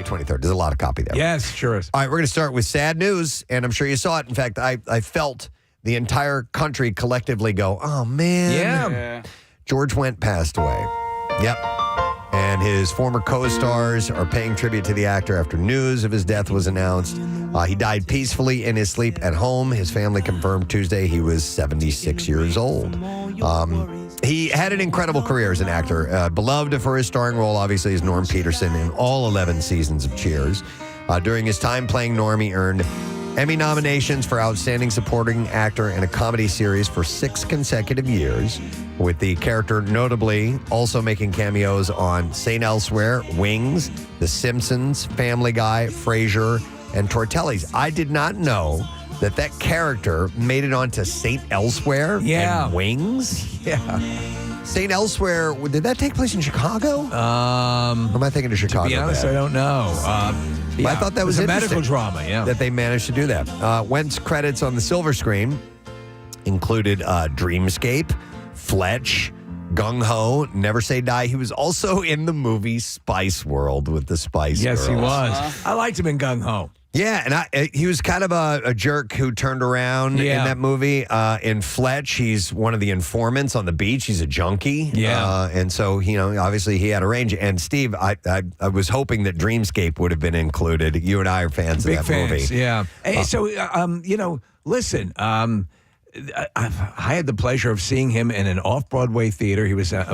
23rd. There's a lot of copy there. Yes, sure is. All right, we're going to start with sad news, and I'm sure you saw it. In fact, I felt the entire country collectively go, oh, man. Yeah. George Wendt passed away. Yep. And his former co-stars are paying tribute to the actor after news of his death was announced. He died peacefully in his sleep at home. His family confirmed Tuesday he was 76 years old. He had an incredible career as an actor. Beloved for his starring role, obviously, as Norm Peterson in all 11 seasons of Cheers. During his time playing Norm, he earned Emmy nominations for Outstanding Supporting Actor in a Comedy Series for 6 consecutive years, with the character notably also making cameos on St. Elsewhere, Wings, The Simpsons, Family Guy, Frasier, and Tortelli's. I did not know that character made it onto St. Elsewhere and Wings. Yeah. St. Elsewhere, did that take place in Chicago? Or am I thinking of Chicago? To be honest, I don't know. I thought that was a medical interesting drama, that they managed to do that. Wendt's credits on the silver screen included Dreamscape, Fletch, Gung Ho, Never Say Die. He was also in the movie Spice World with the Spice Girls. Yes, he was. I liked him in Gung Ho. Yeah, and he was kind of a jerk who turned around in that movie. In Fletch, he's one of the informants on the beach. He's a junkie. Yeah. And so, obviously he had a range. And Steve, I was hoping that Dreamscape would have been included. You and I are fans of that movie. Yeah. Hey, so, listen, I had the pleasure of seeing him in an off-Broadway theater. He was, I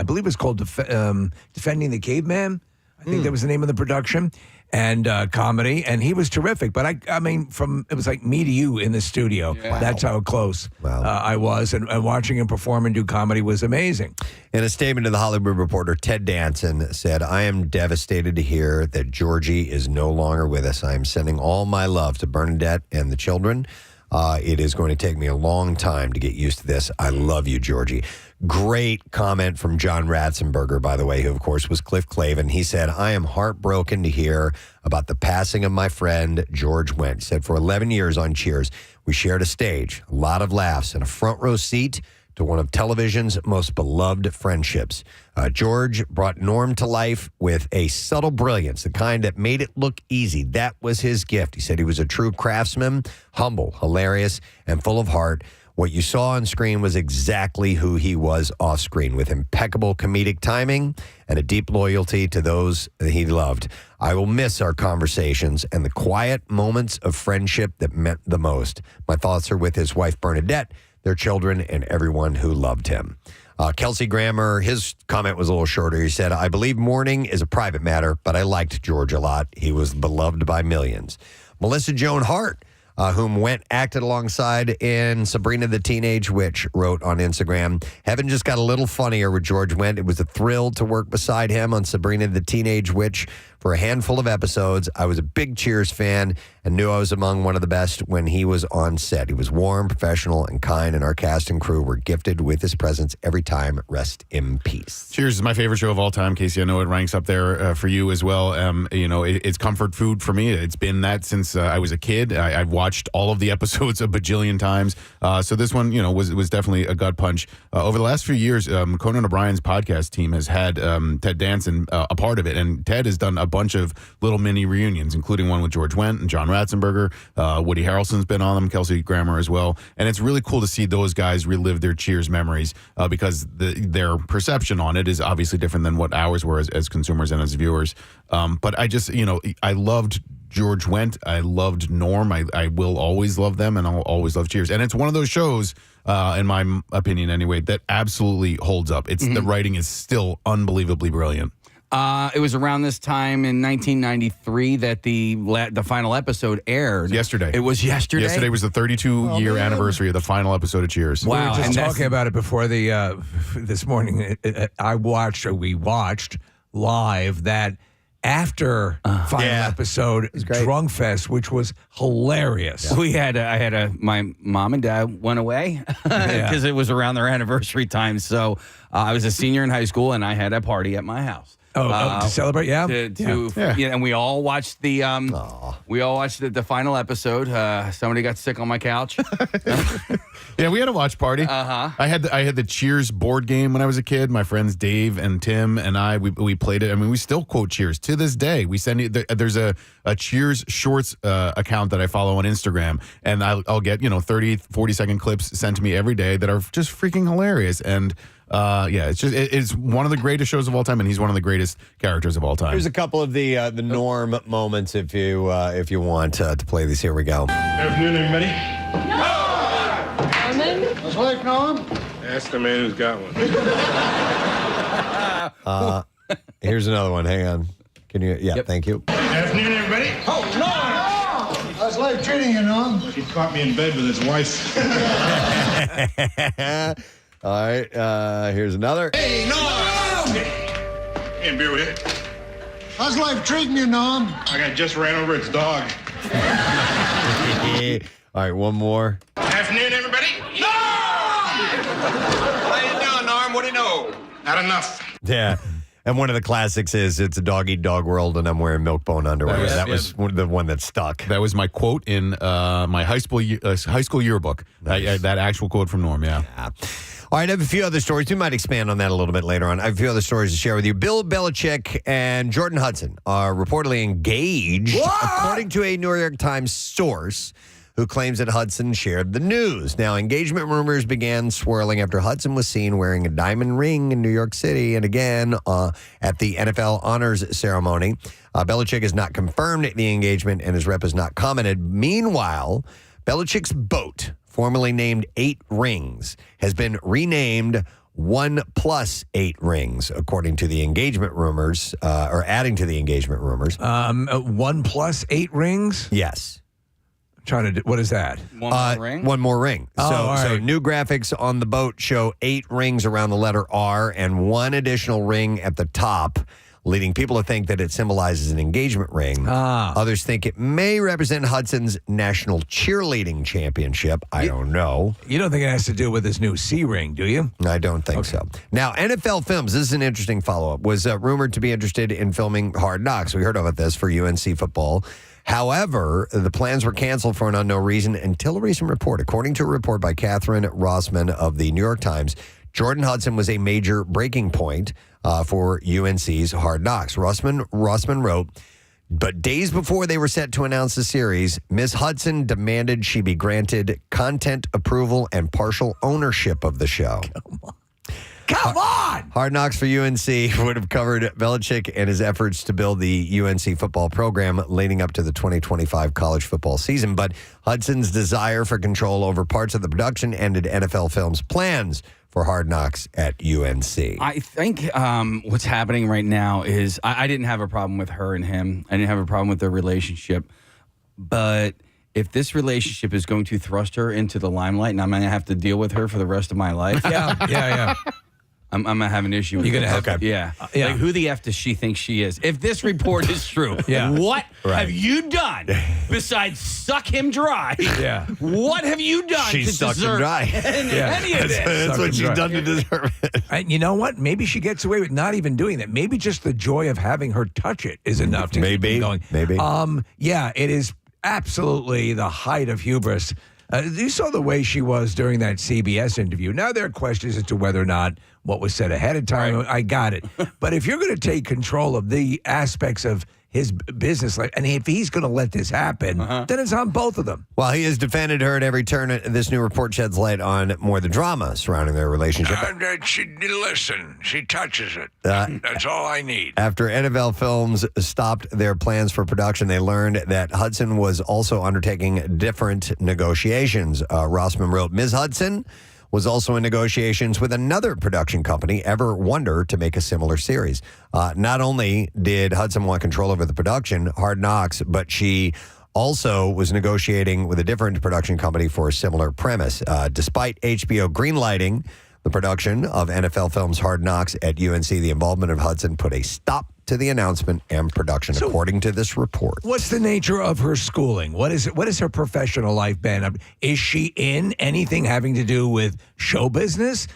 believe it was called Defending the Caveman. I think that was the name of the production. And comedy, and he was terrific. But I mean, it was like me to you in the studio. Yeah. That's how close I was, and watching him perform and do comedy was amazing. In a statement to the Hollywood Reporter, Ted Danson said, "I am devastated to hear that Georgie is no longer with us. I am sending all my love to Bernadette and the children. It is going to take me a long time to get used to this. I love you, Georgie." Great comment from John Ratzenberger, by the way, who, of course, was Cliff Clavin. He said, "I am heartbroken to hear about the passing of my friend, George Wendt." He said, "For 11 years on Cheers, we shared a stage, a lot of laughs, and a front row seat to one of television's most beloved friendships. George brought Norm to life with a subtle brilliance, the kind that made it look easy. That was his gift." He said he was a true craftsman, humble, hilarious, and full of heart. What you saw on screen was exactly who he was off screen, with impeccable comedic timing and a deep loyalty to those that he loved. I will miss our conversations and the quiet moments of friendship that meant the most. My thoughts are with his wife, Bernadette, their children, and everyone who loved him. Kelsey Grammer, his comment was a little shorter. He said, I believe mourning is a private matter, but I liked George a lot. He was beloved by millions. Melissa Joan Hart, whom acted alongside in Sabrina the Teenage Witch, wrote on Instagram, heaven just got a little funnier with George Wendt. It was a thrill to work beside him on Sabrina the Teenage Witch for a handful of episodes. I was a big Cheers fan and knew I was among one of the best when he was on set. He was warm, professional, and kind, and our cast and crew were gifted with his presence every time. Rest in peace. Cheers is my favorite show of all time, Casey. I know it ranks up there for you as well. It's comfort food for me. It's been that since I was a kid. I've watched all of the episodes a bajillion times. So this one, was definitely a gut punch. Over the last few years, Conan O'Brien's podcast team has had Ted Danson a part of it, and Ted has done a bunch of little mini reunions, including one with George Wendt and John Ratzenberger. Woody Harrelson's been on them, Kelsey Grammer as well. And it's really cool to see those guys relive their Cheers memories because their perception on it is obviously different than what ours were as consumers and as viewers. But I just, I loved George Wendt. I loved Norm. I will always love them, and I'll always love Cheers. And it's one of those shows, in my opinion anyway, that absolutely holds up. It's the writing is still unbelievably brilliant. It was around this time in 1993 that the final episode aired. Yesterday. It was yesterday? Yesterday was the 32-year anniversary of the final episode of Cheers. Wow. We were just talking about it before this morning. We watched live that after final episode Drunk Fest, which was hilarious. Yeah. My mom and dad went away because it was around their anniversary time. So I was a senior in high school and I had a party at my house. To celebrate, and we all watched the final episode. Somebody got sick on my couch. Yeah, we had a watch party. I had the Cheers board game when I was a kid. My friends Dave and Tim and we played it. I mean, we still quote Cheers to this day. We send you there's a Cheers Shorts account that I follow on Instagram, and I'll get 30, 40-second clips sent to me every day that are just freaking hilarious. And it's one of the greatest shows of all time, and he's one of the greatest characters of all time. Here's a couple of the Norm moments if you want to play these. Here we go. Good afternoon, everybody. Norman? How's life, Norm? Ask the man who's got one. Here's another one. Hang on. Can you? Yeah, thank you. Good afternoon, everybody. Oh, Norm! How's life treating you, Norm? He caught me in bed with his wife. All right, here's another. Hey, Norm! Hey, beer with you. How's life treating you, Norm? I just ran over its dog. All right, one more. Afternoon, everybody. Norm! How you doing, Norm? What do you know? Not enough. Yeah. And one of the classics is it's a dog-eat-dog world, and I'm wearing milk-bone underwear. That was the one that stuck. That was my quote in my high school yearbook. Nice. That actual quote from Norm, yeah. All right, I have a few other stories. We might expand on that a little bit later on. I have a few other stories to share with you. Bill Belichick and Jordan Hudson are reportedly engaged, according to a New York Times source who claims that Hudson shared the news. Now, engagement rumors began swirling after Hudson was seen wearing a diamond ring in New York City and again at the NFL honors ceremony. Belichick has not confirmed the engagement and his rep has not commented. Meanwhile, Belichick's boat, formerly named 8 Rings, has been renamed 1+8 Rings, according to the engagement rumors, or adding to the engagement rumors. 1+8 rings? Yes. What is that? One more ring? One more ring. Oh, So new graphics on the boat show 8 rings around the letter R and 1 additional ring at the top, leading people to think that it symbolizes an engagement ring. Others think it may represent Hudson's national cheerleading championship. I don't know. You don't think it has to do with his new C ring, do you? I don't think so. Now, NFL Films, this is an interesting follow-up, was rumored to be interested in filming Hard Knocks. We heard about this for UNC football. However, the plans were canceled for an unknown reason until a recent report. According to a report by Catherine Rossman of the New York Times, Jordan Hudson was a major breaking point for UNC's Hard Knocks. Rossman wrote, but days before they were set to announce the series, Ms. Hudson demanded she be granted content approval and partial ownership of the show. Come on! Hard Knocks for UNC would have covered Belichick and his efforts to build the UNC football program leading up to the 2025 college football season. But Hudson's desire for control over parts of the production ended NFL Films' plans for Hard Knocks at UNC. I think what's happening right now is I didn't have a problem with her and him. I didn't have a problem with their relationship. But if this relationship is going to thrust her into the limelight and I'm going to have to deal with her for the rest of my life, Yeah. I'm going to have an issue with You're it. gonna have- Okay. Yeah. Yeah. Like, who the F does she think she is? If this report is true, Yeah. what Right. have you done besides suck him dry? Yeah. What have you done She to sucked him deserve dry. any of this? That's what she's done to deserve it. And you know what? Maybe she gets away with not even doing that. Maybe just the joy of having her touch it is enough to keep Maybe. him going. Maybe. Yeah, it is absolutely the height of hubris. You saw the way she was during that CBS interview. Now there are questions as to whether or not what was said ahead of time. Right. I got it. But if you're going to take control of the aspects of his business life, and if he's going to let this happen, then it's on both of them. Well, he has defended her at every turn. This new report sheds light on more of the drama surrounding their relationship. She touches it. That's all I need. After NFL Films stopped their plans for production, they learned that Hudson was also undertaking different negotiations. Rossman wrote, Ms. Hudson was also in negotiations with another production company, Ever Wonder, to make a similar series. Not only did Hudson want control over the production, Hard Knocks, but she also was negotiating with a different production company for a similar premise. Despite HBO greenlighting the production of NFL Films' Hard Knocks at UNC, the involvement of Hudson put a stop to the announcement and production, according to this report. What's the nature of her schooling? What is it? What has her professional life been? Is she in anything having to do with show business,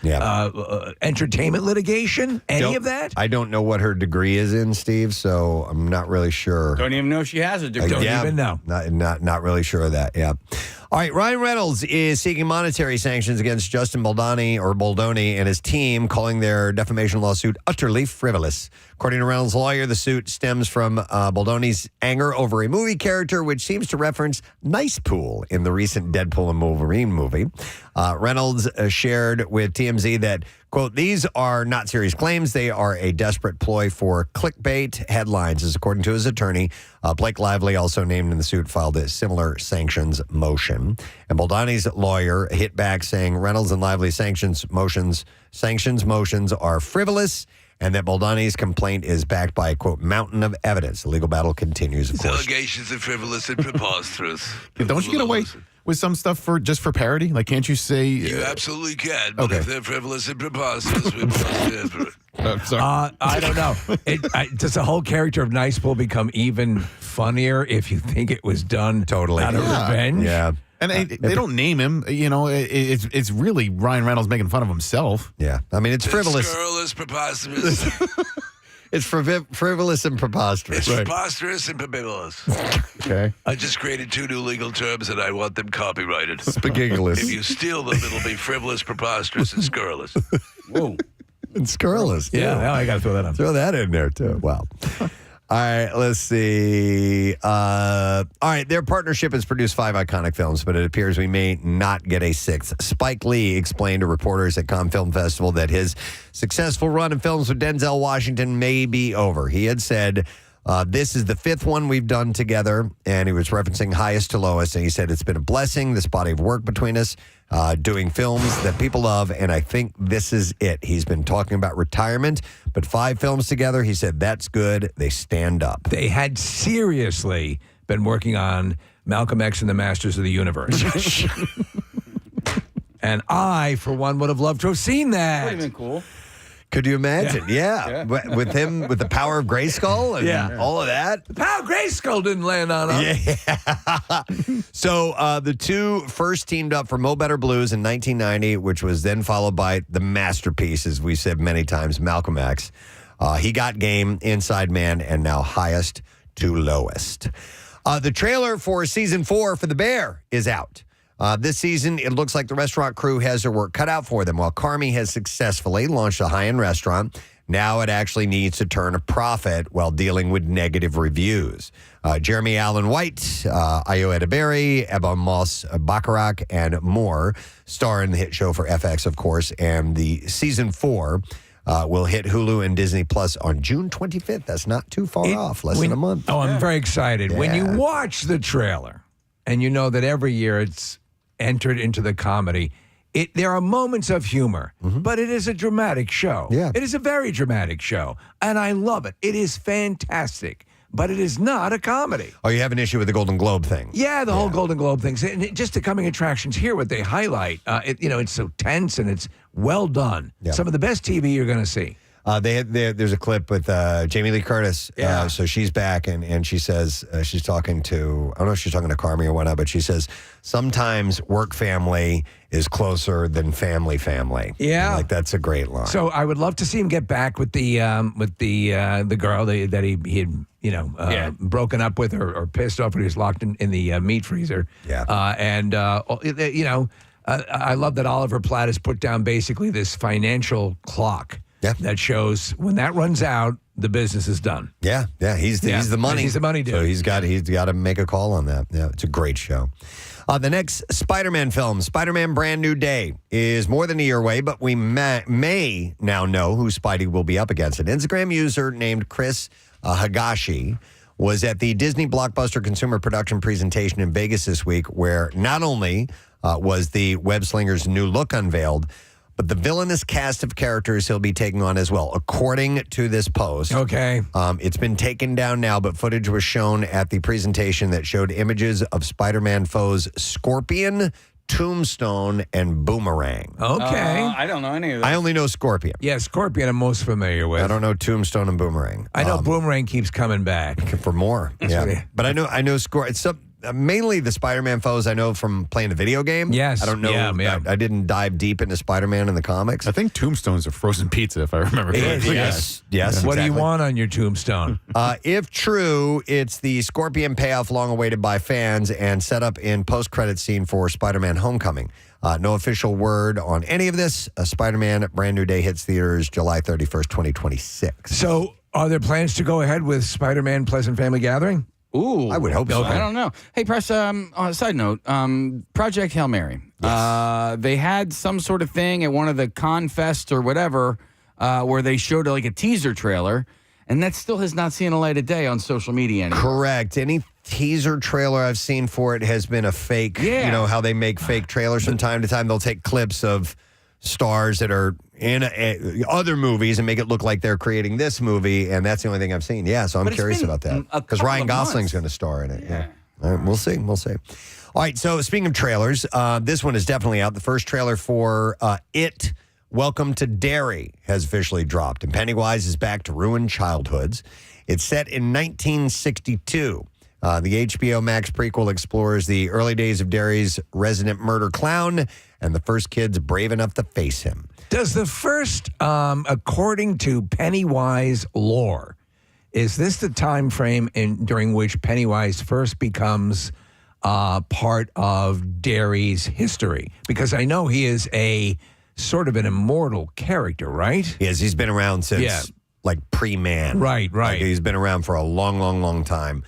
entertainment litigation, any of that? I don't know what her degree is in, Steve, so I'm not really sure. Don't even know she has a degree. Don't even know. Not really sure of that, yeah. All right, Ryan Reynolds is seeking monetary sanctions against Justin Baldoni and his team, calling their defamation lawsuit utterly frivolous. According to Reynolds' lawyer, the suit stems from Baldoni's anger over a movie character, which seems to reference Nice Pool in the recent Deadpool and Wolverine movie. Reynolds shared with TMZ that, quote, these are not serious claims. They are a desperate ploy for clickbait headlines, as according to his attorney. Blake Lively, also named in the suit, filed a similar sanctions motion. And Baldoni's lawyer hit back, saying Reynolds and Lively's sanctions motions are frivolous, and that Baldoni's complaint is backed by a, quote, mountain of evidence. The legal battle continues, of course. Allegations are frivolous and preposterous. Don't you get away with some stuff for just parody? Like, can't you say? You absolutely can, but Okay. if they're frivolous and preposterous, we're both Sorry. I don't know. Does the whole character of Nice Pool become even funnier if you think it was done Totally. out of Yeah. revenge? Yeah. And they don't name him. You know, it's really Ryan Reynolds making fun of himself. Yeah. I mean, it's frivolous. Scurrilous, preposterous. It's frivolous and preposterous. It's preposterous and pebulous. Okay. I just created two new legal terms and I want them copyrighted. Spagigulous. If you steal them, it'll be frivolous, preposterous, and scurrilous. Whoa. And scurrilous. too. Yeah, I got to throw that on. Throw that in there, too. Wow. All right, let's see. All right, their partnership has produced 5 iconic films, but it appears we may not get a 6th. Spike Lee explained to reporters at Cannes Film Festival that his successful run of films with Denzel Washington may be over. He had said, this is the 5th one we've done together, and he was referencing highest to lowest, and he said, it's been a blessing, this body of work between us, doing films that people love, and I think this is it. He's been talking about retirement, but 5 films together, he said, that's good. They stand up. They had seriously been working on Malcolm X and the Masters of the Universe. And I, for one, would have loved to have seen that. Would have been cool. Could you imagine? Yeah. With him, with the power of Grayskull and all of that. The power of Grayskull didn't land on him. Yeah. So the two first teamed up for Mo Better Blues in 1990, which was then followed by the masterpiece, as we said many times, Malcolm X. He Got Game, Inside Man, and now Highest to Lowest. The trailer for season 4 for The Bear is out. This season, it looks like the restaurant crew has their work cut out for them. While Carmi has successfully launched a high-end restaurant, Now it actually needs to turn a profit while dealing with negative reviews. Jeremy Allen White, Ayo Edeberry, Ebba Moss Bacharach, and more star in the hit show for FX, of course. And the season 4 will hit Hulu and Disney Plus on June 25th. That's not too far off, less than a month. Oh, I'm very excited. When you watch the trailer and you know that every year it's entered into the comedy, there are moments of humor, but it is a dramatic show. Yeah. It is a very dramatic show, and I love it. It is fantastic, but it is not a comedy. Oh, you have an issue with the Golden Globe thing? Yeah, the whole Golden Globe thing. And just the coming attractions here, what they highlight, it's so tense and it's well done. Yeah. Some of the best TV you're going to see. There's a clip with Jamie Lee Curtis. Yeah. So she's back, and she says, she's talking to, I don't know if she's talking to Carmi or whatnot, but she says, sometimes work family is closer than family. Yeah. Like, that's a great line. So I would love to see him get back with the girl that he had broken up with or pissed off when he was locked in the meat freezer. Yeah. I love that Oliver Platt has put down basically this financial clock. Yeah. That shows when that runs out, the business is done. Yeah, he's the money. He's the money dude. So he's got to make a call on that. Yeah, it's a great show. The next Spider-Man film, Spider-Man Brand New Day, is more than a year away, but we may now know who Spidey will be up against. An Instagram user named Chris Hagashi was at the Disney Blockbuster Consumer Production presentation in Vegas this week, where not only was the web slinger's new look unveiled, but the villainous cast of characters he'll be taking on as well, according to this post. Okay. It's been taken down now, but footage was shown at the presentation that showed images of Spider-Man foes Scorpion, Tombstone, and Boomerang. Okay. I don't know any of that. I only know Scorpion. Yeah, Scorpion I'm most familiar with. I don't know Tombstone and Boomerang. I know Boomerang keeps coming back. For more. Yeah. funny. But I know It's mainly the Spider-Man foes I know from playing the video game. Yes. I don't know. Yeah. I didn't dive deep into Spider-Man in the comics. I think Tombstone's a frozen pizza, if I remember correctly. Yes. What do you exactly. want on your tombstone? If true, it's the Scorpion payoff long awaited by fans and set up in post-credit scene for Spider-Man Homecoming. No official word on any of this. Spider-Man Brand New Day hits theaters July 31st, 2026. So are there plans to go ahead with Spider-Man Pleasant Family Gathering? Ooh, I would hope so. I don't know. Hey, Press. On a side note, Project Hail Mary. Yes. They had some sort of thing at one of the Con Fest or whatever, where they showed like a teaser trailer, and that still has not seen a light of day on social media anymore. Correct. Any teaser trailer I've seen for it has been a fake. Yeah. You know how they make fake trailers from time to time. They'll take clips of stars that are in other movies and make it look like they're creating this movie, and that's the only thing I've seen. Yeah, so I'm But it's curious been about that a because couple Ryan of Gosling's months. going to star in it. Yeah. All right, we'll see. All right, so speaking of trailers, this one is definitely out. The first trailer for It, Welcome to Derry, has officially dropped, and Pennywise is back to ruin childhoods. It's set in 1962. The HBO Max prequel explores the early days of Derry's resident murder clown and the first kids brave enough to face him. Does the first, according to Pennywise lore, is this the time frame during which Pennywise first becomes part of Derry's history? Because I know he is a sort of an immortal character, right? Yes, he's been around since like pre-man. Right. Like, he's been around for a long, long, long time.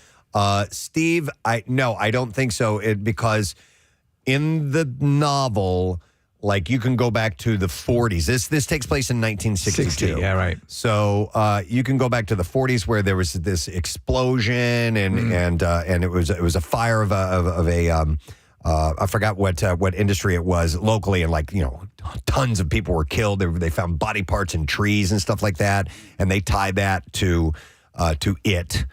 Steve, I don't think so. Because in the novel, like, you can go back to the 40s. This takes place in 1962. 60, yeah, right. So you can go back to the 40s where there was this explosion and it was a fire of a I forgot what industry it was locally, and tons of people were killed. They found body parts in trees and stuff like that, and they tied that to it.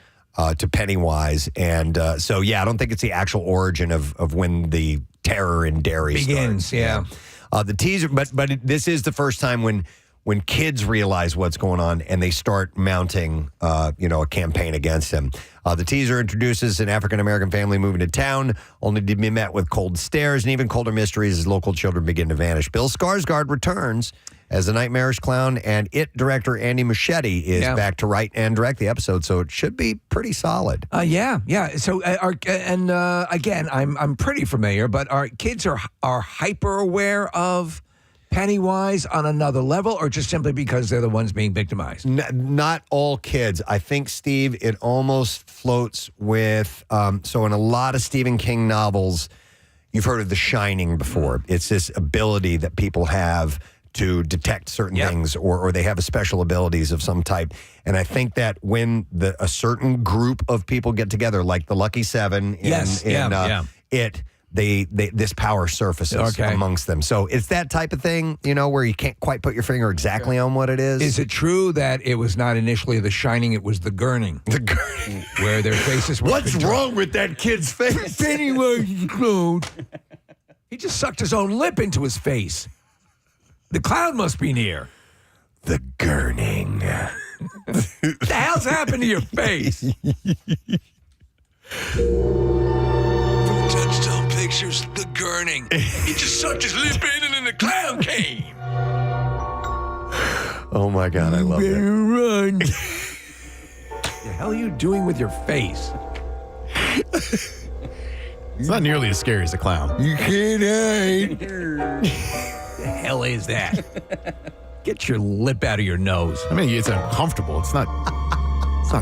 To Pennywise. And so, I don't think it's the actual origin of when the terror in Derry begins. starts. The teaser, but this is the first time when kids realize what's going on and they start mounting, a campaign against him. The teaser introduces an African-American family moving to town, only to be met with cold stares and even colder mysteries as local children begin to vanish. Bill Skarsgård returns as the nightmarish clown, and It director Andy Muschietti is back to write and direct the episode, so it should be pretty solid. Yeah. So, again, I'm pretty familiar, but our kids are hyper aware of Pennywise on another level, or just simply because they're the ones being victimized? Not all kids. I think, Steve, it almost floats with, so in a lot of Stephen King novels, you've heard of The Shining before. It's this ability that people have to detect certain things, or they have special abilities of some type. And I think that when a certain group of people get together, like the Lucky Seven this power surfaces amongst them. So it's that type of thing, where you can't quite put your finger exactly on what it is. Is it true that it was not initially The Shining, it was The Gurning? The Gurning. Where their faces were What's wrong with that kid's face? Pennywise is a clown. He just sucked his own lip into his face. The clown must be near. The Gurning. What the hell's happened to your face? Touchstone Pictures, The Gurning. He just sucked his lip in and then the clown came. Oh my God, I love it. Run. The hell are you doing with your face? It's not nearly as scary as a clown. You can't hide. The hell is that? Get your lip out of your nose. I mean, it's uncomfortable. It's not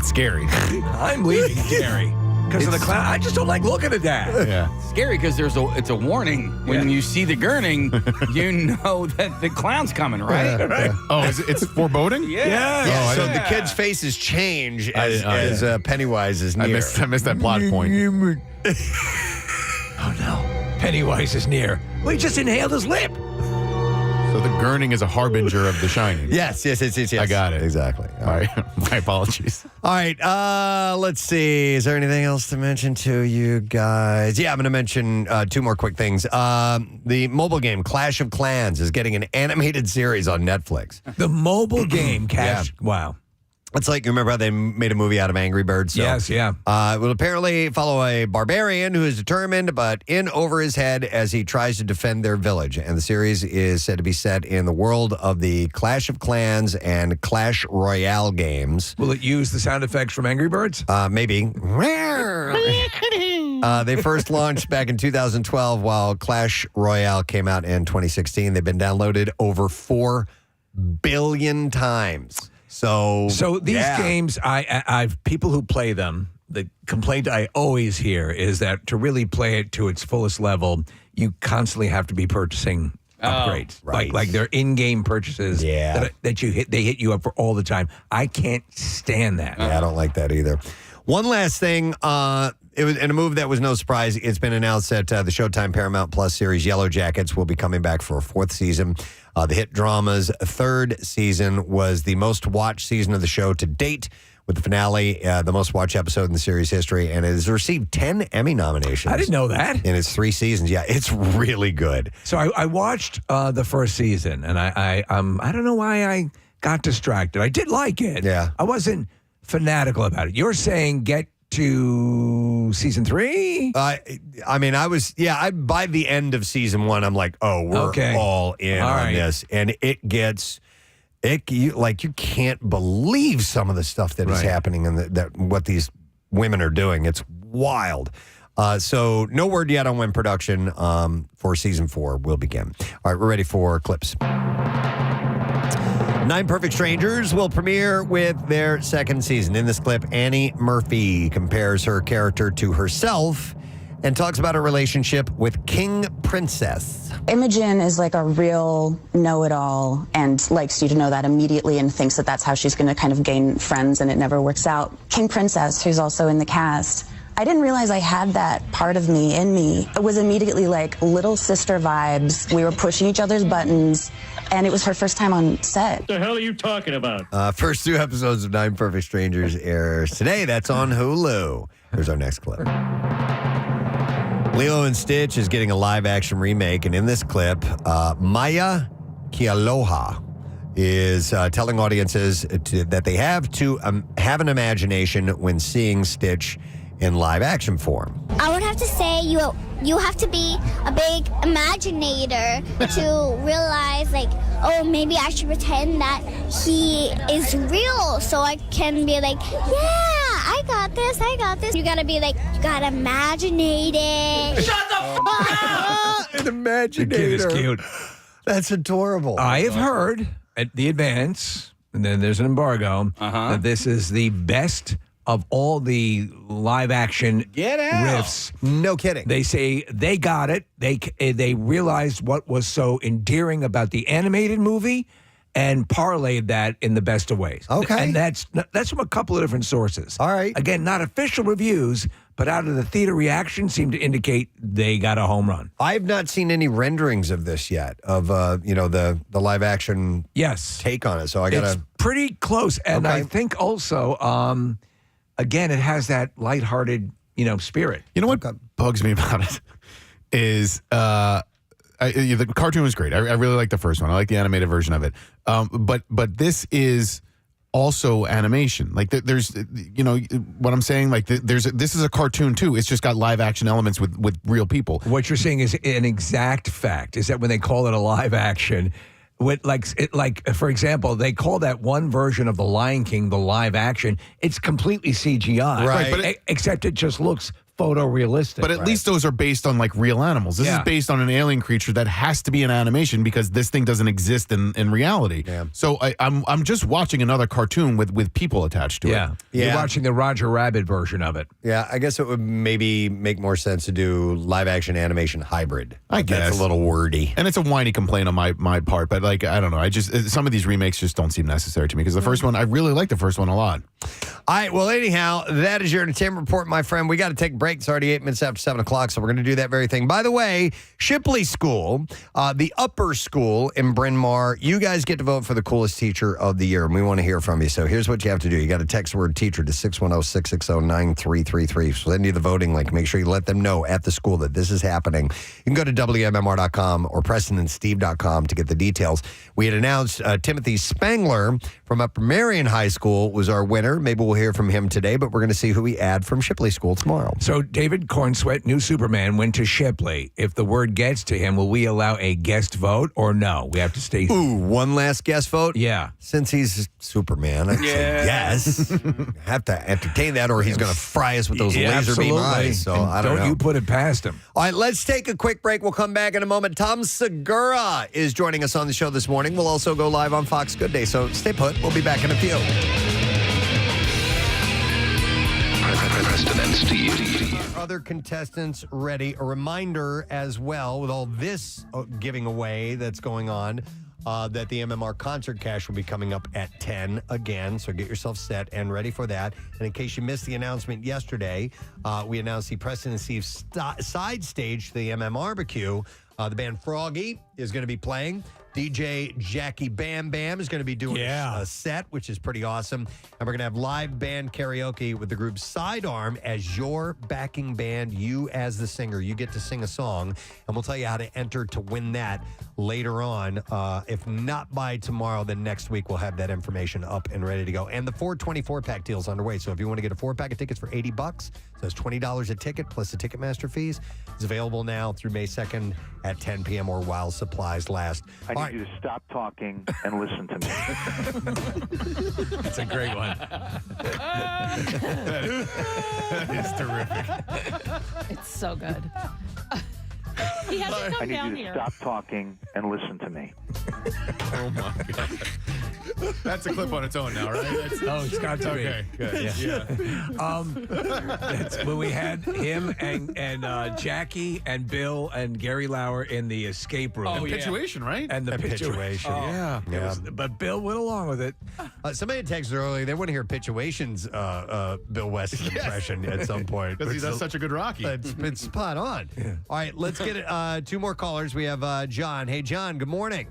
scary. I'm leaving, Gary. Because of the clown. I just don't like looking at that. Yeah. Scary because it's a warning. When you see the gurning, you know that the clown's coming, right? Right. Oh, it's foreboding? Yeah. So the kid's faces change as Pennywise is near. I missed that plot point. Oh, no. Pennywise is near. Well, he just inhaled his lip. So the gurning is a harbinger of The Shining. Yes. I got it. Exactly. All right. My apologies. All right. Let's see. Is there anything else to mention to you guys? Yeah, I'm going to mention two more quick things. The mobile game Clash of Clans is getting an animated series on Netflix. The mobile game, Cash. Yeah. Wow. It's like, you remember how they made a movie out of Angry Birds? So, Yes, yeah. It will apparently follow a barbarian who is determined but in over his head as he tries to defend their village. And the series is said to be set in the world of the Clash of Clans and Clash Royale games. Will it use the sound effects from Angry Birds? Maybe. They first launched back in 2012 while Clash Royale came out in 2016. They've been downloaded over 4 billion times. So these games, I've people who play them, the complaint I always hear is that to really play it to its fullest level, you constantly have to be purchasing upgrades. Right. Like their in-game purchases that they hit you up for all the time. I can't stand that. Yeah, I don't like that either. One last thing, it was in a move that was no surprise. It's been announced that the Showtime Paramount Plus series Yellow Jackets will be coming back for a 4th season. The hit drama's 3rd season was the most watched season of the show to date, with the finale the most watched episode in the series history, and it has received 10 Emmy nominations. I didn't know that. In its 3 seasons. Yeah, it's really good. So I watched the first season, and I don't know why I got distracted. I did like it. Yeah. I wasn't fanatical about it. You're saying get to season 3? I mean, by the end of season 1, I'm like, oh, we're all in on this. And it gets, you can't believe some of the stuff that is happening and what these women are doing. It's wild. So no word yet on when production for season 4 will begin. All right, we're ready for clips. 9 Perfect Strangers will premiere with their 2nd season. In this clip, Annie Murphy compares her character to herself and talks about her relationship with King Princess. Imogen is like a real know-it-all and likes you to know that immediately and thinks that that's how she's going to kind of gain friends, and it never works out. King Princess, who's also in the cast, I didn't realize I had that part of me in me. It was immediately like little sister vibes. We were pushing each other's buttons, and it was her first time on set. What the hell are you talking about? First 2 episodes of 9 Perfect Strangers airs today. That's on Hulu. Here's our next clip. Lilo and Stitch is getting a live-action remake, and in this clip, Maya Kaileigh is telling audiences that they have to have an imagination when seeing Stitch in live-action form. I would have to say you have to be a big imaginator to realize, like, oh, maybe I should pretend that he is real so I can be like, yeah, I got this. You gotta be like, you gotta imaginate it. Shut the fuck up! An imaginator. The kid is cute. That's adorable. I have heard at the advance, and then there's an embargo, that this is the best of all the live action riffs. No kidding. They say they got it. They realized what was so endearing about the animated movie and parlayed that in the best of ways. Okay. And that's from a couple of different sources. All right. Again, not official reviews, but out of the theater reaction seem to indicate they got a home run. I have not seen any renderings of this yet, of the live action take on it. So I got It's to. pretty close. And Okay. I think also, again, it has that lighthearted, spirit. You know what bugs me about it is the cartoon was great. I really like the first one. I like the animated version of it. But this is also animation. Like there's, what I'm saying. Like this is a cartoon too. It's just got live action elements with real people. What you're saying is an exact fact. Is that when they call it a live action, for example, they call that one version of The Lion King the live action. It's completely CGI, Right. But except it just looks photorealistic. But at least those are based on like real animals. This is based on an alien creature that has to be an animation because this thing doesn't exist in reality. Yeah. So I'm just watching another cartoon with people attached to it. Yeah. You're watching the Roger Rabbit version of it. Yeah, I guess it would maybe make more sense to do live action animation hybrid. I guess. That's a little wordy. And it's a whiny complaint on my part, but like I don't know. Some of these remakes just don't seem necessary to me because the first one, I really like the first one a lot. All right, well, anyhow, that is your entertainment report, my friend. We got to take a break. It's already 8 minutes after 7 o'clock, so we're going to do that very thing. By the way, Shipley School, the upper school in Bryn Mawr, you guys get to vote for the coolest teacher of the year, and we want to hear from you. So here's what you have to do. You got to text the word teacher to 610-660-9333. So send you the voting link. Make sure you let them know at the school that this is happening. You can go to WMMR.com or PrestonandSteve.com to get the details. We had announced Timothy Spangler from Upper Merion High School was our winner. Maybe we'll hear from him today, but we're going to see who we add from Shipley School tomorrow. So David Cornsweat, new Superman, went to Shipley. If the word gets to him, will we allow a guest vote or no? We have to stay. Ooh, one last guest vote? Yeah. Since he's Superman, I'd say yes. Have to entertain that or he's going to fry us with those laser beam eyes. So I don't know. You put it past him. All right, let's take a quick break. We'll come back in a moment. Tom Segura is joining us on the show this morning. We'll also go live on Fox Good Day, so stay put. We'll be back in a few. Preston and Steve. Other contestants ready. A reminder as well, with all this giving away that's going on, that the MMR Concert Cash will be coming up at 10 again. So get yourself set and ready for that. And in case you missed the announcement yesterday, we announced the Preston and Steve side stage to the MMRBQ. The band Froggy is going to be playing. DJ Jackie Bam Bam is going to be doing a set, which is pretty awesome. And we're going to have live band karaoke with the group Sidearm as your backing band, you as the singer. You get to sing a song, and we'll tell you how to enter to win that later on. If not by tomorrow, then next week we'll have that information up and ready to go. And the 424-pack deal is underway. So if you want to get a 4-pack of tickets for $80, so that's $20 a ticket plus the Ticketmaster fees. It's available now through May 2nd at 10 p.m. or while supplies last. I need you to stop talking and listen to me. That's a great one. That is terrific. It's so good. He hasn't come I need down you to here. stop talking and listen to me. Oh my God. That's a clip on its own now, right? It's got to be. Okay, good. Yeah. That's when we had him and Jackie and Bill and Gary Lauer in the escape room. Situation, right? And the Pituation. Yeah. Yeah. But Bill went along with it. Somebody had texted earlier. They want to hear Pituation's Bill West impression at some point. Because he does such a good Rocky. It's been spot on. All right, let's get it. Two more callers. We have John. Hey, John, good morning.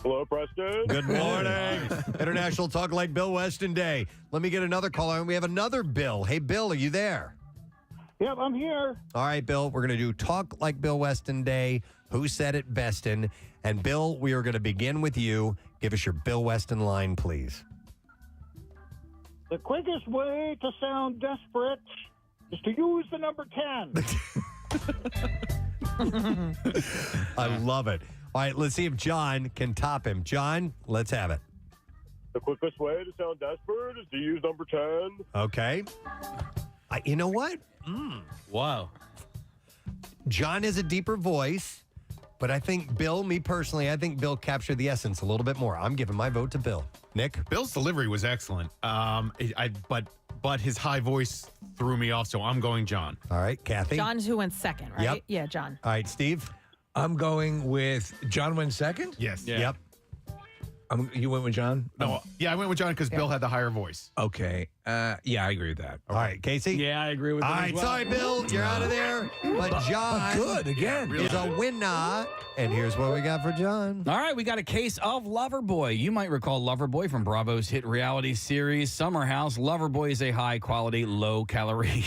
Hello, Preston. Good morning. International Talk Like Bill Weston Day. Let me get another caller, and we have another Bill. Hey, Bill, are you there? Yep, I'm here. All right, Bill, we're going to do Talk Like Bill Weston Day. Who said it bestin'? And, Bill, we are going to begin with you. Give us your Bill Weston line, please. The quickest way to sound desperate is to use the number 10. I love it. All right, let's see if John can top him. John, let's have it. The quickest way to sound desperate is to use number 10. Okay. You know what? Wow. John has a deeper voice, But I think Bill, me personally, I think Bill captured the essence a little bit more. I'm giving my vote to Bill. Nick? Bill's delivery was excellent. But his high voice threw me off, so I'm going John. All right, Kathy? John's who went second, right? Yep. Yeah, John. All right, Steve? I'm going with John went second? Yes. Yeah. Yep. You went with John? No, yeah, I went with John because Bill had the higher voice. Okay. Yeah, I agree with that. All right, Casey? Yeah, I agree with All him right, as well. sorry, Bill. You're out of there. But John Good, again. is a winner. And here's what we got for John. All right, we got a case of Loverboy. You might recall Loverboy from Bravo's hit reality series Summer House. Loverboy is a high-quality, low-calorie.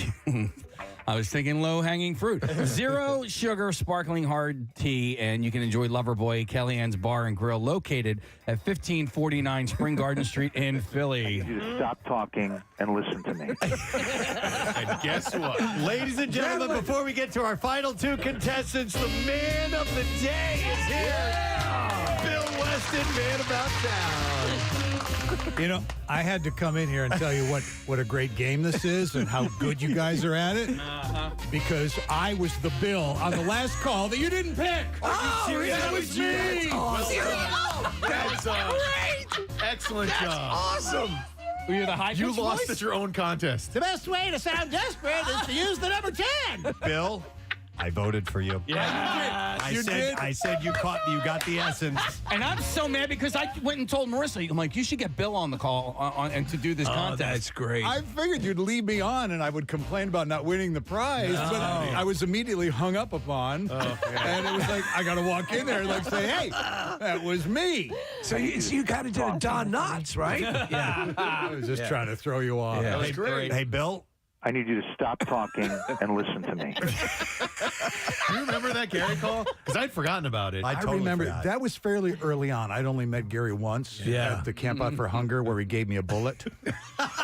I was thinking low-hanging fruit. 0 sugar, sparkling hard tea, and you can enjoy Loverboy Kellyanne's Bar and Grill, located at 1549 Spring Garden Street in Philly. You just stop talking and listen to me. And guess what? Ladies and gentlemen, before we get to our final 2 contestants, the man of the day is here. Bill Weston, man about town. You know, I had to come in here and tell you what a great game this is and how good you guys are at it. Because I was the Bill on the last call that you didn't pick. That was me. That's great. Excellent job. Awesome. Were you the high You lost at your own contest. The best way to sound desperate is to use the number 10. Bill, I voted for you. Yeah. I said you got the essence. And I'm so mad because I went and told Marissa, I'm like, you should get Bill on the call and to do this contest. That's great. I figured you'd leave me on and I would complain about not winning the prize, but I was immediately hung up upon. And it was like, I got to walk in there and like say, hey, that was me. So you kind of did a Don Knotts, right? Yeah. I was just trying to throw you off. Yeah. That was Hey, great. Hey, Bill. I need you to stop talking and listen to me. Do you remember that Gary call? Because I'd forgotten about it. I I totally remember forgot. that was fairly early on. I'd only met Gary once at the Camp Out for Hunger where he gave me a bullet. Remember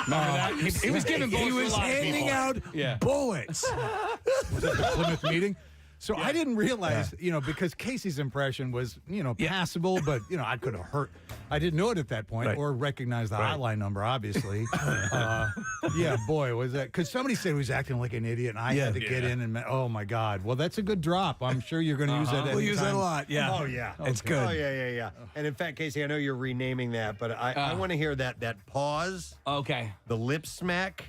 that? He was giving bullets He to a was lot of handing people. out bullets. Was at the Plymouth meeting. So I didn't realize, because Casey's impression was, passable, but, I could have hurt. I didn't know it at that point or recognize the hotline number, obviously. Yeah, boy, was that. Because somebody said he was acting like an idiot, and I had to get in and, oh, my God. Well, that's a good drop. I'm sure you're going to use that We'll use that a lot, yeah. Oh, yeah. It's good. Oh, yeah. And in fact, Casey, I know you're renaming that, but I want to hear that pause, Okay. the lip smack,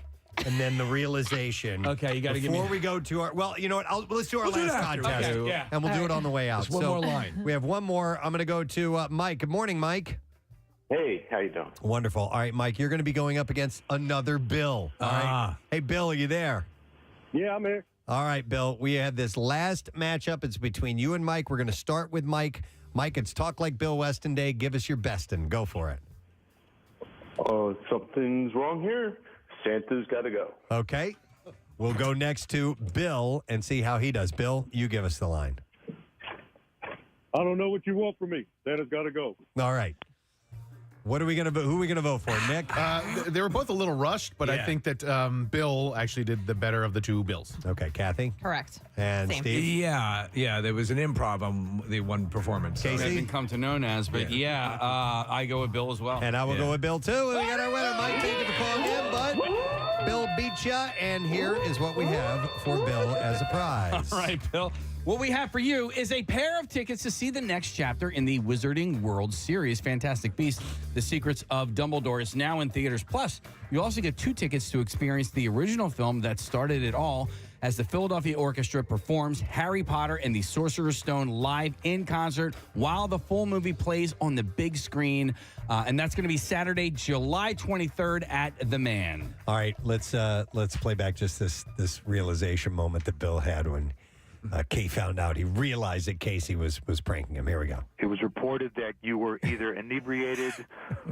and then the realization. Okay, you got to give me. Before we go to our, well, you know what? Let's do our We'll do last it after. contest. Okay, yeah. And we'll do it on the way out. Just one more line. We have one more. I'm going to go to Mike. Good morning, Mike. Hey, how you doing? Wonderful. All right, Mike, you're going to be going up against another Bill. All right. Hey, Bill, are you there? Yeah, I'm here. All right, Bill. We had this last matchup. It's between you and Mike. We're going to start with Mike. Mike, it's Talk Like Bill Weston Day. Give us your best and go for it. Oh, something's wrong here. Santa's got to go. Okay. We'll go next to Bill and see how he does. Bill, you give us the line. I don't know what you want from me. Santa's got to go. All right. What are we going to vote? Who are we going to vote for, Nick? They were both a little rushed, but I think that Bill actually did the better of the two Bills. Okay, Kathy Correct. and Same. Steve. Yeah. There was an improv on the one performance. So. Casey? Hasn't come to known as, but I go with Bill as well. And I will go with Bill, too. And we got our winner, Mike. Thank you for calling in, bud. Bill beat ya, and here is what we have for Bill as a prize. All right, Bill. What we have for you is a pair of tickets to see the next chapter in the Wizarding World series, Fantastic Beasts: The Secrets of Dumbledore, is now in theaters. Plus, you also get 2 tickets to experience the original film that started it all as the Philadelphia Orchestra performs Harry Potter and the Sorcerer's Stone live in concert while the full movie plays on the big screen. And that's going to be Saturday, July 23rd at The Man. All right, let's play back just this realization moment that Bill had when Kay found out. He realized that Casey was pranking him. Here we go. It was reported that you were either inebriated,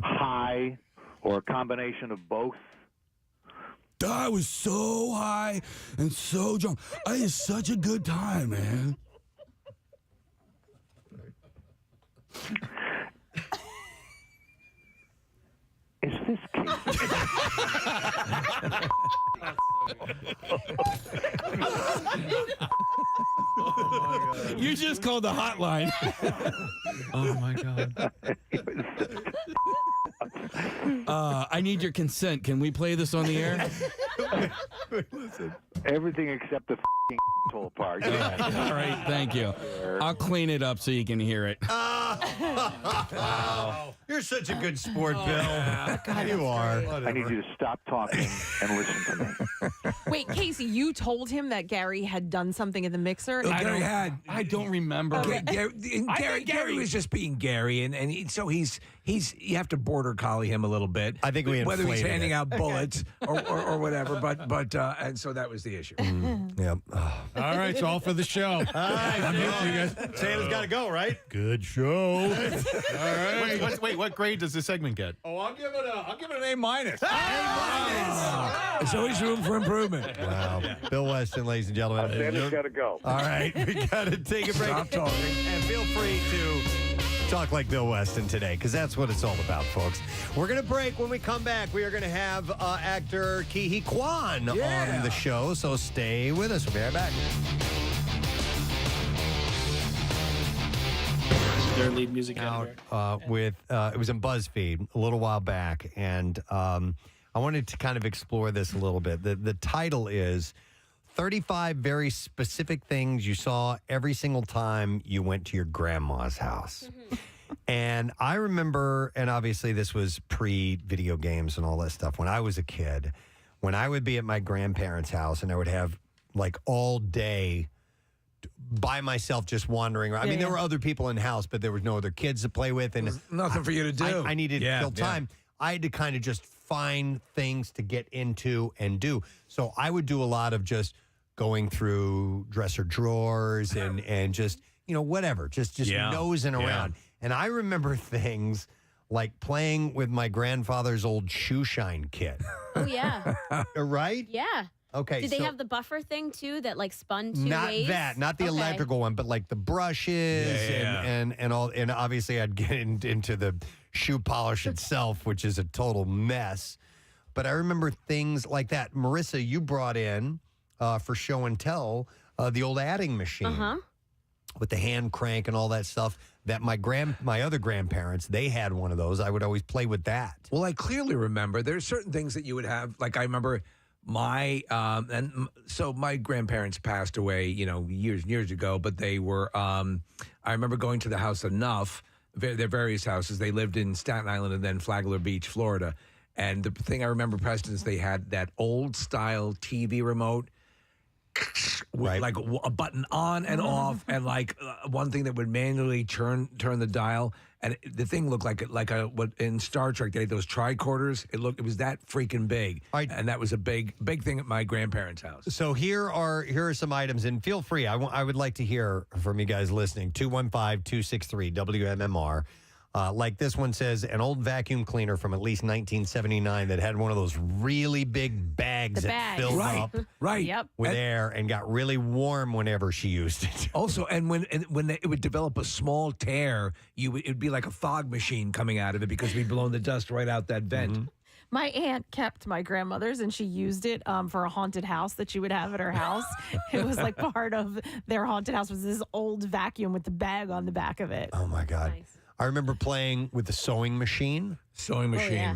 high, or a combination of both. I was so high and so drunk. I had such a good time, man. Is this Casey? You just called the hotline. Oh my God. I need your consent. Can we play this on the air? Everything except the pull apart. All right, thank you. I'll clean it up so you can hear it. You're such a good sport, Bill. God, You are. I need you to stop talking and listen to me. Wait, Casey, you told him that Gary had done something in the mixer? I don't remember. Gary was just being Gary, and he's you have to border collie him a little bit. I think we whether he's inflated handing it. out bullets or whatever, but and so that was the issue. Yep. All right, it's all for the show. All right, I'm with you guys. Santa's got to go, right? Good show. All right. Wait, what grade does this segment get? Oh, I'll give it an A minus. There's always room for improvement. Wow. Bill Weston, ladies and gentlemen. Santa's got to go. All right, we got to take a break. Stop talking. And feel free to talk like Bill Weston today, because that's what it's all about, folks. We're going to break. When we come back, we are going to have actor Kaileigh Kwan on the show, so stay with us. We'll be right back. Their lead music Out editor. with it was in BuzzFeed a little while back, and I wanted to kind of explore this a little bit. The title is 35 very specific things you saw every single time you went to your grandma's house. And I remember, and obviously this was pre-video games and all that stuff, when I was a kid, when I would be at my grandparents' house and I would have like all day by myself just wandering around. I mean, there were other people in the house, but there was no other kids to play with. And nothing for you to do. I needed to kill time. I had to kind of just find things to get into and do. So I would do a lot of just going through dresser drawers and just, whatever, just nosing around. And I remember things like playing with my grandfather's old shoe shine kit. Oh, yeah. Right? Yeah. Okay. Did they have the buffer thing too that like spun two not ways? Not the electrical one, but like the brushes and all. And obviously, I'd get into the shoe polish itself, which is a total mess. But I remember things like that. Marissa, you brought in for show and tell the old adding machine with the hand crank and all that stuff. That my other grandparents, they had one of those. I would always play with that. Well, I clearly remember there's certain things that you would have. Like I remember so my grandparents passed away, years ago, but they were, I remember going to the house enough, their various houses. They lived in Staten Island and then Flagler Beach, Florida. And the thing I remember, Preston, is they had that old style TV remote with like a button on and off, and like one thing that would manually turn the dial. And the thing looked like what in Star Trek they had those tricorders. It was that freaking big, and that was a big thing at my grandparents' house. So here are some items, and feel free. I would like to hear from you guys listening. 215-263-WMMR. Like this one says, an old vacuum cleaner from at least 1979 that had one of those really big bags that filled up with air and got really warm whenever she used it. Also, and when it would develop a small tear, it'd be like a fog machine coming out of it because we'd blown the dust right out that vent. My aunt kept my grandmother's, and she used it for a haunted house that she would have at her house. It was like part of their haunted house was this old vacuum with the bag on the back of it. Oh, my God. Nice. I remember playing with the sewing machine. Oh, yeah.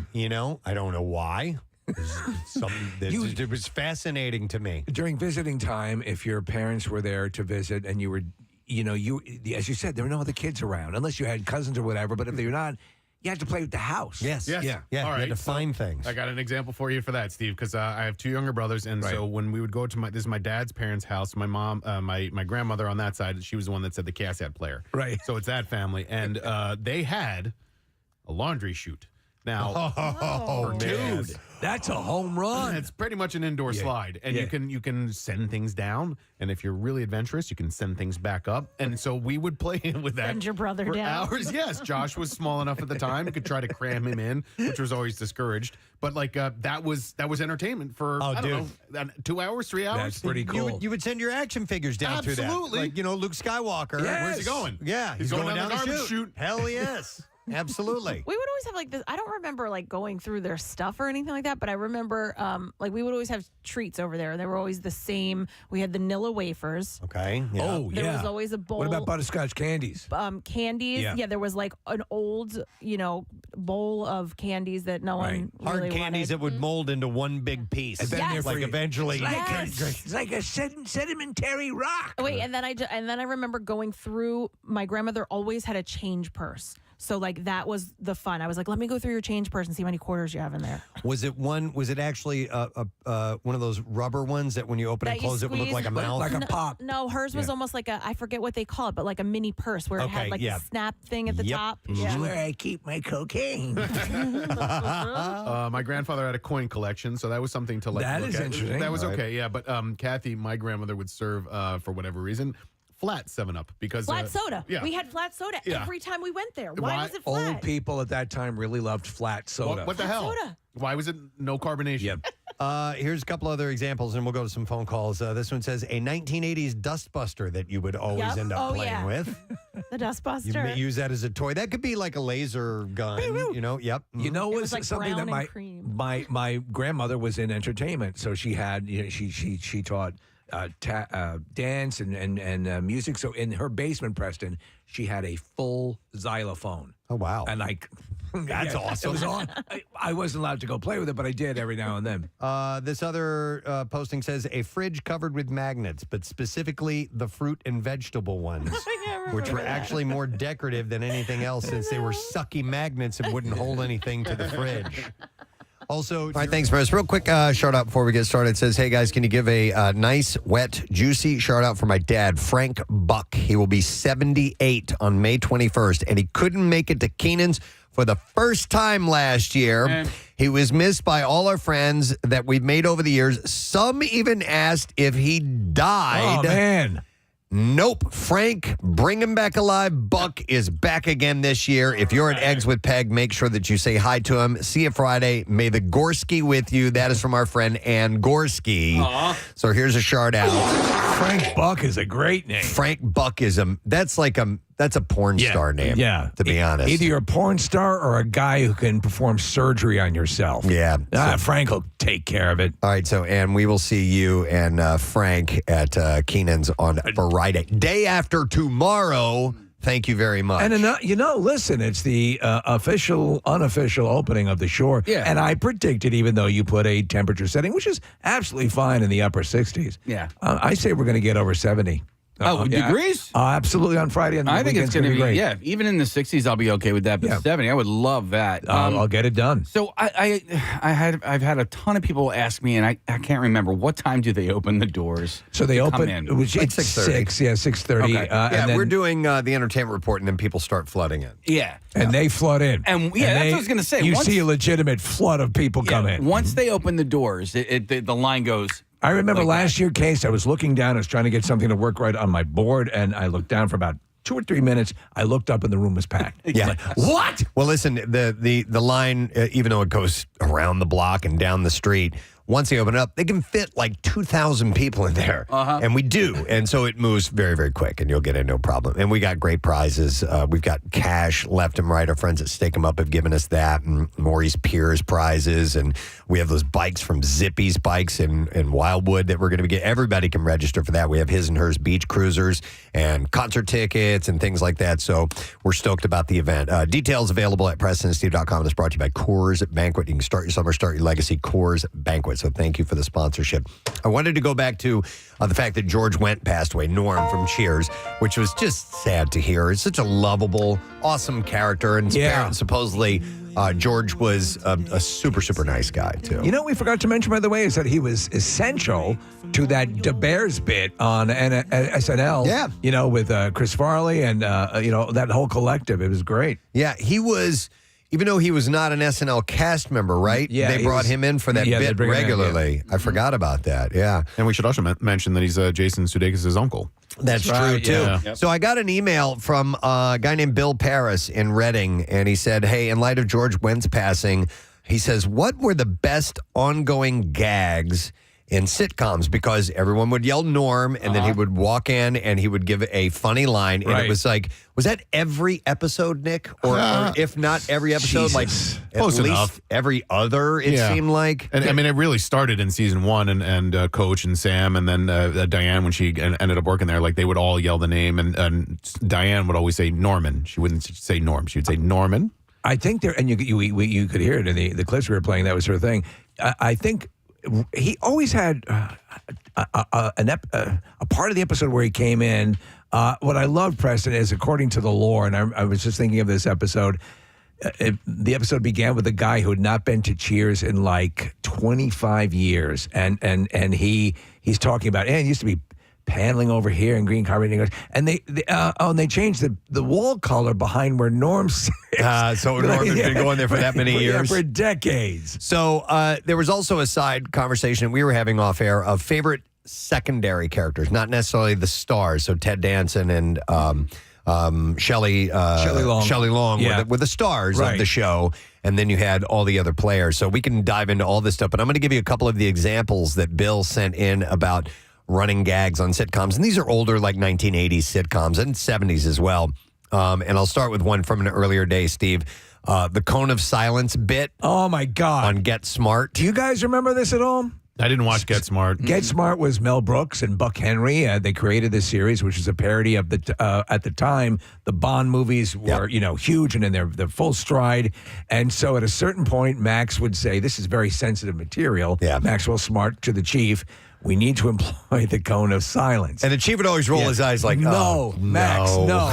I don't know why. It was fascinating to me. During visiting time, if your parents were there to visit and you were, as you said, there were no other kids around, unless you had cousins or whatever. But if you're not, you had to play with the house. Yes. Yeah. All right. You had to find things. I got an example for you for that, Steve, because I have two younger brothers, and so when we would go to this is my dad's parents' house. My mom, my grandmother on that side, she was the one that said the cassette player. Right. So it's that family, and they had a laundry chute. Now, dude, that's a home run. It's pretty much an indoor slide, and you can send things down, and if you're really adventurous, you can send things back up. And so we would play with that. Send your brother for down. hours. Yes, Josh was small enough at the time; you could try to cram him in, which was always discouraged. But that was entertainment for 2 hours, 3 hours. That's pretty cool. You would send your action figures down through that. Absolutely. Like Luke Skywalker. Where's he going? Yeah, he's going down the chute. Hell yes. Absolutely. We would always have like this. I don't remember like going through their stuff or anything like that, but I remember like we would always have treats over there. They were always the same. We had the Nilla wafers. Okay. Yeah. Oh, There was always a bowl. What about butterscotch candies? Candies. Yeah. Yeah, there was like an old, bowl of candies that no one Hard really candies wanted. that would mold into one big piece. And then Yes. they're Like free. eventually. It's like a sedimentary rock. Wait, and then I remember going through. My grandmother always had a change purse. So like that was the fun. I was like, let me go through your change purse and see how many quarters you have in there. Was it actually one of those rubber ones that when you open and That you close it would look like a squeeze? mouth? Like a pop. No, hers was almost like I forget what they call it, but like a mini purse where it Okay, had like yeah. the snap thing at the Yep. top. This is Yeah. where I keep my cocaine. My grandfather had a coin collection, so that was something to like. That look is at. interesting. That was All right. okay, yeah. But Kathy, my grandmother would serve for whatever reason flat 7-Up because Flat soda. Yeah. We had flat soda Yeah. every time we went there. Why Why- was it flat? Old people at that time really loved flat soda. What the Flat hell? soda. Why was it no carbonation? Yep. Here's a couple other examples, and we'll go to some phone calls. This one says a 1980s dustbuster that you would always Yep. end up Oh, playing yeah. with. The dust You buster. may use that as a toy. That could be like a laser gun. Yep. You know, It was was like something brown that and cream. my grandmother was in entertainment, so she had she taught dance and music. So in her basement, Preston, she had a full xylophone. Oh wow! And That's awesome. It was on. I wasn't allowed to go play with it, but I did every now and then. This other posting says a fridge covered with magnets, but specifically the fruit and vegetable ones, which were actually more decorative than anything else since they were sucky magnets and wouldn't hold anything to the fridge. Also, all right, thanks, Chris. Real quick shout out before we get started. It says, hey, guys, can you give a nice, wet, juicy shout out for my dad, Frank Buck? He will be 78 on May 21st, and he couldn't make it to Keenan's for the first time last year. He was missed by all our friends that we've made over the years. Some even asked if he died. Oh, man. Nope. Frank, bring him back alive. Buck is back again this year. If you're at Eggs with Peg, make sure that you say hi to him. See you Friday. May the Gorski with you. That is from our friend Ann Gorski. So here's a shout out. Frank Buck is a great name. Frank Buck is that's a porn star name. Yeah. To be honest. Either you're a porn star or a guy who can perform surgery on yourself. Yeah. Frank will take care of it. All right, so, and we will see you and Frank at Keenan's on Friday. Day after tomorrow. Thank you very much. And listen, it's the unofficial opening of the shore. Yeah. And I predicted, even though you put a temperature setting, which is absolutely fine in the upper 60s. Yeah. I say we're going to get over 70. Degrees? Absolutely on Friday. And I think it's going to be great. Yeah, even in the 60s, I'll be okay with that. But 70, I would love that. I'll get it done. So I've had a ton of people ask me, and I can't remember what time do they open the doors. So they to open come in? it's 6:30. 6:30. Okay. Yeah, and then, we're doing the entertainment report, and then people start flooding in. Yeah, and they flood in. And that's what I was going to say. You Once- see a legitimate flood of people come in. Once they open the doors, the line goes. I remember like last year, Case, I was looking down. I was trying to get something to work right on my board, and I looked down for about 2 or 3 minutes. I looked up, and the room was packed. Yeah. What? Well, listen, the line, even though it goes around the block and down the street, once they open it up, they can fit like 2,000 people in there. And we do. And so it moves very, very quick, and you'll get in no problem. And we got great prizes. We've got cash left and right. Our friends at Stake 'em Up have given us that, and Maurice Pierce prizes. And we have those bikes from Zippy's Bikes in Wildwood that we're going to get. Everybody can register for that. We have his and hers beach cruisers and concert tickets and things like that. So we're stoked about the event. Details available at PrestonandSteve.com. It's brought to you by Coors Banquet. You can start your summer, start your legacy. Coors Banquet. So thank you for the sponsorship. I wanted to go back to the fact that George Wendt passed away, Norm from Cheers, which was just sad to hear. It's such a lovable, awesome character. And supposedly George was a super, super nice guy, too. You know what we forgot to mention, by the way, is that he was essential to that DeBears bit on SNL. Yeah. You know, with Chris Farley and, that whole collective. It was great. Yeah, he was, even though he was not an SNL cast member, right? Yeah, they brought him in for that they bit bring him in, regularly. I forgot about that, yeah. And we should also mention that he's Jason Sudeikis' uncle. That's true, right, too. yeah. Yep. So I got an email from a guy named Bill Paris in Reading, and he said, hey, in light of George Wendt's passing, he says, what were the best ongoing gags in sitcoms because everyone would yell Norm, and then he would walk in and he would give a funny line. And it was like, was that every episode, Nick? Or if not every episode, like at Close least enough. every other, it seemed like. And I mean, it really started in season 1, and Coach and Sam, and then Diane, when she ended up working there, like they would all yell the name, and Diane would always say Norman. She wouldn't say Norm. She would say Norman. I think there, and you could hear it in the clips we were playing. That was her thing. I think he always had a part of the episode where he came in. What I loved, Preston, is according to the lore, and I was just thinking of this episode. The episode began with a guy who had not been to Cheers in like 25 years, and he's talking about, it used to be paneling over here in green carpet, and they changed the wall color behind where Norm sits. So Norm had been going there for that many years. For decades. So there was also a side conversation we were having off air of favorite secondary characters, not necessarily the stars. So Ted Danson and Shelley Long were the stars of the show, and then you had all the other players. So we can dive into all this stuff, but I'm going to give you a couple of the examples that Bill sent in about running gags on sitcoms, and these are older, like 1980s sitcoms and 70s as well. And I'll start with one from an earlier day, Steve. The Cone of Silence bit. Oh my God! On Get Smart. Do you guys remember this at all? I didn't watch Get Smart. Get Smart was Mel Brooks and Buck Henry. They created this series, which is a parody of at the time, the Bond movies were, huge and in their full stride. And so at a certain point, Max would say, this is very sensitive material. Yeah. Maxwell Smart to the chief, we need to employ the Cone of Silence. And the chief would always roll his eyes like, no, oh, Max, no.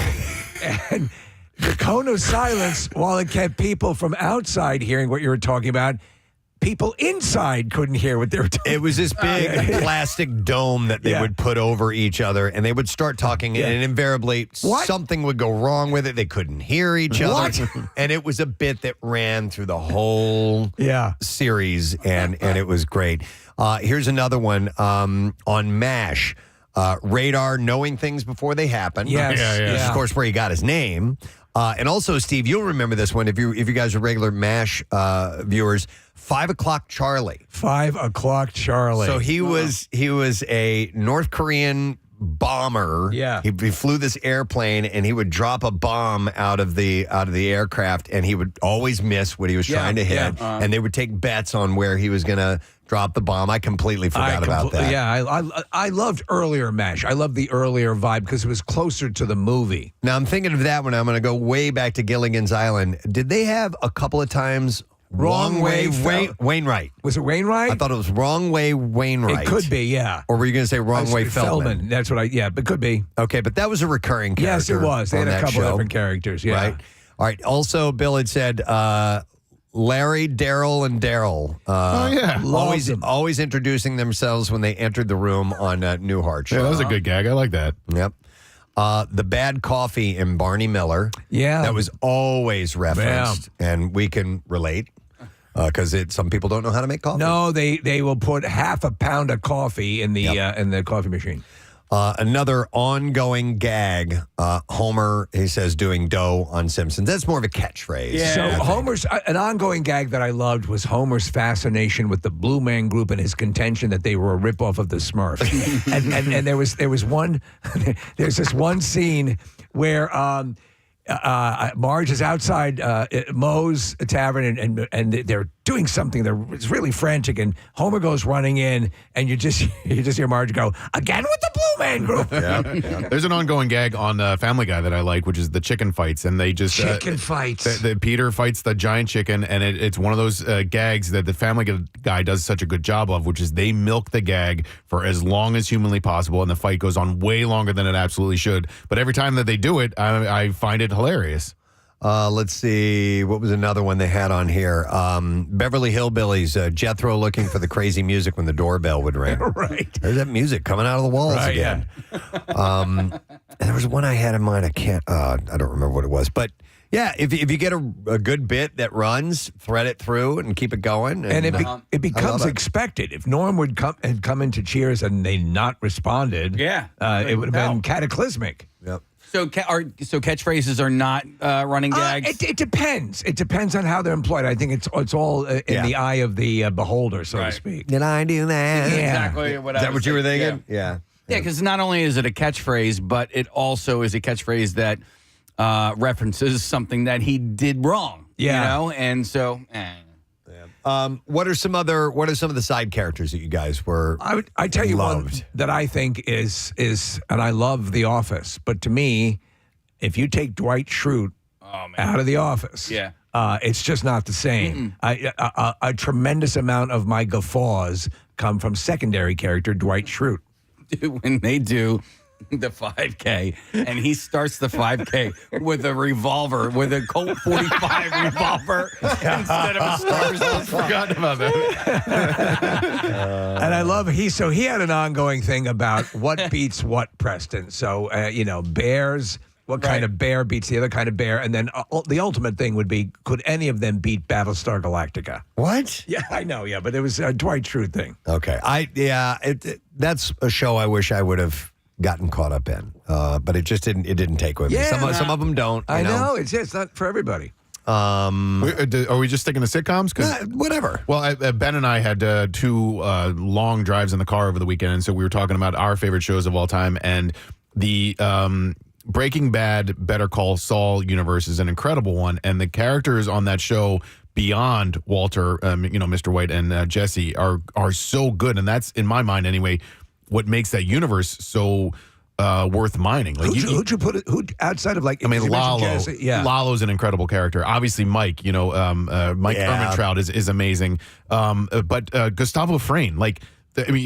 And the Cone of Silence, while it kept people from outside hearing what you were talking about, people inside couldn't hear what they were talking about. It was this big plastic dome that they would put over each other, and they would start talking, and invariably something would go wrong with it. They couldn't hear each other. And it was a bit that ran through the whole series, and it was great. Here's another one on MASH. Radar, knowing things before they happen. Yes. This is, of course, where he got his name. And also, Steve, you'll remember this one if you guys are regular MASH viewers. 5 o'clock Charlie. 5 o'clock Charlie. So he was a North Korean bomber. Yeah. He flew this airplane, and he would drop a bomb out of the aircraft, and he would always miss what he was trying to hit. And they would take bets on where he was going to drop the bomb. I completely forgot about that. Yeah, I loved earlier MASH. I loved the earlier vibe because it was closer to the movie. Now I'm thinking of that one. I'm going to go way back to Gilligan's Island. Did they have a couple of times Wrong Way Wainwright? Was it Wainwright? I thought it was Wrong Way Wainwright. It could be, yeah. Or were you going to say Wrong Way Feldman? That's what but could be. Okay, but that was a recurring character. Yes, it was. They had a couple of different characters, yeah. Right. All right. Also, Bill had said Larry, Daryl, and Daryl. Always introducing themselves when they entered the room on Newhart. Yeah, that was a good gag. I like that. Yep. The bad coffee in Barney Miller. Yeah. That was always referenced, and we can relate because some people don't know how to make coffee. No, they will put half a pound of coffee in the coffee machine. Another ongoing gag, Homer, he says, doing dough on Simpsons. That's more of a catchphrase. Yeah. So Homer's, an ongoing gag that I loved was Homer's fascination with the Blue Man Group and his contention that they were a ripoff of the Smurfs. and there's this one scene where Marge is outside Moe's tavern and they're doing something. It's really frantic, and Homer goes running in, and you just hear Marge go, again with the Blue Man Group. Yeah. There's an ongoing gag on Family Guy that I like, which is the chicken fights, and they just chicken fights. The Peter fights the giant chicken, and it's one of those gags that the Family Guy does such a good job of, which is they milk the gag for as long as humanly possible, and the fight goes on way longer than it absolutely should. But every time that they do it, I find it hilarious. Let's see. What was another one they had on here? Beverly Hillbillies, Jethro looking for the crazy music when the doorbell would ring. Right. There's that music coming out of the walls again. Yeah. And there was one I had in mind. I don't remember what it was. But yeah, if you get a good bit that runs, thread it through and keep it going. And it becomes expected. If Norm had come into Cheers and they not responded, it would have been cataclysmic. Yep. So catchphrases are not running gags? It depends. It depends on how they're employed. I think it's all in the eye of the beholder, so to speak. Did I do that? Yeah. Exactly what Is I that was what you were thinking? thinking? Yeah. Yeah, because not only is it a catchphrase, but it also is a catchphrase that references something that he did wrong. Yeah. You know? And so... What are some of the side characters that you guys were? I tell you loved? one that I think is, and I love The Office, but to me, if you take Dwight Schrute out of The Office, it's just not the same. A tremendous amount of my guffaws come from secondary character Dwight Schrute. When they do the 5K, and he starts the 5K with a revolver, with a Colt 45 revolver instead of a Star Wars. Forgot about that. And I love he had an ongoing thing about what beats what, Preston. So bears. What kind of bear beats the other kind of bear? And then the ultimate thing would be, could any of them beat Battlestar Galactica? What? Yeah, I know. Yeah, but it was a Dwight Schrute thing. Okay. That's a show I wish I would have gotten caught up in, but it just didn't take with me. Some of them don't. I know. It's not for everybody. Are we just sticking to sitcoms? Whatever. Well, Ben and I had 2 long drives in the car over the weekend, and so we were talking about our favorite shows of all time, and the Breaking Bad, Better Call Saul universe is an incredible one, and the characters on that show beyond Walter, Mr. White and Jesse are so good, and that's, in my mind anyway, what makes that universe so worth mining. Like who'd you put it? Who outside of Lalo? Lalo's an incredible character. Obviously, Mike. Mike Ehrmantraut is amazing. But Gustavo Fring,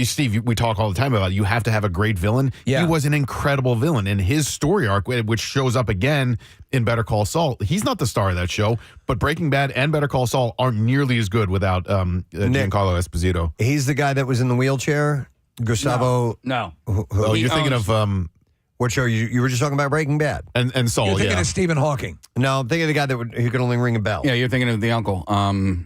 Steve, we talk all the time about you have to have a great villain. Yeah. He was an incredible villain, and his story arc, which shows up again in Better Call Saul, he's not the star of that show, but Breaking Bad and Better Call Saul aren't nearly as good without Giancarlo Esposito. He's the guy that was in the wheelchair. Gustavo. No. You're thinking of what show? You were just talking about Breaking Bad and Saul. You're thinking of Stephen Hawking. No, I'm thinking of the guy who could only ring a bell. Yeah, you're thinking of the uncle.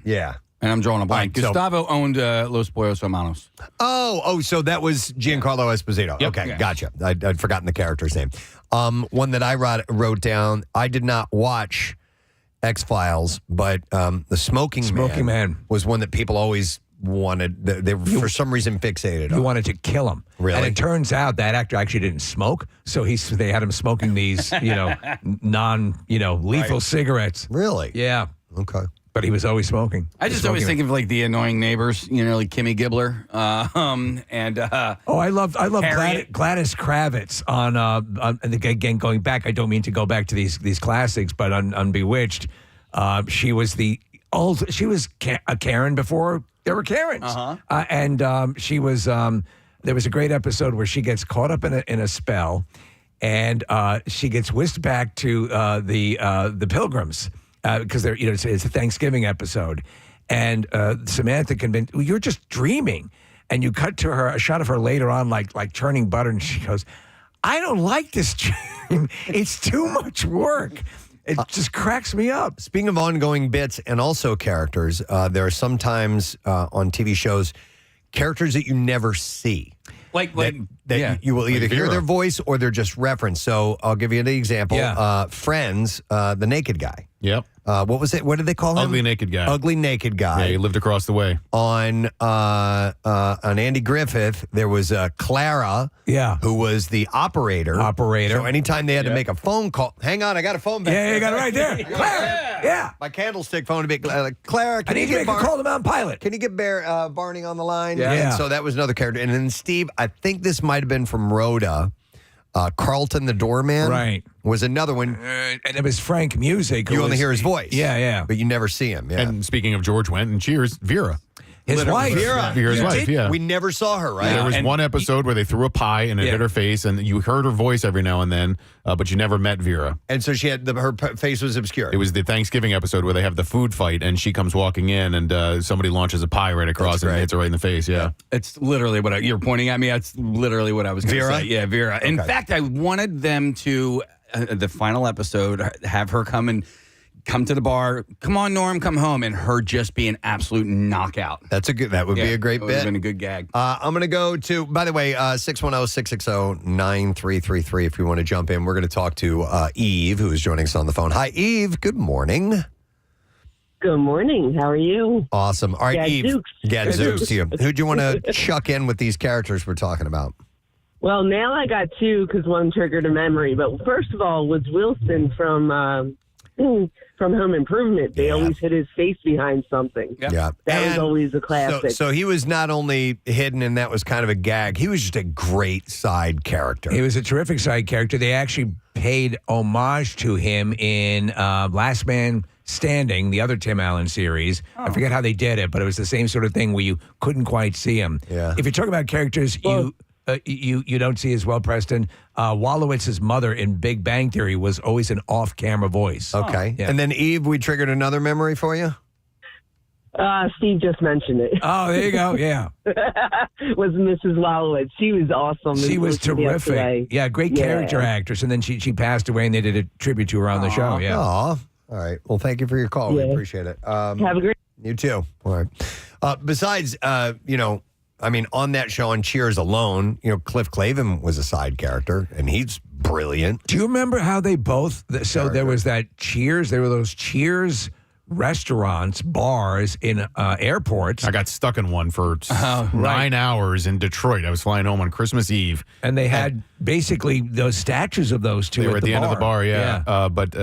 Yeah. And I'm drawing a blank. Right, Gustavo owned Los Pollos Hermanos. So that was Giancarlo Esposito. Yep. Okay, Yeah. Gotcha. I'd forgotten the character's name. One that I wrote down, I did not watch X-Files, but the Smoking Man was one that people always wanted. They were, for some reason, fixated on. You wanted to kill him. Really? And it turns out that actor actually didn't smoke, so they had him smoking these, lethal cigarettes. Really? Yeah. Okay. But he was always smoking. I just always think of the annoying neighbors, like Kimmy Gibbler, and I love Gladys Kravitz on and again going back. I don't mean to go back to these classics, but on Bewitched, she was a Karen before there were Karens, and she was. There was a great episode where she gets caught up in a spell, and she gets whisked back to the Pilgrims. Because they're, it's a Thanksgiving episode, and Samantha convinced you're just dreaming, and you cut to a shot of her later on, like churning butter, and she goes, "I don't like this dream. It's too much work." It just cracks me up. Speaking of ongoing bits and also characters, there are sometimes on TV shows characters that you never see. You will either hear their voice or they're just referenced. So I'll give you an example. Yeah. Friends, the naked guy. Yep. What was it? What did they call him? Ugly naked guy. Ugly naked guy. Yeah, he lived across the way. On Andy Griffith, there was Clara. Yeah. Who was the operator. So anytime they had to make a phone call, hang on, I got a phone back there. You got it right there. Clara. Yeah. My candlestick phone to be Clara. I need to make a call to Mountain Pilot. Can you get Barney on the line? Yeah. And so that was another character. And then Steve, I think this might have been from Rhoda. Carlton the doorman, right, was another one, and it was Frank Music. You only hear his voice, yeah, but you never see him. Yeah. And speaking of George Wendt and Cheers, Vera. His wife. Vera's wife, yeah. We never saw her, right? Yeah, there was one episode where they threw a pie and it hit her face, and you heard her voice every now and then, but you never met Vera. And so she had her face was obscure. It was the Thanksgiving episode where they have the food fight, and she comes walking in, and somebody launches a pie right across and hits her right in the face. Yeah, it's literally what you're pointing at me. That's literally what I was going to say. Yeah, Vera. In fact, I wanted them to the final episode have her come and come to the bar, come on, Norm, come home, and her just be an absolute knockout. That would be a great That would bit. have been a good gag. I'm going to go to, by the way, 610-660-9333 if you want to jump in. We're going to talk to Eve, who is joining us on the phone. Hi, Eve. Good morning. Good morning. How are you? Awesome. All right, Eve. Gadzooks. Gadzooks to you. Who do you want to chuck in with these characters we're talking about? Well, now I got two because one triggered a memory. But first of all, was Wilson from Home Improvement. They always hid his face behind something. Yeah. That was always a classic. So he was not only hidden, and that was kind of a gag. He was just a great side character. He was a terrific side character. They actually paid homage to him in Last Man Standing, the other Tim Allen series. I forget how they did it, but it was the same sort of thing where you couldn't quite see him. Yeah. If you're talking about characters you don't see as well, Preston, Wolowitz's mother in Big Bang Theory was always an off-camera voice. Okay. Yeah. And then, Eve, we triggered another memory for you? Steve just mentioned it. Oh, there you go. Yeah. Was Mrs. Wolowitz. She was awesome. She was terrific. Yesterday. Yeah, great character actress. And then she passed away, and they did a tribute to her on the show. Yeah. Aw. All right. Well, thank you for your call. We appreciate it. Have a great. You too. All right. Besides, on that show on Cheers alone, Cliff Clavin was a side character, and he's brilliant. Do you remember how they both? So there was that Cheers. There were those Cheers restaurants, bars in airports. I got stuck in one for 9 hours in Detroit. I was flying home on Christmas Eve. And they had basically those statues of those two. They were at the end of the bar, yeah. But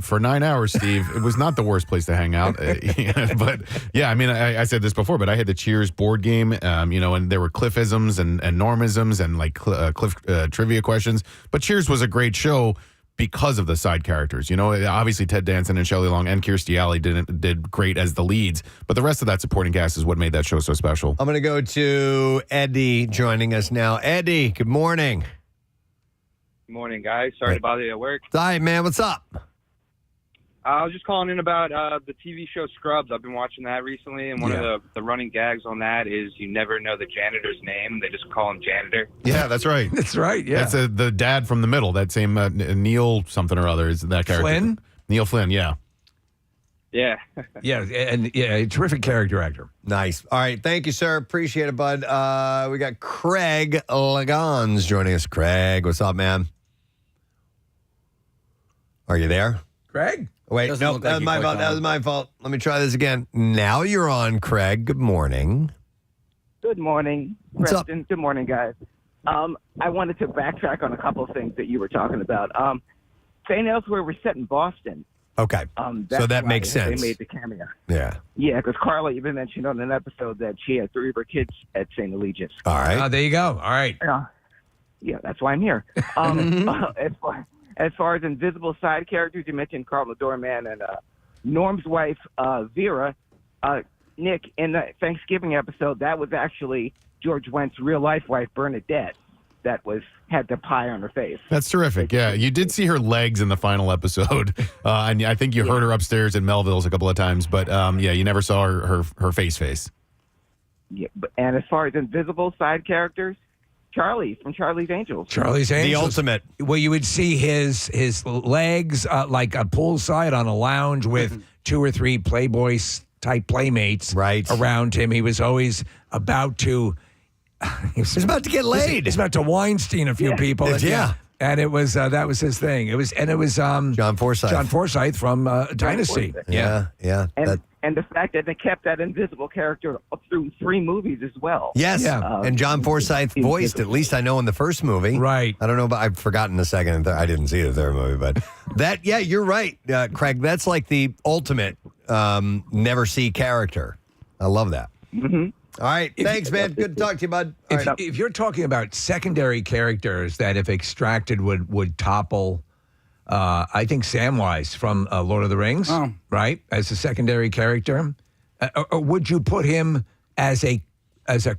for 9 hours, Steve, it was not the worst place to hang out. But yeah, I mean, I said this before, but I had the Cheers board game, and there were Cliffisms and Normisms and like Cliff trivia questions. But Cheers was a great show because of the side characters. Obviously Ted Danson and Shelley Long and Kirstie Alley did great as the leads, but the rest of that supporting cast is what made that show so special. I'm going to go to Eddie joining us now. Eddie, good morning. Good morning, guys. Sorry to bother you at work. Hi, man. What's up? I was just calling in about the TV show Scrubs. I've been watching that recently, and one of the running gags on that is you never know the janitor's name. They just call him Janitor. Yeah, that's right. That's right, yeah. That's the dad from the middle, that same Neil something or other is that character. Flynn? Neil Flynn, yeah. Yeah. a terrific character actor. Nice. All right. Thank you, sir. Appreciate it, bud. We got Craig Lagans joining us. Craig, what's up, man? Are you there? Craig? Wait, no, that was my fault. That was my fault. Let me try this again. Now you're on, Craig. Good morning. Good morning, What's up? Preston. Good morning, guys. I wanted to backtrack on a couple of things that you were talking about. St. Elsewhere was set in Boston. Okay. That's So that why makes sense. They made the cameo. Yeah. Yeah, because Carla even mentioned on an episode that she had 3 of her kids at St. Eligius. All right. There you go. All right. Yeah, that's why I'm here. As far as invisible side characters, you mentioned Carl the Doorman and Norm's wife, Vera. Nick, in the Thanksgiving episode, that was actually George Wendt's real-life wife, Bernadette, that had the pie on her face. That's terrific. Yeah, you did see her legs in the final episode, and I think you heard her upstairs in Melville's a couple of times. But you never saw her face. Yeah, and as far as invisible side characters, Charlie from Charlie's Angels. Charlie's Angels. The ultimate. Well, you would see his legs like a poolside on a lounge with 2 or 3 Playboy-type playmates around him. He was always about to... He's about to get laid. He's about to Weinstein a few people. Yeah. And it was that was his thing. It was John Forsythe. John Forsythe from Dynasty. Yeah. And the fact that they kept that invisible character through 3 movies as well. Yes, and John Forsythe voiced, at least I know in the first movie. Right. I don't know, but I've forgotten the second and third. I didn't see the third movie, but you're right, Craig. That's like the ultimate never see character. I love that. Mm-hmm. All right, thanks, man. Good to talk to you, bud. If you're talking about secondary characters that, if extracted, would topple, I think Samwise from Lord of the Rings, right, as a secondary character, or would you put him as a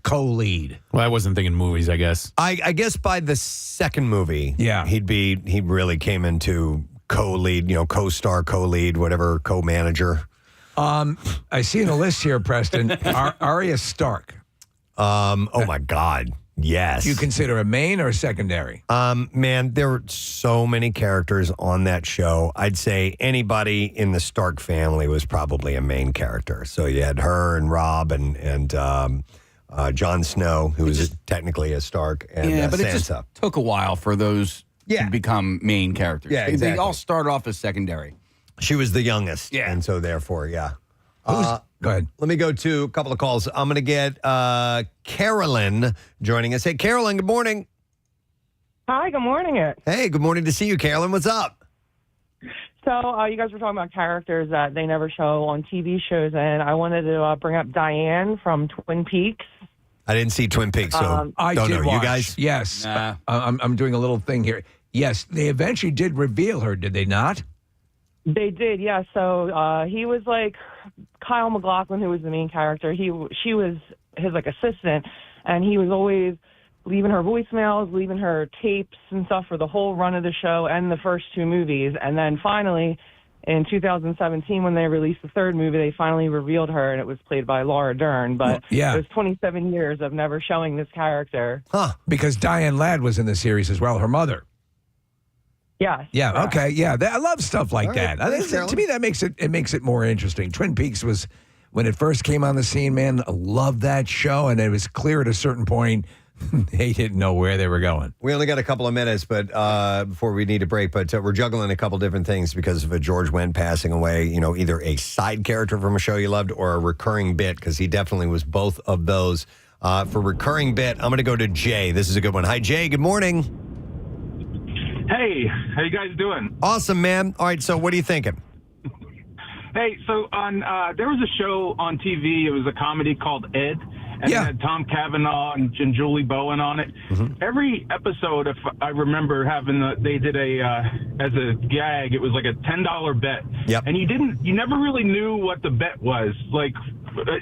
co-lead? Well, I wasn't thinking movies, I guess. I guess by the second movie, yeah, he really came into co-lead, co-star, co-lead, whatever, co-manager. I see in a list here, Preston, Arya Stark. Oh my God. Yes. Do you consider a main or a secondary? Man, there were so many characters on that show. I'd say anybody in the Stark family was probably a main character. So you had her and Robb and Jon Snow, who was technically a Stark, and but Sansa. it just took a while for those to become main characters. Yeah, They exactly. all started off as secondary. She was the youngest, and so therefore, yeah. Go ahead. Let me go to a couple of calls. I'm going to get Carolyn joining us. Hey, Carolyn, good morning. Hi, good morning. Hey, good morning to see you, Carolyn. What's up? So you guys were talking about characters that they never show on TV shows, and I wanted to bring up Diane from Twin Peaks. I didn't see Twin Peaks, so I don't did know. watch. You guys? Yes. I'm doing a little thing here. Yes, they eventually did reveal her, did they not? They did, yeah. So he was like Kyle MacLachlan, who was the main character. She was his like assistant, and he was always leaving her voicemails, leaving her tapes and stuff for the whole run of the show and the first two movies. And then finally, in 2017, when they released the third movie, they finally revealed her, and it was played by Laura Dern. But it was 27 years of never showing this character. Huh. Because Diane Ladd was in the series as well, her mother. Yeah. Yeah. Okay. Yeah. I love stuff like All right. that. I think, Thanks, to me, that makes it more interesting. Twin Peaks was when it first came on the scene. Man, I loved that show, and it was clear at a certain point they didn't know where they were going. We only got a couple of minutes, but before we need a break. But we're juggling a couple different things because of George Wendt passing away. You know, either a side character from a show you loved or a recurring bit, because he definitely was both of those. For recurring bit, I'm going to go to Jay. This is a good one. Hi, Jay. Good morning. Hey, how you guys doing? Awesome, man. All right, so what are you thinking? Hey, so on there was a show on TV. It was a comedy called Ed, and it had Tom Cavanaugh and Julie Bowen on it. Every episode, if I remember having they did as a gag, it was like a $10 bet. Yep. And you never really knew what the bet was, like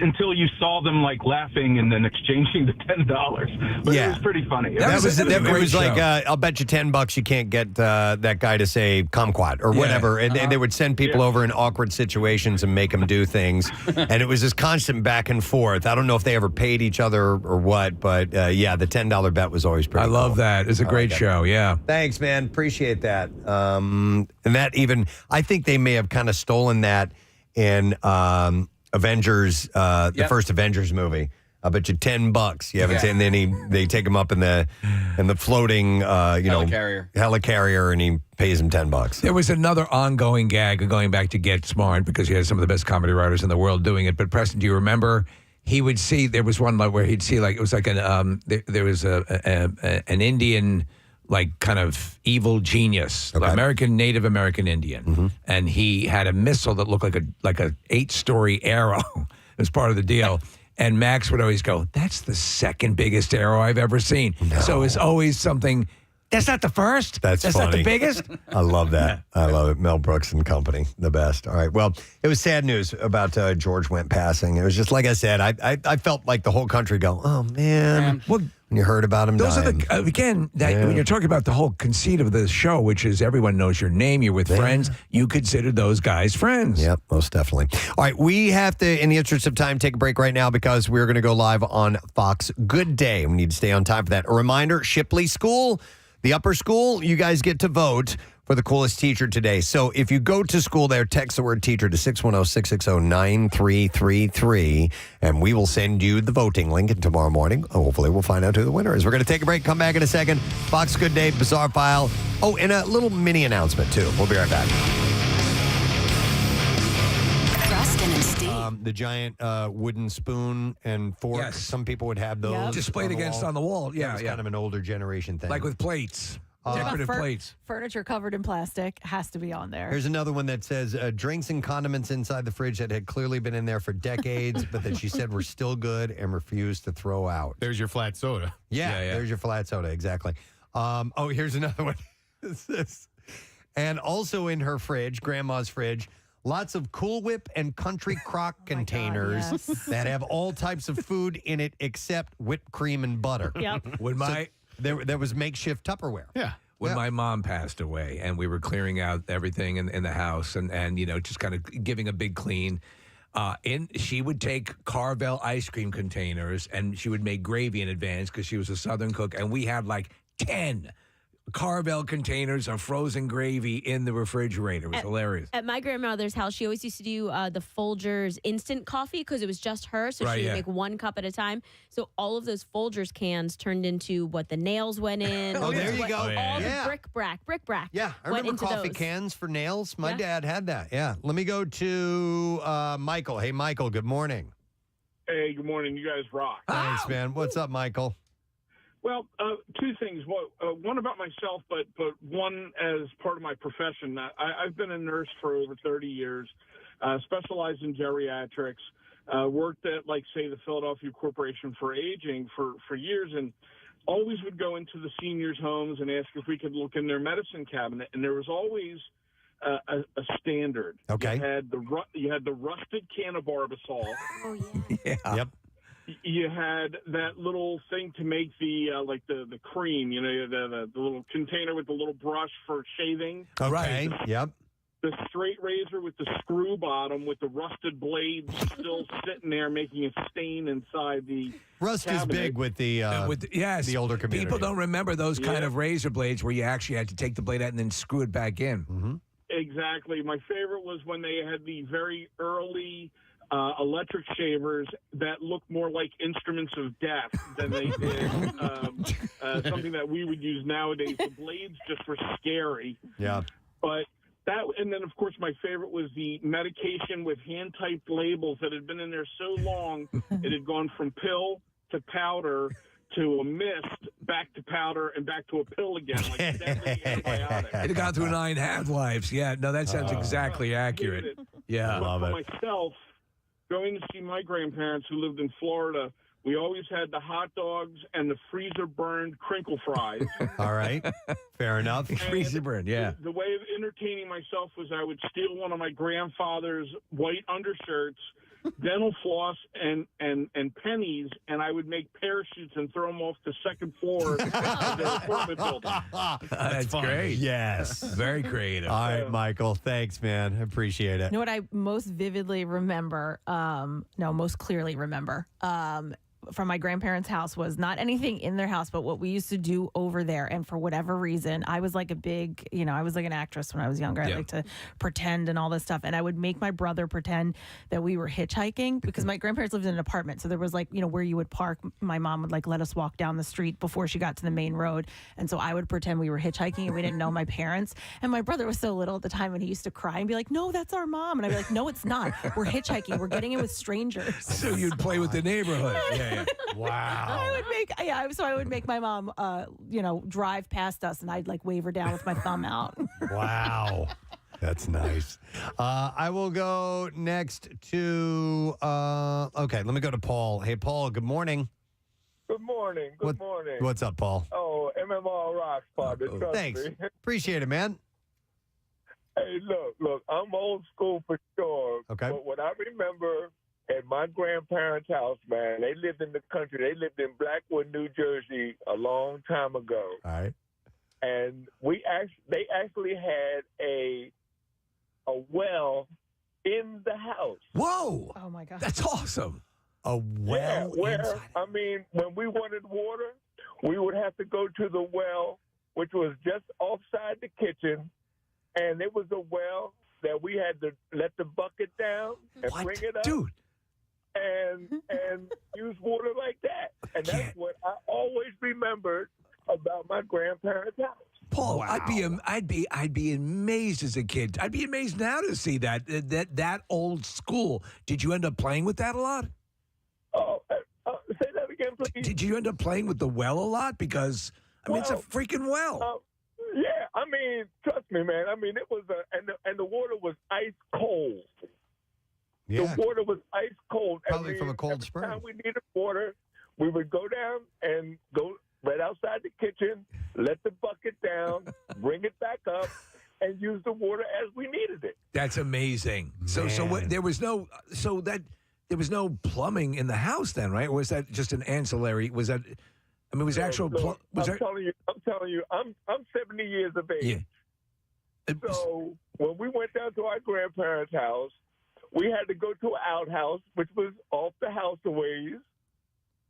until you saw them like laughing and then exchanging the $10. But it was pretty funny. It was like, I'll bet you $10 you can't get that guy to say kumquat or whatever. And they would send people over in awkward situations and make them do things. And it was this constant back and forth. I don't know if they ever paid each other or what, but the $10 bet was always pretty I love that. It's a great show. Yeah. Thanks, man. Appreciate that. And that even, I think they may have kind of stolen that in Avengers, the first Avengers movie. I bet you $10. You haven't seen. And then they take him up in the floating, helicarrier, and he pays him $10. There was another ongoing gag going back to Get Smart, because he has some of the best comedy writers in the world doing it. But Preston, do you remember? He would see, there was one where he'd see it was like there was an Indian, like kind of evil genius, Native American Indian, and he had a missile that looked like a 8-story arrow as part of the deal. And Max would always go, "That's the second biggest arrow I've ever seen." No. So it's always something. That's not the first. That's funny. Not the biggest. I love that. I love it. Mel Brooks and company, the best. All right. Well, it was sad news about George Wendt passing. It was just like I said. I felt like the whole country go, "Oh man." Well, when you heard about him those dying. are when you're talking about the whole conceit of the show, which is everyone knows your name, you're with friends, you consider those guys friends. Yep, most definitely. All right, we have to, in the interest of time, take a break right now because we're going to go live on Fox Good Day. We need to stay on time for that. A reminder, Shipley School, the upper school, you guys get to vote for the coolest teacher today. So if you go to school there, text the word teacher to 610-660-9333, and we will send you the voting link. And tomorrow morning, hopefully, we'll find out who the winner is. We're going to take a break, come back in a second. Fox Good Day, Bizarre File. Oh, and a little mini announcement, too. We'll be right back. Preston and Steve. The giant wooden spoon and fork. Yes. Some people would have those. Yep. Displayed against on the wall. Yeah, It's kind of an older generation thing. Like with plates. Decorative plates. Furniture covered in plastic has to be on there. Here's another one that says drinks and condiments inside the fridge that had clearly been in there for decades, but that she said were still good and refused to throw out. There's your flat soda. Yeah. There's your flat soda. Exactly. Here's another one. And also in her fridge, grandma's fridge, lots of Cool Whip and Country Crock containers that have all types of food in it except whipped cream and butter. Yep. There was makeshift Tupperware. Yeah. When my mom passed away and we were clearing out everything in the house and just kind of giving a big clean, She would take Carvel ice cream containers and she would make gravy in advance because she was a Southern cook. And we had like 10 Carvel containers of frozen gravy in the refrigerator. It was hilarious. At my grandmother's house, she always used to do the Folgers instant coffee because it was just her. So she would make 1 cup at a time. So all of those Folgers cans turned into what the nails went in. Oh, there you go. All the bric-a-brac. Yeah, I went remember into coffee those. cans for nails. My dad had that. Yeah. Let me go to Michael. Hey, Michael, good morning. Hey, good morning. You guys rock. Thanks, man. What's up, Michael? Well, 2 things. Well, one about myself, but one as part of my profession. I've been a nurse for over 30 years, specialized in geriatrics, worked at, like, say, the Philadelphia Corporation for Aging for years, and always would go into the seniors' homes and ask if we could look in their medicine cabinet, and there was always a standard. Okay. You had the rusted can of Barbasol. Oh, yeah. Yep. You had that little thing to make the cream, the little container with the little brush for shaving. Okay. Yep. The straight razor with the screw bottom with the rusted blades still sitting there making a stain inside the Rust cabinet. is big with the the older community. People don't remember those kind of razor blades where you actually had to take the blade out and then screw it back in. Mm-hmm. Exactly. My favorite was when they had the very early electric shavers that looked more like instruments of death than they did something that we would use nowadays. The blades just were scary. Yeah. But that, and then of course my favorite was the medication with hand-typed labels that had been in there so long it had gone from pill to powder to a mist, back to powder, and back to a pill again, like a deadly antibiotic. It had gone through 9 half-lives. Yeah, no, that sounds exactly accurate. Yeah, I love for it. myself, going to see my grandparents who lived in Florida, we always had the hot dogs and the freezer-burned crinkle fries. All right. Fair enough. Freezer burn, yeah. The way of entertaining myself was I would steal one of my grandfather's white undershirts, dental floss, and pennies, and I would make parachutes and throw them off the second floor of their apartment building. That's great. Yes. Very creative. All right, Michael. Thanks, man. I appreciate it. You know what I most vividly remember, most clearly remember, from my grandparents' house was not anything in their house, but what we used to do over there. And for whatever reason, I was like I was like an actress when I was younger. I like to pretend and all this stuff. And I would make my brother pretend that we were hitchhiking because my grandparents lived in an apartment. So there was where you would park. My mom would let us walk down the street before she got to the main road. And so I would pretend we were hitchhiking and we didn't know my parents. And my brother was so little at the time and he used to cry and be like, "No, that's our mom." And I'd be like, "No, it's not. We're hitchhiking. We're getting in with strangers." So you'd play with the neighborhood. Yeah. Wow. I would make my mom, drive past us, and I'd wave her down with my thumb out. Wow. That's nice. I will go next to, let me go to Paul. Hey, Paul, good morning. Good morning. Good morning. What's up, Paul? Oh, MMR rocks, partner. Trust Thanks. me. Appreciate it, man. Hey, look, I'm old school for sure. Okay. But what I remember at my grandparents' house, man, they lived in the country. They lived in Blackwood, New Jersey a long time ago. All right. And they actually had a well in the house. Whoa. Oh, my God. That's awesome. A well inside. I mean, when we wanted water, we would have to go to the well, which was just offside the kitchen. And it was a well that we had to let the bucket down and bring it up. Dude. And use water like that. And that's what I always remembered about my grandparents' house. Paul, wow. I'd be amazed as a kid. I'd be amazed now to see that old school. Did you end up playing with that a lot? Oh, say that again, please. Did you end up playing with the well a lot? Because it's a freaking well. Yeah, I mean, trust me, man. I mean, it was and the water was ice cold. Yeah. The water was ice cold. Probably from a cold spring. Every time we needed water, we would go down and go right outside the kitchen, let the bucket down, bring it back up, and use the water as we needed it. That's amazing. There was no plumbing in the house then, right? Or was that just an ancillary? Was that? I mean, was actual? I'm telling you, I'm 70 years of age. Yeah. So when we went down to our grandparents' house, we had to go to an outhouse, which was off the house a ways,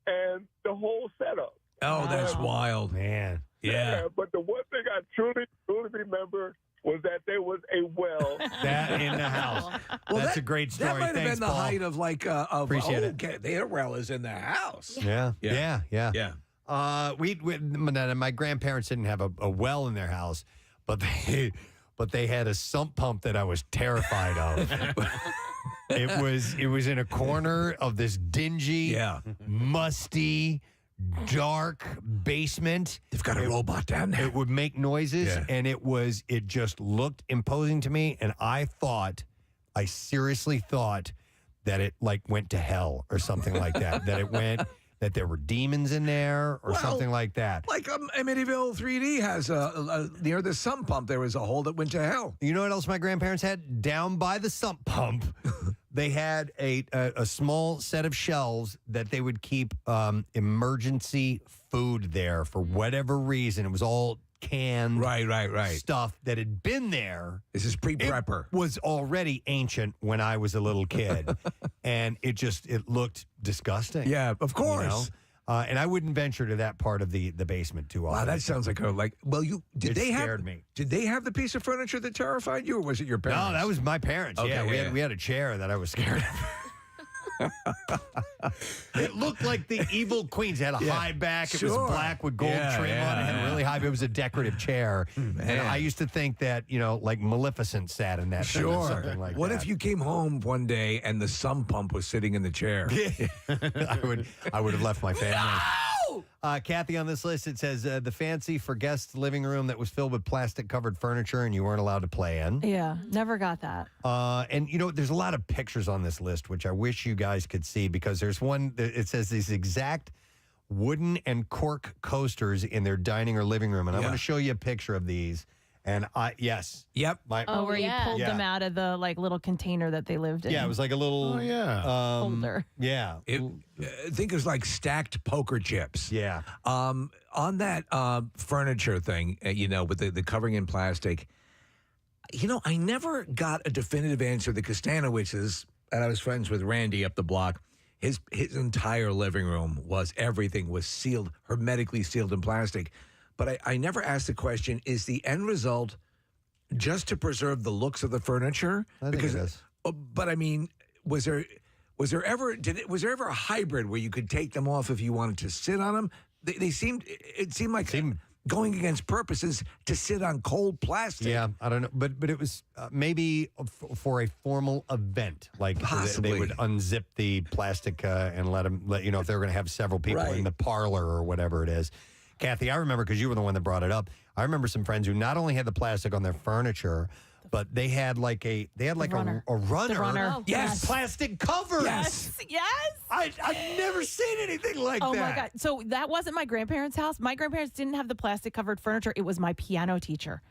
and the whole setup. Oh, that's wild. Man. Yeah. But the one thing I truly remember was that there was a well that in the house. That's a great story. That might have been the Paul. height of Appreciate it. Okay, the well is in the house. Yeah. Yeah. My grandparents didn't have a well in their house, but they had a sump pump that I was terrified of. It was in a corner of this dingy, musty, dark basement. They've got a robot down there. It would make noises, and it just looked imposing to me, and I seriously thought that it went to hell or something like that. That there were demons in there or something like that. Like Amityville 3D has near the sump pump, there was a hole that went to hell. You know what else my grandparents had? Down by the sump pump, they had a small set of shelves that they would keep emergency food there for whatever reason. It was all canned stuff that had been there. This is pre-prepper. It was already ancient when I was a little kid, and it looked disgusting. Yeah, of course. You know? And I wouldn't venture to that part of the basement too often. Wow, that sounds like It scared me. Did they have the piece of furniture that terrified you, or was it your parents? No, that was my parents. Okay, we had a chair that I was scared of. It looked like the evil queens. It had a high back. It was black with gold trim on it. It had a really high. It was a decorative chair. And I used to think that, like Maleficent sat in that thing or something like what that. if you came home one day and the sump pump was sitting in the chair? I would have left my family. No! Kathy, on this list, it says the fancy for guests living room that was filled with plastic-covered furniture and you weren't allowed to play in. Yeah, never got that. And, there's a lot of pictures on this list, which I wish you guys could see, because there's one, it says these exact wooden and cork coasters in their dining or living room. And I'm going to show you a picture of these. And yes. Yep. Where you pulled them out of the little container that they lived in. Yeah, it was like a little holder. Yeah. I think it was like stacked poker chips. Yeah. On that furniture thing, with the covering in plastic, I never got a definitive answer. The Kostanowiczes, and I was friends with Randy up the block, his entire living room everything was sealed, hermetically sealed in plastic. But I never asked the question, is the end result just to preserve the looks of the furniture? I think it is. But I mean, was there ever a hybrid where you could take them off if you wanted to sit on them? It seemed like going against purposes to sit on cold plastic. Yeah, I don't know. But it was maybe for a formal event. Like Possibly. They would unzip the plastic and let if they were going to have several people in the parlor or whatever it is. Kathy, I remember, because you were the one that brought it up. I remember some friends who not only had the plastic on their furniture, but they had a runner. The runner. Oh, yes, plastic covers. Yes. I've never seen anything like that. Oh my God. So that wasn't my grandparents' house. My grandparents didn't have the plastic covered furniture. It was my piano teacher.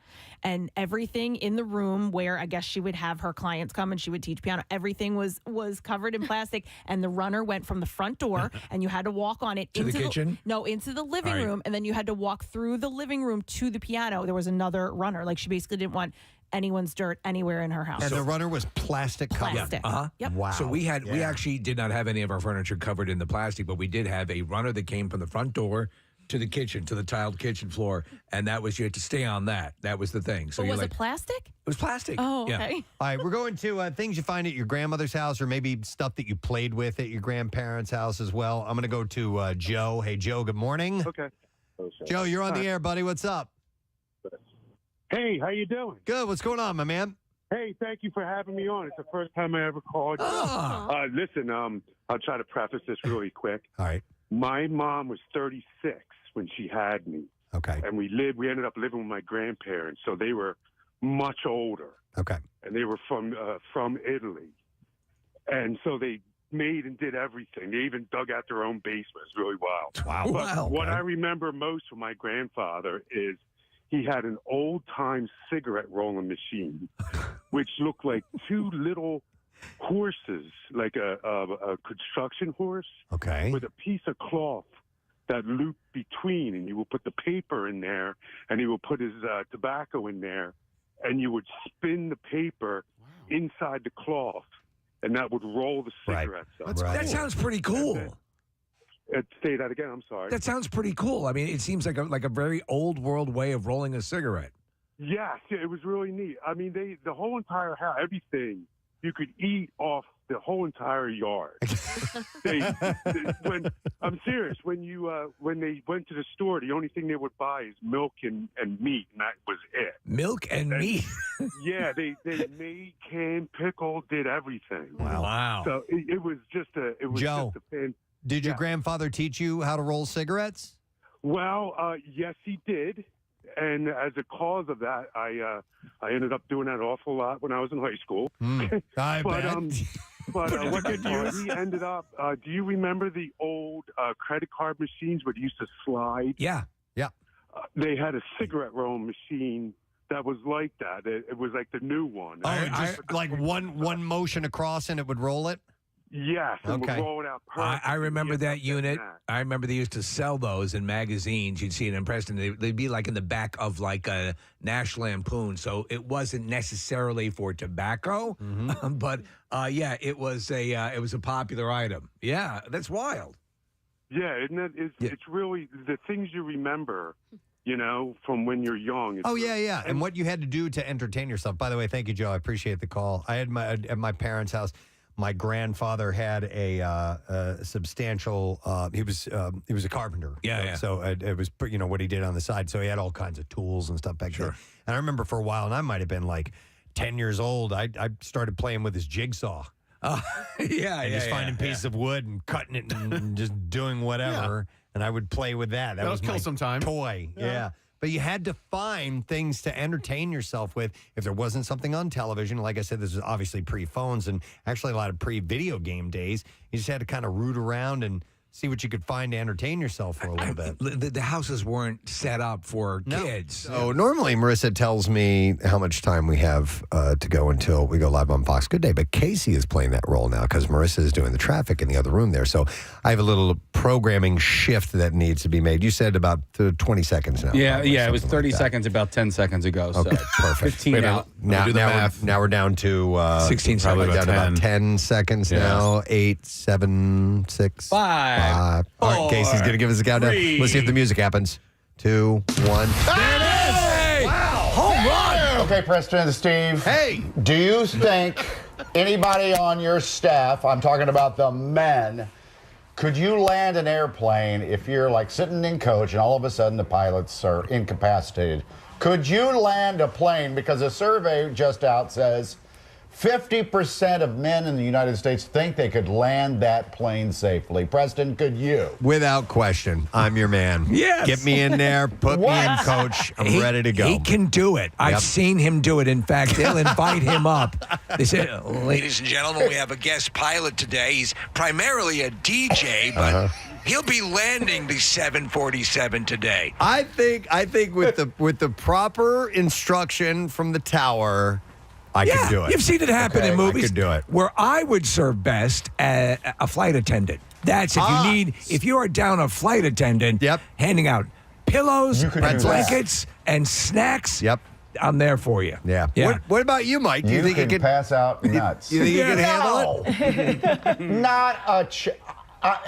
And everything in the room where I guess she would have her clients come and she would teach piano, everything was covered in plastic. And the runner went from the front door and you had to walk on it into the kitchen? Into the living room. And then you had to walk through the living room to the piano. There was another runner. Like, she basically didn't want anyone's dirt anywhere in her house. And the runner was plastic covered. Plastic. Yep. Wow. So we actually did not have any of our furniture covered in the plastic, but we did have a runner that came from the front door to the kitchen, to the tiled kitchen floor, and that was, you had to stay on that. That was the thing. So But was it it plastic? It was plastic. Oh, okay. Yeah. All right, we're going to things you find at your grandmother's house, or maybe stuff that you played with at your grandparents' house as well. I'm going to go to Joe. Hey, Joe, good morning. Okay. Joe, you're on the air, buddy. What's up? Hey, how you doing? Good. What's going on, my man? Hey, thank you for having me on. It's the first time I ever called you. Listen, I'll try to preface this really quick. All right. My mom was 36 when she had me. Okay. And we ended up living with my grandparents, so they were much older. Okay. And they were from Italy. And so they made and did everything. They even dug out their own basement. It's really wild. Wow. But what I remember most from my grandfather is he had an old-time cigarette rolling machine, which looked like two little horses, like a construction horse, with a piece of cloth that looped between, and you would put the paper in there, and he would put his tobacco in there, and you would spin the paper inside the cloth, and that would roll the cigarettes up. That sounds pretty cool. Say that again. I'm sorry. That sounds pretty cool. I mean, it seems like a very old world way of rolling a cigarette. Yes, it was really neat. I mean, the whole entire house, everything, you could eat off the whole entire yard. I'm serious. When they went to the store, the only thing they would buy is milk and meat, and that was it. Milk and meat. Yeah, they made, canned, pickle, did everything. Wow. So it was just a Joe, did your Yeah. grandfather teach you how to roll cigarettes? Well, yes, he did. And as a cause of that, I ended up doing that an awful lot when I was in high school. I bet. But what he ended up, do you remember the old credit card machines where you used to slide? Yeah. They had a cigarette rolling machine that was like that. It was like the new one. Like one motion across and it would roll it? Yes, and Okay. would roll it out perfect. I remember that unit. I remember they used to sell those in magazines. You'd see it in Preston. They'd be like in the back of like a Nash Lampoon. So it wasn't necessarily for tobacco, but yeah, it was a popular item. Yeah, that's wild. Yeah, isn't it? It's really the things you remember, from when you're young. Oh, yeah. And what you had to do to entertain yourself. By the way, thank you, Joe. I appreciate the call. I had at my parents' house, my grandfather had a substantial. He was a carpenter. Yeah. So it was what he did on the side. So he had all kinds of tools and stuff back then. And I remember for a while, and I might have been like 10 years old. I started playing with his jigsaw. Just finding pieces of wood and cutting it and just doing whatever. And I would play with that. That was kill my some time. toy. Yeah. But you had to find things to entertain yourself with. If there wasn't something on television, like I said, this was obviously pre-phones and actually a lot of pre-video game days. You just had to kind of root around and see what you could find to entertain yourself for a little bit. The houses weren't set up for kids. So normally Marissa tells me how much time we have to go until we go live on Fox Good Day, but Casey is playing that role now because Marissa is doing the traffic in the other room there. So I have a little programming shift that needs to be made. You said about 20 seconds now. Yeah, it was 30 seconds about 10 seconds ago. So Okay, perfect. 15 out. Now we're down to 16 probably seconds. down to about 10 seconds now. 8, 7, 6, 5. All right, Casey's going to give us a countdown. 3. Let's see if the music happens. 2, 1. Hey! Wow! Home run! Okay, Preston and Steve. Hey! Do you think anybody on your staff, I'm talking about the men, could you land an airplane if you're like sitting in coach and all of a sudden the pilots are incapacitated? Could you land a plane? Because a survey just out says 50% of men in the United States think they could land that plane safely. Preston, could you? Without question, I'm your man. Yes. Get me in there, put me in, coach. I'm ready to go. He can do it. I've seen him do it. In fact, they'll invite him up. They say, ladies and gentlemen, we have a guest pilot today. He's primarily a DJ, but he'll be landing the 747 today. I think with the proper instruction from the tower, I can do it. You've seen it happen in movies. I could do it. Where I would serve best a flight attendant. That's if you are down a flight attendant, handing out pillows, blankets, and snacks. Yep. I'm there for you. Yeah. What about you, Mike? Do you think can you could pass out nuts? You think you can handle it? Not a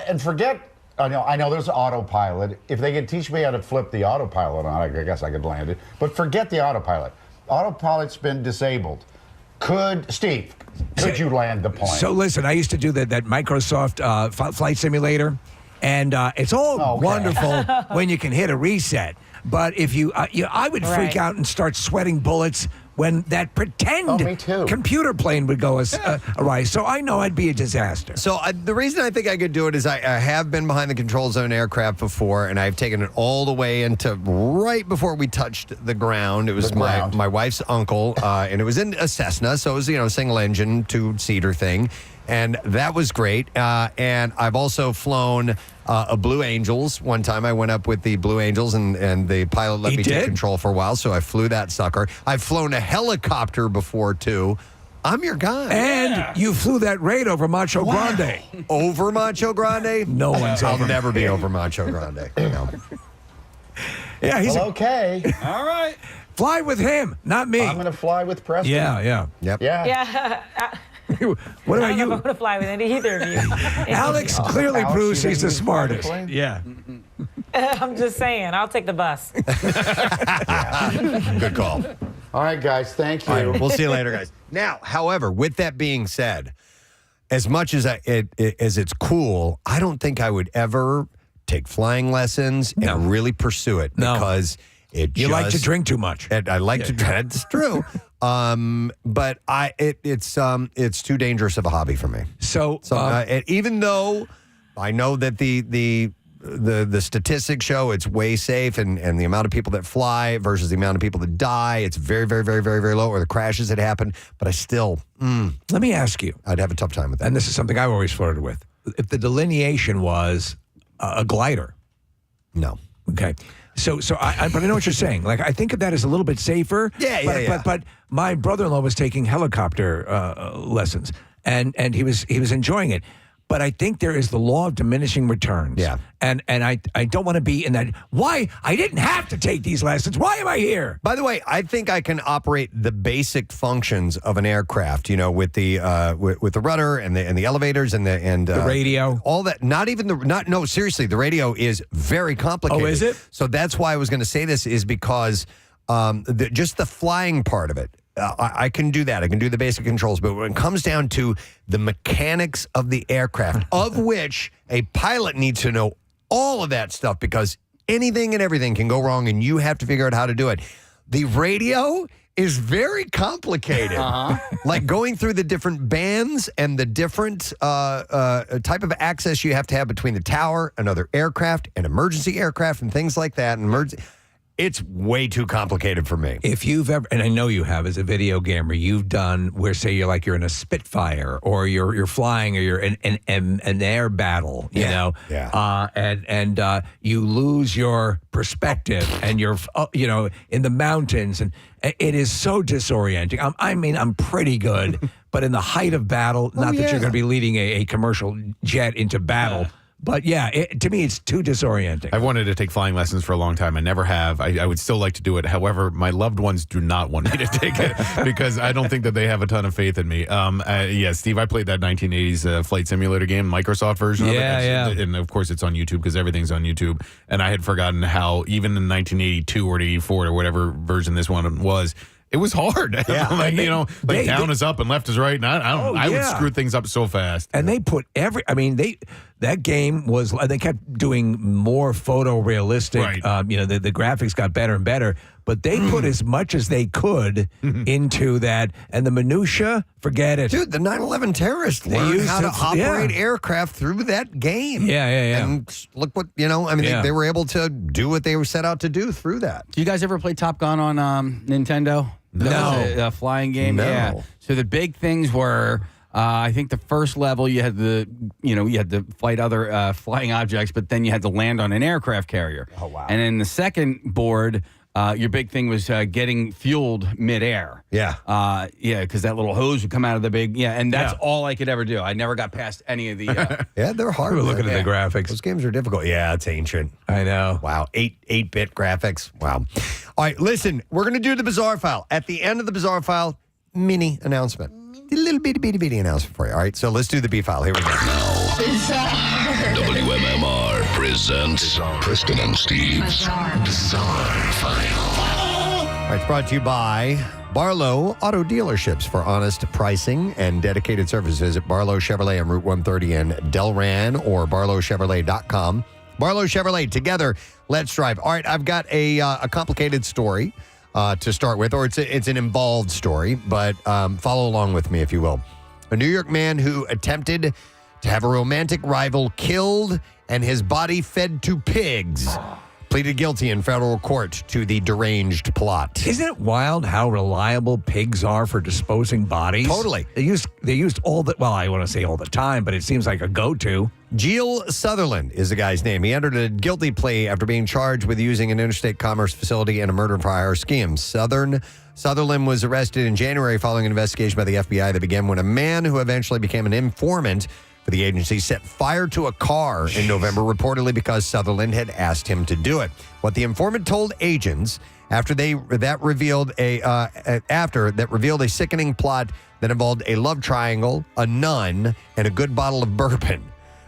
and forget. I know there's autopilot. If they could teach me how to flip the autopilot on, I guess I could land it. But forget the autopilot. Autopilot's been disabled. Could you land the plane? So listen, I used to do that Microsoft flight simulator, and it's all wonderful when you can hit a reset. But if I would freak out and start sweating bullets when that pretend computer plane would go awry. So I know I'd be a disaster. So the reason I think I could do it is I have been behind the controls of an aircraft before, and I've taken it all the way into right before we touched the ground. It was my wife's uncle, and it was in a Cessna, so it was single engine, 2-seater thing. And that was great. And I've also flown a Blue Angels. One time I went up with the Blue Angels, and the pilot let me take control for a while, so I flew that sucker. I've flown a helicopter before, too. I'm your guy. And you flew that raid over Macho Grande. Over Macho Grande? No one's I'll over. never be over Macho Grande. No. Yeah, he's okay. All right. Fly with him, not me. I'm going to fly with Preston. Yeah. Yep. Yeah. What I about don't know if you? I'm going to fly with any either of you. Alex clearly Alex, proves you he's think the you fly the smartest. plane? Yeah. I'm just saying. I'll take the bus. Good call. All right, guys. Thank you. All right, we'll see you later, guys. Now, however, with that being said, as much as as it's cool, I don't think I would ever take flying lessons and really pursue it because you like to drink too much. I like to drink. It's true. But it's too dangerous of a hobby for me. So even though I know that the statistics show it's way safe and the amount of people that fly versus the amount of people that die, it's very, very, very, very, very low, or the crashes that happen. But I still, let me ask you. I'd have a tough time with that. And this is something I've always flirted with. If the delineation was a glider. No. Okay. But I know what you're saying. Like, I think of that as a little bit safer. But my brother-in-law was taking helicopter lessons, and he was enjoying it. But I think there is the law of diminishing returns. Yeah. And I don't want to be in that. Why? I didn't have to take these lessons. Why am I here? By the way, I think I can operate the basic functions of an aircraft. With the with the rudder and the elevators and the radio, all that. No, seriously, the radio is very complicated. Oh, is it? So that's why I was going to say this is because just the flying part of it. I can do that. I can do the basic controls. But when it comes down to the mechanics of the aircraft, of which a pilot needs to know all of that stuff because anything and everything can go wrong and you have to figure out how to do it. The radio is very complicated. Like going through the different bands and the different type of access you have to have between the tower, another aircraft, an emergency aircraft, and things like that. It's way too complicated for me. If you've ever, and I know you have as a video gamer, you've done where say you're in a Spitfire or you're flying or you're in an air battle, you know, and you lose your perspective and you're in the mountains and it is so disorienting. I'm pretty good, but in the height of battle, not that you're going to be leading a commercial jet into battle. But to me, it's too disorienting. I've wanted to take flying lessons for a long time. I never have. I would still like to do it. However, my loved ones do not want me to take it because I don't think that they have a ton of faith in me. Steve, I played that 1980s flight simulator game, Microsoft version of it. And of course, it's on YouTube because everything's on YouTube. And I had forgotten how even in 1982 or 84 or whatever version this one was, it was hard. Yeah. Down is up and left is right. And I would screw things up so fast. And they put that game was, they kept doing more photorealistic. Right. The graphics got better and better, but they put as much as they could into that. And the minutia, forget it. Dude, the 9/11 terrorists learned how to operate aircraft through that game. Yeah. And look what, they were able to do what they were set out to do through that. Do you guys ever play Top Gun on Nintendo? No. A flying game? No. Yeah. So the big things were, I think the first level you had to fight other flying objects, but then you had to land on an aircraft carrier. Oh, wow. And then the second board, your big thing was getting fueled midair. Yeah. Because that little hose would come out of the big, and that's all I could ever do. I never got past any of the... Yeah, they're hard. We were looking at the graphics. Those games are difficult. Yeah, it's ancient. I know. Wow, 8-bit graphics. Wow. All right, listen, we're going to do the Bizarre File. At the end of the Bizarre File, mini announcement. A little bitty announcement for you. All right, so let's do the B File. Here we go. WMMR presents Preston and Steve's Bizarre File. All right, it's brought to you by Barlow Auto Dealerships for honest pricing and dedicated service. Visit Barlow Chevrolet on Route 130 in Delran or barlowchevrolet.com. Barlow Chevrolet, together, let's drive. All right, I've got a complicated story to start with, or it's an involved story, but follow along with me, if you will. A New York man who attempted to have a romantic rival killed and his body fed to pigs pleaded guilty in federal court to the deranged plot. Isn't it wild how reliable pigs are for disposing bodies? Totally. They used all the, well, I want to say all the time, but it seems like a go-to. Gilles Sutherland is the guy's name. He entered a guilty plea after being charged with using an interstate commerce facility in a murder for hire scheme. Sutherland was arrested in January following an investigation by the FBI that began when a man who eventually became an informant for the agency, set fire to a car in November, reportedly because Sutherland had asked him to do it. What the informant told agents after that revealed a sickening plot that involved a love triangle, a nun, and a good bottle of bourbon.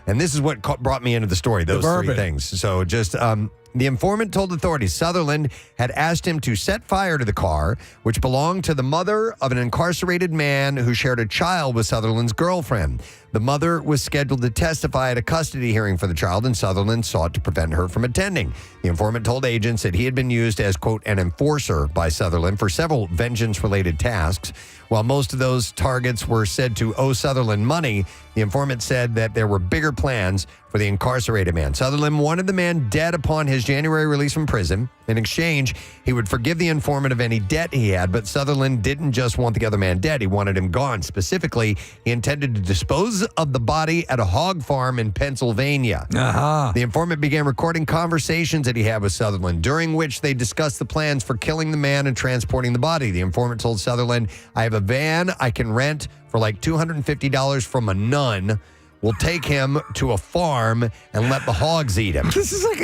And this is what brought me into the story, those three things. So just the informant told authorities Sutherland had asked him to set fire to the car, which belonged to the mother of an incarcerated man who shared a child with Sutherland's girlfriend. The mother was scheduled to testify at a custody hearing for the child, and Sutherland sought to prevent her from attending. The informant told agents that he had been used as, quote, an enforcer by Sutherland for several vengeance-related tasks. While most of those targets were said to owe Sutherland money, the informant said that there were bigger plans for the incarcerated man. Sutherland wanted the man dead upon his January release from prison. In exchange, he would forgive the informant of any debt he had, but Sutherland didn't just want the other man dead. He wanted him gone. Specifically, he intended to dispose of the body at a hog farm in Pennsylvania. The informant began recording conversations that he had with Sutherland, during which they discussed the plans for killing the man and transporting the body. The informant told Sutherland, I have a van I can rent for like $250 from a nun. We'll take him to a farm and let the hogs eat him. This is like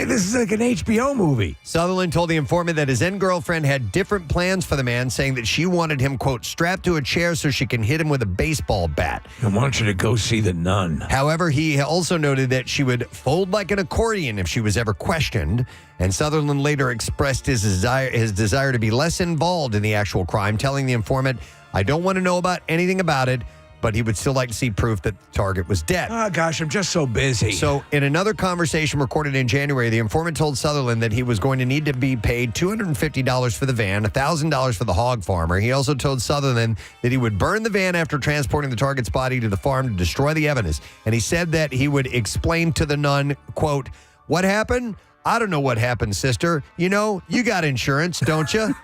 an HBO movie. Sutherland told the informant that his then-girlfriend had different plans for the man, saying that she wanted him, quote, strapped to a chair so she can hit him with a baseball bat. I want you to go see the nun. However, he also noted that she would fold like an accordion if she was ever questioned. And Sutherland later expressed his desire to be less involved in the actual crime, telling the informant, I don't want to know about anything about it, but he would still like to see proof that the target was dead. Oh, gosh, I'm just so busy. So in another conversation recorded in January, the informant told Sutherland that he was going to need to be paid $250 for the van, $1,000 for the hog farmer. He also told Sutherland that he would burn the van after transporting the target's body to the farm to destroy the evidence. And he said that he would explain to the nun, quote, what happened? I don't know what happened, sister. You know, you got insurance, don't you?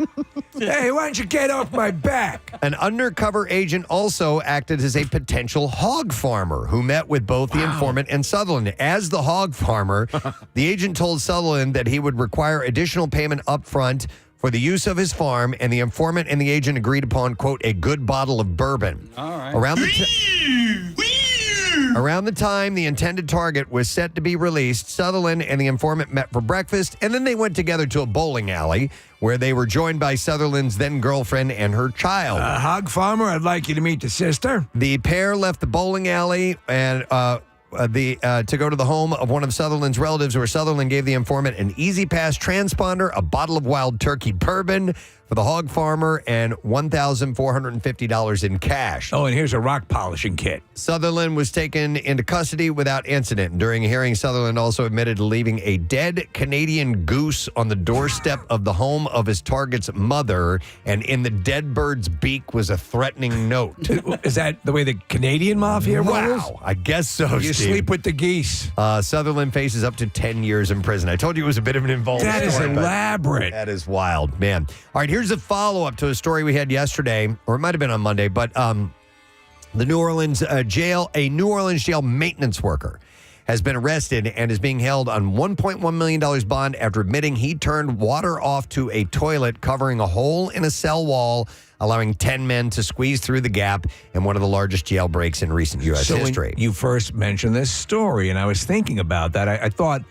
Hey, why don't you get off my back? An undercover agent also acted as a potential hog farmer who met with both the informant and Sutherland. As the hog farmer, the agent told Sutherland that he would require additional payment up front for the use of his farm, and the informant and the agent agreed upon, quote, a good bottle of bourbon. All right. Around the time the intended target was set to be released, Sutherland and the informant met for breakfast, and then they went together to a bowling alley where they were joined by Sutherland's then-girlfriend and her child. Hog farmer, I'd like you to meet the sister. The pair left the bowling alley and to go to the home of one of Sutherland's relatives, where Sutherland gave the informant an Easy Pass transponder, a bottle of wild turkey bourbon for the hog farmer, and $1,450 in cash. Oh, and here's a rock polishing kit. Sutherland was taken into custody without incident. During a hearing, Sutherland also admitted to leaving a dead Canadian goose on the doorstep of the home of his target's mother, and in the dead bird's beak was a threatening note. Is that the way the Canadian mafia rolls? Wow, I guess so, You Steve. sleep with the geese. Sutherland faces up to 10 years in prison. I told you it was a bit of an involved That is story, but elaborate. That is wild, man. All right, here's a follow-up to a story we had yesterday, or it might have been on Monday, but the New Orleans jail, a New Orleans jail maintenance worker has been arrested and is being held on $1.1 million bond after admitting he turned water off to a toilet covering a hole in a cell wall, allowing 10 men to squeeze through the gap in one of the largest jailbreaks in recent U.S. history. When you first mentioned this story, and I was thinking about that, I thought,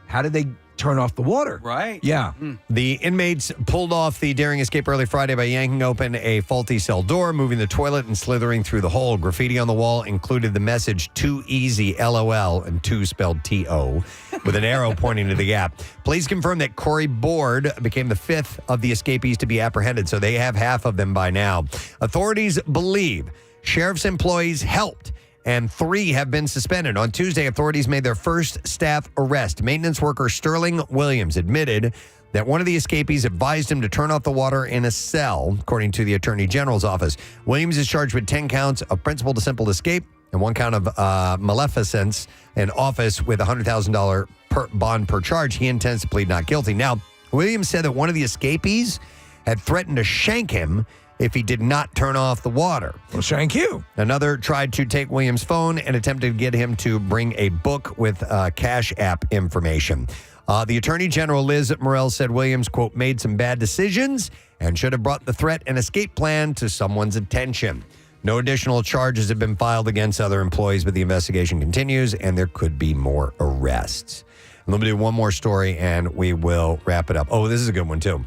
how did they turn off the water? Right. Yeah. The inmates pulled off the daring escape early Friday by yanking open a faulty cell door, moving the toilet, and slithering through the hole. Graffiti on the wall included the message, too easy, LOL, and two spelled T-O, with an arrow pointing to the gap. Police confirmed that Corey Board became the fifth of the escapees to be apprehended, so they have half of them by now. Authorities believe sheriff's employees helped, and 3 have been suspended. On Tuesday, authorities made their first staff arrest. Maintenance worker Sterling Williams admitted that one of the escapees advised him to turn off the water in a cell, according to the Attorney General's office. Williams is charged with 10 counts of principal to simple escape and 1 count of maleficence in office with $100,000 bond per charge. He intends to plead not guilty. Now, Williams said that one of the escapees had threatened to shank him if he did not turn off the water. Well, thank you. Another tried to take Williams' phone and attempted to get him to bring a book with Cash App information. The Attorney General, Liz Morrell, said Williams, quote, made some bad decisions and should have brought the threat and escape plan to someone's attention. No additional charges have been filed against other employees, but the investigation continues, and there could be more arrests. And let me do one more story, and we will wrap it up. Oh, this is a good one, too.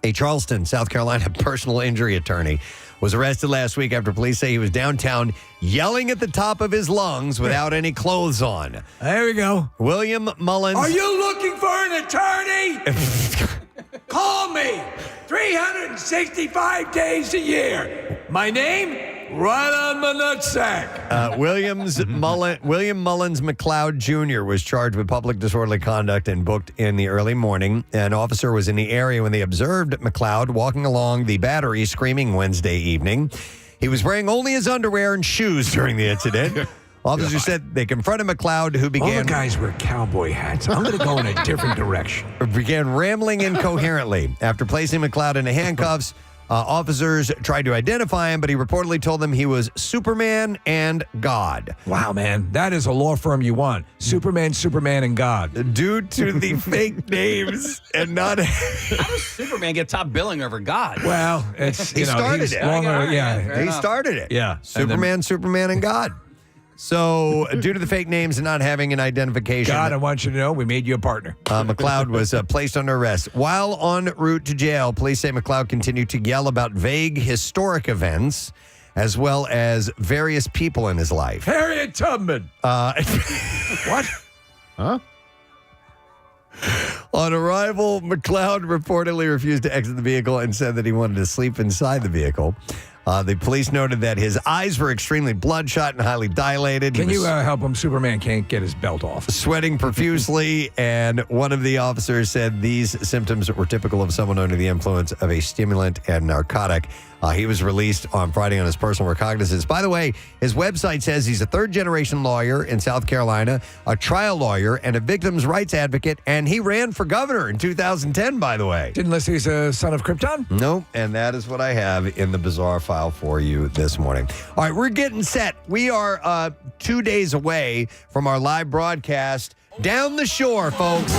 A Charleston, South Carolina personal injury attorney was arrested last week after police say he was downtown yelling at the top of his lungs without any clothes on. There we go. William Mullins. Are you looking for an attorney? Call me 365 days a year. My name? Right on my nutsack. William Mullins McLeod Jr. was charged with public disorderly conduct and booked in the early morning. An officer was in the area when they observed McLeod walking along the Battery screaming Wednesday evening. He was wearing only his underwear and shoes during the incident. Officers said they confronted McLeod, who began... All the guys wear cowboy hats. I'm going to go in a different direction. Began rambling incoherently. After placing McLeod in handcuffs, officers tried to identify him, but he reportedly told them he was Superman and God. Wow, man. That is a law firm you want. Superman, and God. Due to the fake names and not... How does Superman get top billing over God? Well, it's... He started it. He started it. Yeah. Superman, and God. So, due to the fake names and not having an identification... God, I want you to know we made you a partner. McLeod was placed under arrest. While en route to jail, police say McLeod continued to yell about vague historic events as well as various people in his life. Harriet Tubman. What? Huh? On arrival, McLeod reportedly refused to exit the vehicle and said that he wanted to sleep inside the vehicle. The police noted that his eyes were extremely bloodshot and highly dilated. Can you help him? Superman can't get his belt off. Sweating profusely, and one of the officers said these symptoms were typical of someone under the influence of a stimulant and narcotic. He was released on Friday on his personal recognizance. By the way, his website says he's a third-generation lawyer in South Carolina, a trial lawyer, and a victims' rights advocate, and he ran for governor in 2010, by the way. Didn't list he's a son of Krypton? Nope, and that is what I have in the bizarre file for you this morning. All right, we're getting set. We are 2 days away from our live broadcast down the shore, folks.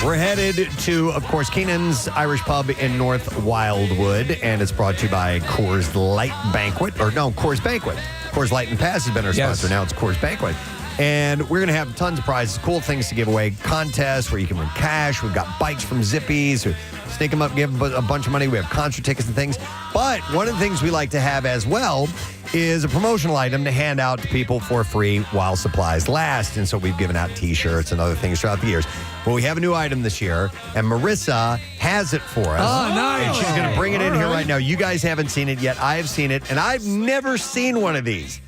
We're headed to, of course, Keenan's Irish Pub in North Wildwood, and it's brought to you by Coors Light Banquet. Coors Banquet. Coors Light and Pass has been our sponsor. Now it's Coors Banquet. And we're going to have tons of prizes, cool things to give away, contests where you can win cash. We've got bikes from Zippies. Sneak them up, give them a bunch of money. We have concert tickets and things. But one of the things we like to have as well is a promotional item to hand out to people for free while supplies last. And so we've given out T-shirts and other things throughout the years. Well, we have a new item this year, and Marissa has it for us. Oh, nice. And she's going to bring it in here right now. You guys haven't seen it yet. I have seen it, and I've never seen one of these.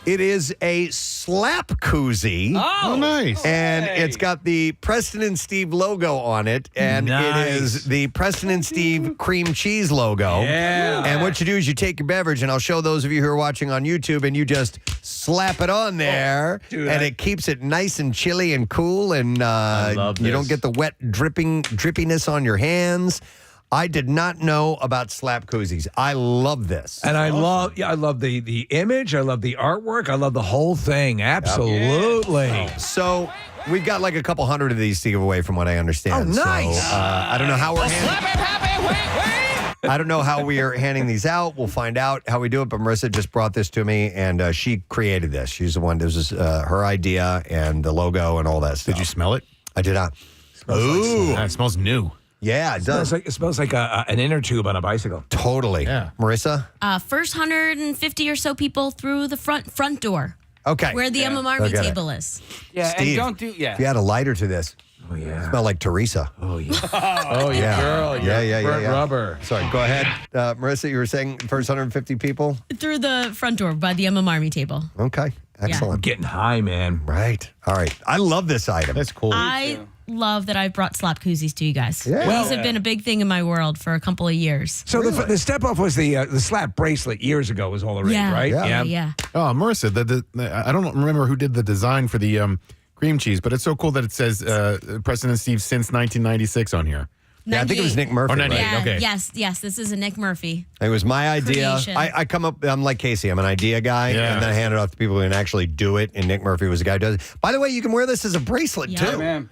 It is a slap koozie. Oh, nice. And it's got the Preston and Steve logo on it. And it is the Preston and Steve cream cheese logo. Yeah. And what you do is you take your beverage, and I'll show those of you who are watching on YouTube, and you just slap it on there. And it keeps it nice and chilly and cool. And you don't get the wet drippiness on your hands. I did not know about slap koozies. I love this. And I love the image. I love the artwork. I love the whole thing. Absolutely. Yeah. So we've got like a couple hundred of these to give away from what I understand. Oh, nice. So, I don't know how we're I don't know how we are handing these out. We'll find out how we do it. But Marissa just brought this to me, and she created this. She's the one. This was her idea and the logo and all that stuff. Did you smell it? I did not. Ooh, it smells new. Yeah, it does. It smells like an inner tube on a bicycle. Totally. Yeah. Marissa? First 150 or so people through the front door. Okay. Where the MM Army table is. Yeah, Steve, and don't do if you had a lighter to this. Oh, yeah. Smell like Teresa. Oh, yeah. Oh, yeah. Girl, Yeah. Rubber. Sorry, go ahead. Marissa, you were saying first 150 people? Through the front door by the MM Army table. Okay. Excellent. I'm getting high, man. Right. All right. I love this item. That's cool. I love that I've brought slap koozies to you guys. Yeah. These have been a big thing in my world for a couple of years. So the step off was the slap bracelet years ago was all the rage, right? Yeah. Oh, Marissa, I don't remember who did the design for the cream cheese, but it's so cool that it says Preston and Steve since 1996 on here. Yeah, I think it was Nick Murphy. Oh, 98, Yeah, okay. Yes, this is a Nick Murphy. It was my idea. Creation. I come up, I'm like Casey, I'm an idea guy, Yeah. and then I hand it off to people who can actually do it, and Nick Murphy was the guy who does it. By the way, you can wear this as a bracelet, Yeah. too. man.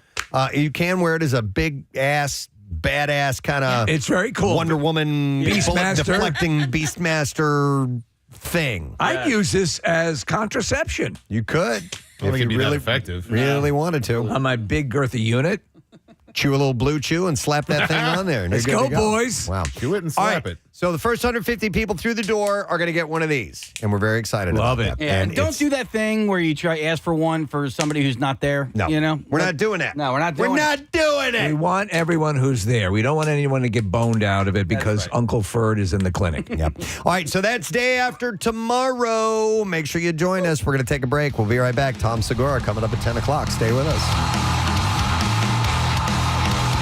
You can wear it as a big-ass badass kind of. It's very cool. Wonder Woman, Beastmaster. deflecting Beastmaster thing. I'd use this as contraception. You could. I don't think it'd be really that effective. Really wanted to. On my big girthy unit. Chew a little blue chew and slap that thing on there. And Let's you're good go, to boys. Wow. Chew it and All slap right. it. So the first 150 people through the door are going to get one of these. And we're very excited Love about it. that. Yeah, and don't it's- do that thing where you try ask for one for somebody who's not there. No. You know? We're not doing that. No, we're not doing We're it. not doing it. We want everyone who's there. We don't want anyone to get boned out of it because right. Uncle Ferd is in the clinic. Yep. All right, so that's day after tomorrow. Make sure you join us. We're going to take a break. We'll be right back. Tom Segura coming up at 10 o'clock. Stay with us.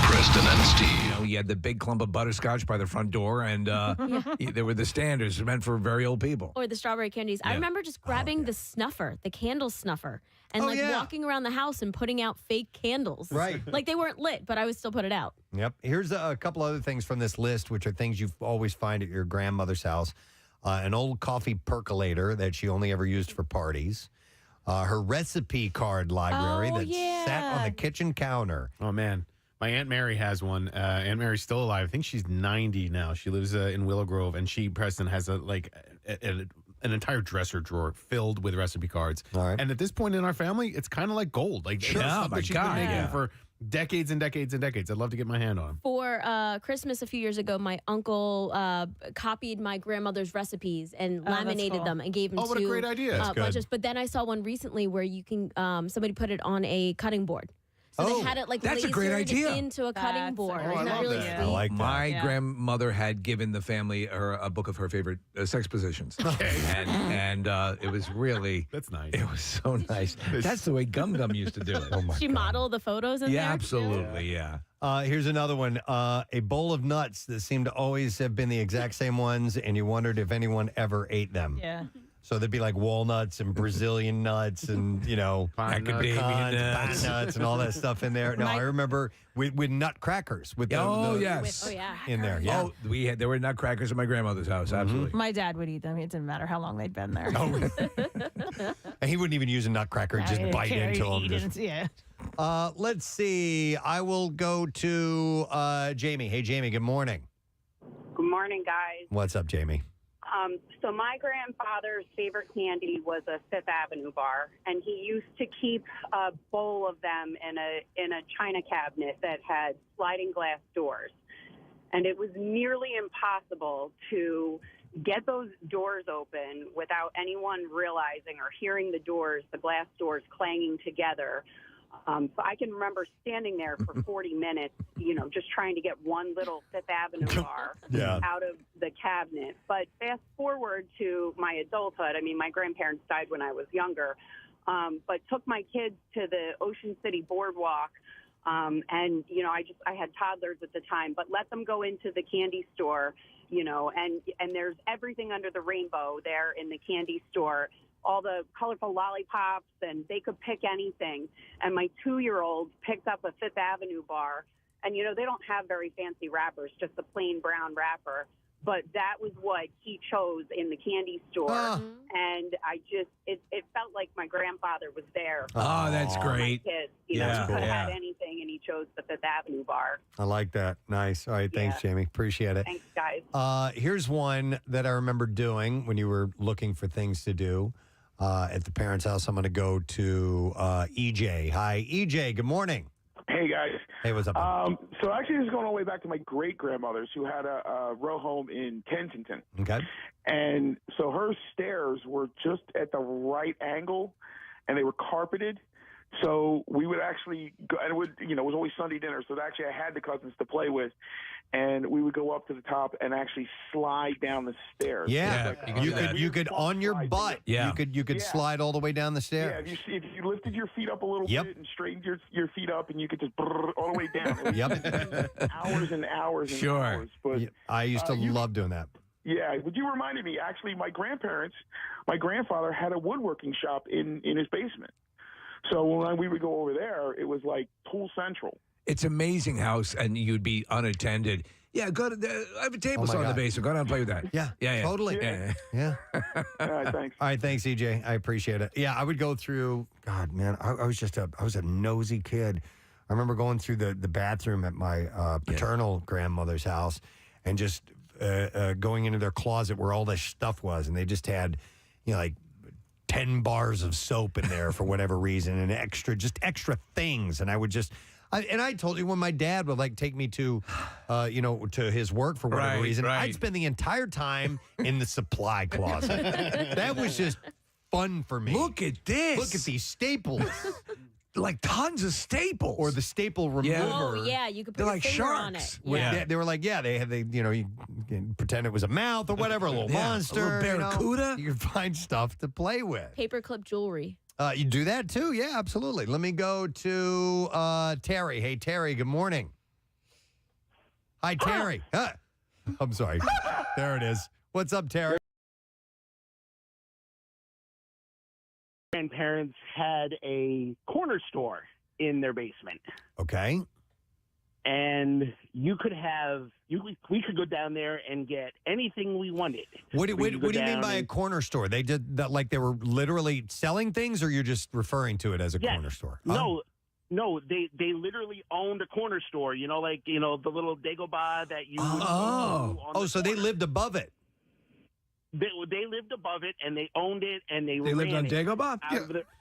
Preston and Steve. You had the big clump of butterscotch by the front door, and there were the standards meant for very old people. Or the strawberry candies. I remember just grabbing the snuffer, the candle snuffer, and walking around the house and putting out fake candles. Right. Like they weren't lit, but I would still put it out. Yep. Here's a couple other things from this list, which are things you always find at your grandmother's house. An old coffee percolator that she only ever used for parties. Her recipe card library that sat on the kitchen counter. Oh, man. My Aunt Mary has one. Aunt Mary's still alive. I think she's 90 now. She lives in Willow Grove, and Preston, has an entire dresser drawer filled with recipe cards. All right. And at this point in our family, it's kind of like gold. Like, it's stuff that she's been making for decades and decades and decades. I'd love to get my hand on them. For Christmas a few years ago, my uncle copied my grandmother's recipes and laminated them and gave them to what a great idea. That's good. bunches. But then I saw one recently where you can somebody put it on a cutting board. So they had it like that's a great lasered idea. into a cutting board. I Isn't that love really that. sweet? I like that. My grandmother had given the family a book of her favorite sex positions. Okay. And it was really... That's nice. It was so nice. That's the way Gum Gum used to do it. She modeled the photos in there? Absolutely, yeah. Here's another one. A bowl of nuts that seemed to always have been the exact same ones, and you wondered if anyone ever ate them. Yeah. So there'd be like walnuts and Brazilian nuts and, Macadamia nuts. pine nuts and all that stuff in there. No, I remember with nutcrackers. With yes. in there. Yeah. Oh, there were nutcrackers at my grandmother's house, absolutely. My dad would eat them. It didn't matter how long they'd been there. And he wouldn't even use a nutcracker, just bite into them. Yeah. Let's see. I will go to Jamie. Hey, Jamie, good morning. Good morning, guys. What's up, Jamie? So my grandfather's favorite candy was a Fifth Avenue bar, and he used to keep a bowl of them in a china cabinet that had sliding glass doors. And it was nearly impossible to get those doors open without anyone realizing or hearing the glass doors clanging together. So I can remember standing there for 40 minutes, just trying to get one little Fifth Avenue bar out of the cabinet. But fast forward to my adulthood. I mean, my grandparents died when I was younger, but took my kids to the Ocean City Boardwalk. And, I had toddlers at the time, but let them go into the candy store, and there's everything under the rainbow there in the candy store. All the colorful lollipops, and they could pick anything. And my 2-year-old picked up a Fifth Avenue bar, and, they don't have very fancy wrappers, just a plain brown wrapper. But that was what he chose in the candy store. And it felt like my grandfather was there. Oh, that's great. My kids, he could have had anything, and he chose the Fifth Avenue bar. I like that. Nice. All right. Thanks, Jamie. Appreciate it. Thanks, guys. Here's one that I remember doing when you were looking for things to do at the parents' house. I'm going to go to EJ. Hi, EJ. Good morning. Hey, guys. Hey, what's up? So actually, this is going all the way back to my great-grandmother's, who had a row home in Kensington. Okay. And so her stairs were just at the right angle, and they were carpeted. So we would actually go, and it was always Sunday dinner. So actually, I had the cousins to play with, and we would go up to the top and actually slide down the stairs. Yeah, you could on your butt. Yeah. you could slide all the way down the stairs. Yeah, if you lifted your feet up a little Yep. bit and straightened your feet up, and you could just all the way down. Yep. Hours and hours and Sure. hours. But I used to love doing that. yeah, but you reminded me. Actually, my grandfather had a woodworking shop in his basement. So when we would go over there, it was like Tool Central. It's amazing how, and you'd be unattended. Yeah, go to I have a table saw in the basement. Go down and play with that. Yeah, totally. Yeah. All right, thanks. All right, thanks, EJ. I appreciate it. Yeah, I would go through. God, man, I was a nosy kid. I remember going through the bathroom at my paternal grandmother's house and just going into their closet where all this stuff was, and they just had, like 10 bars of soap in there for whatever reason, and extra things. And I would I told you when my dad would take me to, to his work for whatever reason, I'd spend the entire time in the supply closet. That was just fun for me. Look at this. Look at these staples. Like tons of staples. Or the staple remover. Oh, yeah, you could put They're your like finger on it. sharks. Yeah. They were you can pretend it was a mouth or whatever, a little monster. A little barracuda. You can find stuff to play with. Paperclip jewelry. You do that too? Yeah, absolutely. Let me go to Terry. Hey, Terry, good morning. Hi, Terry. I'm sorry. There it is. What's up, Terry? Grandparents had a corner store in their basement. Okay. And we could go down there and get anything we wanted. What do you mean by a corner store? They did that they were literally selling things, or you're just referring to it as a corner store? No, they literally owned a corner store. The little Dagobah that you. So they lived above it. They lived above it, and they owned it, and they lived on Dagobah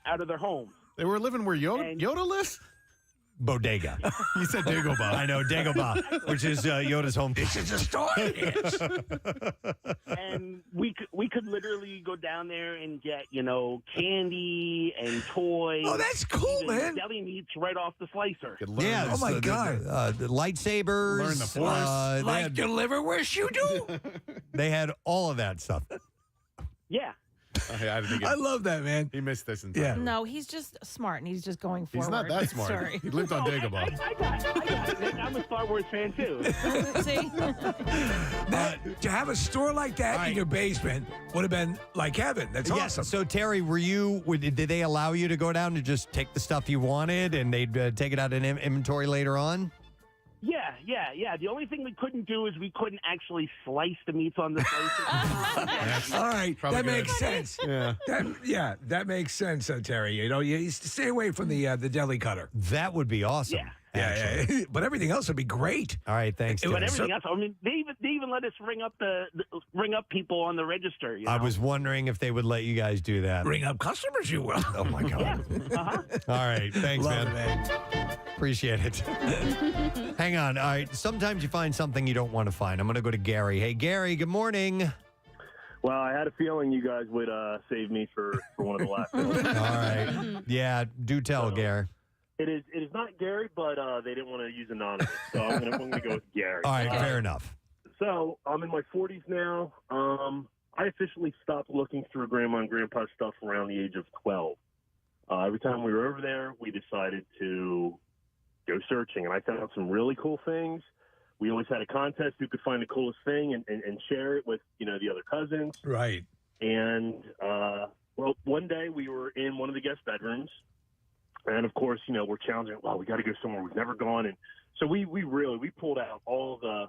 out of their home. They were living where Yoda lives? Bodega. You said Dagobah. I know, Dagobah, which is Yoda's home. This is a story. And we could literally go down there and get, candy and toys. Oh, that's cool, man. Deli meats right off the slicer. Yeah. Oh, my God. The lightsabers. Learn the Force. Like your liver wish you do. They had all of that stuff. Yeah. I love that, man. He missed this in Yeah. No, he's just smart, and he's just going forward. He's not that smart. Sorry. He lived on Dagobah. I got it. I'm a Star Wars fan, too. See? To have a store like that in your basement would have been like heaven. That's awesome. So, Terry, did they allow you to go down to just take the stuff you wanted, and they'd take it out in inventory later on? Yeah. The only thing we couldn't do is we couldn't actually slice the meats on the slices. All right, Probably that good. makes sense. Yeah. That makes sense, Terry. You stay away from the deli cutter. That would be awesome. Yeah. But everything else would be great. All right, thanks, Terry. But everything else, they even let us ring up people on the register. I was wondering if they would let you guys do that. Ring up customers, you will. Oh, my God. All right, thanks, Love man. it, man. Appreciate it. Hang on. All right, sometimes you find something you don't want to find. I'm going to go to Gary. Hey, Gary, good morning. Well, I had a feeling you guys would save me for one of the last ones. All right. Yeah, do tell, Gary. It is not Gary, but they didn't want to use anonymous, so I'm gonna go with Gary. All right, fair enough. So I'm in my 40s now. I officially stopped looking through Grandma and Grandpa's stuff around the age of 12. Every time we were over there, we decided to go searching, and I found some really cool things. We always had a contest who could find the coolest thing and share it with the other cousins. Right. And well, one day we were in one of the guest bedrooms. And of course, we're challenging. Wow, we got to go somewhere we've never gone, and so we pulled out all the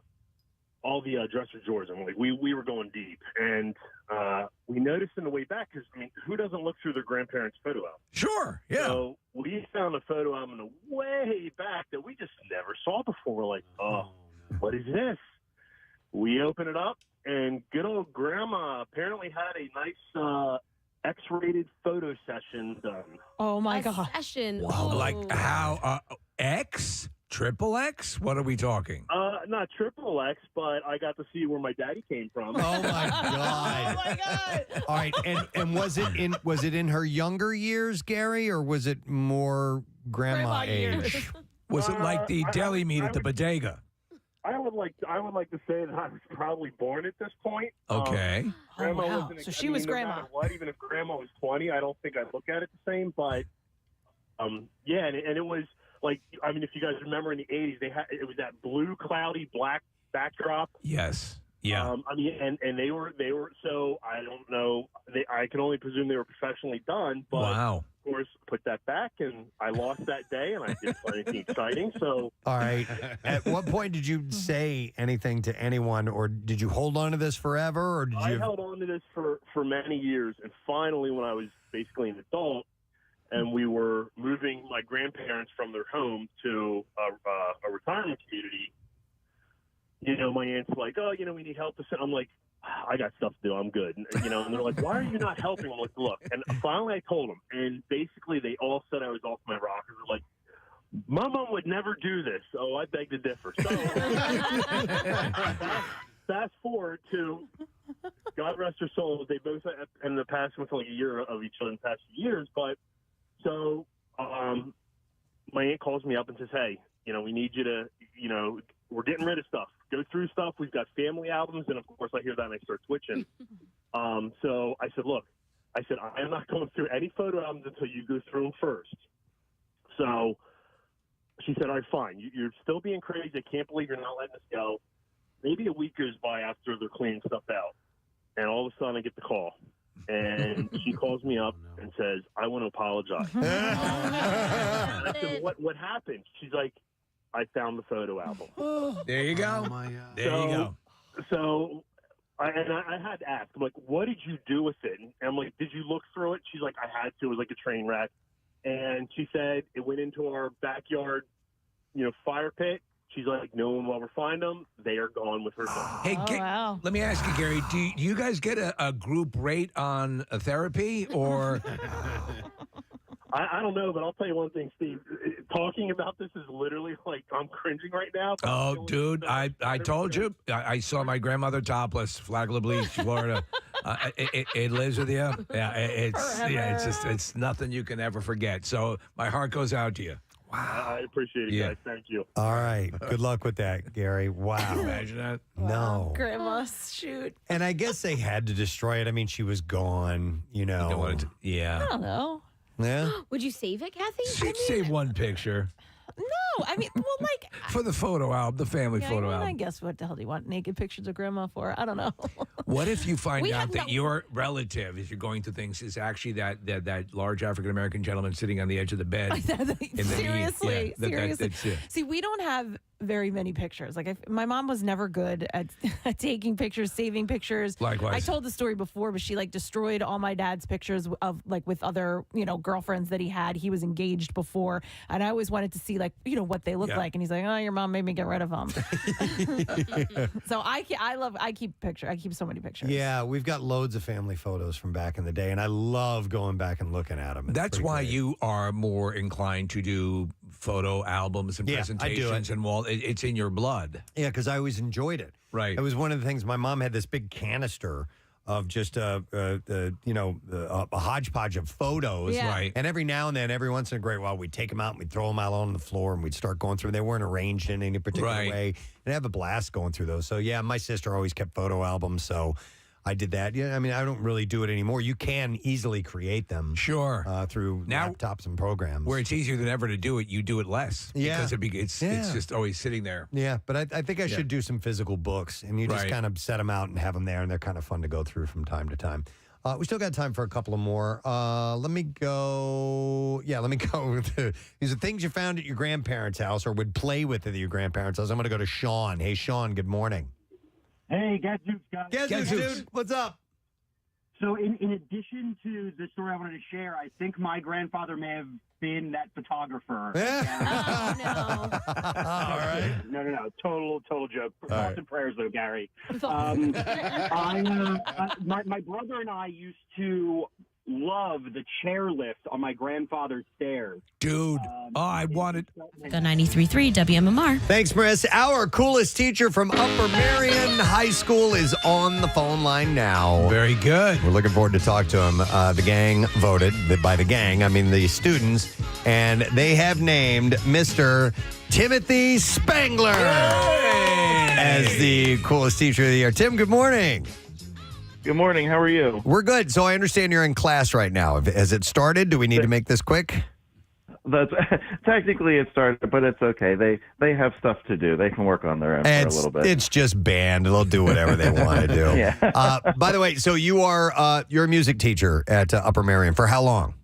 dresser drawers, and we were going deep. And we noticed on the way back, because who doesn't look through their grandparents' photo album? Sure, yeah. So we found a photo album way back that we just never saw before. We're like, what is this? We open it up, and good old Grandma apparently had a nice X-rated photo session done. Oh my God! Session. Wow. Ooh. Like how? X? Triple X? What are we talking? Not triple X, but I got to see where my daddy came from. Oh my God! Oh my God! All right, and was it in her younger years, Gary, or was it more grandma age? Was it like the deli meat at the bodega? I would like to say that I was probably born at this point. Okay. Grandma wow. wasn't. So she was no grandma. matter what, even if Grandma was 20, I don't think I'd look at it the same. But yeah, and it was like, if you guys remember in the 80s, it was that blue, cloudy, black backdrop. Yes. Yeah. And they were so I don't know. I can only presume they were professionally done. But Wow. Of course, put that back, and I lost that day, and I didn't find anything exciting. So, all right. At what point did you say anything to anyone, or did you hold on to this forever, or did you? I held on to this for many years, and finally, when I was basically an adult, and we were moving my grandparents from their home to a retirement community. My aunt's like, oh, we need help. I'm like, I got stuff to do. I'm good. And they're like, why are you not helping? I'm like, look. And finally I told them. And basically they all said I was off my rocker. They're like, my mom would never do this. Oh, I beg to differ. So fast forward to, God rest their souls, they both ended up passing within like a year of each other in the past few years. But so my aunt calls me up and says, hey, we need you to, we're getting rid of stuff. Go through stuff. We've got family albums. And, of course, I hear that and I start twitching. So I said, look, I am not going through any photo albums until you go through them first. So she said, all right, fine. You're still being crazy. I can't believe you're not letting us go. Maybe a week goes by after they're cleaning stuff out. And all of a sudden I get the call. And she calls me up and says, I want to apologize. And I said, what happened? She's like, I found the photo album. There you go. There you go. So I had to ask, I'm like, what did you do with it? And I'm like, did you look through it? She's like, I had to. It was like a train wreck. And she said it went into our backyard, fire pit. She's like, no one will ever find them. They are gone with her son. Hey, let me ask you, Gary, do you guys get a group rate on a therapy or? I don't know, but I'll tell you one thing, Steve. Talking about this is literally like I'm cringing right now. Oh, dude, I told you. I saw my grandmother topless, Flagler Beach, Florida. It lives with you. Yeah, it's nothing you can ever forget. So my heart goes out to you. Wow. I appreciate it, guys. Thank you. All right. Good luck with that, Gary. Wow. Can you imagine that? No. Grandma's shoot. And I guess they had to destroy it. I mean, she was gone, Yeah. I don't know. Yeah. Would you save it, Kathy? She'd save one picture. No, I mean, well, like for the photo album, the family photo I album. guess what the hell do you want naked pictures of grandma for? I don't know. What if you find We out have that no- your relative, as you're going through things, is actually that large African American gentleman sitting on the edge of the bed? Seriously, Yeah, seriously. that's it. See, we don't have very many pictures. Like, my mom was never good at taking pictures, saving pictures. Likewise. I told the story before, but she destroyed all my dad's pictures of with other girlfriends that he had. He was engaged before, and I always wanted to see what they look like. And he's like, "Oh, your mom made me get rid of them." So I keep pictures. I keep so many pictures. Yeah, we've got loads of family photos from back in the day, and I love going back and looking at them. That's why you are more inclined to do photo albums and presentations and wall. It's in your blood. Yeah, because I always enjoyed it. Right. It was one of the things. My mom had this big canister of just a hodgepodge of photos. Yeah. Right. And every now and then, every once in a great while, we'd take them out and we'd throw them out on the floor and we'd start going through. They weren't arranged in any particular way. And have a blast going through those. So yeah, my sister always kept photo albums. So I did that. Yeah, I mean, I don't really do it anymore. You can easily create them. Sure. Through laptops and programs. Where it's easier than ever to do it, you do it less. Yeah. Because it's just always sitting there. Yeah, but I think I should do some physical books, and you just Right. kind of set them out and have them there, and they're kind of fun to go through from time to time. We still got time for a couple of more. Let me go. Yeah, let me go with these are things you found at your grandparents' house or would play with at your grandparents' house. I'm going to go to Sean. Hey, Sean, good morning. Hey, Gadzooks, guys. Gadzooks, dude. What's up? So in addition to the story I wanted to share, I think my grandfather may have been that photographer. All right. No. Total joke. All Thoughts right. and prayers, though, Gary. My brother and I used to love the chairlift on my grandfather's stairs. Dude, I wanted... The 93.3 WMMR. Thanks, Maris. Our coolest teacher from Upper Merion High School is on the phone line now. Very good. We're looking forward to talk to him. The gang voted. By the gang, I mean the students. And they have named Mr. Timothy Spangler as the coolest teacher of the year. Tim, good morning. Good morning. How are you? We're good. So I understand you're in class right now. Has it started? Do we need to make this quick? That's technically it started, but it's okay. They have stuff to do. They can work on their own for a little bit. It's just band. They'll do whatever they want to do. Yeah. By the way, so you're a music teacher at Upper Merion. For how long?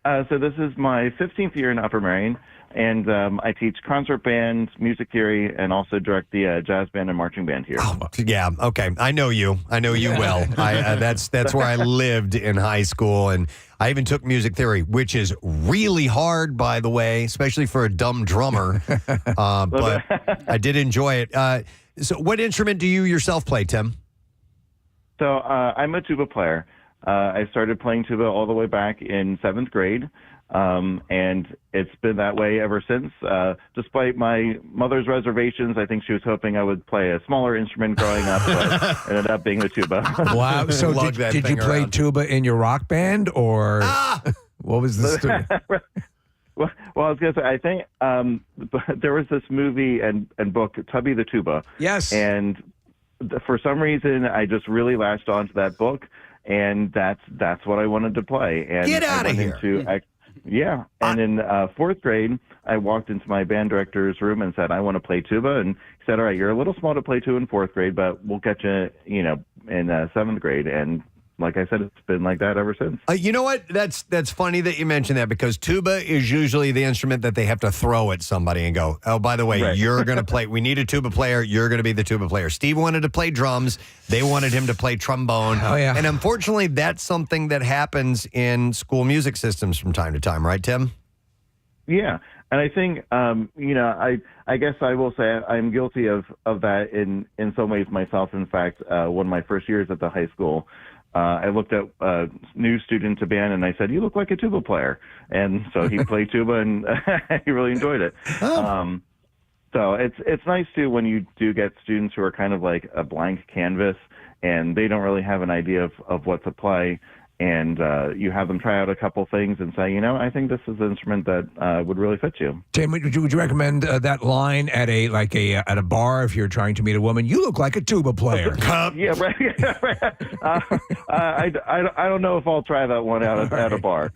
So this is my 15th year in Upper Merion, and I teach concert band, music theory, and also direct the jazz band and marching band here. Yeah. Okay. I know you. I know you well. That's where I lived in high school, and I even took music theory, which is really hard, by the way, especially for a dumb drummer. But I did enjoy it. So what instrument do you yourself play, Tim? So I'm a tuba player. I started playing tuba all the way back in 7th grade. And it's been that way ever since. Despite my mother's reservations, I think she was hoping I would play a smaller instrument growing up, but ended up being the tuba. Wow. So did you play tuba in your rock band, or what was the story? Well, I was going to say, I think there was this movie and book, Tubby the Tuba. Yes. And for some reason, I just really latched onto that book, and that's what I wanted to play. And Get out of here. Yeah. And in 4th grade, I walked into my band director's room and said, I want to play tuba. And he said, all right, you're a little small to play tuba in 4th grade, but we'll get you, in 7th grade. And like I said, it's been like that ever since. You know what? That's funny that you mentioned that, because tuba is usually the instrument that they have to throw at somebody and go, oh, by the way, Right. you're going to play. We need a tuba player. You're going to be the tuba player. Steve wanted to play drums. They wanted him to play trombone. Oh, yeah. And unfortunately, that's something that happens in school music systems from time to time. Right, Tim? Yeah. And I think, I guess I will say I'm guilty of that in some ways myself. In fact, one of my first years at the high school, I looked at a new student to band, and I said, you look like a tuba player. And so he played tuba, and he really enjoyed it. So it's nice, too, when you do get students who are kind of like a blank canvas, and they don't really have an idea of what to play. And you have them try out a couple things and say, I think this is an instrument that would really fit you. Tim, would you recommend that line at a bar if you're trying to meet a woman? You look like a tuba player. Yeah, right. I don't know if I'll try that one out at a bar.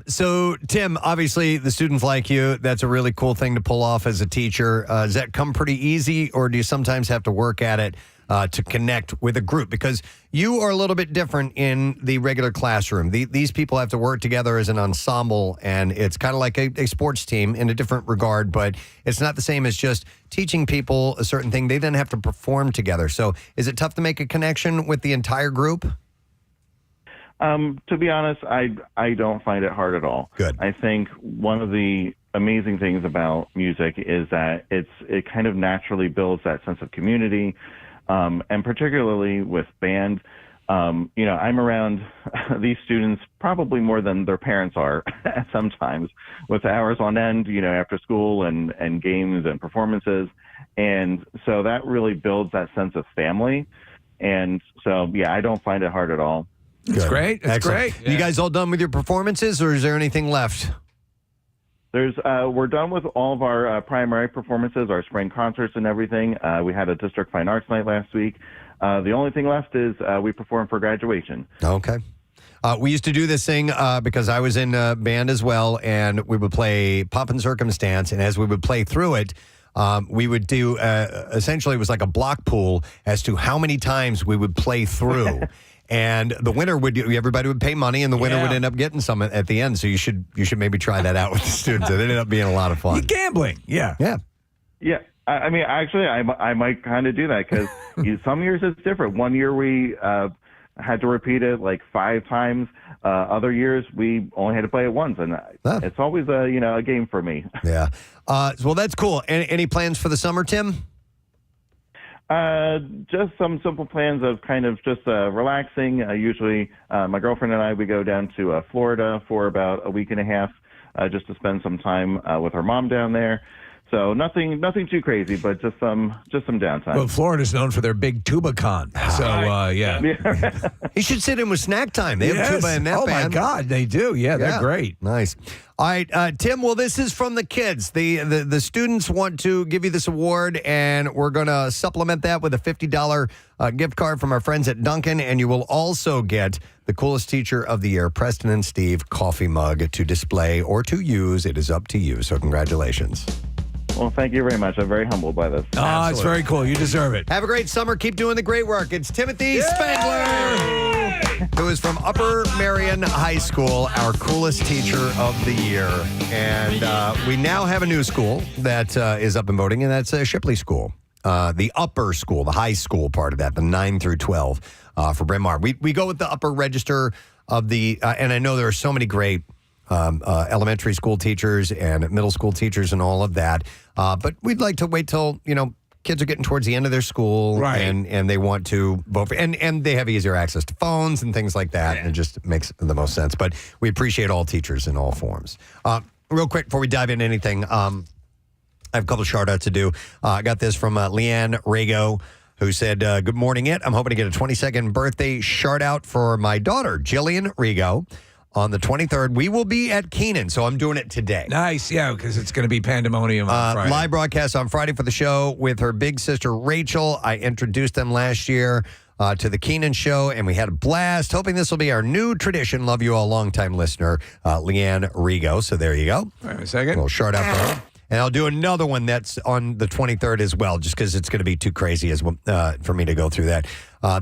So, Tim, obviously the students like you. That's a really cool thing to pull off as a teacher. Does that come pretty easy, or do you sometimes have to work at it to connect with a group? Because you are a little bit different in the regular classroom. These people have to work together as an ensemble, and it's kind of like a sports team in a different regard, but it's not the same as just teaching people a certain thing. They then have to perform together. So is it tough to make a connection with the entire group? To be honest, I don't find it hard at all. Good. I think one of the amazing things about music is that it kind of naturally builds that sense of community, and particularly with band. I'm around these students probably more than their parents are sometimes, with hours on end, after school and games and performances. And so that really builds that sense of family. And so, yeah, I don't find it hard at all. That's great. That's Excellent. great. You guys all done with your performances, or is there anything left? We're done with all of our primary performances, our spring concerts and everything. We had a District Fine Arts Night last week. The only thing left is we perform for graduation. Okay. We used to do this thing because I was in a band as well, and we would play Pomp and Circumstance, and as we would play through it, we would do, essentially it was like a block pool as to how many times we would play through. And the winner everybody would pay money, and the winner would end up getting some at the end. So you should maybe try that out with the students. It ended up being a lot of fun. You're gambling. Yeah. Yeah. Yeah. I mean, actually, I might kind of do that because some years it's different. One year we had to repeat it like 5 times. Other years we only had to play it once, and it's always a game for me. Yeah. Well, that's cool. Any plans for the summer, Tim? Just some simple plans of kind of just relaxing. Usually, my girlfriend and I, we go down to Florida for about a week and a half just to spend some time with her mom down there. So nothing too crazy, but just some downtime. Well, Florida's known for their big tuba con. So, yeah. You should sit in with Snack Time. They have tuba in that Oh, band. my God, they do. Yeah, they're great. Nice. All right, Tim, well, this is from the kids. The students want to give you this award, and we're going to supplement that with a $50 gift card from our friends at Dunkin', and you will also get the Coolest Teacher of the Year, Preston and Steve coffee mug to display or to use. It is up to you, so congratulations. Well, thank you very much. I'm very humbled by this. It's very cool. You deserve it. Have a great summer. Keep doing the great work. It's Timothy Spangler, who is from Upper Merion High School, our Coolest Teacher of the Year. And we now have a new school that is up and voting, and that's Shipley School. The upper school, the high school part of that, the 9 through 12 for Bryn Mawr. We go with the upper register of the, and I know there are so many great elementary school teachers and middle school teachers and all of that, but we'd like to wait till, kids are getting towards the end of their school, right? And they want to vote for, and they have easier access to phones and things like that, and it just makes the most sense. But we appreciate all teachers in all forms. Real quick before we dive into anything, I have a couple of shout-outs to do. I got this from Leanne Rago, who said, good morning, I'm hoping to get a 22nd birthday shout-out for my daughter, Jillian Rigo. On the 23rd, we will be at Keenan, so I'm doing it today. Nice, yeah, because it's going to be pandemonium on Friday. Live broadcast on Friday for the show with her big sister, Rachel. I introduced them last year to the Keenan show, and we had a blast. Hoping this will be our new tradition. Love you all, longtime listener, Leanne Rigo. So there you go. Wait a second. We'll shout out for her. And I'll do another one that's on the 23rd as well, just because it's going to be too crazy for me to go through that.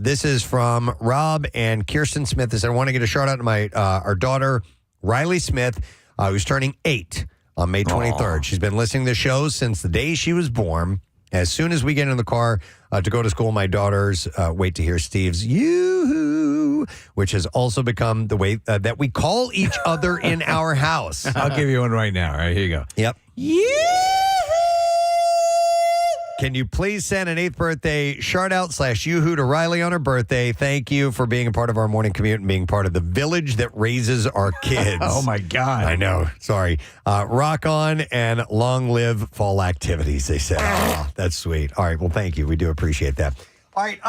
This is from Rob and Kirsten Smith. They said, I want to get a shout out to my our daughter, Riley Smith, who's turning 8 on May 23rd. Aww. She's been listening to the show since the day she was born. As soon as we get in the car to go to school, my daughters wait to hear Steve's yoo-hoo, which has also become the way that we call each other in our house. I'll give you one right now. All right, here you go. Yep. Can you please send an 8th birthday shout-out / yoo-hoo to Riley on her birthday? Thank you for being a part of our morning commute and being part of the village that raises our kids. Oh, my God. I know. Sorry. Rock on and long live fall activities, they said. Oh, that's sweet. All right. Well, thank you. We do appreciate that. All right.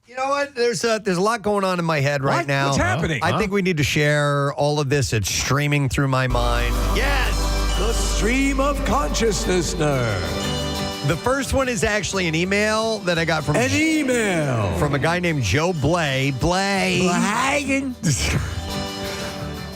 You know what? There's a lot going on in my head right now. What's happening? I think we need to share all of this. It's streaming through my mind. Yes! The stream of Consciousnessner. The first one is actually an email that I got from a guy named Joe Blay. Blagan.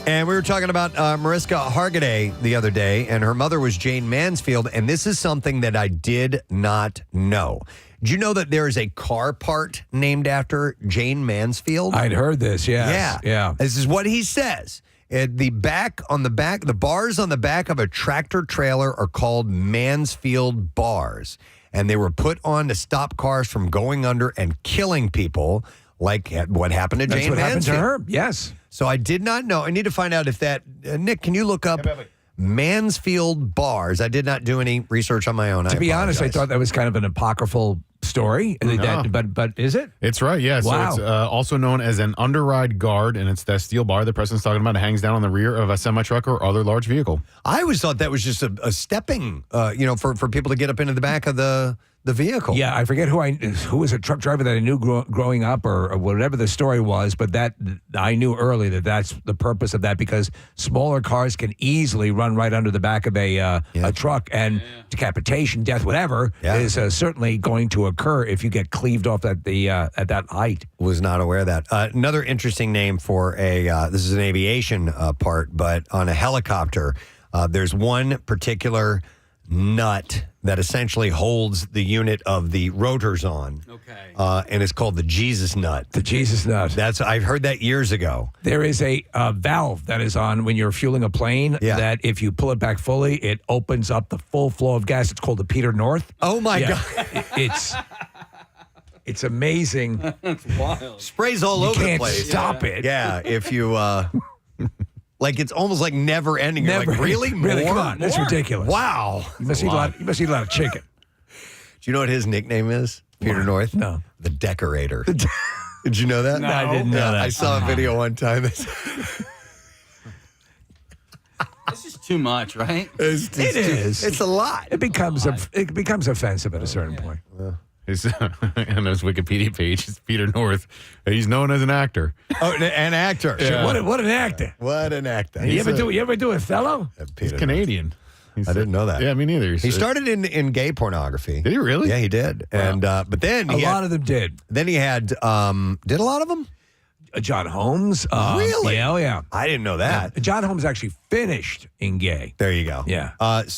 And we were talking about Mariska Hargitay the other day, and her mother was Jane Mansfield, and this is something that I did not know. Did you know that there is a car part named after Jane Mansfield? I'd heard this, yes. Yeah. This is what he says. The bars on the back of a tractor trailer are called Mansfield bars, and they were put on to stop cars from going under and killing people, like what happened to Jane Mansfield. Happened to her, yes. So I did not know. I need to find out if that, Nick, can you look up Mansfield bars? I did not do any research on my own. To be honest, I thought that was kind of an apocryphal story. No. But is it? It's right, yeah. Wow. So it's also known as an underride guard, and it's that steel bar that Preston's talking about. It hangs down on the rear of a semi-truck or other large vehicle. I always thought that was just a stepping, for people to get up into the back of the vehicle. Yeah, I forget who was a truck driver that I knew growing up or whatever the story was, but that I knew early that's the purpose of that, because smaller cars can easily run right under the back of a truck, and decapitation, death, whatever is certainly going to occur if you get cleaved off at that height. Was not aware of that. Another interesting name for this is an aviation part, but on a helicopter, there's one particular nut that essentially holds the unit of the rotors on. Okay. And it's called the Jesus nut. The Jesus nut. I've heard that years ago. There is a valve that is on when you're fueling a plane that if you pull it back fully, it opens up the full flow of gas. It's called the Peter North. Oh, my God. It's amazing. That's wild. Sprays all over the place. You can't stop it. Yeah, if you... Like, it's almost like never ending. You're like, really? Really? More? Come on. That's More? ridiculous. Wow. You must eat a lot of chicken. Do you know what his nickname is? Peter North? No. The Decorator. Did you know that? No, I didn't know that. I saw a video one time. This is too much, right? It is. It's a lot. It becomes offensive at a certain point. On his Wikipedia page, it's Peter North. He's known as an actor. Oh, an actor. Yeah. What an actor. What an actor. You ever do Othello? He's Canadian. I didn't know that. Yeah, me neither. He started in gay pornography. Did he really? Yeah, he did. Wow. And but then a lot of them did. Then he had did a lot of them? John Holmes. Really? Yeah, oh yeah. I didn't know that. Yeah. John Holmes actually finished in gay. There you go. Yeah. But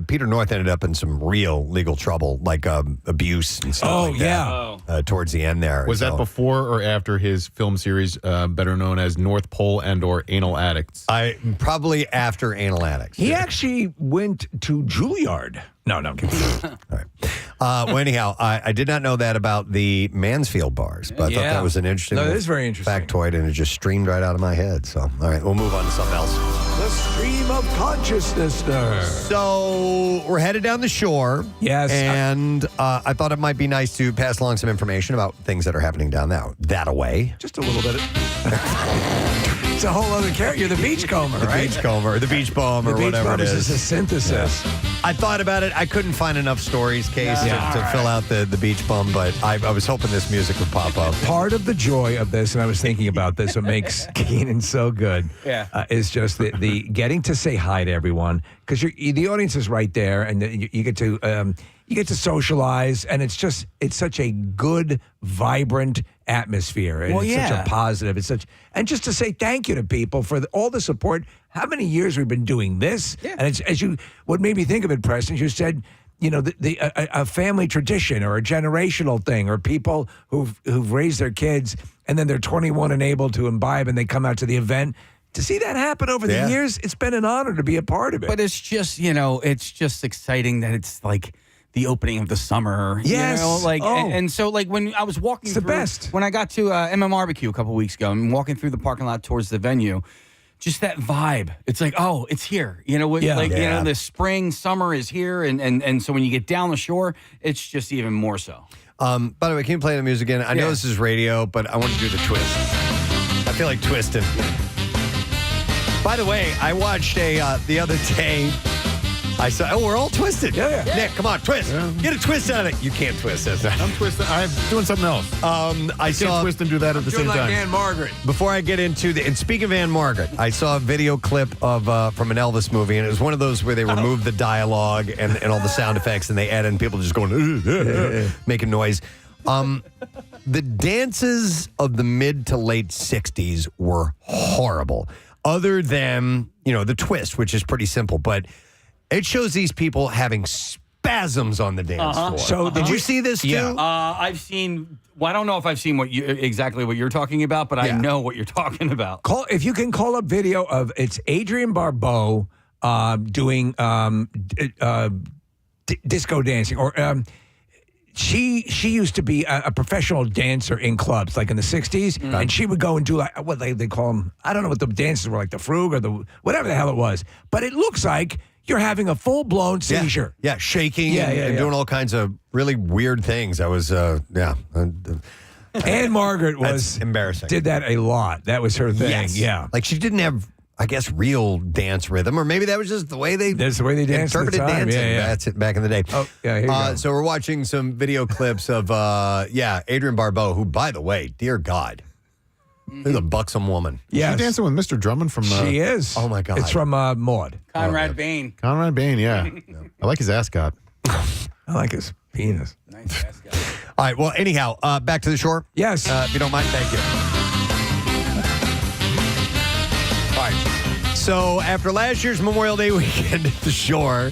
Peter North ended up in some real legal trouble, like abuse and stuff like that. Towards the end there. Was that before or after his film series, better known as North Pole and/or Anal Addicts? Probably after Anal Addicts. He actually went to Juilliard. No, I'm kidding. All right. Anyhow, I did not know that about the Mansfield bars, but I thought that was an interesting No, it is very interesting. factoid, and it just streamed right out of my head. So, all right, we'll move on to something else. The stream of consciousnessner. So we're headed down the shore. Yes. And I thought it might be nice to pass along some information about things that are happening down that away. Just a little bit. It's a whole other character. You're the beachcomber, right? The beachcomber, the beach bum, or whatever it is. It's a synthesis. Yeah. I thought about it. I couldn't find enough stories, Case, to fill out the beach bum, but I was hoping this music would pop up. Part of the joy of this, and I was thinking about this, what makes Keenan so good is just the getting to say hi to everyone, because the audience is right there, and you get to socialize, and it's such a good, vibrant atmosphere, and it's such a positive. And just to say thank you to people for all the support. How many years we've been doing this? Yeah. And what made me think of it, Preston, you said, a family tradition or a generational thing, or people who've raised their kids and then they're 21 and able to imbibe and they come out to the event. To see that happen over the years, it's been an honor to be a part of it. But it's just, it's just exciting that it's like the opening of the summer. Yes. And so when I was walking through, best. When I got to MMRBQ a couple weeks ago, I'm walking through the parking lot towards the venue, just that vibe. It's like, oh, it's here. The spring, summer is here. And so when you get down the shore, it's just even more so. By the way, can you play the music again? I know this is radio, but I want to do the twist. I feel like twisting. By the way, I watched the other day. I saw. We're all twisted. Yeah. Nick, come on, twist. Yeah. Get a twist on it. You can't twist this. I'm twisting. I'm doing something else. I saw twist and do that at the same like time. Anne Margaret. Before I get into and speaking of Anne Margaret, I saw a video clip of from an Elvis movie, and it was one of those where they removed the dialogue and all the sound effects, and they added in people just going making noise. The dances of the mid to late 60s were horrible. Other than, the twist, which is pretty simple, but it shows these people having spasms on the dance floor. So did you see this too? Yeah. I've seen. Well, I don't know if I've seen exactly what you're talking about, but I know what you're talking about. If you can call up video of it's Adrienne Barbeau doing disco dancing, or she used to be a professional dancer in clubs, like in the 60s, and she would go and do like what they call them. I don't know what the dances were, like the frug or the whatever the hell it was, but it looks like you're having a full-blown seizure. Yeah, shaking and doing all kinds of really weird things. I was, Anne Margaret was embarrassing. Did that a lot. That was her thing. Yes. Yeah. Like she didn't have, I guess, real dance rhythm, or maybe that was just the way they danced interpreted dancing. That's it back in the day. Oh, yeah, here you go. So we're watching some video clips of, Adrienne Barbeau, who, by the way, dear God, is a buxom woman. Yeah, she's dancing with Mr. Drummond from. She is. Oh my God, it's from Maud. Conrad Bain. Conrad Bain, yeah. I like his ascot. I like his penis. Nice ascot. All right. Well, anyhow, back to the shore. Yes. If you don't mind, thank you. All right. So after last year's Memorial Day weekend at the shore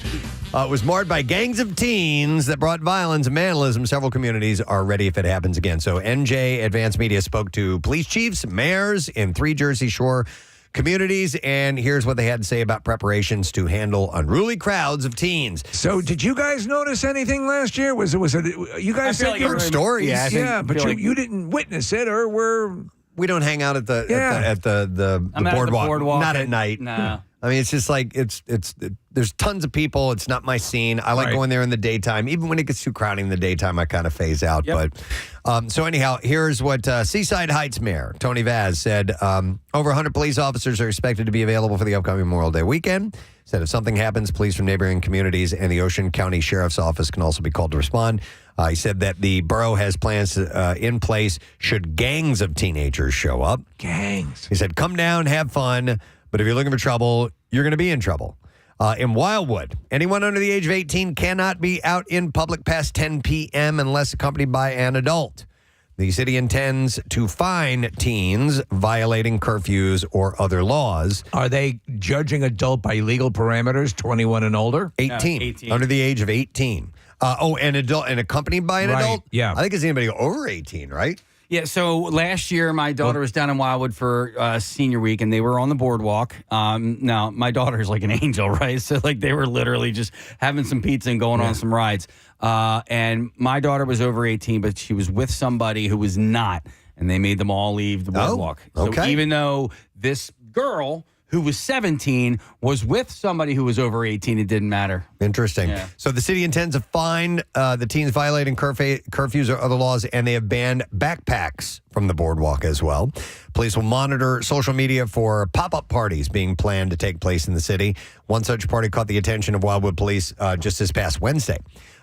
was marred by gangs of teens that brought violence and vandalism, several communities are ready if it happens again. So NJ Advanced Media spoke to police chiefs, mayors in 3 Jersey Shore communities, and here's what they had to say about preparations to handle unruly crowds of teens. So did you guys notice anything last year? Was it you guys said you heard stories? But you didn't witness it, or we don't hang out at the boardwalk. Not at night. No. I mean, it's just like there's tons of people. It's not my scene. I like going there in the daytime. Even when it gets too crowded in the daytime, I kind of phase out. Yep. But so anyhow, here's what Seaside Heights Mayor Tony Vaz said. Over 100 police officers are expected to be available for the upcoming Memorial Day weekend. Said if something happens, police from neighboring communities and the Ocean County Sheriff's Office can also be called to respond. He said that the borough has plans in place should gangs of teenagers show up. Gangs. He said, come down, have fun, but if you're looking for trouble, you're going to be in trouble. In Wildwood, anyone under the age of 18 cannot be out in public past 10 p.m. unless accompanied by an adult. The city intends to fine teens violating curfews or other laws. Are they judging adult by legal parameters, 21 and older? 18. Under the age of 18. An adult and accompanied by an adult? Yeah. I think it's anybody over 18, right? Yeah, so last year my daughter was down in Wildwood for senior week, and they were on the boardwalk. Now, my daughter is like an angel, right? So, like, they were literally just having some pizza and going on some rides. And my daughter was over 18, but she was with somebody who was not, and they made them all leave the boardwalk. okay. So even though this girl who was 17 was with somebody who was over 18, it didn't matter. Interesting. Yeah. So the city intends to fine the teens violating curfews or other laws, and they have banned backpacks from the boardwalk as well. Police will monitor social media for pop-up parties being planned to take place in the city. One such party caught the attention of Wildwood Police just this past Wednesday.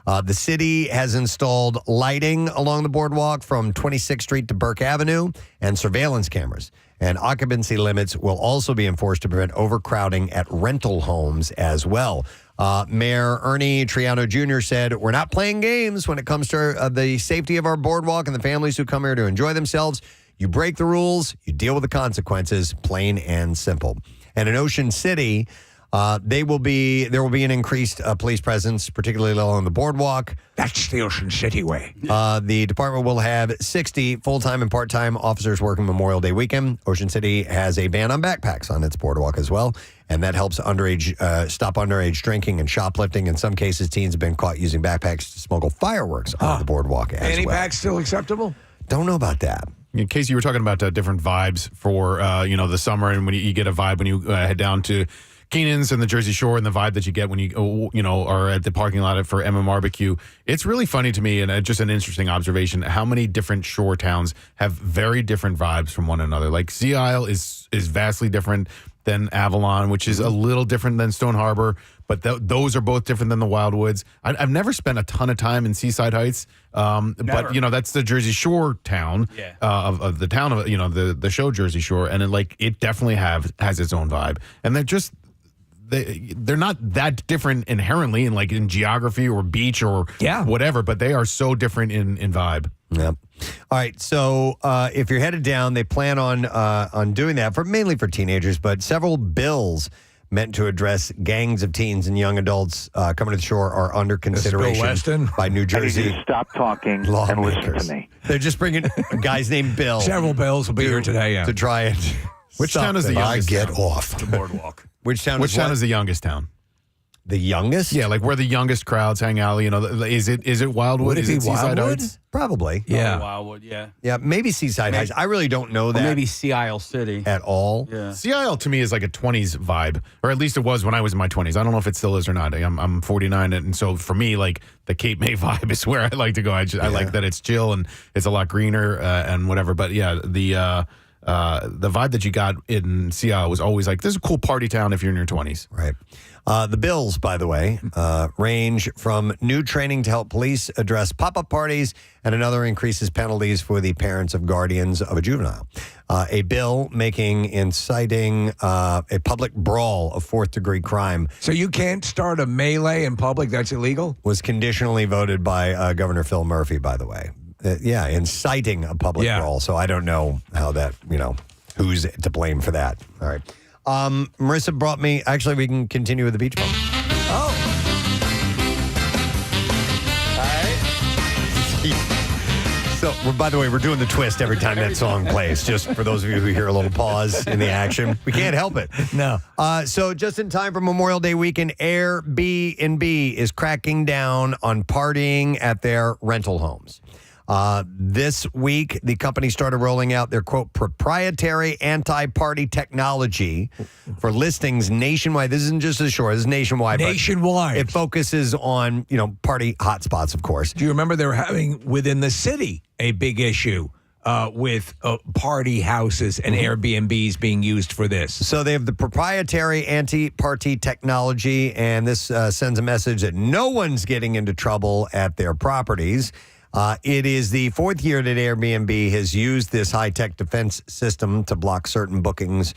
The city has installed lighting along the boardwalk from 26th Street to Burke Avenue and surveillance cameras. And occupancy limits will also be enforced to prevent overcrowding at rental homes as well. Mayor Ernie Triano Jr. said, "We're not playing games when it comes to the safety of our boardwalk and the families who come here to enjoy themselves. You break the rules, you deal with the consequences, plain and simple." And in Ocean City, there will be an increased police presence, particularly along the boardwalk. That's the Ocean City way. The department will have 60 full-time and part-time officers working Memorial Day weekend. Ocean City has a ban on backpacks on its boardwalk as well, and that helps stop underage drinking and shoplifting. In some cases, teens have been caught using backpacks to smuggle fireworks on the boardwalk as Fanny well. packs still acceptable? Don't know about that. In case you were talking about different vibes for the summer, and when you get a vibe when you head down to Keenan's and the Jersey Shore, and the vibe that you get when you are at the parking lot for Emma Barbecue. It's really funny to me, and just an interesting observation, how many different shore towns have very different vibes from one another. Like Sea Isle is vastly different than Avalon, which is a little different than Stone Harbor, but those are both different than the Wildwoods. I've never spent a ton of time in Seaside Heights, but that's the Jersey Shore town of the town of the show Jersey Shore, and it definitely has its own vibe, and they're not that different inherently in geography or beach or whatever, but they are so different in vibe. Yep. All right. So if you're headed down, they plan on doing that mainly for teenagers, but several bills meant to address gangs of teens and young adults coming to the shore are under consideration by New Jersey. I need you to stop talking and listen to me. They're just bringing a guy's named Bill. Several bills will be here today, to try and Which town is the youngest? I get town? off the boardwalk. Which town is the youngest town? The youngest? Yeah, like where the youngest crowds hang out. Is it Wildwood? Would it be Seaside Wildwood? Heights? Probably. Yeah. Wildwood, yeah. Yeah, maybe Seaside Heights. I really don't know that. Or maybe Sea Isle City. At all. Yeah. Sea Isle to me is like a 20s vibe, or at least it was when I was in my 20s. I don't know if it still is or not. I'm 49, and so for me, like the Cape May vibe is where I like to go. I like that it's chill and it's a lot greener and whatever. But yeah, the vibe that you got in Sea Isle was always like, this is a cool party town if you're in your 20s. Right. The bills, by the way, range from new training to help police address pop-up parties, and another increases penalties for the parents of guardians of a juvenile. A bill making inciting a public brawl a fourth-degree crime. So you can't start a melee in public? That's illegal? Was conditionally voted by Governor Phil Murphy, by the way. Inciting a public brawl. So I don't know how that, who's to blame for that. All right. Marissa brought me, actually, we can continue with the beach bum. Oh. All right. So, by the way, we're doing the twist every time that song plays, just for those of you who hear a little pause in the action. We can't help it. No. So just in time for Memorial Day weekend, Airbnb is cracking down on partying at their rental homes. This week, the company started rolling out their, quote, proprietary anti-party technology for listings nationwide. This isn't just the shore. This is nationwide. Nationwide. It focuses on, party hotspots, of course. Do you remember they were having within the city a big issue with party houses and Airbnbs being used for this? So they have the proprietary anti-party technology, and this sends a message that no one's getting into trouble at their properties. It is the fourth year that Airbnb has used this high-tech defense system to block certain bookings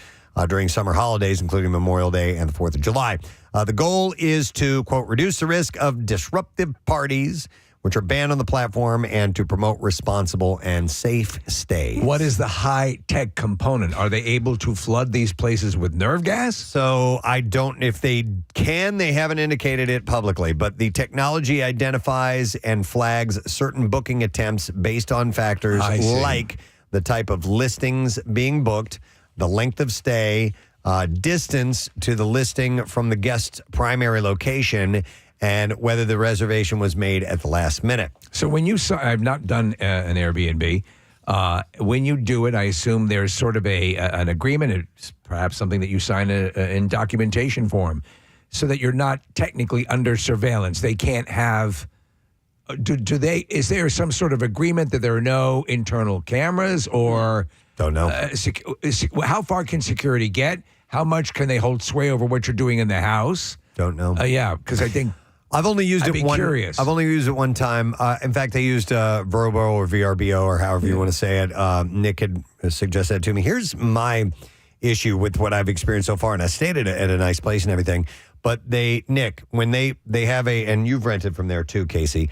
during summer holidays, including Memorial Day and the 4th of July. The goal is to, quote, reduce the risk of disruptive parties which are banned on the platform, and to promote responsible and safe stays. What is the high-tech component? Are they able to flood these places with nerve gas? So I don't, if they can, they haven't indicated it publicly, but the technology identifies and flags certain booking attempts based on factors like the type of listings being booked, the length of stay, distance to the listing from the guest's primary location, and whether the reservation was made at the last minute. So when you saw, I've not done an Airbnb. When you do it, I assume there's sort of an agreement, it's perhaps something that you sign in documentation form, so that you're not technically under surveillance. They can't have. Do they? Is there some sort of agreement that there are no internal cameras, or don't know? How far can security get? How much can they hold sway over what you're doing in the house? Don't know. Yeah, because I think. I've only used I'd it be curious. I've only used it one time. In fact, I used Verbo or VRBO or however you want to say it. Nick had suggested that to me. Here's my issue with what I've experienced so far, and I stayed at a nice place and everything. But Nick, when they have and you've rented from there too, Casey,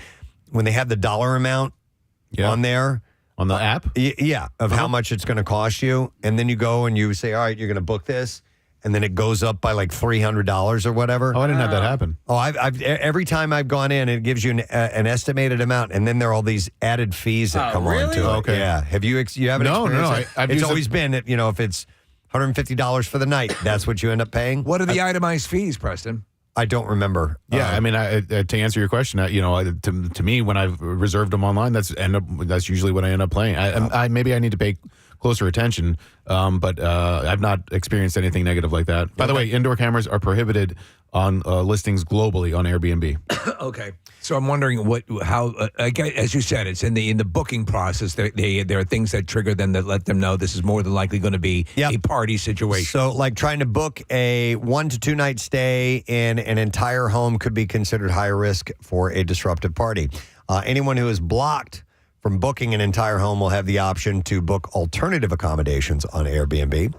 when they have the dollar amount on there. On the app? Yeah, of how much it's going to cost you. And then you go and you say, all right, you're going to book this. And then it goes up by like $300 or whatever. Oh, I didn't have that happen. Oh, I've every time I've gone in, it gives you an estimated amount, and then there are all these added fees that come on to it. Okay. Yeah. Have you haven't No, experienced it? It's always been that, if it's $150 for the night, that's what you end up paying. What are the itemized fees, Preston? I don't remember. Yeah, I mean, to answer your question, to me, when I've reserved them online, that's usually what I end up paying. Maybe I need to pay closer attention, but I've not experienced anything negative like that. By the way, indoor cameras are prohibited on listings globally on Airbnb. Okay, so I'm wondering how as you said, it's in the booking process. There are things that trigger them that let them know this is more than likely going to be a party situation. So, like trying to book a 1 to 2 night stay in an entire home could be considered high risk for a disruptive party. Anyone who is blocked from booking an entire home will have the option to book alternative accommodations on Airbnb.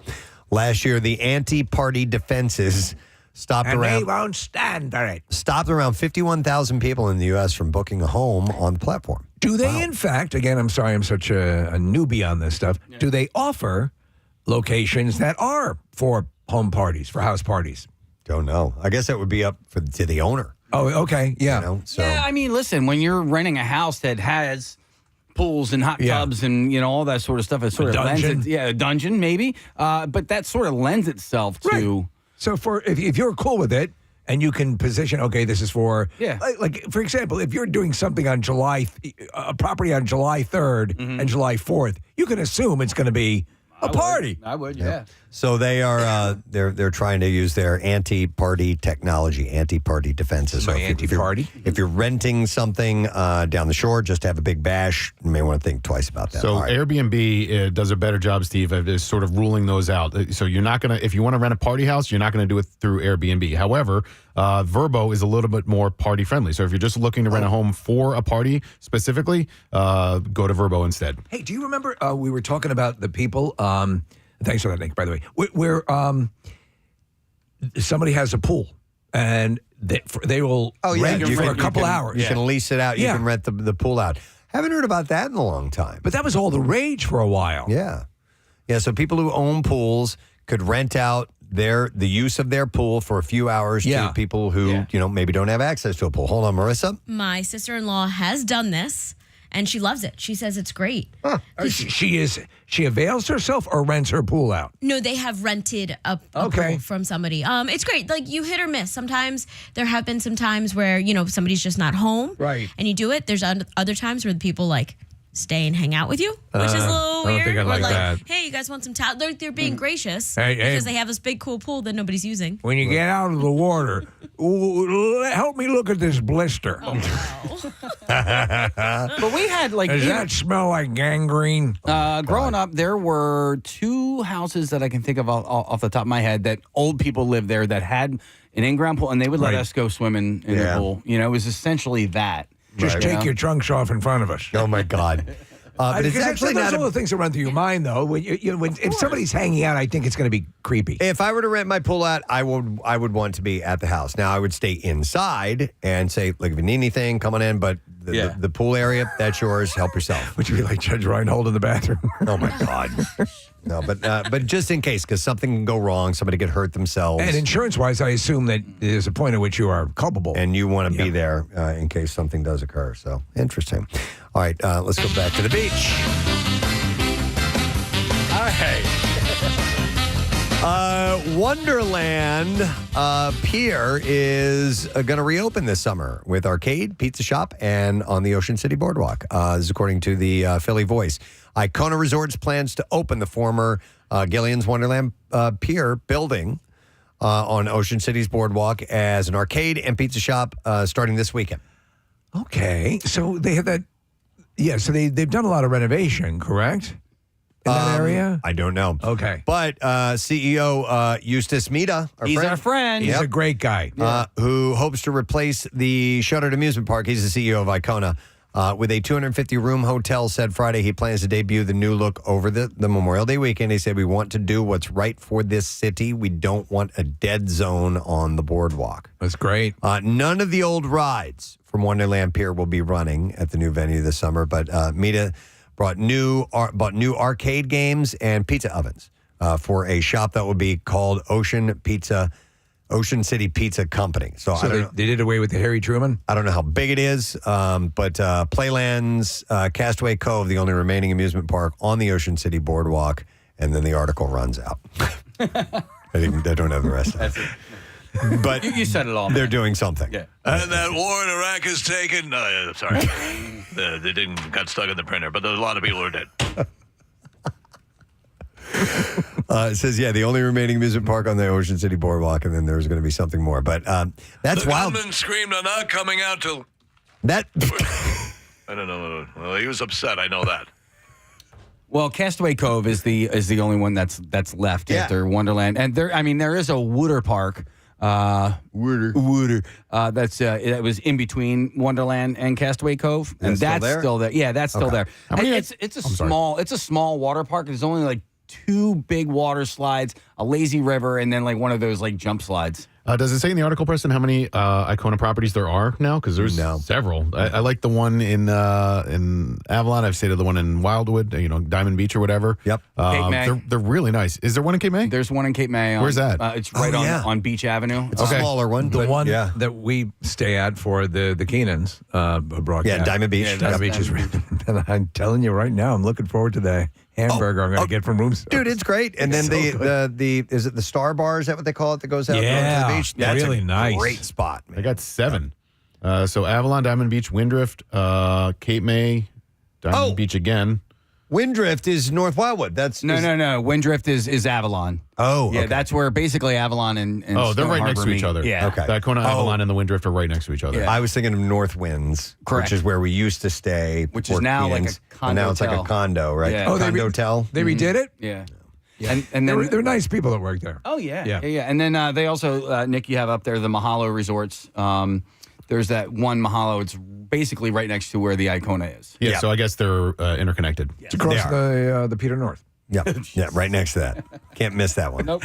Last year, the anti-party defenses stopped they won't stand for it. Stopped around 51,000 people in the U.S. from booking a home on the platform. Do they, in fact, again, I'm sorry I'm such a newbie on this stuff, do they offer locations that are for home parties, for house parties? Don't know. I guess that would be up to the owner. Oh, okay, yeah. Yeah, I mean, listen, when you're renting a house that has pools and hot tubs and all that sort of stuff, it sort of lends a dungeon maybe, but that sort of lends itself to. Right. So if you're cool with it and you can position, okay, this is for like for example, if you're doing something on a property on July 3rd and July 4th, you can assume it's going to be a party. I would, yeah. So they are they're trying to use their anti-party technology, anti-party defenses. So if you're renting something down the shore, just to have a big bash, you may want to think twice about that. So Airbnb does a better job, Steve, of sort of ruling those out. So you're not going to, if you want to rent a party house, you're not going to do it through Airbnb. However, Vrbo is a little bit more party friendly. So if you're just looking to rent a home for a party specifically, go to Vrbo instead. Hey, do you remember we were talking about the people? Thanks for that, Nick, by the way. Where somebody has a pool and they will rent you for a couple hours. You can lease it out. You can rent the pool out. Haven't heard about that in a long time. But that was all the rage for a while. Yeah. Yeah, so people who own pools could rent out the use of their pool for a few hours to people who, maybe don't have access to a pool. Hold on, Marissa. My sister-in-law has done this. And she loves it. She says it's great. Huh. She avails herself or rents her pool out? No, they have rented a pool from somebody. It's great. Like you hit or miss. Sometimes there have been some times where, somebody's just not home. Right. And you do it. There's other times where the people stay and hang out with you, which is a little weird. I don't think I like that. Hey, you guys want some towel? They're being gracious because they have this big cool pool that nobody's using. When you get out of the water, help me look at this blister. Oh, But we had Does that smell like gangrene? Growing up, there were 2 houses that I can think of off the top of my head that old people lived there that had an in-ground pool, and they would let us go swimming in the pool. It was essentially that. Just take your trunks off in front of us. Oh my God! But it's actually not not all the things that run through your mind, though. When if somebody's hanging out, I think it's going to be creepy. If I were to rent my pool out, I would want to be at the house. Now I would stay inside and say, look, if you need anything, come on in. But the pool area, that's yours. Help yourself. Would you be like Judge Reinhold in the bathroom? Oh my God. No, but just in case, because something can go wrong, somebody could hurt themselves. And insurance-wise, I assume that there's a point at which you are culpable. And you want to be there in case something does occur. So, interesting. All right, let's go back to the beach. All right. Wonderland Pier is going to reopen this summer with arcade, pizza shop, and on the Ocean City Boardwalk. This is according to the Philly Voice. Icona Resorts plans to open the former Gillian's Wonderland Pier building on Ocean City's Boardwalk as an arcade and pizza shop starting this weekend. Okay, so they have that. Yeah, so they've done a lot of renovation, correct? In that area? I don't know. Okay. But CEO Eustace Mita, He's our friend. He's a great guy. Who hopes to replace the shuttered amusement park. He's the CEO of Icona. With a 250-room hotel, said Friday he plans to debut the new look over the Memorial Day weekend. He said, we want to do what's right for this city. We don't want a dead zone on the boardwalk. That's great. None of the old rides from Wonderland Pier will be running at the new venue this summer, but Mita bought new arcade games and pizza ovens for a shop that will be called Ocean City Pizza Company. So they did away with the Harry Truman? I don't know how big it is, but Playland's Castaway Cove, the only remaining amusement park on the Ocean City Boardwalk, and then the article runs out. I don't have the rest of it. But you said it all. They're doing something. Yeah. And that war in Iraq is taken. Sorry. They got stuck in the printer, but there's a lot of people who are dead. It says, the only remaining amusement park on the Ocean City Boardwalk, and then there's going to be something more. But that's the wild. The gunman screamed, "I'm not coming out till..." That. I don't know. Well, he was upset. I know that. Well, Castaway Cove is the only one that's left after Wonderland, and there is a Wooder Park. Wooder. That was in between Wonderland and Castaway Cove, and that's still there. Yeah, that's still there. It's a small water park. There's only like 2 big water slides, a lazy river, and then like one of those like jump slides. Does it say in the article, Preston, how many Icona properties there are now? Because there's several. I like the one in Avalon. I've stayed at the one in Wildwood, Diamond Beach or whatever. Yep. Cape May. They're really nice. Is there one in Cape May? There's one in Cape May. Where's that? It's right on Beach Avenue. It's a smaller one. The one that we stay at for the Keenans broadcast. Yeah, Diamond Beach. Yeah, Diamond Beach is and I'm telling you right now, I'm looking forward to the hamburger I'm going to get from room service. Dude, it's great. And then the is it the Star Bar? Is that what they call it? That goes out to the beach. That's really nice. Great spot. Man. I got 7. So Avalon, Diamond Beach, Windrift, Cape May, Diamond Beach again. Windrift is North Wildwood. That's no. Windrift is Avalon. Oh, yeah, that's where basically Avalon and they're Stone right Harbor next to each meet. other. Yeah, okay. The Icona Avalon and the Windrift are right next to each other. Yeah. I was thinking of North Winds, correct, which is where we used to stay, which is now like a condo. And now it's like a condo, right? Yeah. Oh, condo hotel. They redid it. Yeah. And then they're nice people that work there. Oh yeah. And then they also Nick, you have up there the Mahalo resorts. There's that one Mahalo. It's basically right next to where the Icona is. Yeah. So I guess they're interconnected. It's across the Peter North. Yep. Yeah, right next to that. Can't miss that one. Nope.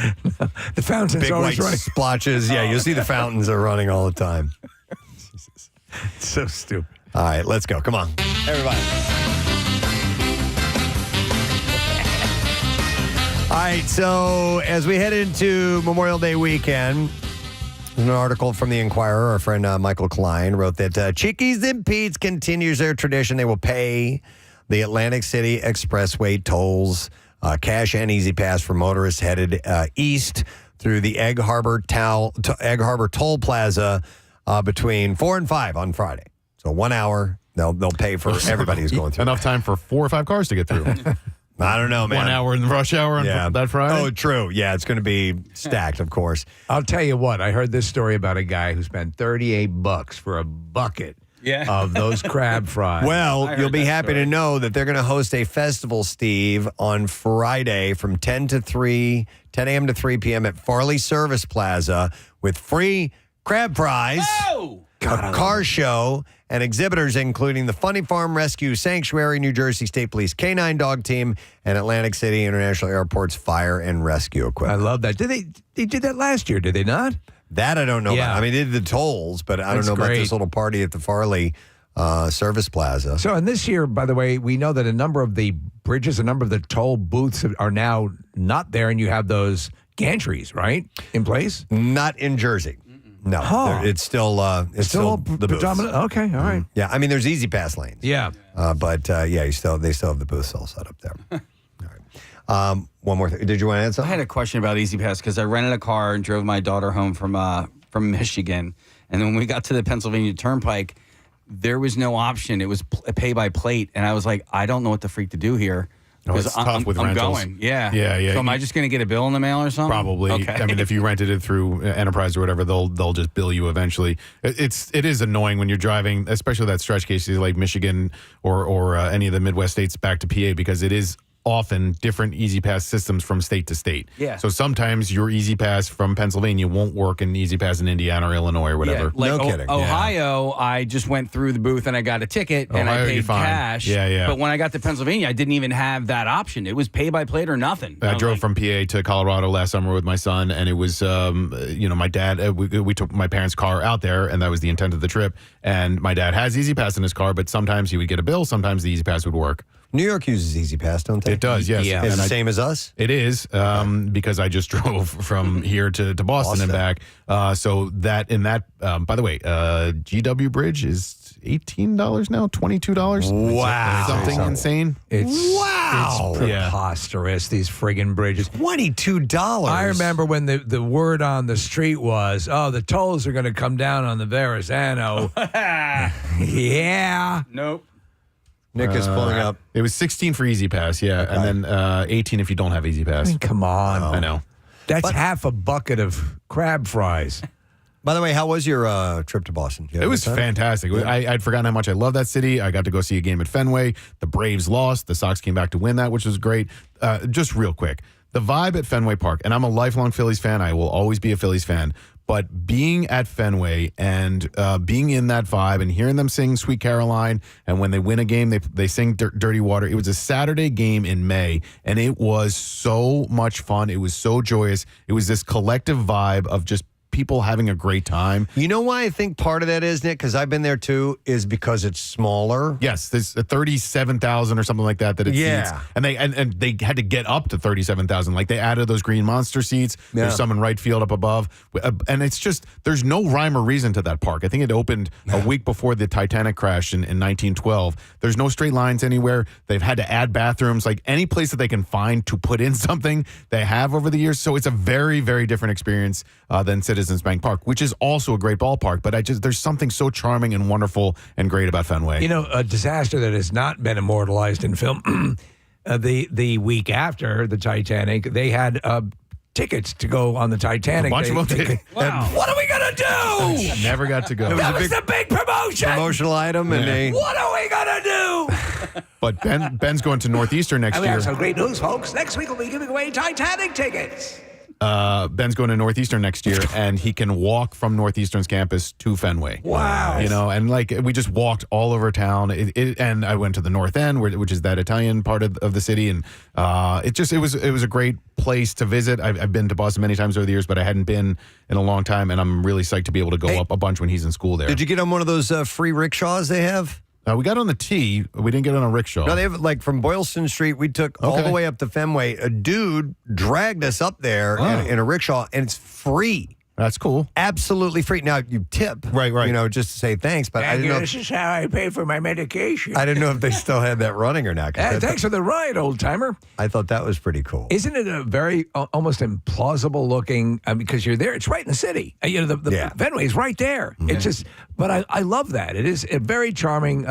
The fountains big always white running. splotches. Yeah, you'll see the fountains are running all the time. It's so stupid. All right, let's go. Come on, everybody. All right, so as we head into Memorial Day weekend, an article from the Inquirer, our friend Michael Klein wrote that Chickies and Pete's continues their tradition. They will pay the Atlantic City Expressway tolls, cash and Easy Pass for motorists headed east through the Egg Harbor Toll Plaza between 4 and 5 on Friday. So 1 hour, they'll pay for everybody who's going through. Enough time for 4 or 5 cars to get through. I don't know, man. 1 hour in the rush hour on that Friday? Oh, true. Yeah, it's going to be stacked, of course. I'll tell you what. I heard this story about a guy who spent $38 for a bucket of those crab fries. Well, you'll be happy to know that they're going to host a festival, Steve, on Friday from 10 a.m. to 3 p.m. at Farley Service Plaza with free crab fries, a car show, and exhibitors including the Funny Farm Rescue Sanctuary, New Jersey State Police Canine Dog Team, and Atlantic City International Airport's Fire and Rescue Equipment. I love that. They did that last year, did they not? That I don't know about. I mean, they did the tolls, but I don't know about this little party at the Farley Service Plaza. So, and this year, by the way, we know that a number of the bridges, a number of the toll booths are now not there, and you have those gantries, right, in place? Not in Jersey. No, it's still the booths. predominant. Okay, all right. Yeah, I mean, there's Easy Pass lanes. Yeah, but they still have the booths all set up there. All right. One more thing. Did you want to add I something? had a question about Easy Pass because I rented a car and drove my daughter home from Michigan, and then when we got to the Pennsylvania Turnpike, there was no option. It was pay by plate, and I was like, I don't know what the freak to do here. Oh, it's tough with I'm rentals. going. Yeah. Yeah. So am I just going to get a bill in the mail or something? Probably. Okay. I mean, if you rented it through Enterprise or whatever, they'll just bill you eventually. It is annoying when you're driving, especially that stretch cases like Michigan or any of the Midwest states back to PA, because it is often different Easy Pass systems from state to state. Yeah. So sometimes your Easy Pass from Pennsylvania won't work in Easy Pass in Indiana or Illinois or whatever. Yeah, like No kidding. Ohio, I just went through the booth and I got a ticket and Ohio, I you're paid fine. cash. Yeah. But when I got to Pennsylvania, I didn't even have that option. It was pay by plate or nothing. I was drove like, from PA to Colorado last summer with my son, and it was, my dad, we took my parents' car out there, and that was the intent of the trip. And my dad has Easy Pass in his car, but sometimes he would get a bill, sometimes the Easy Pass would work. New York uses Easy Pass, don't they? It does, yes. Yeah. It's And the same as us? It is, because I just drove from here to Boston and back. So that, by the way, GW Bridge is $18 now, $22. Wow. Something insane. It's preposterous, these friggin' bridges. $22. I remember when the word on the street was, the tolls are going to come down on the Verrazano. Yeah. Nope. Nick is pulling up. It was 16 for Easy Pass, yeah, and then 18 if you don't have Easy Pass. I mean, come on. I know. That's half a bucket of crab fries. By the way, how was your trip to Boston? It was fantastic. I'd forgotten how much I love that city. I got to go see a game at Fenway. The Braves lost. The Sox came back to win that, which was great. Just real quick, the vibe at Fenway Park, and I'm a lifelong Phillies fan. I will always be a Phillies fan. But being at Fenway and being in that vibe and hearing them sing Sweet Caroline, and when they win a game, they sing Dirty Water. It was a Saturday game in May, and it was so much fun. It was so joyous. It was this collective vibe of just people having a great time. You know why I think part of that is, Nick, because I've been there too, is because it's smaller. Yes, there's 37,000 or something like that it seats. And they had to get up to 37,000. Like they added those green monster seats. Yeah. There's some in right field up above. And it's just, there's no rhyme or reason to that park. I think it opened a week before the Titanic crash in 1912. There's no straight lines anywhere. They've had to add bathrooms. Like any place that they can find to put in something, they have over the years. So it's a very, very different experience than Citizens Bank Park, which is also a great ballpark. But there's something so charming and wonderful and great about Fenway. You know, a disaster that has not been immortalized in film. The week after the Titanic, they had tickets to go on the Titanic. A bunch of them did. Wow. What are we going to do? Never got to go. That was the big promotion. Promotional item, and they. What are we going to do? But Ben's going to Northeastern next We year. have some great news, folks. Next week we'll be giving away Titanic tickets. Ben's going to Northeastern next year, and he can walk from Northeastern's campus to Fenway. Wow. You know, and like we just walked all over town. And I went to the North End, which is that Italian part of the city, and it was a great place to visit. I've been to Boston many times over the years, but I hadn't been in a long time, and I'm really psyched to be able to go up a bunch when he's in school there. Did you get on one of those free rickshaws they have? We got on the T. We didn't get on a rickshaw. No, they have like from Boylston Street. We took all the way up to Fenway. A dude dragged us up there in a rickshaw, and it's free. That's cool. Absolutely free. Now you tip, right? You know, just to say thanks. But I didn't know. This is how I pay for my medication. I didn't know if they still had that running or not. Thanks for the ride, old timer. I thought that was pretty cool. Isn't it a very almost implausible looking? Because you're there, it's right in the city. You know, the Fenway is right there. Yeah. It's just, but I love that. It is a very charming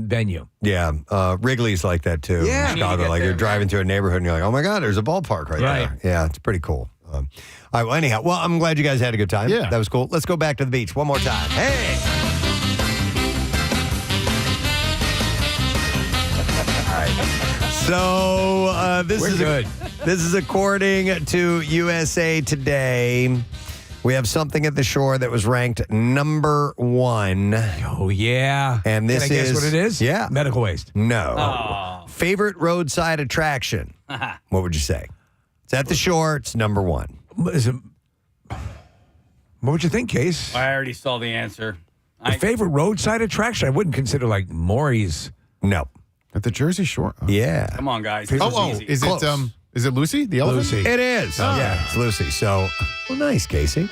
venue. Yeah, Wrigley's like that too. Yeah. In Chicago, like you're driving through a neighborhood and you're like, oh my God, there's a ballpark right there. Yeah, it's pretty cool. All right, well, anyhow, I'm glad you guys had a good time. Yeah. That was cool. Let's go back to the beach one more time. Hey! All right. So this is according to USA Today. We have something at the shore that was ranked number 1. Oh, yeah. And this Can I guess what it is? Yeah. Medical waste. No. Favorite roadside attraction. What would you say? It's at the shore. It's number 1. What would you think, Case? I already saw the answer. The favorite roadside attraction? I wouldn't consider like Maury's. No. At the Jersey Shore? Oh. Yeah. Come on, guys. Is it Lucy, the elephant? Lucy. It is. Oh. Yeah, it's Lucy. So, well, nice, Casey.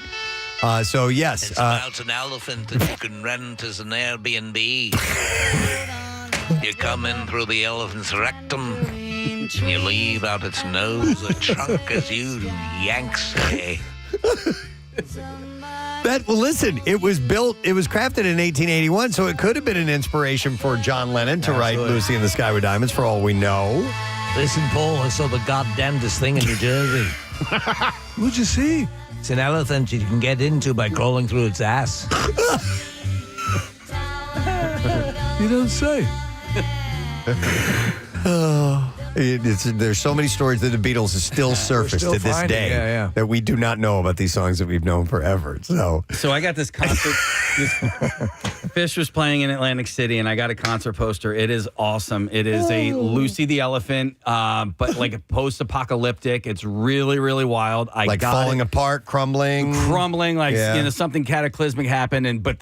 So, yes. It's about an elephant that you can rent as an Airbnb. You come in through the elephant's rectum, and you leave out its nose, a trunk as you yanks say. Well, listen, it was crafted in 1881, so it could have been an inspiration for John Lennon to write Lucy in the Sky with Diamonds, for all we know. Listen, Paul, I saw the goddamnedest thing in New Jersey. What'd you see? It's an elephant you can get into by crawling through its ass. You don't say. There's so many stories that the Beatles have still surfaced still to this finding, day that we do not know about these songs that we've known forever. So I got this concert. Fish was playing in Atlantic City, and I got a concert poster. It is awesome. It is a Lucy the Elephant, but like a post-apocalyptic. It's really, really wild. like falling apart, crumbling, like something cataclysmic happened, but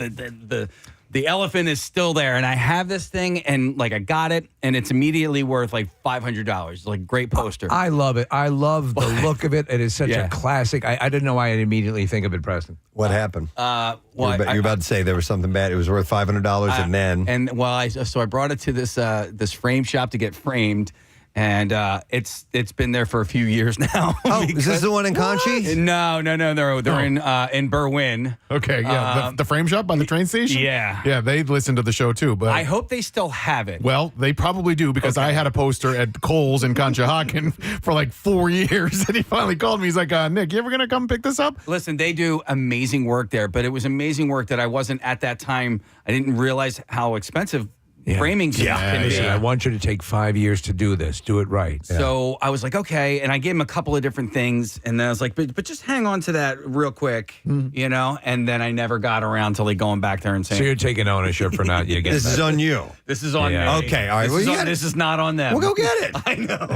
the elephant is still there, and I have this thing, and like I got it, and it's immediately worth like $500. Like great poster. I love it. I love the look of it. It is such a classic. I didn't know why I'd immediately think of it, Preston. What happened? Well, you're about to say there was something bad. It was worth $500, and then I brought it to this frame shop to get framed. And it's been there for a few years now. Oh, is this the one in Conchi? No. They're in Berwyn. Okay, yeah. The frame shop on the train station? Yeah. Yeah, they listen to the show too. But I hope they still have it. Well, they probably do because I had a poster at Kohl's in Conshohocken for like 4 years. And he finally called me. He's like, Nick, you ever going to come pick this up? Listen, they do amazing work there, but it was amazing work that I wasn't at that time. I didn't realize how expensive framing can be. I want you to take 5 years to do this. Do it right. So I was like, okay. And I gave him a couple of different things. And then I was like, but just hang on to that real quick, you know? And then I never got around to like going back there and saying. So you're taking ownership for not you getting This is on you. This is on me. Okay, all right. This is not on them. We'll go get it. I know.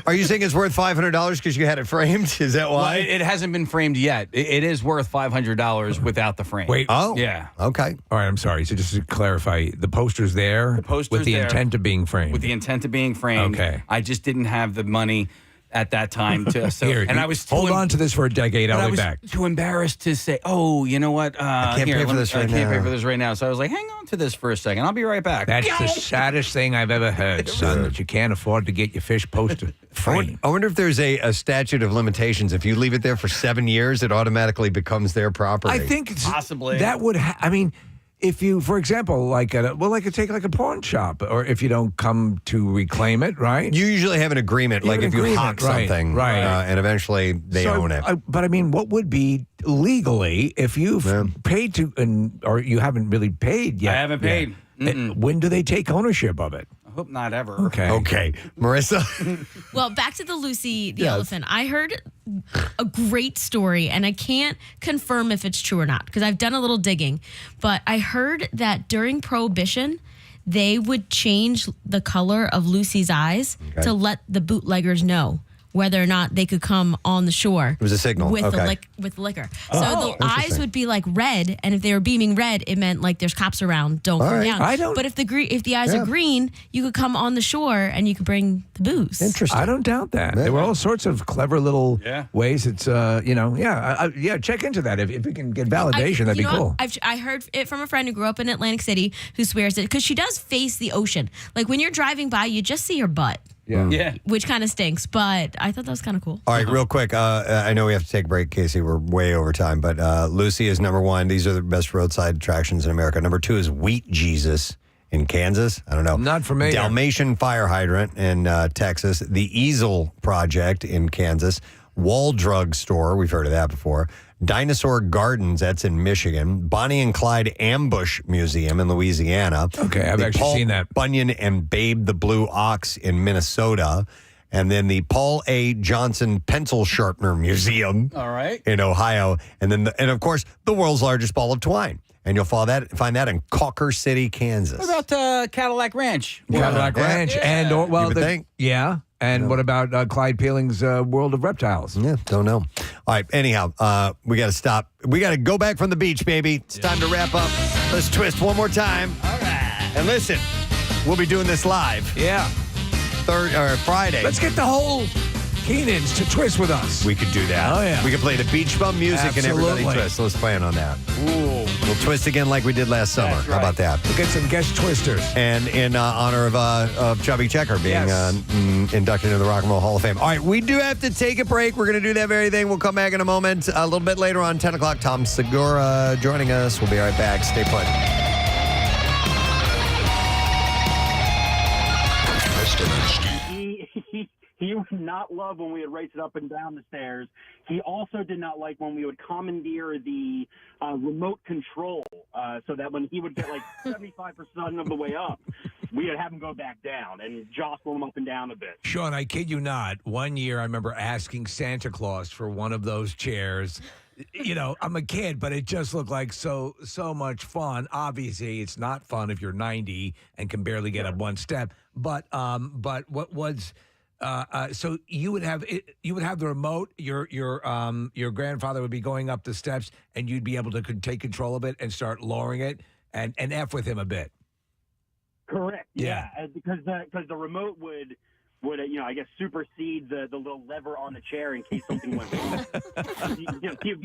Are you saying it's worth $500 because you had it framed? Is that why? Well, it hasn't been framed yet. It is worth $500 without the frame. Wait. Oh. Yeah. Okay. All right, I'm sorry. So just to clarify, the poster's there with the intent of being framed. With the intent of being framed. Okay. I just didn't have the money at that time to. So, Here, and I was hold on to this for a decade. I'll be back. Too embarrassed to say, oh, you know what? I can't pay for this right now. I can't pay for this right now. So I was like, hang on to this for a second. I'll be right back. That's the saddest thing I've ever heard, son, that you can't afford to get your fish poster framed. I wonder if there's a statute of limitations. If you leave it there for 7 years, it automatically becomes their property. I think possibly that would. If you, for example, take like a pawn shop, or if you don't come to reclaim it, right? You usually have an agreement, You like have if an you hawk agreement, something, right. And eventually they own it. But I mean, what would be legally if you've paid to, or you haven't really paid yet? I haven't paid. When do they take ownership of it? I hope not ever. Okay. Marissa? Well, back to the Lucy the elephant. I heard a great story, and I can't confirm if it's true or not because I've done a little digging. But I heard that during Prohibition, they would change the color of Lucy's eyes to let the bootleggers know whether or not they could come on the shore. It was a signal. With the liquor. So the eyes would be like red, and if they were beaming red, it meant like there's cops around, don't come down. But if the eyes are green, you could come on the shore and you could bring the booze. Interesting. I don't doubt that. There were all sorts of clever little ways. It's check into that. If we can get validation, that'd be cool. I heard it from a friend who grew up in Atlantic City who swears it because she does face the ocean. Like when you're driving by, you just see her butt. Yeah. Which kind of stinks, but I thought that was kind of cool. All right, real quick. I know we have to take a break, Casey. We're way over time, but Lucy is number one. These are the best roadside attractions in America. Number two is Wheat Jesus in Kansas. I don't know. Not familiar. Dalmatian Fire Hydrant in Texas. The Easel Project in Kansas. Wall Drug Store. We've heard of that before. Dinosaur Gardens, that's in Michigan. Bonnie and Clyde Ambush Museum in Louisiana. Okay, I've actually seen that. Bunyan and Babe the Blue Ox in Minnesota. And then the Paul A. Johnson Pencil Sharpener Museum in Ohio. And then, of course, the world's largest ball of twine. And you'll find that in Cawker City, Kansas. What about Cadillac Ranch? Cadillac Ranch. Yeah. And what about Clyde Peeling's World of Reptiles? Yeah, don't know. All right, anyhow, we got to stop. We got to go back from the beach, baby. It's time to wrap up. Let's twist one more time. All right. And listen, we'll be doing this live. Yeah. Friday. Let's get the whole Keenans to twist with us. We could do that. Oh, yeah. We could play the beach bum music and everybody twist. Let's plan on that. Ooh. We'll twist again like we did last summer. That's How about that? We'll get some guest twisters. And in honor of Chubby Checker being inducted into the Rock and Roll Hall of Fame. All right, we do have to take a break. We're going to do that very thing. We'll come back in a moment. A little bit later on, 10 o'clock, Tom Segura joining us. We'll be right back. Stay put. Preston and Steve. He would not love when we would race it up and down the stairs. He also did not like when we would commandeer the remote control so that when he would get like 75% of the way up, we would have him go back down and jostle him up and down a bit. Sean, I kid you not. One year I remember asking Santa Claus for one of those chairs. You know, I'm a kid, but it just looked like so much fun. Obviously, it's not fun if you're 90 and can barely get up one step. But what was... so you would have the remote. Your grandfather would be going up the steps, and you'd be able to take control of it and start lowering it and F with him a bit. Correct. Yeah. Because the remote would I guess supersede the little lever on the chair in case something went wrong. He'd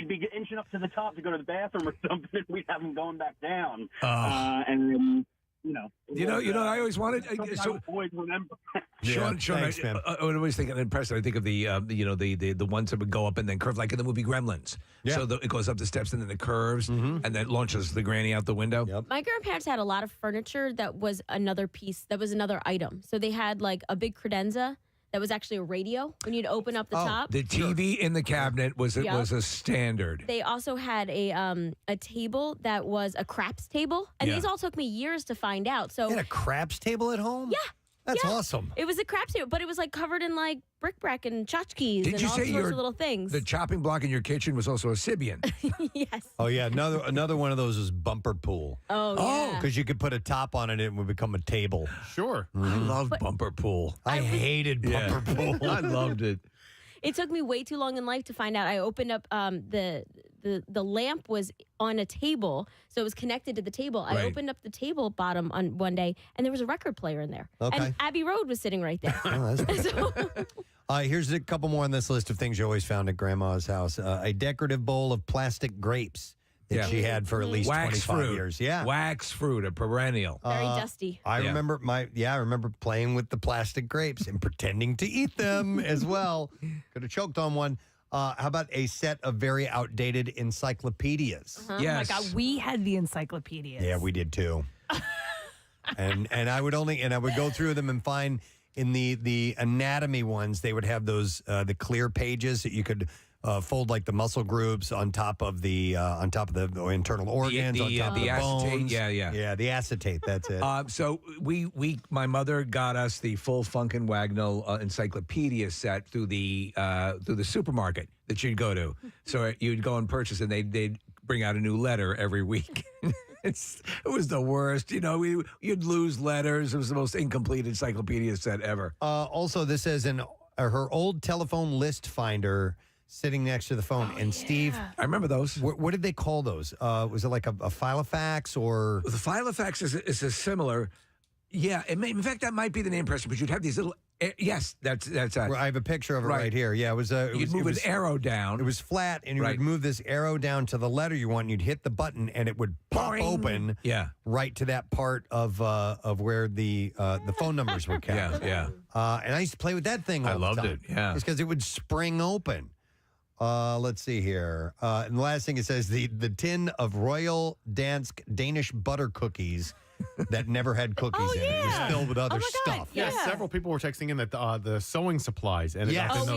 be inching up to the top to go to the bathroom or something, and we'd have him going back down. And then. I always wanted. So I always remember. Sean, thanks, man. I always think in Preston. I think of the ones that would go up and then curve, like in the movie Gremlins. Yeah. So it goes up the steps and then it curves and then launches the granny out the window. Yep. My grandparents had a lot of furniture that was another piece, that was another item. So they had like a big credenza that was actually a radio when you'd open up the top. The TV in the cabinet was a standard. They also had a table that was a craps table, and these all took me years to find out. So You had a craps table at home? Yeah. That's awesome. It was a craps table, but it was like covered in like bric-a-brac and tchotchkes Did and you all say sorts of little things. The chopping block in your kitchen was also a Sibian? Yes. Oh, yeah. Another one of those is bumper pool. Oh, yeah. Because you could put a top on it and it would become a table. Sure. I love bumper pool. I hated bumper pool. I loved it. It took me way too long in life to find out. I opened up the lamp was on a table, so it was connected to the table. Right. I opened up the table bottom on one day, and there was a record player in there. Okay. And Abbey Road was sitting right there. Oh, that's good. So- Here's a couple more on this list of things you always found at Grandma's house. A decorative bowl of plastic grapes that she had for at least Wax 25 fruit. years. Yeah. Wax fruit, a perennial. Very dusty. I remember playing with the plastic grapes and pretending to eat them as well. Could have choked on one. How about a set of very outdated encyclopedias? Oh my God, we had the encyclopedias. Yeah, we did too. and I would go through them and find in the anatomy ones, they would have those the clear pages that you could fold like the muscle groups on top of the internal organs, on top of the acetate, bones. yeah, the acetate. That's it. So my mother got us the full Funkin' Wagnall encyclopedia set through the supermarket that you'd go to. So you'd go and purchase, and they'd bring out a new letter every week. It was the worst. You'd lose letters. It was the most incomplete encyclopedia set ever. Also, this says in her old telephone list finder sitting next to the phone. And Steve, I remember those. What did they call those? Was it like a Filofax or? The Filofax is a similar. Yeah, in fact, that might be the name, Preston, but you'd have these little. Yes, that's I have a picture of it right here. Yeah, it was. You'd move an arrow down. It was flat, and you would move this arrow down to the letter you want, and you'd hit the button, and it would pop open. Yeah. Right to that part of where the phone numbers were kept. Yeah. And I used to play with that thing all the time. I loved it. Yeah. It's because it would spring open. Let's see here. And the last thing it says, the tin of Royal Dansk Danish butter cookies that never had cookies in it. It was filled with other stuff. Yeah, several people were texting in that the sewing supplies. And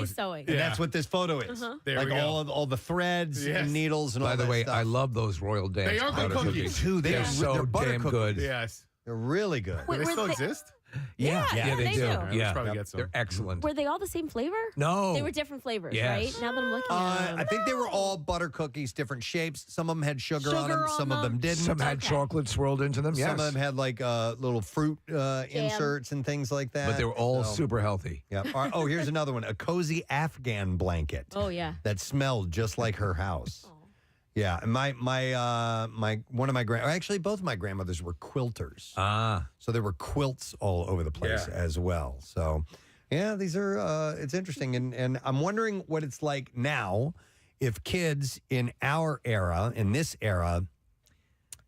sewing. And that's what this photo is. There like we go. all the threads and needles and all By that the way, stuff. I love those Royal Dansk They are good butter cookies. Too. They're so butter damn cookies. good. Yes. They're really good. Do they still exist? Yeah, they do. Let's Yeah, probably get some. they're excellent. Were they all the same flavor? No. They were different flavors, Yes. right? Now that I'm looking at them. I think they were all butter cookies, different shapes. Some of them had sugar on them. Some of them didn't. Some had chocolate swirled into them. Yes. Some of them had like little fruit inserts and things like that. But they were all super healthy. Yeah. All right. Oh, here's another one: a cozy Afghan blanket. Oh, yeah. That smelled just like her house. Yeah, and my one of my actually both of my grandmothers were quilters. So there were quilts all over the place as well. So yeah, these are it's interesting, and I'm wondering what it's like now if kids in our era, in this era,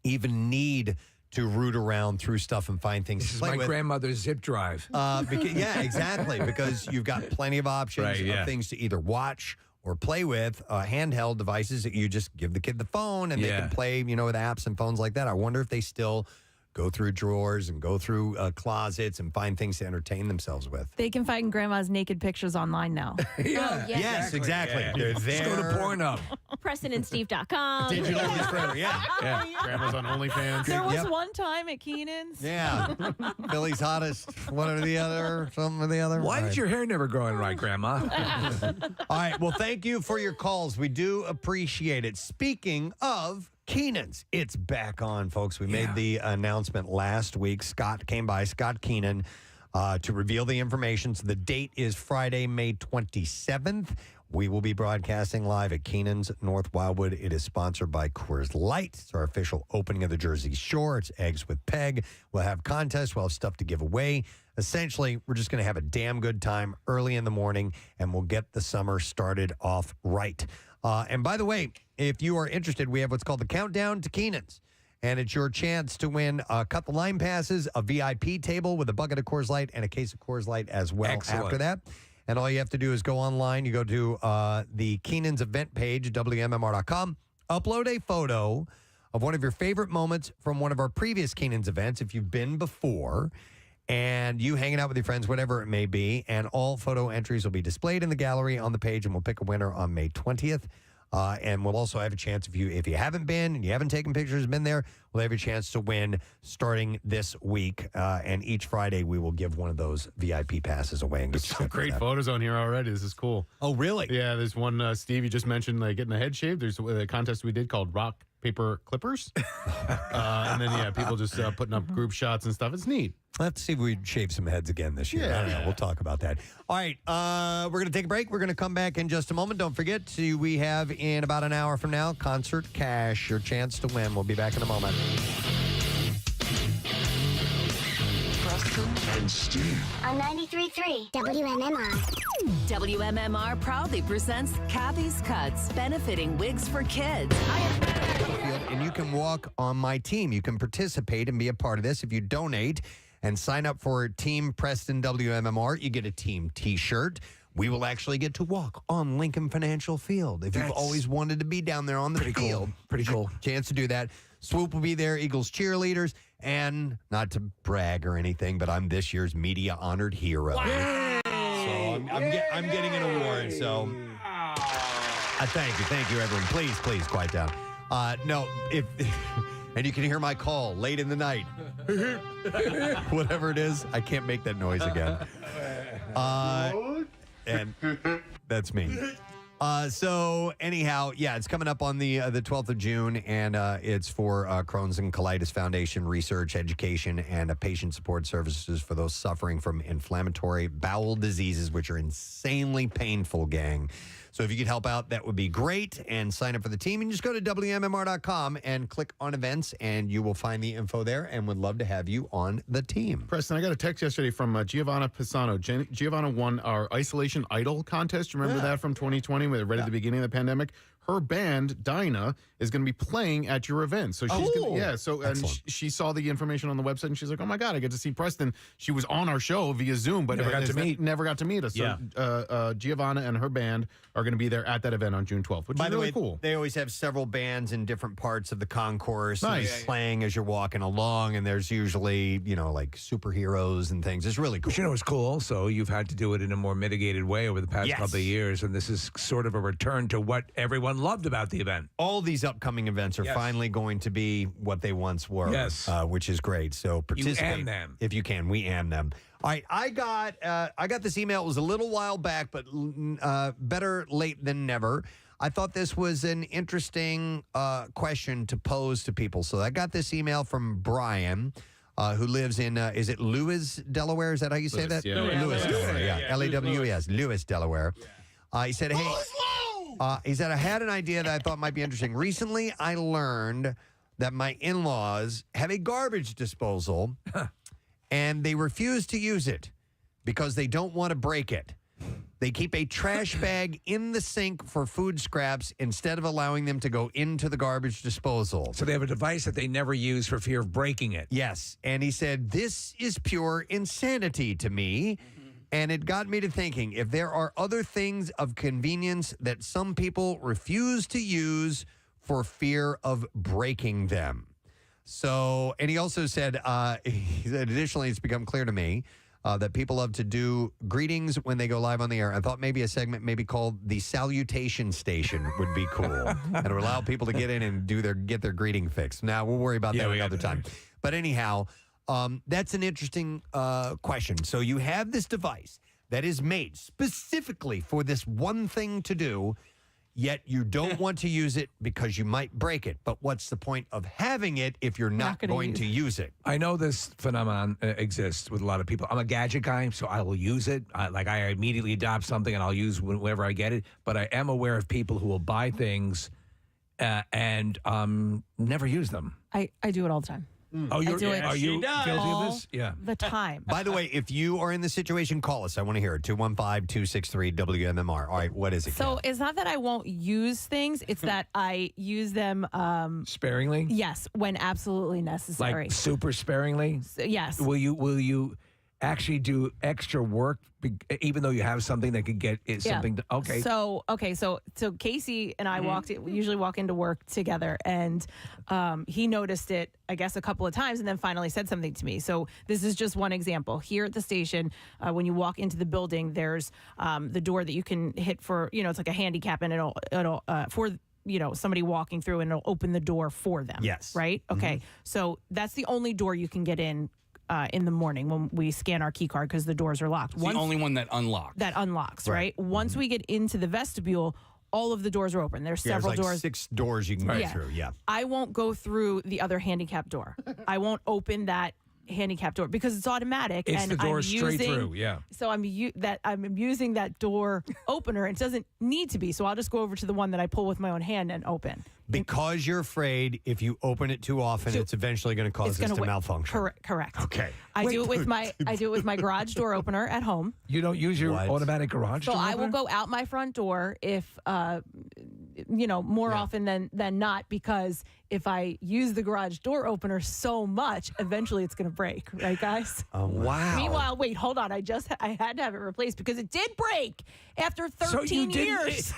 even need to root around through stuff and find things This to is play my with. grandmother's zip drive. Yeah, exactly, because you've got plenty of options of things to either watch or play with, handheld devices that you just give the kid the phone and they can play, with apps and phones like that. I wonder if they still go through drawers and go through closets and find things to entertain themselves with. They can find grandma's naked pictures online now. Yes, exactly. Yeah. They're there. Just go to Pornhub. PrestonandSteve.com. Digitally forever, yeah. Grandma's on OnlyFans. There was one time at Keenan's. Yeah. Philly's hottest, one or the other, something or the other. Why did your hair never grow in right, Grandma? All right. Well, thank you for your calls. We do appreciate it. Speaking of Keenan's, it's back on, folks. We made the announcement last week. Scott came by, Scott Keenan, to reveal the information. So the date is Friday, May 27th. We will be broadcasting live at Keenan's, North Wildwood. It is sponsored by Coors Light. It's our official opening of the Jersey Shore. It's Eggs with Peg. We'll have contests. We'll have stuff to give away. Essentially, we're just going to have a damn good time early in the morning, and we'll get the summer started off right. And by the way, if you are interested, we have what's called the Countdown to Keenan's. And it's your chance to win Cut the Line passes, a VIP table with a bucket of Coors Light, and a case of Coors Light as well. Excellent. After that. And all you have to do is go online. You go to the Keenan's event page, WMMR.com. Upload a photo of one of your favorite moments from one of our previous Keenan's events, if you've been before, and you hanging out with your friends, whatever it may be. And all photo entries will be displayed in the gallery on the page, and we'll pick a winner on May 20th. And we'll also have a chance, if you haven't been and you haven't taken pictures, been there, we'll have a chance to win starting this week. And each Friday we will give one of those VIP passes away. And get Some great photos on here already. This is cool. Oh, really? Yeah, there's one, Steve, you just mentioned getting the head shaved. There's a contest we did called Rock, Paper, Clippers. And then, people just putting up group shots and stuff. It's neat. Let's see if we shave some heads again this year. I don't know. We'll talk about that. All right. We're going to take a break. We're going to come back in just a moment. Don't forget, we have in about an hour from now, Concert Cash, your chance to win. We'll be back in a moment. Preston and Steve. On 93.3 WMMR. WMMR proudly presents Kathy's Cuts, benefiting wigs for kids. And you can walk on my team. You can participate and be a part of this if you donate and sign up for Team Preston WMMR. You get a team T-shirt. We will actually get to walk on Lincoln Financial Field. If you've always wanted to be down there on the field. Pretty cool. Chance to do that. Swoop will be there, Eagles cheerleaders, and not to brag or anything, but I'm this year's media honored hero. Wow. So I'm getting an award. So thank you, everyone. Please quiet down. No, and you can hear my call late in the night. Whatever it is, I can't make that noise again. And that's me. So anyhow, it's coming up on the 12th of June, and it's for Crohn's and Colitis Foundation Research, Education, and Patient Support Services for those suffering from inflammatory bowel diseases, which are insanely painful, gang. So if you could help out, that would be great. And sign up for the team. And just go to WMMR.com and click on events, and you will find the info there, and would love to have you on the team. Preston, I got a text yesterday from Giovanna Pisano. Giovanna won our Isolation Idol contest. Remember that from 2020, right at the beginning of the pandemic? Her band, Dinah, is going to be playing at your event. So she's she saw the information on the website, and she's like, "Oh my God, I get to see Preston." She was on our show via Zoom, but never got to meet us. Yeah. So Giovanna and her band are going to be there at that event on June 12th, which is really cool. They always have several bands in different parts of the concourse playing as you're walking along, and there's usually, like superheroes and things. It's really cool. But it's cool also. You've had to do it in a more mitigated way over the past couple of years, and this is sort of a return to what everyone everyone loved about the event. All these upcoming events are Yes. finally going to be what they once were. Yes. Which is great. So participate. and them. If you can. We and them. All right. I got this email. It was a little while back, but better late than never. I thought this was an interesting question to pose to people. So I got this email from Brian, who lives in, is it Lewis, Delaware? Is that how you say that? yeah. Lewis, Delaware. Yeah. L-E-W-E-S. Lewis, Delaware. He said, hey. He said, I had an idea that I thought might be interesting. Recently, I learned that my in-laws have a garbage disposal, and they refuse to use it because they don't want to break it. They keep a trash bag in the sink for food scraps instead of allowing them to go into the garbage disposal. So they have a device that they never use for fear of breaking it. Yes. And he said, this is pure insanity to me. And it got me to thinking, if there are other things of convenience that some people refuse to use for fear of breaking them. So, and he also said, additionally, it's become clear to me that people love to do greetings when they go live on the air. I thought maybe a segment maybe called the Salutation Station would be cool. And it would allow people to get in and get their greeting fix. Now, we'll worry about that another time. But anyhow, that's an interesting question. So you have this device that is made specifically for this one thing to do, yet you don't want to use it because you might break it. But what's the point of having it if you're not going to use it? I know this phenomenon exists with a lot of people. I'm a gadget guy, so I will use it. I immediately adopt something and I'll use whenever I get it. But I am aware of people who will buy things and never use them. I do it all the time. Oh, I do it are you guilty of all this? Yeah. the time. By the way, if you are in this situation, call us. I want to hear it. 215-263-WMMR. All right, what is it? So it's not that I won't use things; it's that I use them Sparingly? Yes, when absolutely necessary. Like super sparingly? Yes. Will you actually do extra work even though you have something that could get something? Okay. So Casey and I we usually walk into work together, and he noticed it, I guess, a couple of times, and then finally said something to me. So this is just one example. Here at the station, when you walk into the building, there's the door that you can hit for, it's like a handicap, and it'll for somebody walking through, and it'll open the door for them. Yes. Right? Okay. So that's the only door you can get in the morning when we scan our key card because the doors are locked. It's the only one that unlocks. That unlocks, right? Once we get into the vestibule, all of the doors are open. There's several there's like doors. 6 doors you can go through. Yeah. I won't go through the other handicap door. I won't open that handicap door because it's automatic. It's and the door I'm straight using, through, yeah. So I'm using that door opener. It doesn't need to be. So I'll just go over to the one that I pull with my own hand and open. Because you're afraid if you open it too often, it's eventually going to cause this to malfunction. Correct. Okay. I do it with my garage door opener at home. You don't use your automatic garage So door I will opener? go out my front door if more often than not, because if I use the garage door opener so much, eventually it's going to break, right, guys? Oh, wow. Meanwhile, wait, hold on. I had to have it replaced because it did break after 13 years.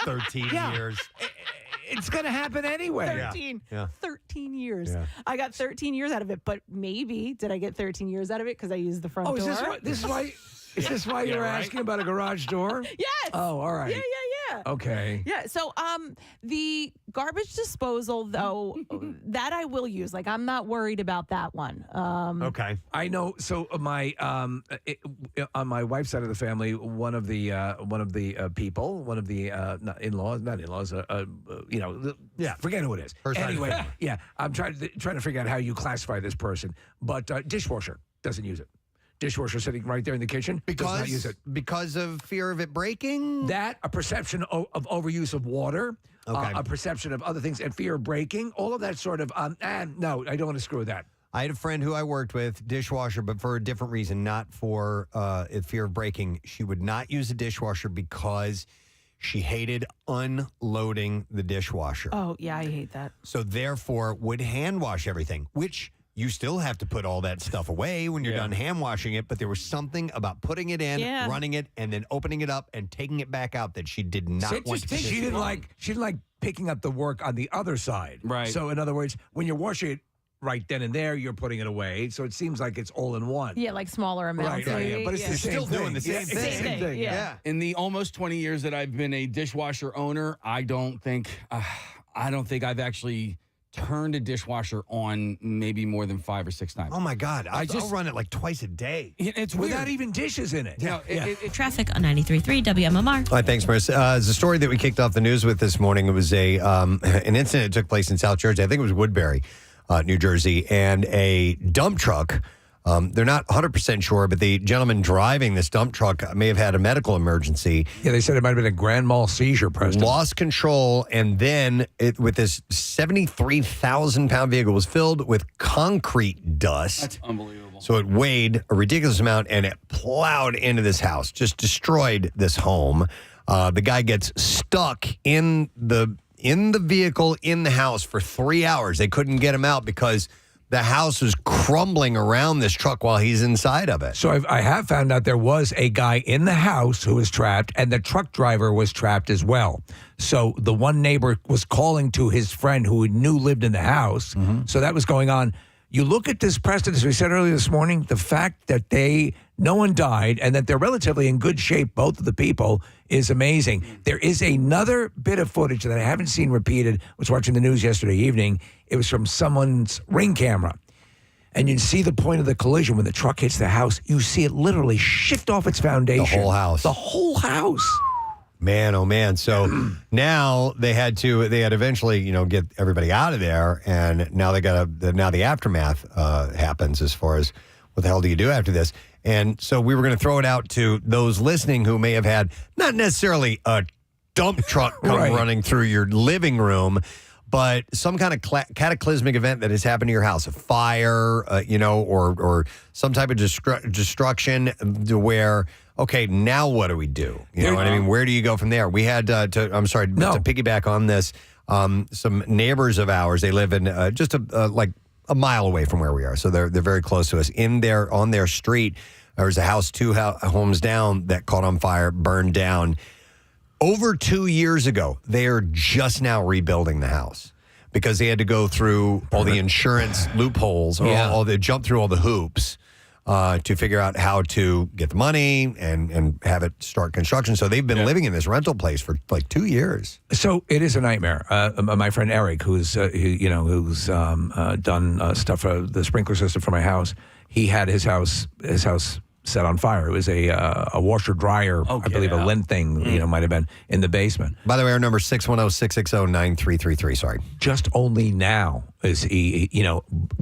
13 years. It's going to happen anyway. 13. Yeah. 13 years. Yeah. I got 13 years out of it, but maybe did I get 13 years out of it because I used the front door? Is this why you were asking about a garage door? Yes. Oh, all right. Yeah. Okay. Yeah. So, the garbage disposal, though, that I will use. Like, I'm not worried about that one. Okay. I know. So my on my wife's side of the family, one of the in-laws, forget who it is. Anyway, yeah, I'm trying to figure out how you classify this person, but dishwasher doesn't use it. Dishwasher sitting right there in the kitchen does not use it because of fear of it breaking. That, a perception of overuse of water, a perception of other things, and fear of breaking. All of that sort of no, I don't want to screw with that. I had a friend who I worked with, dishwasher, but for a different reason, not for fear of breaking. She would not use a dishwasher because she hated unloading the dishwasher. Oh, yeah, I hate that. So therefore would hand wash everything, which you still have to put all that stuff away when you're done hand washing it. But there was something about putting it in, running it, and then opening it up and taking it back out that she did not want to do. She didn't like picking up the work on the other side. Right. So in other words, when you're washing it right then and there, you're putting it away. So it seems like it's all in one. Yeah, like smaller amounts. Right. But it's the same thing. Same thing. Yeah. In the almost 20 years that I've been a dishwasher owner, I don't think I've actually turned a dishwasher on maybe more than 5 or 6 times. Oh my God. I'll run it like twice a day. It's without weird. even dishes in it. Traffic on 93.3 WMMR. All right, thanks, Marissa. It's a story that we kicked off the news with this morning. It was an incident that took place in South Jersey. I think it was Woodbury, New Jersey, and a dump truck. They're not 100% sure, but the gentleman driving this dump truck may have had a medical emergency. Yeah, they said it might have been a grand mal seizure, Preston. Lost control, and then with this 73,000-pound vehicle was filled with concrete dust. That's unbelievable. So it weighed a ridiculous amount, and it plowed into this house, just destroyed this home. The guy gets stuck in the vehicle in the house for 3 hours. They couldn't get him out because the house was crumbling around this truck while he's inside of it. So I have found out there was a guy in the house who was trapped, and the truck driver was trapped as well. So the one neighbor was calling to his friend who he knew lived in the house. So that was going on. You look at this, Preston, as we said earlier this morning, the fact that no one died and that they're relatively in good shape, both of the people, is amazing. There is another bit of footage that I haven't seen repeated. I was watching the news yesterday evening. It was from someone's Ring camera. And you see the point of the collision when the truck hits the house. You see it literally shift off its foundation. The whole house. The whole house. Man, oh man. So now they had eventually, get everybody out of there, and now now the aftermath happens as far as what the hell do you do after this? And so we were going to throw it out to those listening who may have had not necessarily a dump truck come running through your living room, but some kind of cataclysmic event that has happened to your house, a fire, or some type of destruction where, okay, now what do we do? You know what I mean? Where do you go from there? We had to piggyback on this, some neighbors of ours, they live in just like a mile away from where we are. So they're very close to us. On their street, there was a house 2 homes down that caught on fire, burned down. Over 2 years ago, they are just now rebuilding the house because they had to go through all the insurance loopholes, or jump through all the hoops to figure out how to get the money and have it start construction. So they've been living in this rental place for like 2 years. So it is a nightmare. My friend Eric, who's done stuff for the sprinkler system for my house, he had his house set on fire. It was a washer dryer, I believe a lint thing, might have been in the basement. By the way, our number is 610-660-9333. Sorry. Just only now is he,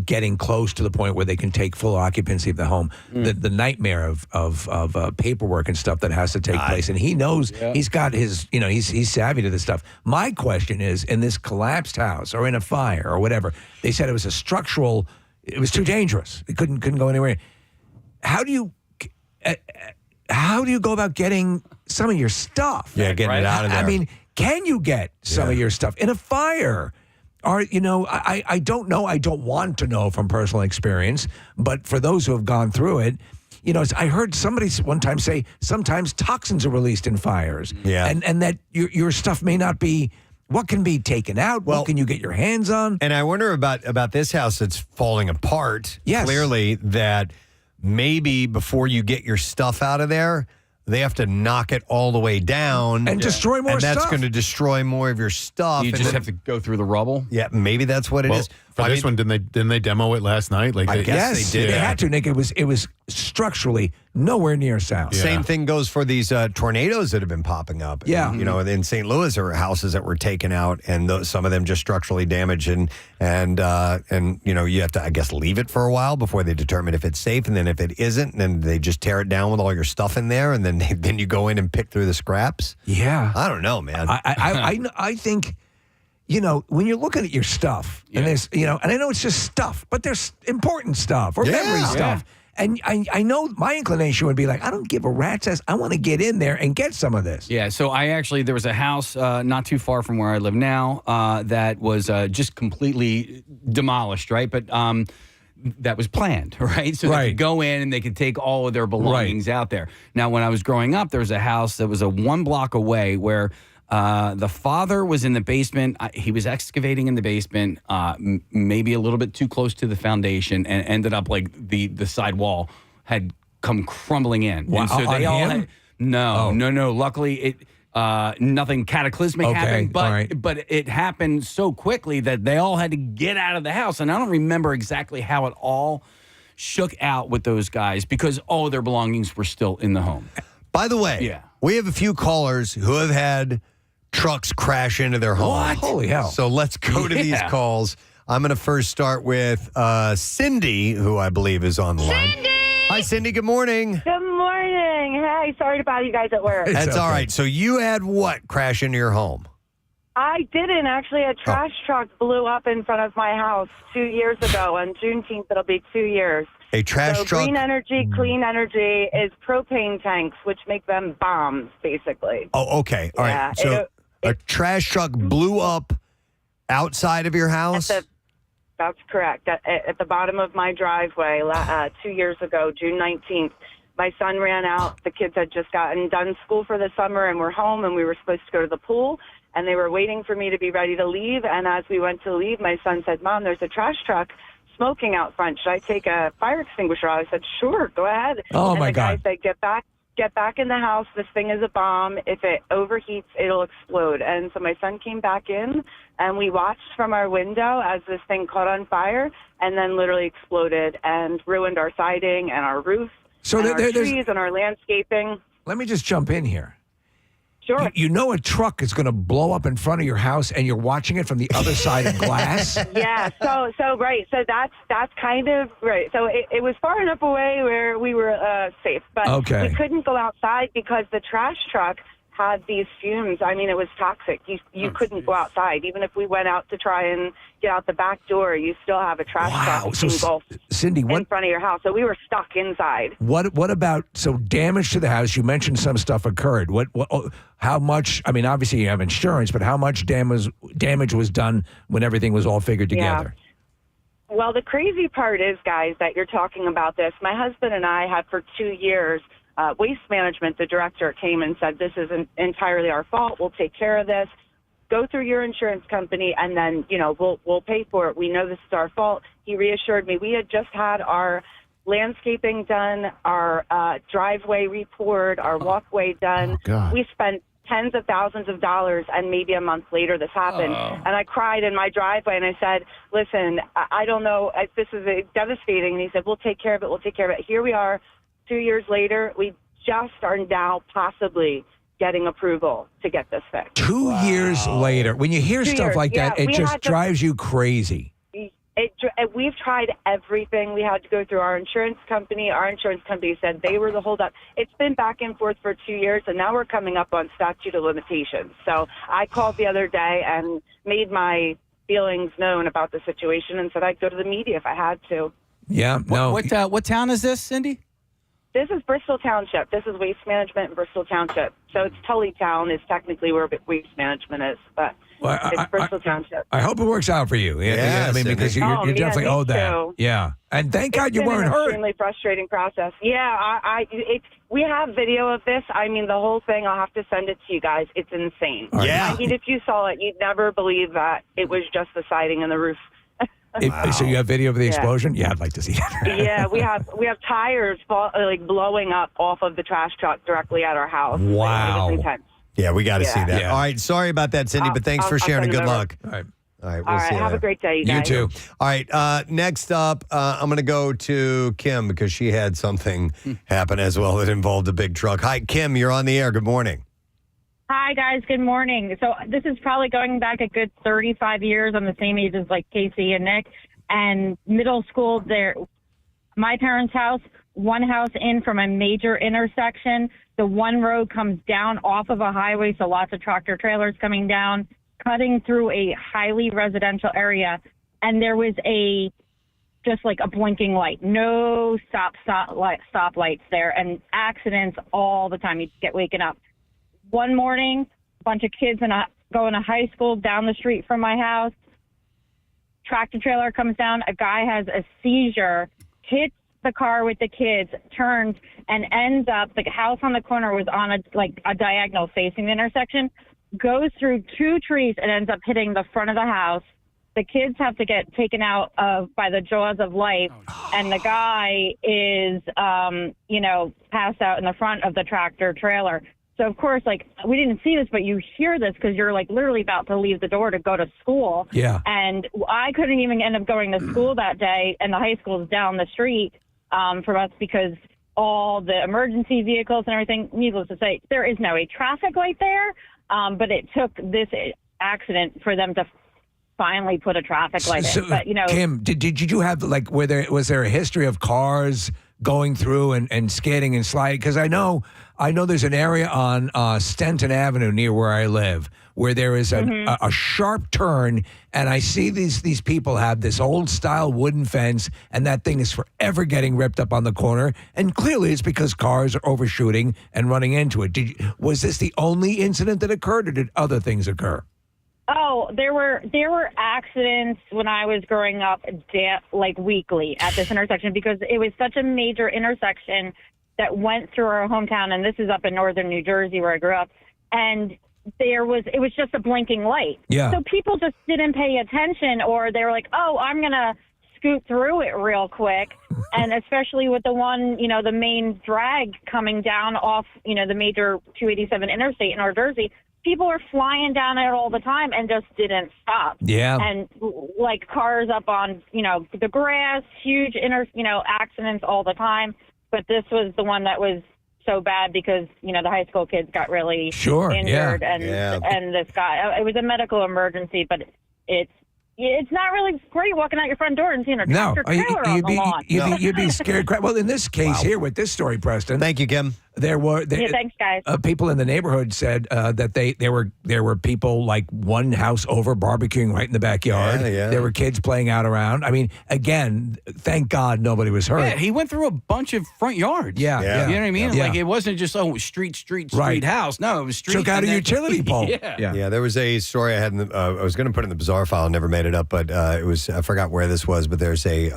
getting close to the point where they can take full occupancy of the home. The nightmare of paperwork and stuff that has to take place. And he knows he's got his, he's savvy to this stuff. My question is, in this collapsed house or in a fire or whatever, they said it was it was too dangerous. It couldn't go anywhere. How do you go about getting some of your stuff? Yeah, getting it out of there. I mean, can you get some of your stuff in a fire? Or, I don't know. I don't want to know from personal experience. But for those who have gone through it, I heard somebody one time say sometimes toxins are released in fires. Yeah. And that your stuff may not be what can be taken out. What can you get your hands on? And I wonder about this house that's falling apart. Yes. Clearly that maybe before you get your stuff out of there, they have to knock it all the way down and destroy more stuff. And that's going to destroy more of your stuff. You just have to go through the rubble. Yeah, maybe that's what it is. For this one, didn't they demo it last night? I guess they did. They had to, Nick. It was structurally nowhere near sound. Same thing goes for these tornadoes that have been popping up. Yeah. In St. Louis, there were houses that were taken out, and some of them just structurally damaged, and you have to, I guess, leave it for a while before they determine if it's safe, and then if it isn't, then they just tear it down with all your stuff in there, and then you go in and pick through the scraps. Yeah. I don't know, man. I think. When you're looking at your stuff, and there's, and I know it's just stuff, but there's important stuff or memory stuff. And I know my inclination would be like, I don't give a rat's ass. I want to get in there and get some of this. Yeah, so there was a house not too far from where I live now that was just completely demolished, right? But that was planned, right? So they could go in and they could take all of their belongings out there. Now, when I was growing up, there was a house that was 1 block away where The father was in the basement. He was excavating in the basement, maybe a little bit too close to the foundation, and ended up like the side wall had come crumbling in. Wow, And so they on all him? had, no. Luckily, nothing cataclysmic happened, but it happened so quickly that they all had to get out of the house. And I don't remember exactly how it all shook out with those guys because all their belongings were still in the home. By the way, we have a few callers who have had trucks crash into their home. What? Holy hell. So let's go to these calls. I'm going to first start with Cindy, who I believe is on the line. Hi, Cindy. Good morning. Good morning. Hey, sorry to bother you guys at work. That's all right. So you had what crash into your home? I didn't. Actually, a trash truck blew up in front of my house 2 years ago. On Juneteenth, it'll be 2 years. A trash truck? Green energy, clean energy is propane tanks, which make them bombs, basically. Oh, okay. All right. So a trash truck blew up outside of your house? That's correct. At the bottom of my driveway 2 years ago, June 19th, my son ran out. The kids had just gotten done school for the summer and were home, and we were supposed to go to the pool. And they were waiting for me to be ready to leave. And as we went to leave, my son said, Mom, there's a trash truck smoking out front. Should I take a fire extinguisher out? I said, sure, go ahead. Oh, and my the guy God. said, get back in the house. This thing is a bomb. If it overheats, it'll explode. And so my son came back in, and we watched from our window as this thing caught on fire and then literally exploded and ruined our siding and our roof and our trees and our landscaping. Let me just jump in here. Sure. You know a truck is going to blow up in front of your house, and you're watching it from the other side of glass? Yeah, so right. So that's kind of right. So it was far enough away where we were safe, but we couldn't go outside because the trash truck had these fumes. I mean, it was toxic. You couldn't go outside. Even if we went out to try and get out the back door, you still have a trash truck engulfed Cindy, in front of your house. So we were stuck inside. What about damage to the house? You mentioned some stuff occurred. How much? I mean, obviously you have insurance, but how much damage was done when everything was all figured together? Yeah. Well, the crazy part is, guys, that you're talking about this. My husband and I had for 2 years. Waste Management, the director, came and said, this is entirely our fault. We'll take care of this. Go through your insurance company, and then, we'll pay for it. We know this is our fault. He reassured me. We had just had our landscaping done, our driveway repoured, our walkway done. We spent tens of thousands of dollars, and maybe a month later this happened. And I cried in my driveway, and I said, listen, I don't know. This is devastating. And he said, we'll take care of it. We'll take care of it. Here we are. 2 years later, we just are now possibly getting approval to get this fixed. 2 years later, when you hear 2 stuff years, like that, yeah, it we just had to- drives you crazy. We've tried everything. We had to go through our insurance company. Our insurance company said they were the holdup. It's been back and forth for 2 years, and now we're coming up on statute of limitations. So I called the other day and made my feelings known about the situation and said I'd go to the media if I had to. Yeah, no. What town is this, Cindy? This is Bristol Township. This is Waste Management in Bristol Township. So it's Tullytown is technically where Waste Management is, but it's Bristol Township. I hope it works out for you. Yeah, I mean, because you definitely owe that. Too. Yeah, and thank God you weren't It's been an hurt. extremely frustrating process. Yeah, we have video of this. I mean, the whole thing. I'll have to send it to you guys. It's insane. Yeah. I mean, if you saw it, you'd never believe that it was just the siding and the roof. So you have video of the Yeah. explosion? Yeah, I'd like to see that. Yeah, we have tires blowing up off of the trash truck directly at our house. Wow. It was intense. Yeah, we got to Yeah. see that. Yeah. All right. Sorry about that, Cindy, but thanks for I'll sharing. send Good it over. luck. All right. All right. All We'll right, see you have later. a great day, you You guys. too. All right. Next up, I'm going to go to Kim because she had something happen as well that involved a big truck. Hi, Kim. You're on the air. Good morning. Hi, guys. Good morning. So this is probably going back a good 35 years. I'm the same age as like Casey and Nick. And middle school, there, my parents' house, one house in from a major intersection. The one road comes down off of a highway, so lots of tractor trailers coming down, cutting through a highly residential area. And there was just like a blinking light. No stoplights there, and accidents all the time. You get waken up. One morning, a bunch of kids going to high school down the street from my house. Tractor trailer comes down. A guy has a seizure, hits the car with the kids, turns, and ends up, the house on the corner was on a diagonal facing the intersection, goes through 2 trees and ends up hitting the front of the house. The kids have to get taken out by the jaws of life, and the guy is, passed out in the front of the tractor trailer. So, of course, like, we didn't see this, but you hear this because you're, like, literally about to leave the door to go to school. Yeah. And I couldn't even end up going to school that day, and the high school is down the street from us because all the emergency vehicles and everything, needless to say, there is no traffic light there, but it took this accident for them to finally put a traffic light in. But, Kim, did you have, like, was there a history of cars going through and skating and sliding? Because I know there's an area on Stenton Avenue near where I live where there is a sharp turn, and I see these people have this old style wooden fence, and that thing is forever getting ripped up on the corner, and clearly it's because cars are overshooting and running into it. Was this the only incident that occurred, or did other things occur? Oh, there were accidents when I was growing up, like weekly at this intersection, because it was such a major intersection that went through our hometown, and this is up in northern New Jersey where I grew up, and it was just a blinking light. Yeah. So people just didn't pay attention, or they were like, oh, I'm going to scoot through it real quick. And especially with the one, the main drag coming down off, the major 287 interstate in New Jersey, people are flying down it all the time and just didn't stop. Yeah. And like cars up on, the grass, huge accidents all the time. But this was the one that was so bad because, the high school kids got really injured. And this guy, it was a medical emergency, but it's not really great walking out your front door and seeing a tractor trailer on the lawn. You'd be scared. Well, in this case here with this story, Preston. Thank you, Kim. Thanks, guys. People in the neighborhood said that there were people like one house over barbecuing right in the backyard. Yeah. There were kids playing out around. I mean, again, thank God nobody was hurt. Yeah, he went through a bunch of front yards. Yeah. You know what I mean? Yeah. Like, it wasn't just, street Right. house. No, it was street. Took out a utility pole. Yeah. There was a story I had. I was going to put in the bizarre file, never made it up, but it was, I forgot where this was, but there's a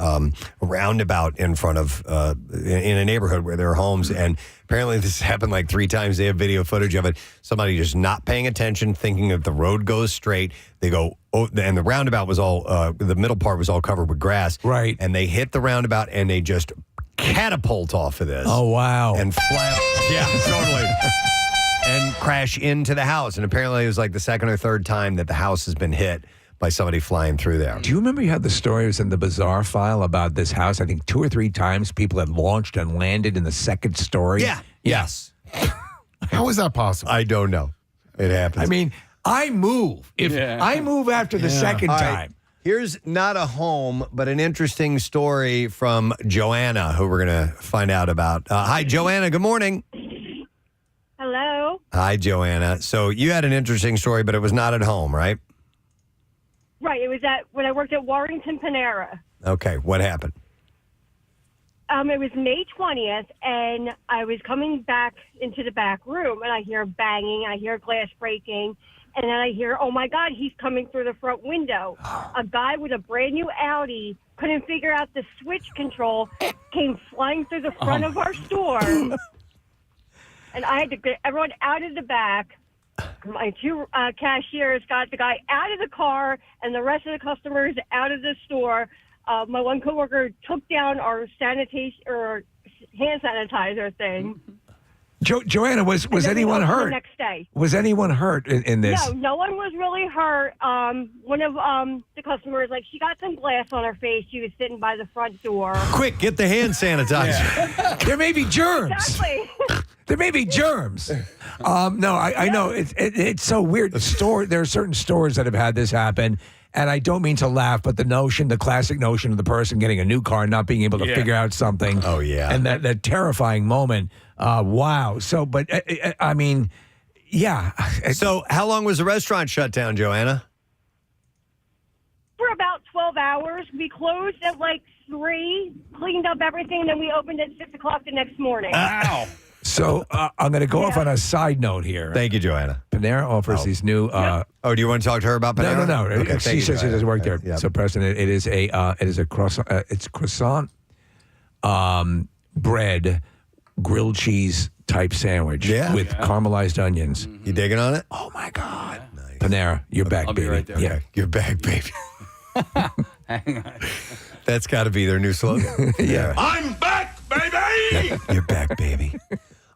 roundabout in front of in a neighborhood where there are homes, and apparently this happened like 3 times. They have video footage of it. Somebody just not paying attention, thinking that the road goes straight. They go, and the roundabout was all, the middle part was all covered with grass. Right. And they hit the roundabout and they just catapult off of this. Oh, wow. And flap. Yeah, totally. And crash into the house. And apparently it was like the second or third time that the house has been hit by somebody flying through there. Do you remember you had the stories in the bizarre file about this house? I think 2 or 3 times people had launched and landed in the second story. Yeah. Yes. How is that possible? I don't know. It happens. I mean, I move. I move after the second All time. right. Here's not a home, but an interesting story from Joanna, who we're going to find out about. Hi, Joanna. Good morning. Hello. Hi, Joanna. So you had an interesting story, but it was not at home, right? Right. It was when I worked at Warrington Panera. Okay. What happened? It was May 20th, and I was coming back into the back room, and I hear banging, I hear glass breaking, and then I hear, oh, my God, he's coming through the front window. A guy with a brand-new Audi couldn't figure out the switch control, came flying through the front of our store, and I had to get everyone out of the back. My 2 cashiers got the guy out of the car and the rest of the customers out of the store. My one coworker took down our sanitation or hand sanitizer thing. Joanna, was anyone hurt? The next day. Was anyone hurt in this? No one was really hurt. One of the customers, she got some glass on her face. She was sitting by the front door. Quick, get the hand sanitizer. There may be germs. Exactly. There may be germs. No, I know. It's so weird. There are certain stores that have had this happen. And I don't mean to laugh, but the classic notion of the person getting a new car and not being able to figure out something. Oh, yeah. And that terrifying moment. Wow. So, but I mean, yeah. So how long was the restaurant shut down, Joanna? For about 12 hours. We closed at 3, cleaned up everything, and then we opened at 6 o'clock the next morning. Wow. So I'm going to go off on a side note here. Thank you, Joanna. Panera offers these new. do you want to talk to her about Panera? No. Okay, She says she doesn't work there. Yeah. So, Preston, it is a croissant. It's croissant, bread, grilled cheese type sandwich with caramelized onions. You digging on it? Oh my God. Nice. Panera, you're back, I'll baby. be right there. Yeah, you're back, baby. Hang on. That's got to be their new slogan. Yeah. I'm back, baby! You're back, baby.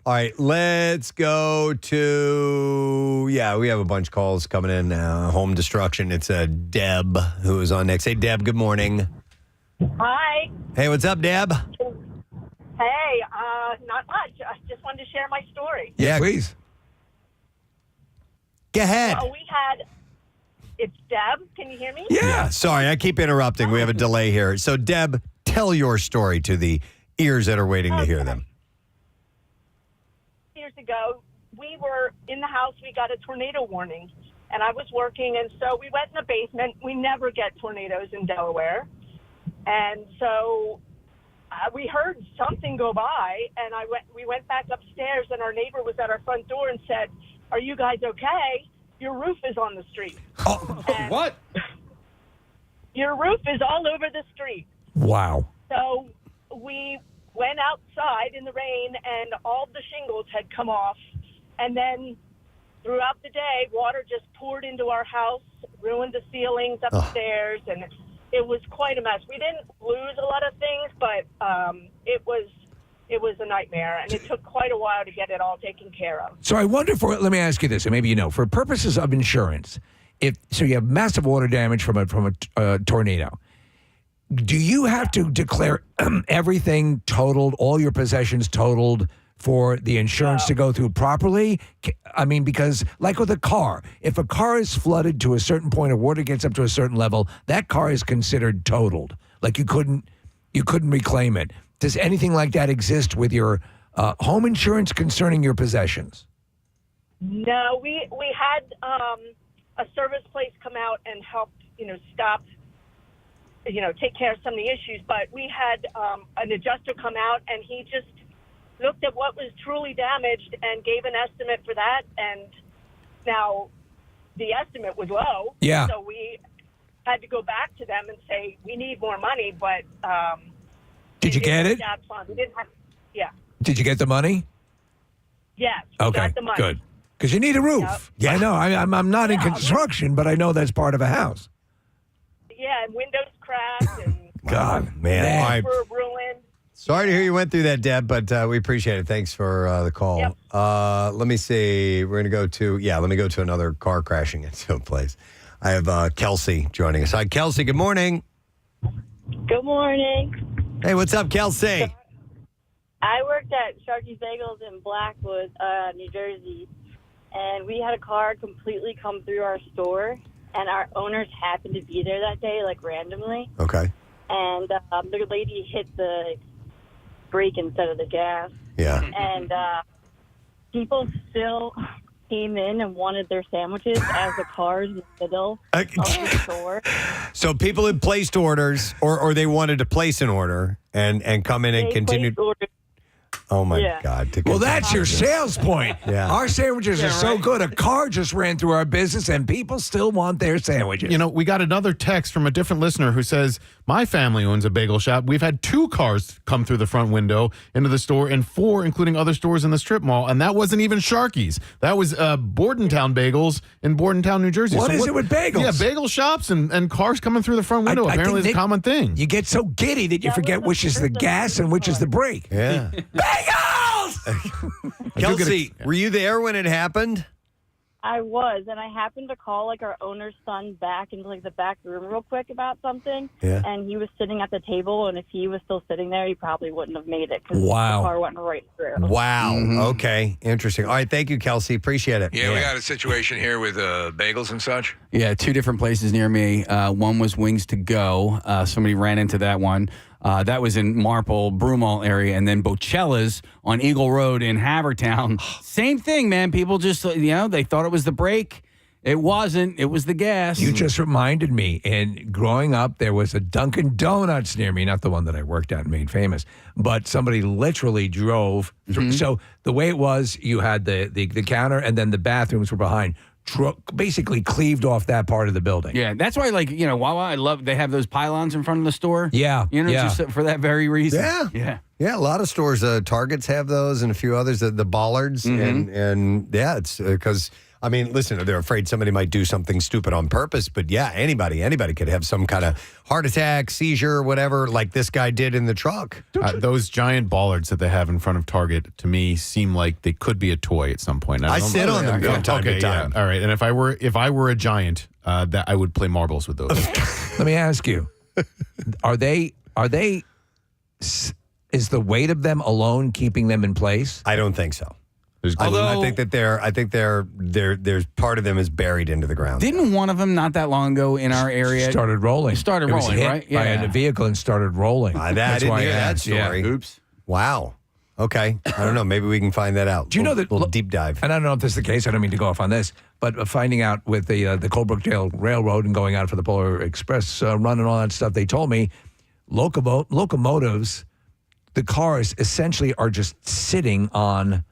All right, let's go to, we have a bunch of calls coming in now. Home destruction. It's Deb who is on next. Hey, Deb, good morning. Hi. Hey, what's up, Deb? Hey, not much. I just wanted to share my story. Yeah, please. Go ahead. So it's Deb. Can you hear me? Yeah, sorry, I keep interrupting. We have a delay here. So, Deb, tell your story to the ears that are waiting to hear them. Years ago, we were in the house. We got a tornado warning, and I was working, and so we went in the basement. We never get tornadoes in Delaware, and so we heard something go by, and we went back upstairs, and our neighbor was at our front door and said, "Are you guys okay? Your roof is on the street." What? Your roof is all over the street. Wow. So we went outside in the rain, and all the shingles had come off. And then throughout the day, water just poured into our house, ruined the ceilings upstairs, and it was quite a mess. We didn't lose a lot of things, but it was a nightmare, and it took quite a while to get it all taken care of. So I wonder let me ask you this, and maybe you know, for purposes of insurance, so you have massive water damage from a tornado, do you have to declare everything totaled, all your possessions totaled for the insurance to go through properly? I mean, because like with a car, if a car is flooded to a certain point or water gets up to a certain level, that car is considered totaled. Like you couldn't reclaim it. Does anything like that exist with your home insurance concerning your possessions? No, we had a service place come out and help, stop, take care of some of the issues. But we had an adjuster come out, and he just looked at what was truly damaged and gave an estimate for that. And now the estimate was low. Yeah. So we had to go back to them and say, we need more money, but did you get it? We didn't have, yeah. Did you get the money? Yes. We Okay, got the money. good. Because you need a roof. Yep. Yeah, I know. I'm not in construction, but I know that's part of a house. Yeah, and windows cracked and God, man. All right. were ruined. Sorry to hear you went through that, Deb, but we appreciate it. Thanks for the call. Yep. Let me see. We're going to go to, let me go to another car crashing into a place. I have Kelsey joining us. Hi, Kelsey. Good morning. Good morning. Hey, what's up, Kelsey? I worked at Sharky's Bagels in Blackwood, New Jersey, and we had a car completely come through our store, and our owners happened to be there that day, like randomly. Okay. And the lady hit the brake instead of the gas. Yeah. And people still came in and wanted their sandwiches as the cars in the middle of the store. So people had placed orders, or they wanted to place an order and come in and They continue. placed orders. Oh, my God. To Well, get that's your sales point. Yeah. Our sandwiches are so good. A car just ran through our business, and people still want their sandwiches. You know, we got another text from a different listener who says, my family owns a bagel shop. We've had 2 cars come through the front window into the store, and 4, including other stores in the strip mall. And that wasn't even Sharky's. That was Bordentown Bagels in Bordentown, New Jersey. What is it with bagels? Yeah, bagel shops and cars coming through the front window. Apparently, it's a common thing. You get so giddy that you forget which is the gas and which is the brake. Yeah. Bagels! Kelsey, were you there when it happened? I was, and I happened to call like our owner's son back into like the back room real quick about something. Yeah. And he was sitting at the table, and if he was still sitting there, he probably wouldn't have made it because Wow. the car went right through. Wow. Okay. Interesting. All right. Thank you, Kelsey. Appreciate it. Yeah, we got a situation here with bagels and such. Yeah, 2 different places near me. One was Wings to Go. Somebody ran into that one. That was in Marple, Broomall area. And then Bocella's on Eagle Road in Havertown. Same thing, man. People just, they thought it was the brake. It wasn't. It was the gas. You just reminded me. And growing up, there was a Dunkin' Donuts near me, not the one that I worked at and made famous, but somebody literally drove through. So the way it was, you had the counter and then the bathrooms were behind. basically cleaved off that part of the building. Yeah, that's why, like, Wawa, they have those pylons in front of the store. Yeah. Just for that very reason. Yeah. Yeah, a lot of stores, Targets have those and a few others, the bollards. And yeah, it's because, I mean, listen, they're afraid somebody might do something stupid on purpose. But yeah, anybody could have some kind of heart attack, seizure, whatever, like this guy did in the truck. Those giant bollards that they have in front of Target, to me, seem like they could be a toy at some point. I sit on them from time to time. Yeah. All right. And if I were a giant, that I would play marbles with those. Let me ask you, are they? Is the weight of them alone keeping them in place? I don't think so. I think that there's part of them is buried into the ground. Didn't one of them not that long ago in our area started rolling? It was hit right? By a vehicle and started rolling. I didn't hear that story. Yeah. Oops. Wow. Okay. I don't know. Maybe we can find that out. Do you know that? Little deep dive. And I don't know if this is the case. I don't mean to go off on this, but finding out with the Colebrookdale Railroad and going out for the Polar Express run and all that stuff, they told me locomotives, the cars essentially are just sitting on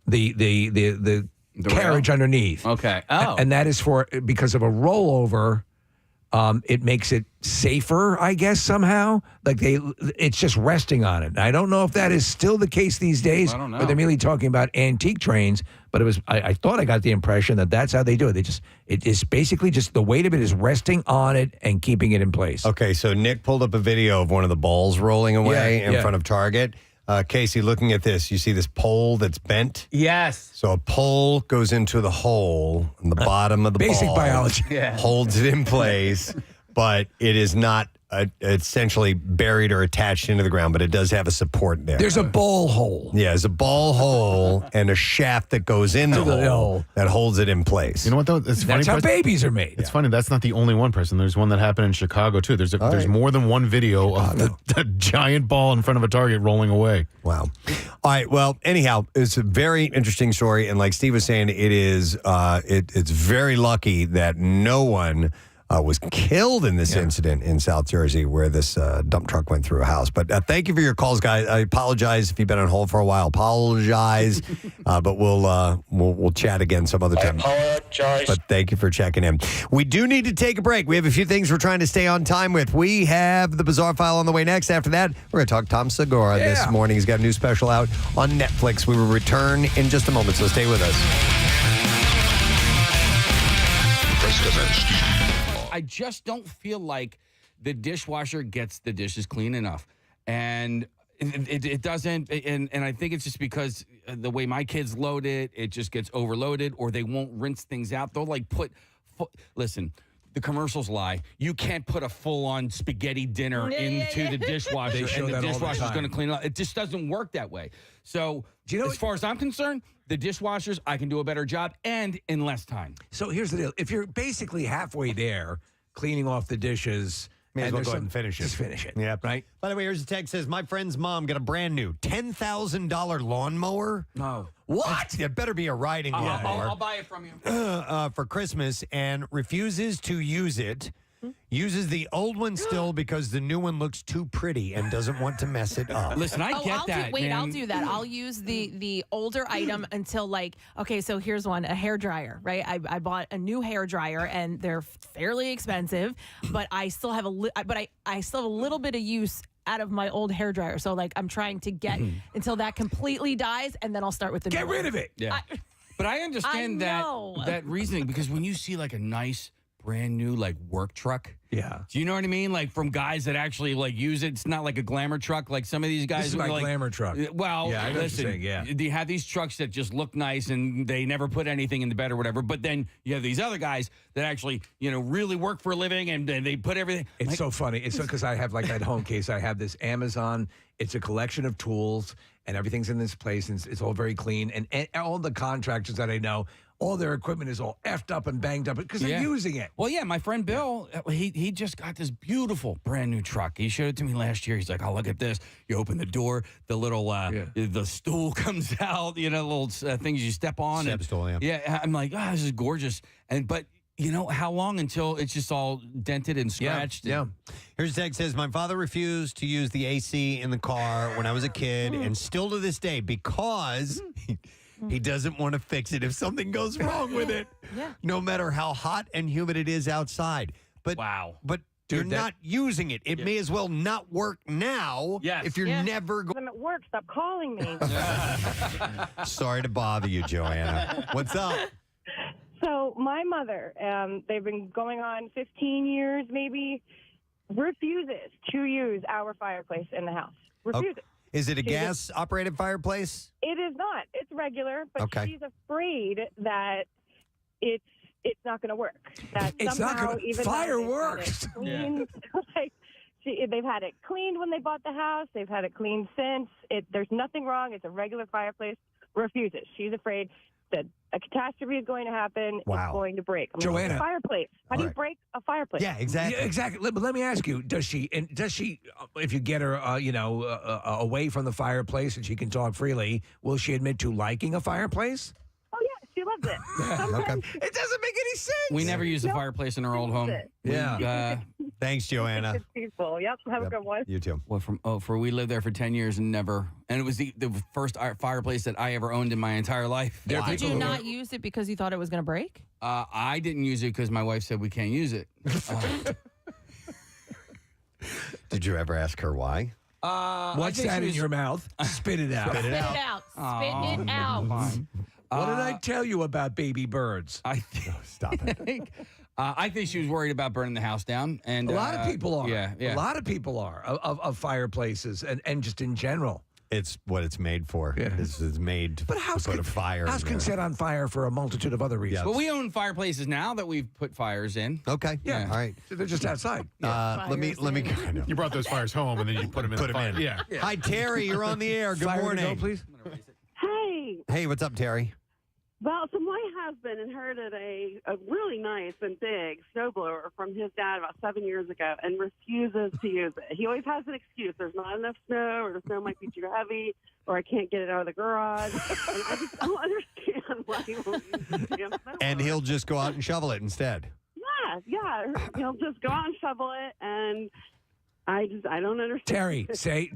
the carriage underneath. Okay. Oh. And that is because of a rollover. It makes it safer, I guess, somehow. Like it's just resting on it. And I don't know if that is still the case these days. I don't know. Or they're merely talking about antique trains. But it was. I thought I got the impression that that's how they do it. It is basically just the weight of it is resting on it and keeping it in place. Okay, so Nick pulled up a video of one of the balls rolling away in front of Target. Casey, looking at this, you see this pole that's bent? Yes. So a pole goes into the hole in the bottom of the Basic ball, biology. holds it in place, but it is not essentially buried or attached into the ground, but it does have a support there. There's a ball hole. Yeah, there's a ball hole and a shaft that goes in the hole that holds it in place. You know what, though? It's funny. That's how babies are made. It's funny. That's not the only one person. There's one that happened in Chicago, too. There's more than one video of the giant ball in front of a Target rolling away. Wow. All right. Well, anyhow, it's a very interesting story. And like Steve was saying, it is it's very lucky that no one was killed in this incident in South Jersey where this dump truck went through a house. But thank you for your calls, guys. I apologize if you've been on hold for a while. Apologize. But we'll chat again some other time. Apologize. But thank you for checking in. We do need to take a break. We have a few things we're trying to stay on time with. We have the Bizarre File on the way next. After that, we're going to talk Tom Segura this morning. He's got a new special out on Netflix. We will return in just a moment, so stay with us. I just don't feel like the dishwasher gets the dishes clean enough. And it doesn't. And I think it's just because the way my kids load it, it just gets overloaded, or they won't rinse things out. They'll like listen, the commercials lie. You can't put a full-on spaghetti dinner into the dishwasher, and the dishwasher's going to clean it up. It just doesn't work that way. So, as far as I'm concerned, the dishwashers, I can do a better job and in less time. So here's the deal. If you're basically halfway there, cleaning off the dishes, may as well go ahead and finish it. Just finish it. Yeah. Right? By the way, here's a text that says, my friend's mom got a brand new $10,000 lawnmower. No. What? It better be a riding lawnmower. I'll buy it from you. For Christmas, and refuses to use it. Uses the old one still because the new one looks too pretty and doesn't want to mess it up. Listen, I get that. I'll do that. I'll use the older item until okay, so here's one, a hair dryer, right? I bought a new hair dryer and they're fairly expensive, but I still have I still have a little bit of use out of my old hair dryer. So I'm trying to get until that completely dies, and then I'll start with the Get new rid one. of it. Yeah. But I understand that reasoning, because when you see a nice brand new work truck. Yeah. Do you know what I mean? From guys that actually use it. It's not like a glamour truck like some of these guys. This is my glamour truck. Well, yeah, I know listen, what you're saying, you have these trucks that just look nice and they never put anything in the bed or whatever. But then you have these other guys that actually, really work for a living and they put everything. It's so funny. It's because I have at home case, I have this Amazon. It's a collection of tools and everything's in this place and it's all very clean. And all the contractors that I know, all their equipment is all effed up and banged up because they're using it. Well, yeah, my friend Bill, he just got this beautiful brand new truck. He showed it to me last year. He's like, oh, look at this. You open the door, the little, the stool comes out, little things you step on. Step stool, yeah. Yeah, I'm like, this is gorgeous. But how long until it's just all dented and scratched? Yeah. Here's a text says, my father refused to use the AC in the car when I was a kid, and still to this day, because He doesn't want to fix it if something goes wrong with it. Yeah. No matter how hot and humid it is outside. But But you're not using it. It may as well not work now if you're never going. I'm at work. Stop calling me. Sorry to bother you, Joanna. What's up? So my mother, they've been going on 15 years maybe, refuses to use our fireplace in the house. Refuses. Is it a She's gas-operated fireplace? It is not. It's regular, but Okay. she's afraid that it's not going to work. That It's not somehow, gonna- even fireworks. though they've had it cleaned, like, they've had it cleaned when they bought the house. They've had it cleaned since. There's nothing wrong. It's a regular fireplace. Refuses. She's afraid that a catastrophe is going to happen. Wow. It's going to break. I'm like, Joanna. "It's a fireplace. How do you Right. break a fireplace? Yeah, exactly. Yeah, exactly. But let me ask you: Does she? If you get her, away from the fireplace and she can talk freely, will she admit to liking a fireplace? Oh yeah, she loves it. Sometimes It doesn't make any sense. We never used a fireplace in our old home. Yeah. Thanks, Joanna. it's peaceful. Yep. Have a good one. You too. Well, we lived there for 10 years and never, and it was the first fireplace that I ever owned in my entire life. Did you not use it because you thought it was going to break? I didn't use it because my wife said we can't use it. Did you ever ask her why? What's that in your mouth? Spit it out. Spit it out. Spit it out. What did I tell you about baby birds? Stop it. I think she was worried about burning the house down, and A lot of people are. Yeah. A lot of people are of fireplaces and just in general. It's what it's made for. Yeah. It's made to put a fire House in can there. set on fire for a multitude of other reasons. But we own fireplaces now that we've put fires in. Okay. Yeah. All right. So they're just outside. Let me. I know. You brought those fires home and then you put them in the fire. in. Yeah. Hi, Terry. You're on the air. Good Fire to morning. go, please. Hey, Hey, what's up, Terry? well, so my husband inherited a really nice and big snowblower from his dad about 7 years ago and refuses to use it. He always has an excuse. There's not enough snow, or the snow might be too heavy, or I can't get it out of the garage. And I just don't understand why he won't use the damn snowblower. And he'll just go out and shovel it instead. Yeah. He'll just go out and shovel it, and I don't understand. Terry,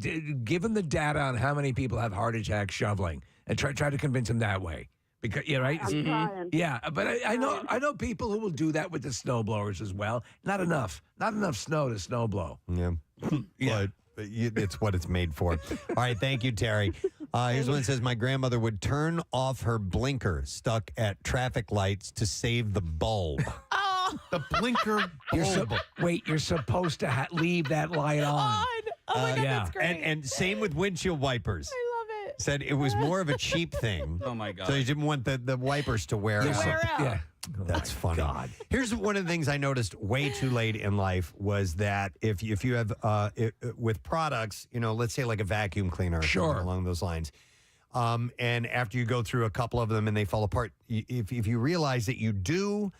give him the data on how many people have heart attacks shoveling, and try to convince him that way. Because right, I'm trying. yeah. But I know people who will do that with the snow blowers as well. Not enough snow to snow blow. Yeah. Yeah. But it's what it's made for. All right. Thank you, Terry. Here's one that says, my grandmother would turn off her blinker stuck at traffic lights to save the bulb. The blinker bulb. You're supposed to leave that light on. Oh my God, yeah. that's great. And same with windshield wipers. I love it. Said it was more of a cheap thing. Oh my God. So you didn't want the wipers to wear out. Yeah. That's funny. God. Here's one of the things I noticed way too late in life was that if you have with products, let's say like a vacuum cleaner, or something along those lines, and after you go through a couple of them and they fall apart, if you realize that you do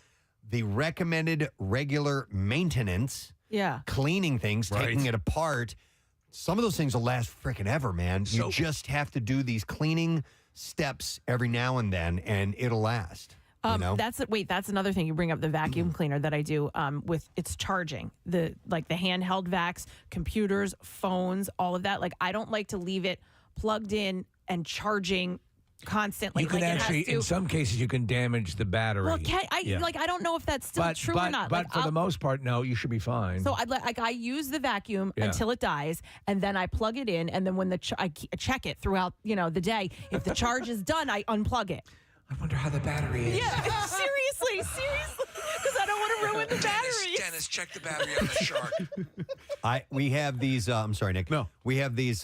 the recommended regular maintenance, cleaning things, taking it apart, some of those things will last freaking ever, man. You just have to do these cleaning steps every now and then, and it'll last. That's another thing. You bring up the vacuum cleaner that I do with its charging, the handheld vacs, computers, phones, all of that. Like, I don't like to leave it plugged in and charging constantly. You can actually, in some cases, you can damage the battery. Well, I don't know if that's still true or not. But for the most part, no, you should be fine. So I use the vacuum until it dies, and then I plug it in, and then when I check it throughout the day. If the charge is done, I unplug it. I wonder how the battery is. Yeah, seriously, because I don't want to ruin the battery. Dennis, check the battery on the shark. We have these. I'm sorry, Nick. No, we have these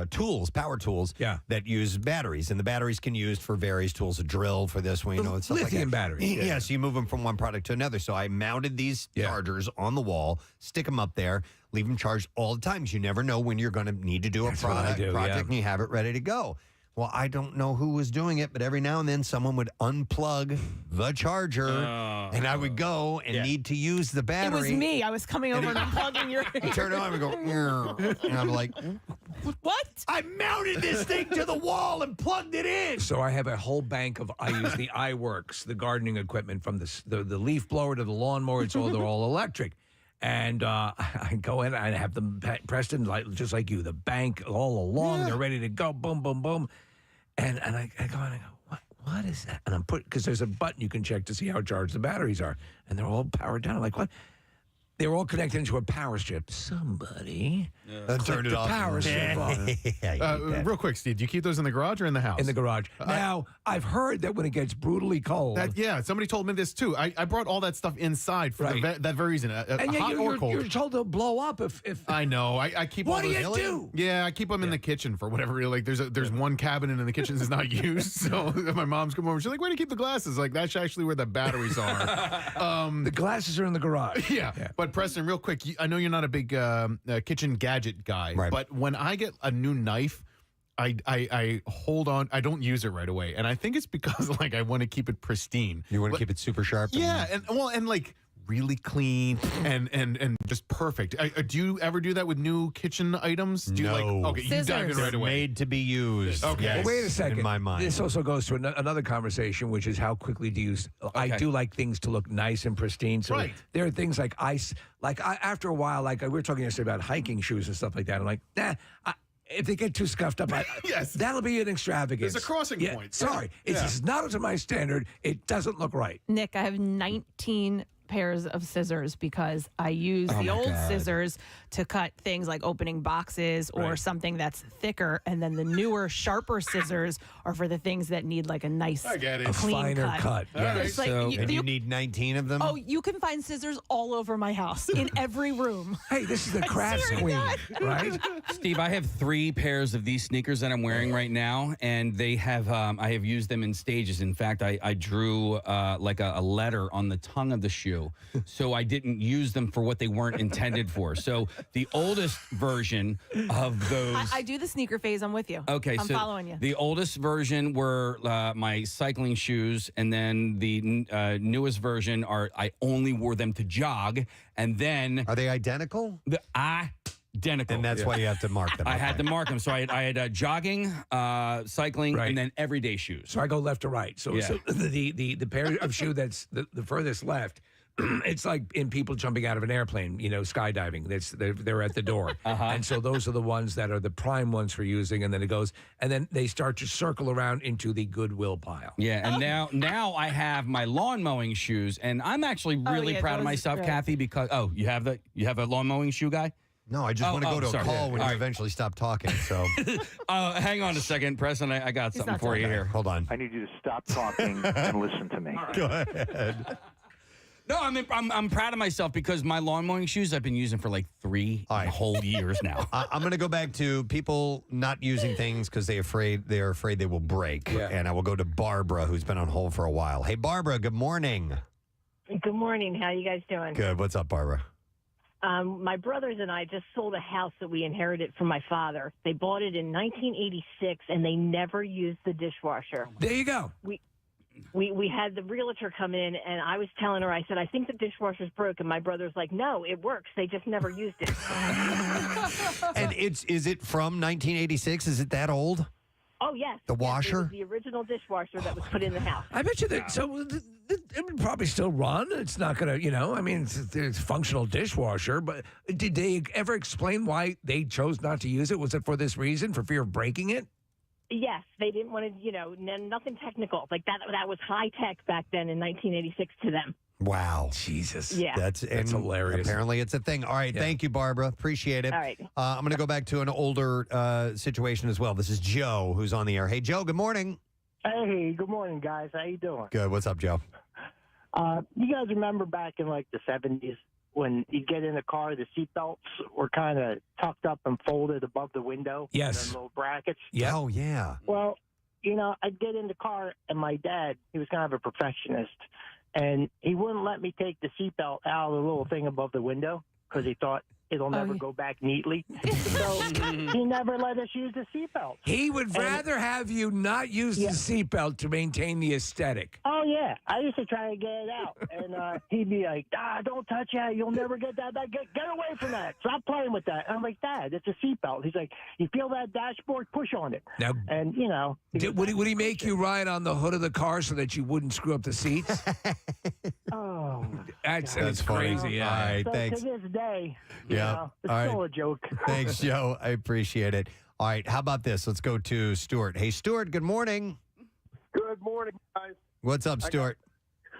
tools, power tools, that use batteries, and the batteries can be used for various tools. A drill for this one, it's lithium batteries. Yeah, so you move them from one product to another. So I mounted these chargers on the wall, stick them up there, leave them charged all the time because you never know when you're going to need to do a project, and you have it ready to go. Well, I don't know who was doing it, but every now and then someone would unplug the charger, and I would go and need to use the battery. It was me. I was coming over and unplugging your. You turn it on and go, and I'm like, what? I mounted this thing to the wall and plugged it in. So I have a whole bank of. I use the iWorks, the gardening equipment, from the leaf blower to the lawnmower. They're all electric. And I go in, I have them, Preston, just like you, the bank all along. They're ready to go. Boom, boom, boom. And I go and I go, what is that? And I'm because there's a button you can check to see how charged the batteries are, and they're all powered down. I'm like, what? They were all connected into a power strip. Somebody turned it off. Power strip on. Real quick, Steve, do you keep those in the garage or in the house? In the garage. Now, I've heard that when it gets brutally cold. Somebody told me this too. I brought all that stuff inside for that very reason. And hot or cold. You're told they'll blow up if I know. I keep. What all do those, you do? Yeah, I keep them in the kitchen for whatever. Like there's one cabinet in the kitchen that's not used. So if my mom's come over, she's like, "Where do you keep the glasses?" Like that's actually where the batteries are. The glasses are in the garage. Yeah. But Preston, real quick, I know you're not a big kitchen gadget guy, Right. but when I get a new knife, I hold on. I don't use it right away, and I think it's because like I want to keep it pristine. You want to keep it super sharp. Yeah, and like really clean and just perfect. Do you ever do that with new kitchen items? Do you you dive in right away? Made to be used. Okay. Yes, Well, wait a second. In my mind. This also goes to another conversation, which is how quickly do you use. I do like things to look nice and pristine. So there are things like ice. Like after a while, like we were talking yesterday about hiking shoes and stuff like that. I'm like, if they get too scuffed up, that'll be an extravagance. There's a crossing point. Sorry, it's not up to my standard. It doesn't look right. Nick, I have 19 pairs of scissors because I use the old scissors to cut things like opening boxes or something that's thicker, and then the newer, sharper scissors are for the things that need like a nice, clean finer cut. Yeah. It's like And you need 19 of them? Oh, you can find scissors all over my house in every room. Hey, this is the crafts queen, right? Steve, I have 3 pairs of these sneakers that I'm wearing right now, and they have I have used them in stages. In fact, I drew like a letter on the tongue of the shoe, so I didn't use them for what they weren't intended for. So the oldest version of those. I do the sneaker phase. I'm with you. Okay, I'm so following you. The oldest version were my cycling shoes, and then the newest version I only wore them to jog, and then are they identical? Identical. And that's why you have to mark them. I had to mark them. So I had jogging, cycling, and then everyday shoes. So I go left to right. So the pair of shoe that's the furthest left, it's like in people jumping out of an airplane, skydiving. They're at the door. And so those are the ones that are the prime ones for using. And then it goes, and then they start to circle around into the Goodwill pile. Yeah, and now I have my lawn mowing shoes, and I'm actually really proud of myself, Kathy, because you have a lawn mowing shoe guy? No, I just want to go to a call when you eventually stop talking. So, hang on a second, Preston. I got something for you here. Hold on. I need you to stop talking and listen to me. Go ahead. No, I'm proud of myself because my lawn mowing shoes I've been using for like 3 whole years now. I'm going to go back to people not using things because they're afraid they will break. Yeah. And I will go to Barbara, who's been on hold for a while. Hey, Barbara, good morning. Good morning. How you guys doing? Good. What's up, Barbara? My brothers and I just sold a house that we inherited from my father. They bought it in 1986, and they never used the dishwasher. There you go. We had the realtor come in, and I was telling her, I said, I think the dishwasher's broken. My brother's like, no, it works. They just never used it. And is it from 1986? Is it that old? Oh, yes. The Yes, washer? it was the original dishwasher that was put in the house. I bet you that. So it would probably still run. It's not going to, it's a functional dishwasher. But did they ever explain why they chose not to use it? Was it for this reason, for fear of breaking it? Yes, they didn't want to, nothing technical. Like that was high tech back then in 1986 to them. Wow. Jesus. Yeah. That's hilarious. Apparently it's a thing. All right. Thank you, Barbara. Appreciate it. All right. I'm going to go back to an older situation as well. This is Joe, who's on the air. Hey, Joe, good morning. Hey, good morning, guys. How you doing? Good. What's up, Joe? You guys remember back in like the 70s when you get in the car, the seatbelts were kind of tucked up and folded above the window? Yes. And little brackets? Yeah. Oh, yeah. Well, I'd get in the car, and my dad, he was kind of a perfectionist, and he wouldn't let me take the seatbelt out of the little thing above the window because he thought it'll never go back neatly. So he never let us use the seatbelt. He would rather have you not use the seatbelt to maintain the aesthetic. Oh, yeah. I used to try to get it out. And he'd be like, don't touch that. You'll never get that. Get away from that. Stop playing with that. And I'm like, Dad, it's a seatbelt. He's like, you feel that dashboard? Push on it. Now, and, would he make you ride on the hood of the car so that you wouldn't screw up the seats? That's crazy. Yeah. All right, so thanks. To this day, Yeah. it's All right. still a joke. Thanks, Joe. I appreciate it. All right, how about this? Let's go to Stuart. Hey, Stuart, good morning. Good morning, guys. What's up, Stuart?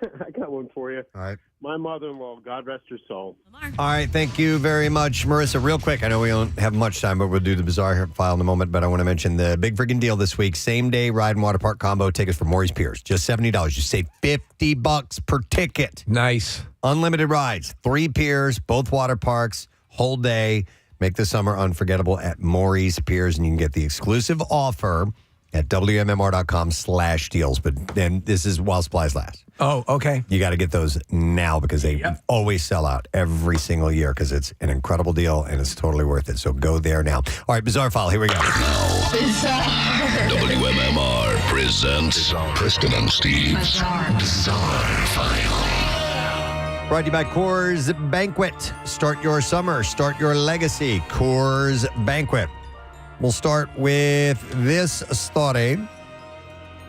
I got one for you. All right. My mother-in-law, God rest her soul. All right, thank you very much, Marissa. Real quick, I know we don't have much time, but we'll do the bizarre file in a moment. But I want to mention the big freaking deal this week: same-day ride and water park combo tickets for Maury's Piers, just $70. You save $50 per ticket. Nice, unlimited rides, 3 piers, both water parks, whole day. Make the summer unforgettable at Maury's Piers, and you can get the exclusive offer at WMMR.com/deals. But then this is while supplies last. Oh, okay. You got to get those now because they always sell out every single year because it's an incredible deal and it's totally worth it. So go there now. All right, Bizarre File. Here we go. WMMR presents Preston and Steve's Bizarre File. Brought to you by Coors Banquet. Start your summer. Start your legacy. Coors Banquet. We'll start with this story.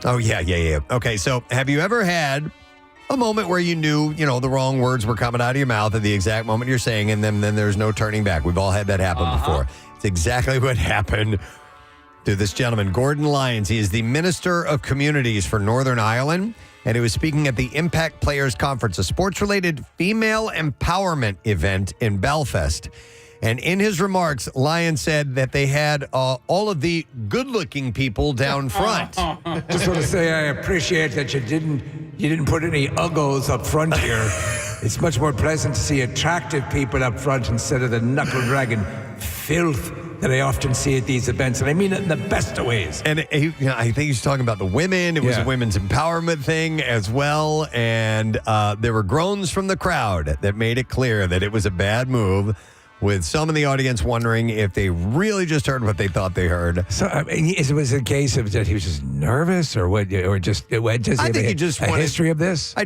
Oh, yeah. Okay, so have you ever had a moment where you knew, the wrong words were coming out of your mouth at the exact moment you're saying, and then there's no turning back? We've all had that happen before. It's exactly what happened to this gentleman, Gordon Lyons. He is the Minister of Communities for Northern Ireland, and he was speaking at the Impact Players Conference, a sports-related female empowerment event in Belfast. And in his remarks, Lyons said that they had all of the good-looking people down front. Just want to say I appreciate that you didn't put any uggos up front here. It's much more pleasant to see attractive people up front instead of the knuckle-dragging filth that I often see at these events, and I mean it in the best of ways. And I think he's talking about the women. It was a women's empowerment thing as well, and there were groans from the crowd that made it clear that it was a bad move, with some in the audience wondering if they really just heard what they thought they heard. So, it was a case of that he was just nervous, or what? Or just I think he just wanted a history of this. I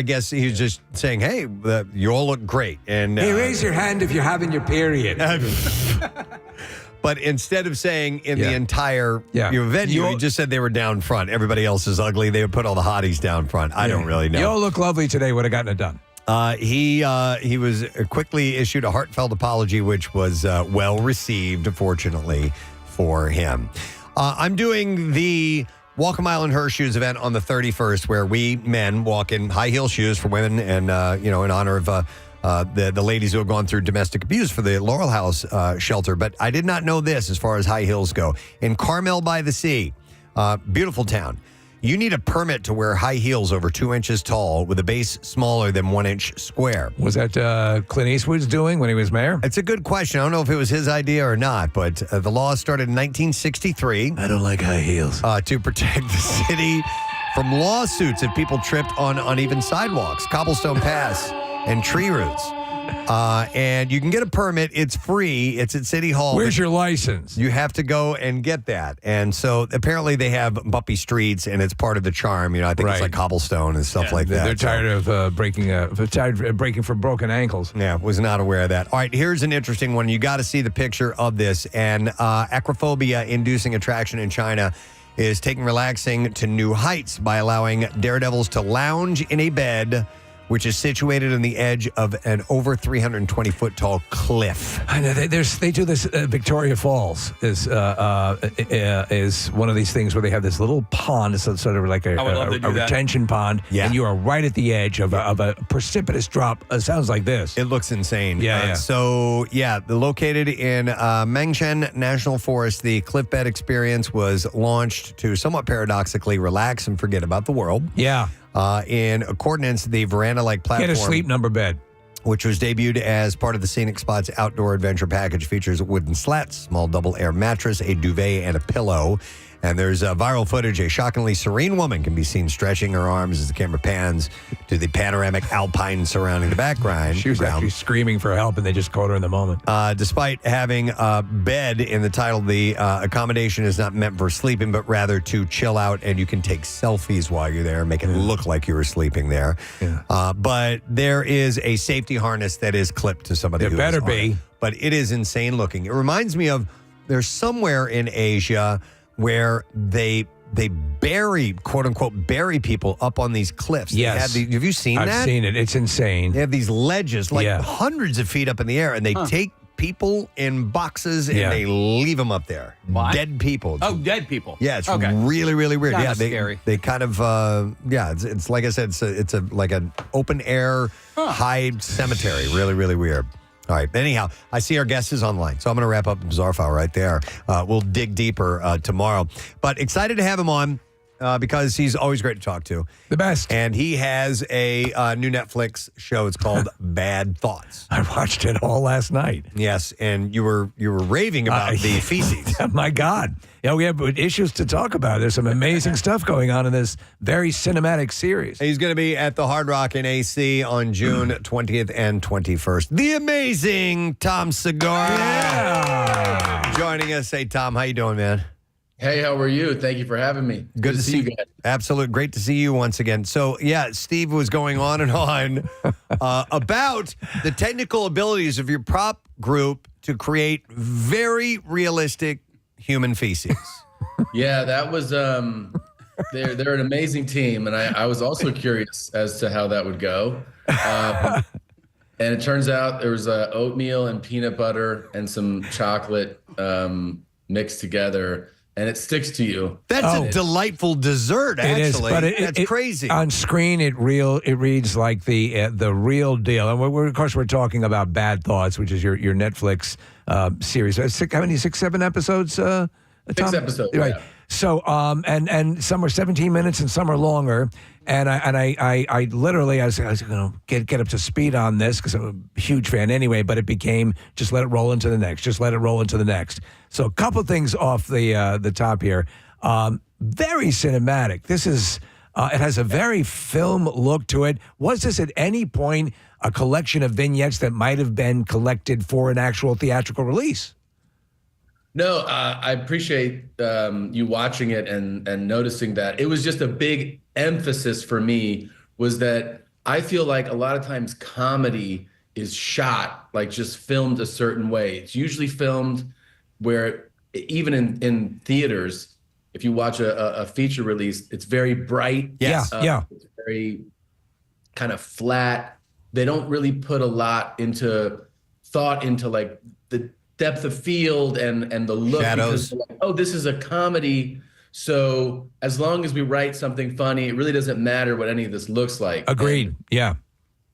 guess he was just saying, "Hey, you all look great." And hey, raise your hand if you're having your period. But instead of saying in the entire venue, he just said they were down front. Everybody else is ugly. They would put all the hotties down front. I don't really know. You all look lovely today. Would have gotten it done. He was quickly issued a heartfelt apology, which was well received, fortunately, for him. I'm doing the Walk a Mile in Her Shoes event on the 31st, where we men walk in high heel shoes for women, and in honor of the ladies who have gone through domestic abuse for the Laurel House shelter. But I did not know this as far as high heels go. In Carmel by the Sea, beautiful town. You need a permit to wear high heels over 2 inches tall with a base smaller than 1 inch square. Was that Clint Eastwood's doing when he was mayor? It's a good question. I don't know if it was his idea or not, but the law started in 1963. I don't like high heels. To protect the city from lawsuits if people tripped on uneven sidewalks, cobblestone paths, and tree roots. And you can get a permit. It's free. It's at City Hall. Where's your license? You have to go and get that. And so apparently they have bumpy streets, and it's part of the charm. I think it's like cobblestone and stuff like that. They're tired of breaking for broken ankles. Yeah, was not aware of that. All right, here's an interesting one. You got to see the picture of this. And acrophobia-inducing attraction in China is taking relaxing to new heights by allowing daredevils to lounge in a bed which is situated on the edge of an over 320-foot tall cliff. I know they do this. Victoria Falls is one of these things where they have this little pond. It's sort of like a retention pond, and you are right at the edge of a precipitous drop. It sounds like this. It looks insane. Yeah. Located in Mengshen National Forest, the cliff bed experience was launched to somewhat paradoxically relax and forget about the world. Yeah. In accordance, the veranda-like platform... Get a sleep number bed. Which was debuted as part of the Scenic Spots outdoor adventure package, features wooden slats, small double air mattress, a duvet, and a pillow. And there's viral footage. A shockingly serene woman can be seen stretching her arms as the camera pans to the panoramic alpine surrounding the background. She was actually screaming for help, and they just caught her in the moment. Despite having a bed in the title, the accommodation is not meant for sleeping, but rather to chill out, and you can take selfies while you're there, make it look like you were sleeping there. Yeah. But there is a safety harness that is clipped to somebody. There better be. But it is insane looking. It reminds me of there's somewhere in Asia where they bury, quote unquote, bury people up on these cliffs. Yes. Have you seen that? I've seen it. It's insane. They have these ledges, like hundreds of feet up in the air, and they take people in boxes and they leave them up there. What? Dead people. Oh, dead people. Yeah, it's okay. really, really weird. Kinda Yeah, scary. They kind of it's like I said, it's like an open air hide cemetery. Really, really weird. All right. Anyhow, I see our guest is online, so I'm going to wrap up the Bizarre File right there. We'll dig deeper tomorrow, but excited to have him on. Because he's always great to talk to. The best. And he has a new Netflix show. It's called Bad Thoughts. I watched it all last night. Yes, and you were raving about the feces. My God. Yeah, we have issues to talk about. There's some amazing stuff going on in this very cinematic series. He's going to be at the Hard Rock in AC on June 20th and 21st. The amazing Tom Segura. Joining us. Hey, Tom, how you doing, man? Hey, how are you? Thank you for having me. Good to see you guys. Absolute. Great to see you once again. So, yeah, Steve was going on and on about the technical abilities of your prop group to create very realistic human feces. Yeah, that was they're an amazing team, and I was also curious as to how that would go. And it turns out there was oatmeal and peanut butter and some chocolate mixed together. And it sticks to you. That's a delightful dessert, actually. It is, but that's crazy. On screen, it reads like the real deal. And of course, we're talking about Bad Thoughts, which is your Netflix series. How many, 6, 7 episodes? 6 episodes, right? Yeah. So, and some are 17 minutes and some are longer. And I literally, I was going to get up to speed on this because I'm a huge fan anyway, but it became just let it roll into the next, just let it roll into the next. So a couple things off the top here. Very cinematic. This is, it has a very film look to it. Was this at any point a collection of vignettes that might have been collected for an actual theatrical release? No, I appreciate you watching it and noticing that. It was just a big emphasis for me was that I feel like a lot of times comedy is shot, like just filmed a certain way. It's usually filmed where even in theaters, if you watch a feature release, it's very bright. Yes. It's very kind of flat. They don't really put a lot into thought into like the depth of field and the look. Shadows. Because, like, oh, this is a comedy. So as long as we write something funny, it really doesn't matter what any of this looks like. Agreed. Yeah.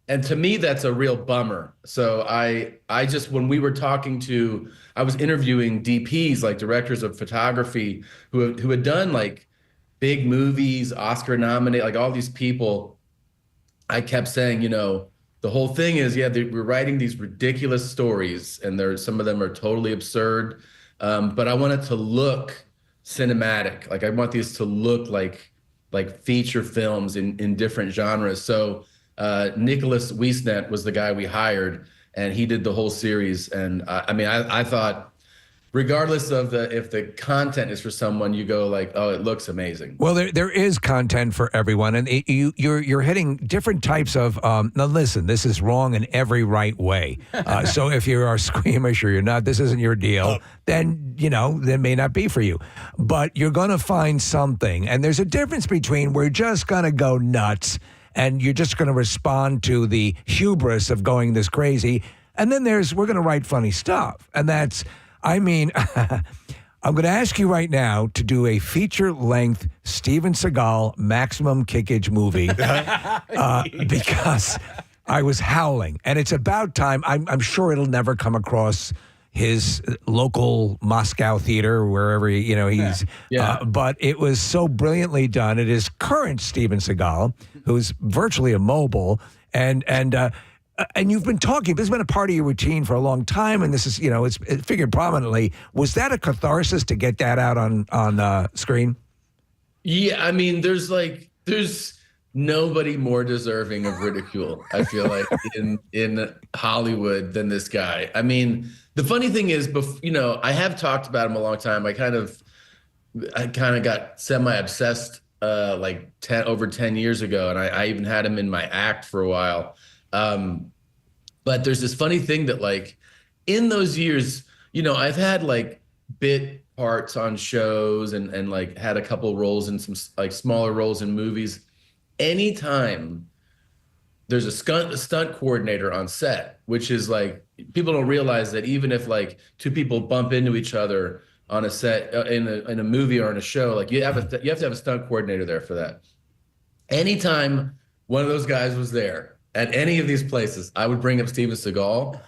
And to me, that's a real bummer. So I just, when we were talking to, I was interviewing DPs, like directors of photography who had done like big movies, Oscar nominated, like all these people. I kept saying, the whole thing is, we're writing these ridiculous stories and some of them are totally absurd. But I want it to look cinematic. Like I want these to look like feature films in different genres. So Nicholas Wiesnet was the guy we hired, and he did the whole series. And I thought, regardless of if the content is for someone, you go like, oh, it looks amazing. Well, there is content for everyone, and you're hitting different types of. Now, listen, this is wrong in every right way. So if you are squeamish or you're not, this isn't your deal. Then that may not be for you. But you're going to find something, and there's a difference between we're just going to go nuts, and you're just going to respond to the hubris of going this crazy, and then we're going to write funny stuff, and that's. I'm going to ask you right now to do a feature-length Steven Seagal maximum kickage movie because I was howling, and it's about time. I'm sure it'll never come across his local Moscow theater, wherever he's. Yeah. But it was so brilliantly done. It is current Steven Seagal, who's virtually immobile, and you've been talking, this has been a part of your routine for a long time, and this is, it's figured prominently. Was that a catharsis to get that out on screen? Yeah, I mean, there's nobody more deserving of ridicule, I feel like, in Hollywood than this guy. I mean, the funny thing is, I have talked about him a long time. I kind of got semi-obsessed over 10 years ago, and I even had him in my act for a while. But there's this funny thing that like in those years, I've had like bit parts on shows and like had a couple roles in some like smaller roles in movies. Anytime there's a stunt coordinator on set, which is like, people don't realize that even if like two people bump into each other on a set in a movie or in a show, like you have to have a stunt coordinator there for that. Anytime one of those guys was there at any of these places, I would bring up Steven Seagal,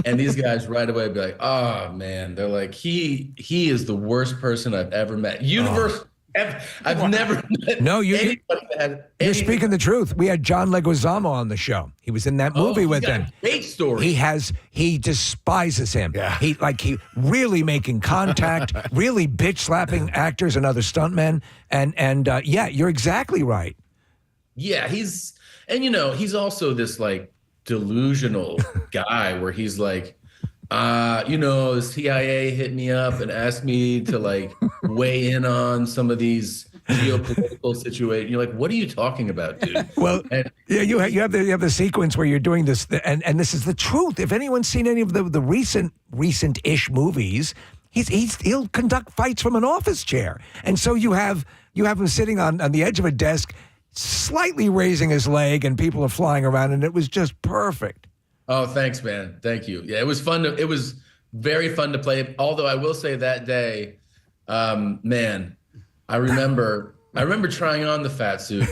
and these guys right away would be like, "Oh man," they're like, "He is the worst person I've ever met." I've never met anybody that had. You're speaking the truth. We had John Leguizamo on the show. He was in that movie with them. Great story. He despises him. Yeah. He really making contact, really bitch slapping actors and other stuntmen. And yeah, you're exactly right. Yeah, he's also this like delusional guy where he's like, the CIA hit me up and asked me to like weigh in on some of these geopolitical situations. You're like, what are you talking about, dude? Well, you have the sequence where you're doing this, and this is the truth. If anyone's seen any of the recent-ish movies, he'll conduct fights from an office chair, and so you have him sitting on the edge of a desk, slightly raising his leg, and people are flying around, and it was just perfect. Oh, thanks, man. Thank you. Yeah, it was fun. It was very fun to play. Although I will say that day, man, I remember trying on the fat suit.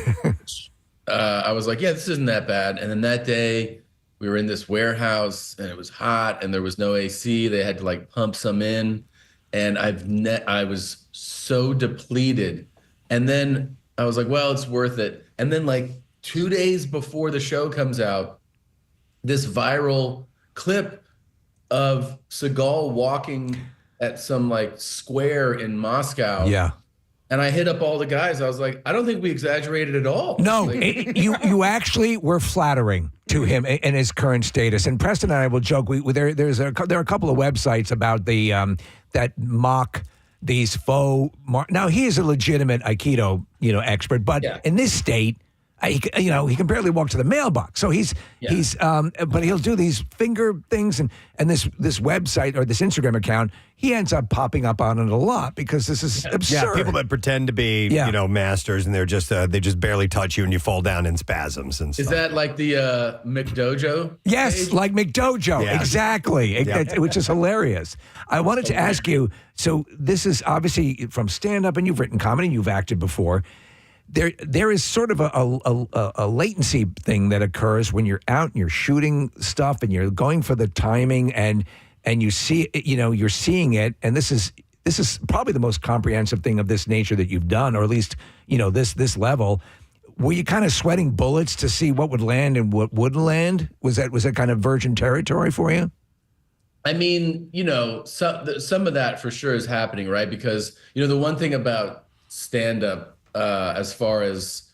I was like, yeah, this isn't that bad. And then that day we were in this warehouse and it was hot and there was no AC. They had to like pump some in. And I was so depleted. And then I was like, well, it's worth it. And then like 2 days before the show comes out, this viral clip of Seagal walking at some like square in Moscow. Yeah. And I hit up all the guys. I was like, I don't think we exaggerated at all. No, like, you actually were flattering to him in his current status. And Preston and I will joke. There are a couple of websites about the that mock these faux. Now he is a legitimate Aikido expert, but in this state. He can barely walk to the mailbox. So but he'll do these finger things and this website or this Instagram account, he ends up popping up on it a lot because this is absurd. Yeah, people that pretend to be, masters and they're just, they just barely touch you and you fall down in spasms and stuff. Is that like the McDojo? Yes, page? like McDojo, exactly, which is hilarious. I wanted to ask you, so this is obviously from stand-up and you've written comedy, you've acted before. There is sort of a latency thing that occurs when you're out and you're shooting stuff and you're going for the timing and you see you're seeing it, and this is probably the most comprehensive thing of this nature that you've done, or at least this level. Were you kind of sweating bullets to see what would land and what wouldn't land? Was that kind of virgin territory for you? I mean, some of that for sure is happening, right? Because the one thing about stand-up, as far as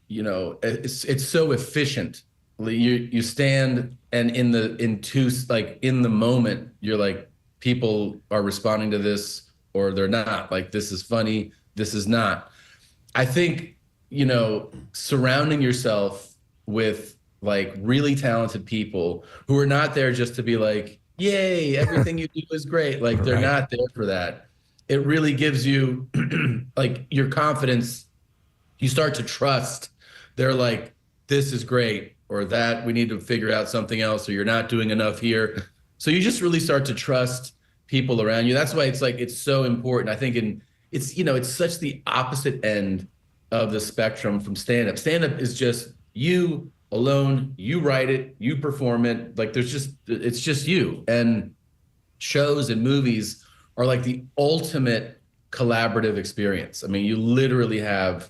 it's so efficient. You stand and in the moment you're like, people are responding to this or they're not. Like, this is funny, this is not. I think surrounding yourself with like really talented people who are not there just to be like, yay, everything you do is great. Like, they're not there for that. It really gives you like your confidence. You start to trust. They're like, this is great, or that we need to figure out something else, or you're not doing enough here. So you just really start to trust people around you. That's why it's so important. I think it's such the opposite end of the spectrum from stand-up. Stand-up is just you alone, you write it, you perform it. Like it's just you. And shows and movies are like the ultimate collaborative experience. I mean, you literally have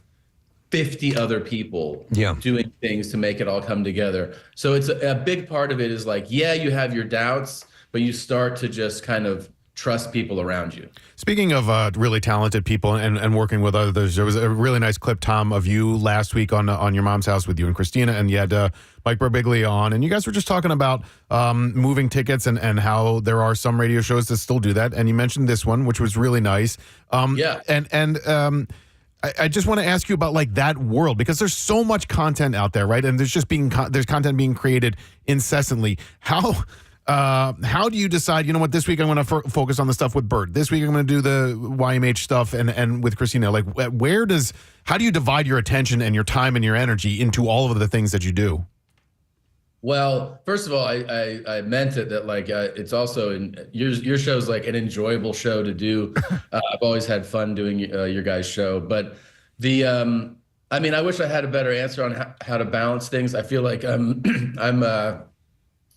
50 other people doing things to make it all come together. So it's a big part of it is like, yeah, you have your doubts, but you start to just kind of trust people around you. Speaking of really talented people and working with others, there was a really nice clip, Tom, of you last week on Your Mom's House with you and Christina, and you had Mike Birbiglia on, and you guys were just talking about moving tickets and how there are some radio shows that still do that, and you mentioned this one, which was really nice. I just want to ask you about like that world, because there's so much content out there, right? And there's just there's content being created incessantly. How do you decide, this week I'm going to focus on the stuff with Bert. This week I'm going to do the YMH stuff and with Christina. Like, how do you divide your attention and your time and your energy into all of the things that you do? Well, first of all, I meant it that like it's also your show's like an enjoyable show to do. I've always had fun doing your guys' show, but the I mean, I wish I had a better answer on how to balance things. I feel like I'm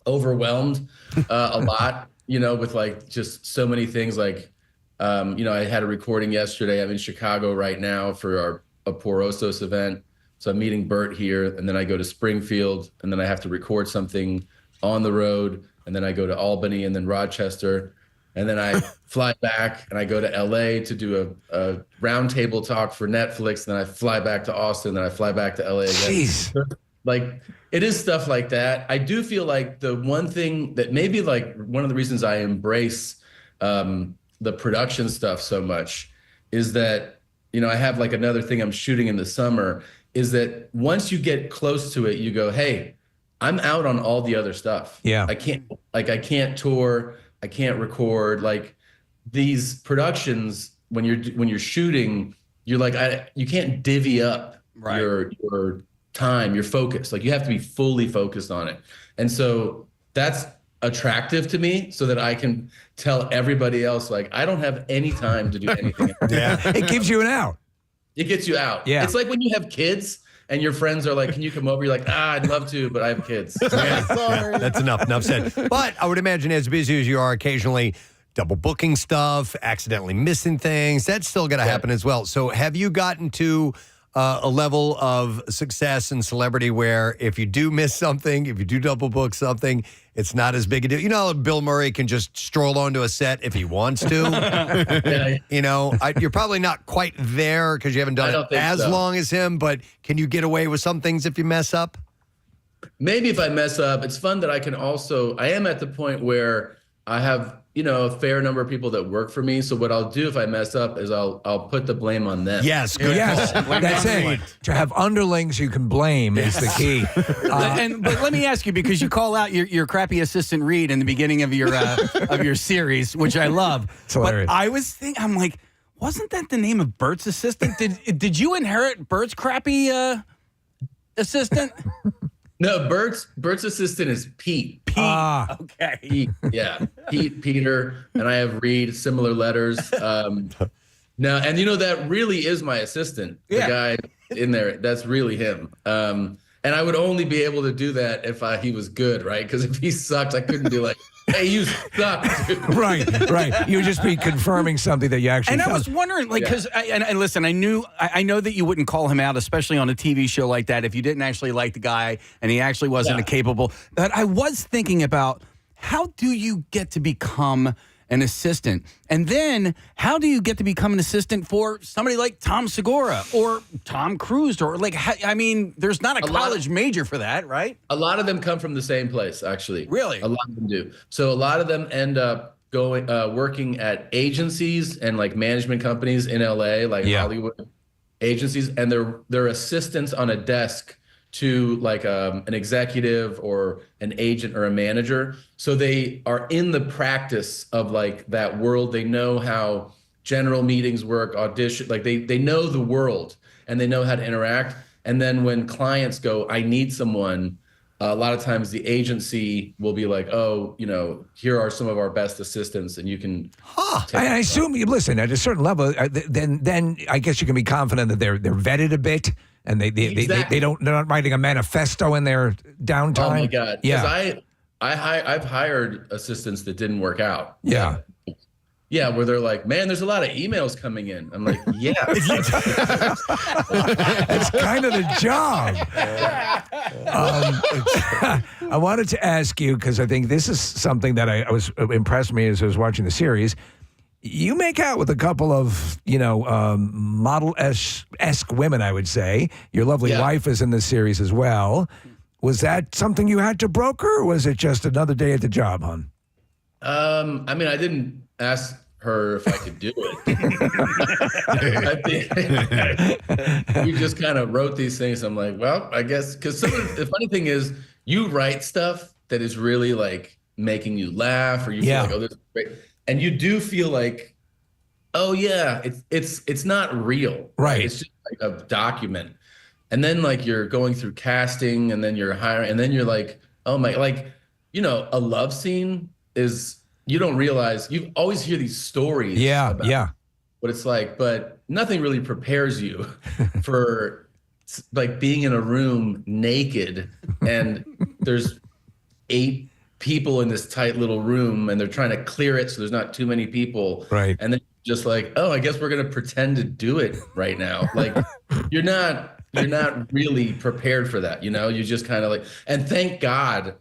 overwhelmed a lot, with like just so many things. Like, I had a recording yesterday. I'm in Chicago right now for a Porosos event. So I'm meeting Bert here, and then I go to Springfield, and then I have to record something on the road, and then I go to Albany and then Rochester, and then I fly back and I go to LA to do a roundtable talk for Netflix, and then I fly back to Austin, then I fly back to LA again. Jeez. Like, it is stuff like that. I do feel like the one thing that maybe like one of the reasons I embrace the production stuff so much is that, I have like another thing I'm shooting in the summer, is that once you get close to it, you go, hey, I'm out on all the other stuff. Yeah. I can't tour, I can't record. Like these productions, when you're shooting, you're like, you can't divvy up your time, your focus. Like you have to be fully focused on it. And so that's attractive to me, so that I can tell everybody else, like, I don't have any time to do anything. Yeah. It gives you an out. It gets you out. Yeah. It's like when you have kids and your friends are like, can you come over? You're like, I'd love to, but I have kids. Yeah, that's enough said. But I would imagine as busy as you are, occasionally double booking stuff, accidentally missing things, that's still going to happen as well. So have you gotten to a level of success and celebrity where if you do miss something, if you do double book something, it's not as big a deal? Bill Murray can just stroll onto a set if he wants to. You're probably not quite there because you haven't done it as long as him, but can you get away with some things if you mess up? Maybe if I mess up, it's fun that I am at the point where I have, a fair number of people that work for me. So what I'll do if I mess up is I'll put the blame on them. Yes, good. Yes, that's it. To have underlings you can blame is the key. But let me ask you, because you call out your crappy assistant Reed in the beginning of your series, which I love. It's hilarious. But I was thinking, I'm like, wasn't that the name of Bert's assistant? Did you inherit Bert's crappy assistant? No, Bert's assistant is Pete. Okay. Pete, yeah. Peter, and I have Reed, similar letters. That really is my assistant. The guy in there, that's really him. And I would only be able to do that if he was good, right? Because if he sucked, I couldn't be like, hey, you suck, dude. Right. You would just be confirming something that you actually And felt. I was wondering, because, and listen, I know that you wouldn't call him out, especially on a TV show like that, if you didn't actually like the guy and he actually wasn't a capable. But I was thinking about, how do you get to become an assistant? And then how do you get to become an assistant for somebody like Tom Segura or Tom Cruise? Or there's not a college major for that, right? A lot of them come from the same place, actually. Really? A lot of them do. So a lot of them end up working at agencies and like management companies in LA, like Hollywood agencies, and they're assistants on a desk to like an executive or an agent or a manager. So they are in the practice of like that world. They know how general meetings work, audition, like they know the world and they know how to interact. And then when clients go, I need someone, a lot of times the agency will be like, oh, here are some of our best assistants and you can. I assume you listen at a certain level, then I guess you can be confident that they're vetted a bit. And they're not writing a manifesto in their downtime. Oh my God! Yeah, I've hired assistants that didn't work out. Yeah, where they're like, man, there's a lot of emails coming in. I'm like, yeah, it's kind of the job. I wanted to ask you, because I think this is something that I was impressed me as I was watching the series. You make out with a couple of, model-esque women, I would say. Your lovely wife is in this series as well. Was that something you had to broker, or was it just another day at the job, hon? I didn't ask her if I could do it. We just kind of wrote these things. I'm like, well, I guess, because the funny thing is, you write stuff that is really like making you laugh, or you feel like, oh, this is great. And you do feel like, oh yeah, it's not real. Right. It's just like a document. And then like you're going through casting and then you're hiring and then you're like oh my, like, a love scene is, you don't realize, you always hear these stories about what it's like, but nothing really prepares you for like being in a room naked and there's 8 people in this tight little room and they're trying to clear it so there's not too many people. Right. And then just like, oh, I guess we're going to pretend to do it right now. Like you're not really prepared for that. You just kind of like, and thank God,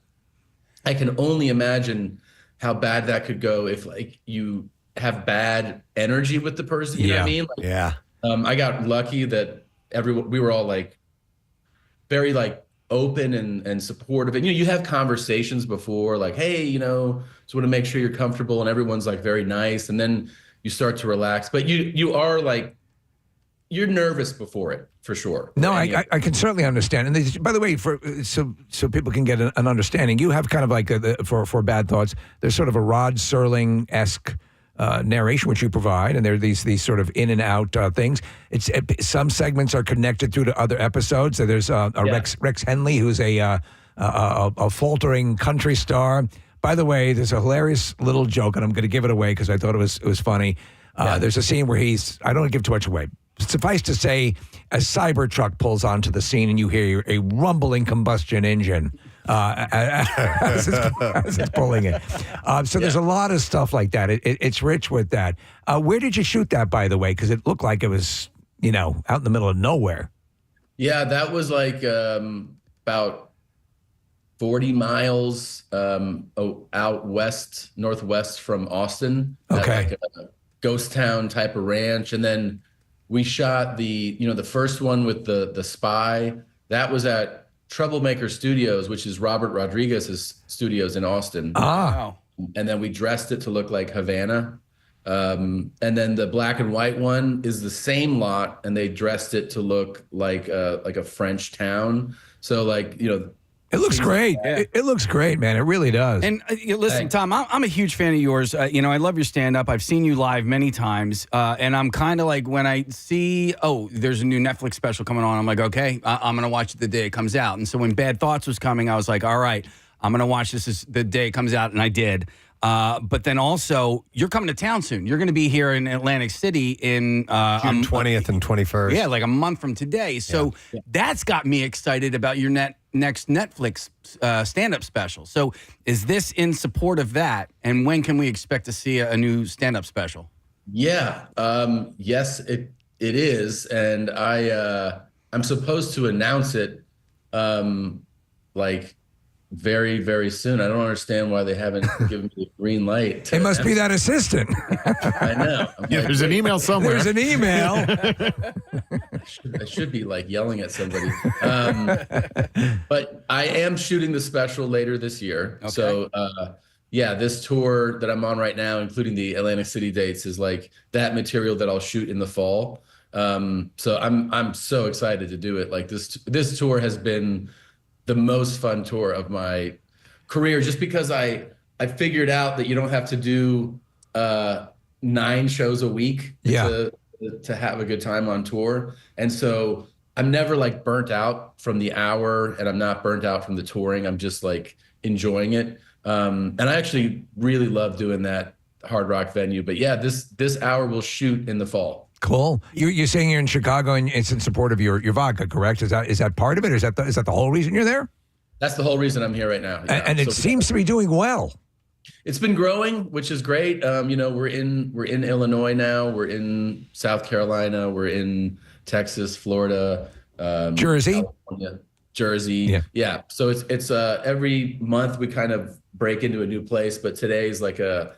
I can only imagine how bad that could go if like you have bad energy with the person. You know what I mean? Like, I got lucky that we were all like very like open and supportive. And you have conversations before, like, hey, just want to make sure you're comfortable, and everyone's like very nice. And then you start to relax. But you are like, you're nervous before it, for sure. No, I can certainly understand. And by the way, so people can get an understanding, you have kind of like for Bad Thoughts, there's sort of a Rod Serling-esque narration which you provide, and there are these sort of in and out things. Some segments are connected through to other episodes. So there's Rex Henley, who's a faltering country star. By the way, there's a hilarious little joke, and I'm going to give it away because I thought it was funny. There's a scene where I don't want to give too much away. Suffice to say, a Cybertruck pulls onto the scene and you hear a rumbling combustion engine as it's pulling it. So there's a lot of stuff like that. It's rich with that. Where did you shoot that, by the way? Because it looked like it was, out in the middle of nowhere. Yeah, that was like about 40 miles out northwest from Austin. Okay. Like a ghost town type of ranch. And then we shot the first one with the spy. That was at Troublemaker Studios, which is Robert Rodriguez's studios in Austin. Wow. And then we dressed it to look like Havana. And then the black and white one is the same lot, and they dressed it to look like a French town. So like, it looks great. It looks great, man. It really does. And listen, Tom, I'm a huge fan of yours. I love your stand-up. I've seen you live many times. And I'm kind of like, when I see, there's a new Netflix special coming on, I'm like, okay, I'm going to watch it the day it comes out. And so when Bad Thoughts was coming, I was like, all right, I'm going to watch this the day it comes out. And I did. But then also, you're coming to town soon. You're going to be here in Atlantic City in June 20th and 21st. Yeah, like a month from today. So that's got me excited about your next Netflix stand-up special. So is this in support of that? And when can we expect to see a new stand-up special? Yeah. Yes, it is. And I'm supposed to announce it like very, very soon. I don't understand why they haven't given me the green light. It must be that assistant. I know. There's an email somewhere. There's an email. I should be like yelling at somebody. But I am shooting the special later this year. Okay. So this tour that I'm on right now, including the Atlantic City dates, is like that material that I'll shoot in the fall. So I'm so excited to do it. Like this tour has been the most fun tour of my career, just because I figured out that you don't have to do 9 shows a week to have a good time on tour. And so I'm never like burnt out from the hour, and I'm not burnt out from the touring. I'm just like enjoying it. And I actually really love doing that Hard Rock venue. But yeah, this hour will shoot in the fall. Cool. You're saying you're in Chicago and it's in support of your vodka, correct? Is that part of it? Or is that the whole reason you're there? That's the whole reason I'm here right now. Yeah. And it seems to be doing well. It's been growing, which is great. We're in Illinois now. We're in South Carolina. We're in Texas, Florida, Jersey, California, Jersey. Yeah. So it's every month we kind of break into a new place. But today's like a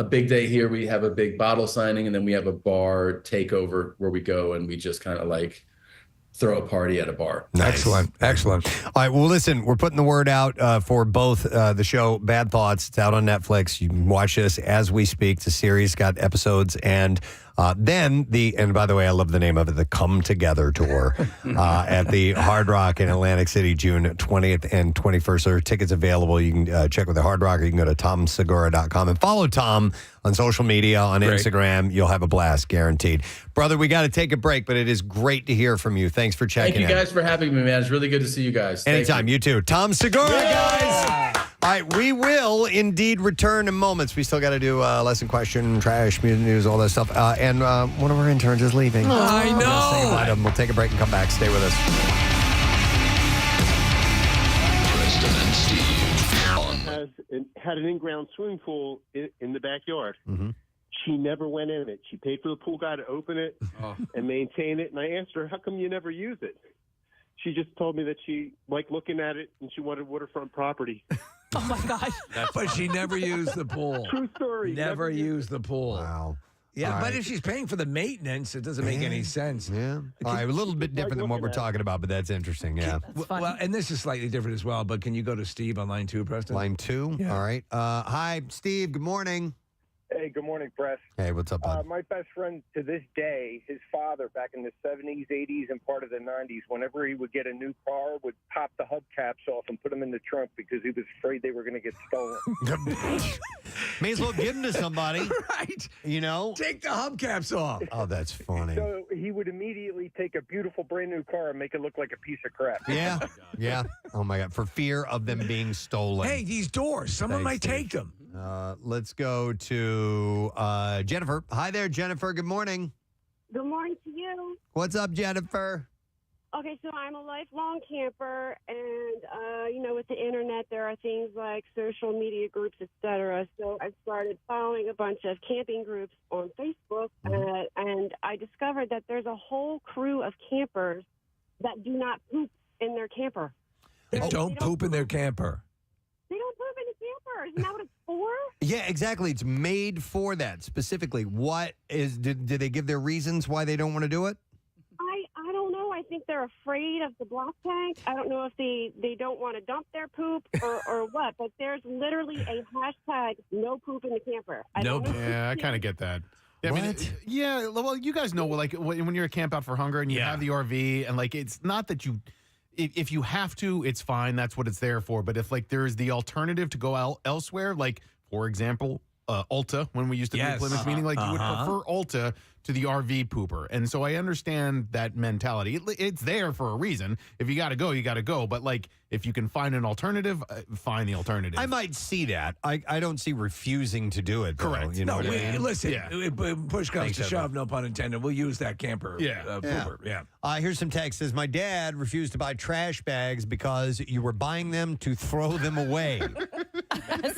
big day here. We have a big bottle signing, and then we have a bar takeover where we go and we just kind of like throw a party at a bar. Nice. Excellent. All right. Well, listen, we're putting the word out for both the show Bad Thoughts. It's out on Netflix. You can watch this as we speak. It's a series, got episodes, and And by the way, I love the name of it, the Come Together Tour at the Hard Rock in Atlantic City, June 20th and 21st. There are tickets available. You can check with the Hard Rock, or you can go to tomsegura.com and follow Tom on social media, on Instagram. You'll have a blast, guaranteed. Brother, we got to take a break, but it is great to hear from you. Thanks for checking in. Thank you guys for having me, man. It's really good to see you guys. Thank Anytime, you too. Tom Segura, guys. All right, we will indeed return in moments. We still got to do lesson question, trash, music news, all that stuff. And one of our interns is leaving. I know. We'll say goodbye to him. We'll take a break and come back. Stay with us. Preston and Steve Had an in-ground swimming pool in the backyard. Mm-hmm. She never went in it. She paid for the pool guy to open it and maintain it. And I asked her, how come you never use it? She just told me that she liked looking at it and she wanted waterfront property. Oh, my gosh. But she never used the pool. True story. Never used the pool. Wow. Yeah, All but right. if she's paying for the maintenance, it doesn't make any sense. Yeah. All right, a little bit different than what we're talking about, but that's interesting. Yeah. Well, and this is slightly different as well, but can you go to Steve on line 2, Preston? Line 2. Yeah. All right. Hi, Steve. Good morning. Hey, good morning, Press. Hey, what's up, bud? My best friend to this day, his father back in the 70s, 80s, and part of the 90s, whenever he would get a new car, would pop the hubcaps off and put them in the trunk because he was afraid they were going to get stolen. May as well give them to somebody. Right. You know? Take the hubcaps off. Oh, that's funny. So he would immediately take a beautiful brand new car and make it look like a piece of crap. Yeah. Yeah. Oh, my God. For fear of them being stolen. Hey, these doors, someone might take them. Let's go to Jennifer. Hi there, Jennifer. Good morning. Good morning to you. What's up, Jennifer? Okay, so I'm a lifelong camper, and with the internet, there are things like social media groups, etc. So I started following a bunch of camping groups on Facebook, and I discovered that there's a whole crew of campers that do not poop in their camper. They don't poop in their camper. They don't poop in the camper. Isn't that what it's for? Yeah, exactly. It's made for that specifically. What is? Did they give their reasons why they don't want to do it? I don't know. I think they're afraid of the black tank. I don't know if they don't want to dump their poop or what, but there's literally a hashtag no poop in the camper. Yeah, I kind of get that. Yeah, I mean, yeah, well, you guys know, like, when you're at Camp Out for Hunger and you have the RV, and, like, it's not that you, if you have to, it's fine. That's what it's there for. But if, like, there's the alternative to go elsewhere, like, for example, Ulta, when we used to do the Plymouth meeting, like, you would prefer Ulta to the RV pooper. And so I understand that mentality. It's there for a reason. If you got to go, you got to go. But, like, if you can find an alternative, find the alternative. I might see that. I don't see refusing to do it, though. Correct. You know what I mean? Listen, push comes to shove, no pun intended. We'll use that camper pooper. Yeah. Here's some text. Says, my dad refused to buy trash bags because you were buying them to throw them away.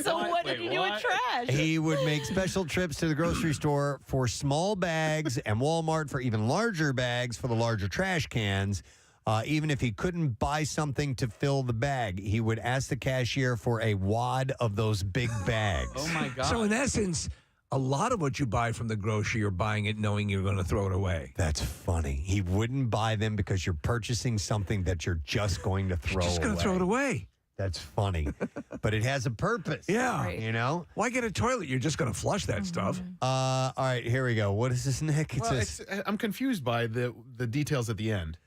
So what did you do with trash? He would make special trips to the grocery store for small bags and Walmart for even larger bags for the larger trash cans. Even if he couldn't buy something to fill the bag, he would ask the cashier for a wad of those big bags. Oh, my God. So, in essence, a lot of what you buy from the grocery, you're buying it knowing you're going to throw it away. That's funny. He wouldn't buy them because you're purchasing something that you're just going to throw away. Just going to throw it away. That's funny. But it has a purpose. Yeah. Right. You know? Why get a toilet? You're just going to flush that stuff. All right, here we go. What is this, Nick? I'm confused by the details at the end.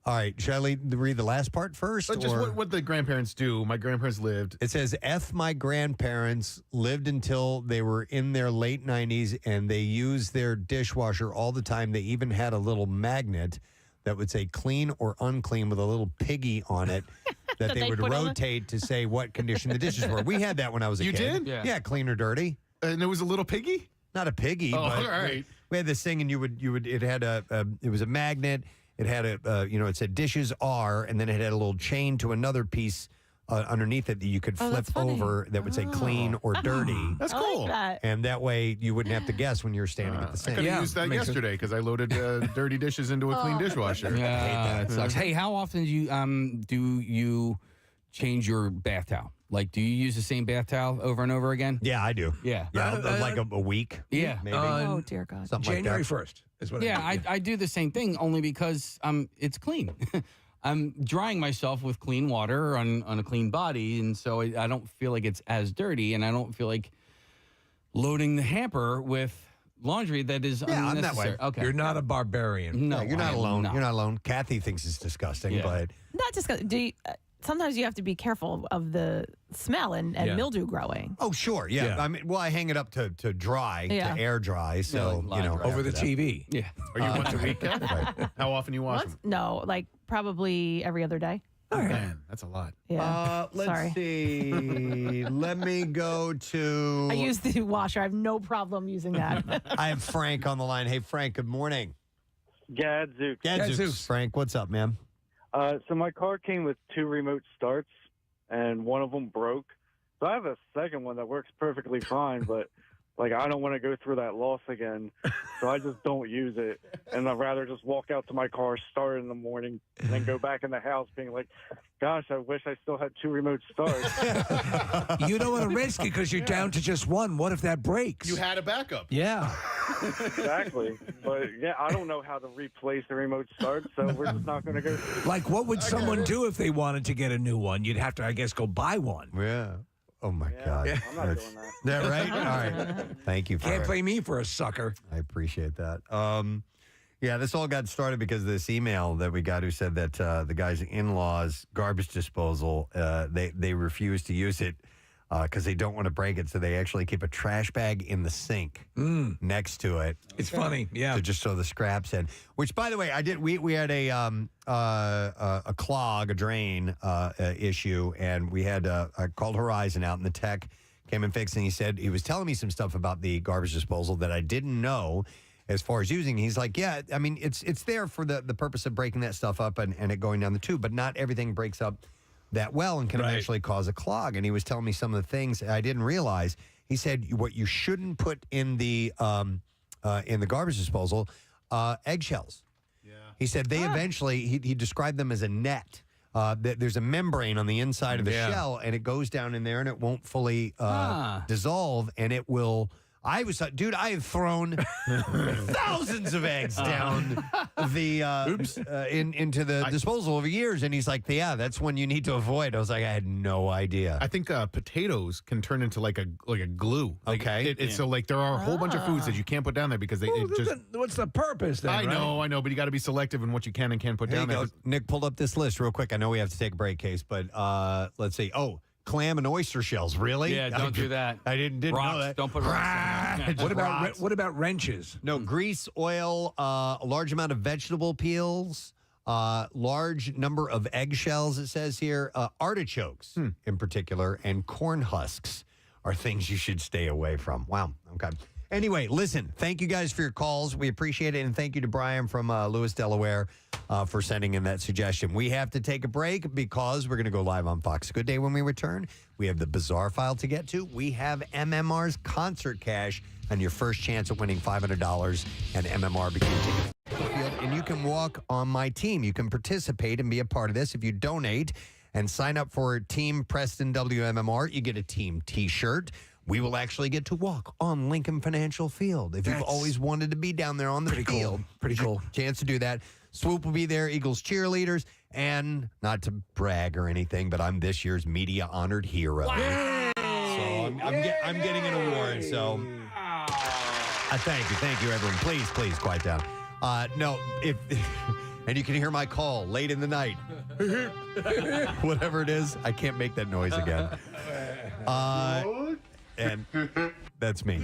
All right, shall I read the last part first? But just what the grandparents do. My grandparents lived. It says, my grandparents lived until they were in their late 90s, and they used their dishwasher all the time. They even had a little magnet that would say clean or unclean with a little piggy on it that they would rotate to say what condition the dishes were. We had that when I was a kid. You did? Yeah, clean or dirty. And it was a little piggy? Not a piggy, Oh, but all right. we had this thing, and it had it was a magnet. It had it said dishes are, and then it had a little chain to another piece underneath it that you could flip over that would say clean or dirty. That's cool. And that way you wouldn't have to guess when you were standing at the I sink. could have used that yesterday because I loaded dirty dishes into a clean dishwasher. Yeah, it sucks. Hey, how often do you change your bath towel? Like, do you use the same bath towel over and over again? Yeah, I do. Yeah. Like a week. Yeah. Maybe. Oh, dear God. Something January like that. 1st is what I do the same thing only because it's clean. I'm drying myself with clean water on a clean body, and so I don't feel like it's as dirty, and I don't feel like loading the hamper with laundry that is Yeah, I'm unnecessary. that way. Okay. You're not a barbarian. No, Yeah, you're not I am alone. not. You're not alone. Kathy thinks it's disgusting, Yeah. but Not just sometimes you have to be careful of the smell and mildew growing. oh, sure, yeah. Yeah. I mean, well, I hang it up to dry, Yeah. to air dry, so like line dry. Over the after that. TV. Yeah. Are you once a week, Kat? How often you wash them? No, like probably every other day. Oh, man, that's a lot. Yeah. Let's Sorry. see. Let me go to. I use the washer. I have no problem using that. I have Frank on the line. Hey, Frank. Good morning. Gadzooks. Gadzooks. Frank, what's up, man? So my car came with 2 remote starts, and one of them broke. So I have a second one that works perfectly fine, but like I don't want to go through that loss again, so I just don't use it, and I'd rather just walk out to my car, start in the morning, and then go back in the house, being like, "Gosh, I wish I still had 2 remote starts." You don't want to risk it because you're down to just one. What if that breaks? You had a backup. Yeah. Exactly, but yeah, I don't know how to replace the remote start, so we're just not going to go. Like, what would someone do if they wanted to get a new one? You'd have to, I guess, go buy one. Yeah. Oh, my God. I'm not doing that. That right? All right. Thank you for Can't it. play me for a sucker. I appreciate that. Yeah, this all got started because of this email that we got who said that the guy's in-laws garbage disposal, they refuse to use it because they don't want to break it, so they actually keep a trash bag in the sink next to it. It's funny, yeah. To just throw the scraps in. Which, by the way, I did. We had a clog, a drain issue, and we had I called Horizon out, and the tech came and fixed it. And he said he was telling me some stuff about the garbage disposal that I didn't know. As far as using, he's like, yeah, I mean, it's there for the purpose of breaking that stuff up and it going down the tube, but not everything breaks up that well and can eventually cause a clog. And he was telling me some of the things I didn't realize. He said what you shouldn't put in the garbage disposal, eggshells. Yeah. He said they eventually, he described them as a net. There's a membrane on the inside of the shell, and it goes down in there, and it won't fully dissolve, and it will. I have thrown thousands of eggs down the into the disposal over years, and he's like, "Yeah, that's one you need to avoid." I was like, I had no idea. I think potatoes can turn into like a glue. Like, Okay, so like there are a whole bunch of foods that you can't put down there because what's the purpose then? I know, but you got to be selective in what you can and can't put There down you there. go. Nick pulled up this list real quick. I know we have to take a break, Case, but let's see. Oh, clam and oyster shells. Really? Yeah, don't do that. I didn't Rocks. know that. Don't put rocks in there. What about wrenches? No, grease, oil, a large amount of vegetable peels, large number of eggshells, it says here, artichokes in particular, and corn husks are things you should stay away from. Wow. Okay. Anyway, listen, thank you guys for your calls. We appreciate it. And thank you to Brian from Lewis, Delaware, for sending in that suggestion. We have to take a break because we're going to go live on Fox Good Day when we return. We have the bizarre file to get to. We have MMR's concert cash and your first chance at winning $500 and MMR bikini tickets. And you can walk on my team. You can participate and be a part of this if you donate and sign up for Team Preston WMMR. You get a team T-shirt. We will actually get to walk on Lincoln Financial Field. If you've always wanted to be down there on the field, pretty cool. Chance to do that. Swoop will be there, Eagles cheerleaders, and not to brag or anything, but I'm this year's media honored hero. Yay! So I'm getting an award. So thank you, everyone. Please quiet down. No, if and you can hear my call late in the night, whatever it is, I can't make that noise again. And that's me.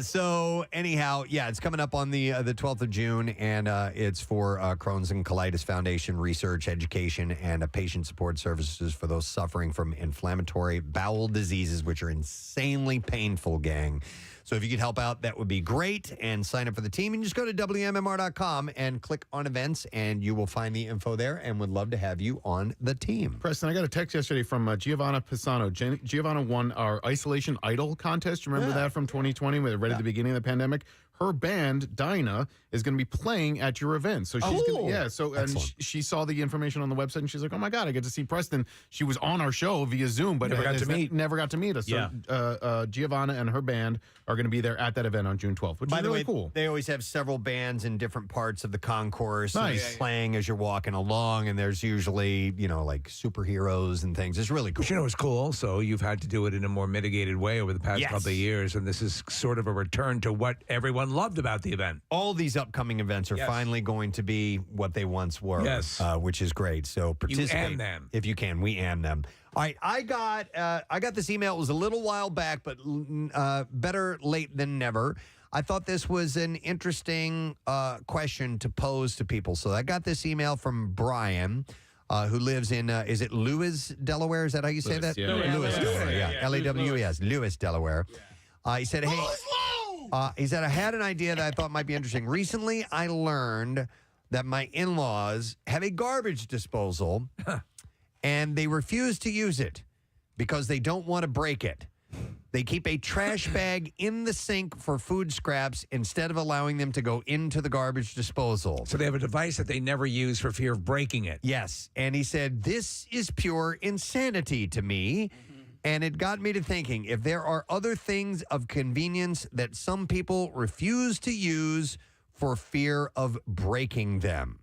So anyhow, yeah, it's coming up on the 12th of June, and it's for Crohn's and Colitis Foundation research, education, and patient support services for those suffering from inflammatory bowel diseases, which are insanely painful, gang. So if you could help out, that would be great. And sign up for the team. And just go to WMMR.com and click on events, and you will find the info there, and would love to have you on the team. Preston, I got a text yesterday from Giovanna Pisano. Giovanna won our Isolation Idol contest. Remember that from 2020, right at the beginning of the pandemic? her band, Dinah, is going to be playing at your event. So she's cool. and she saw the information on the website and she's like, oh my God, I get to see Preston. She was on our show via Zoom, but Never got to meet us. Yeah. So Giovanna and her band are going to be there at that event on June 12th, which By is the really way, cool. they always have several bands in different parts of the concourse playing as you're walking along, and there's usually, like superheroes and things. It's really cool. But it's cool also. You've had to do it in a more mitigated way over the past Yes. couple of years, and this is sort of a return to what everyone loved about the event. All these upcoming events are Yes. finally going to be what they once were, Yes. which is great. So participate am them. if you can. We am them. All right, I got this email. It was a little while back, but better late than never. I thought this was an interesting question to pose to people. So I got this email from Brian, who lives in, is it Lewis, Delaware? Is that how you say that? Yeah. Lewis, Delaware, yeah. L-A-W-E-S, Lewis, Delaware. He said, hey, he said, I had an idea that I thought might be interesting. Recently, I learned that my in-laws have a garbage disposal, and they refuse to use it because they don't want to break it. They keep a trash bag in the sink for food scraps instead of allowing them to go into the garbage disposal. So they have a device that they never use for fear of breaking it. Yes. And he said, this is pure insanity to me. And it got me to thinking, if there are other things of convenience that some people refuse to use for fear of breaking them.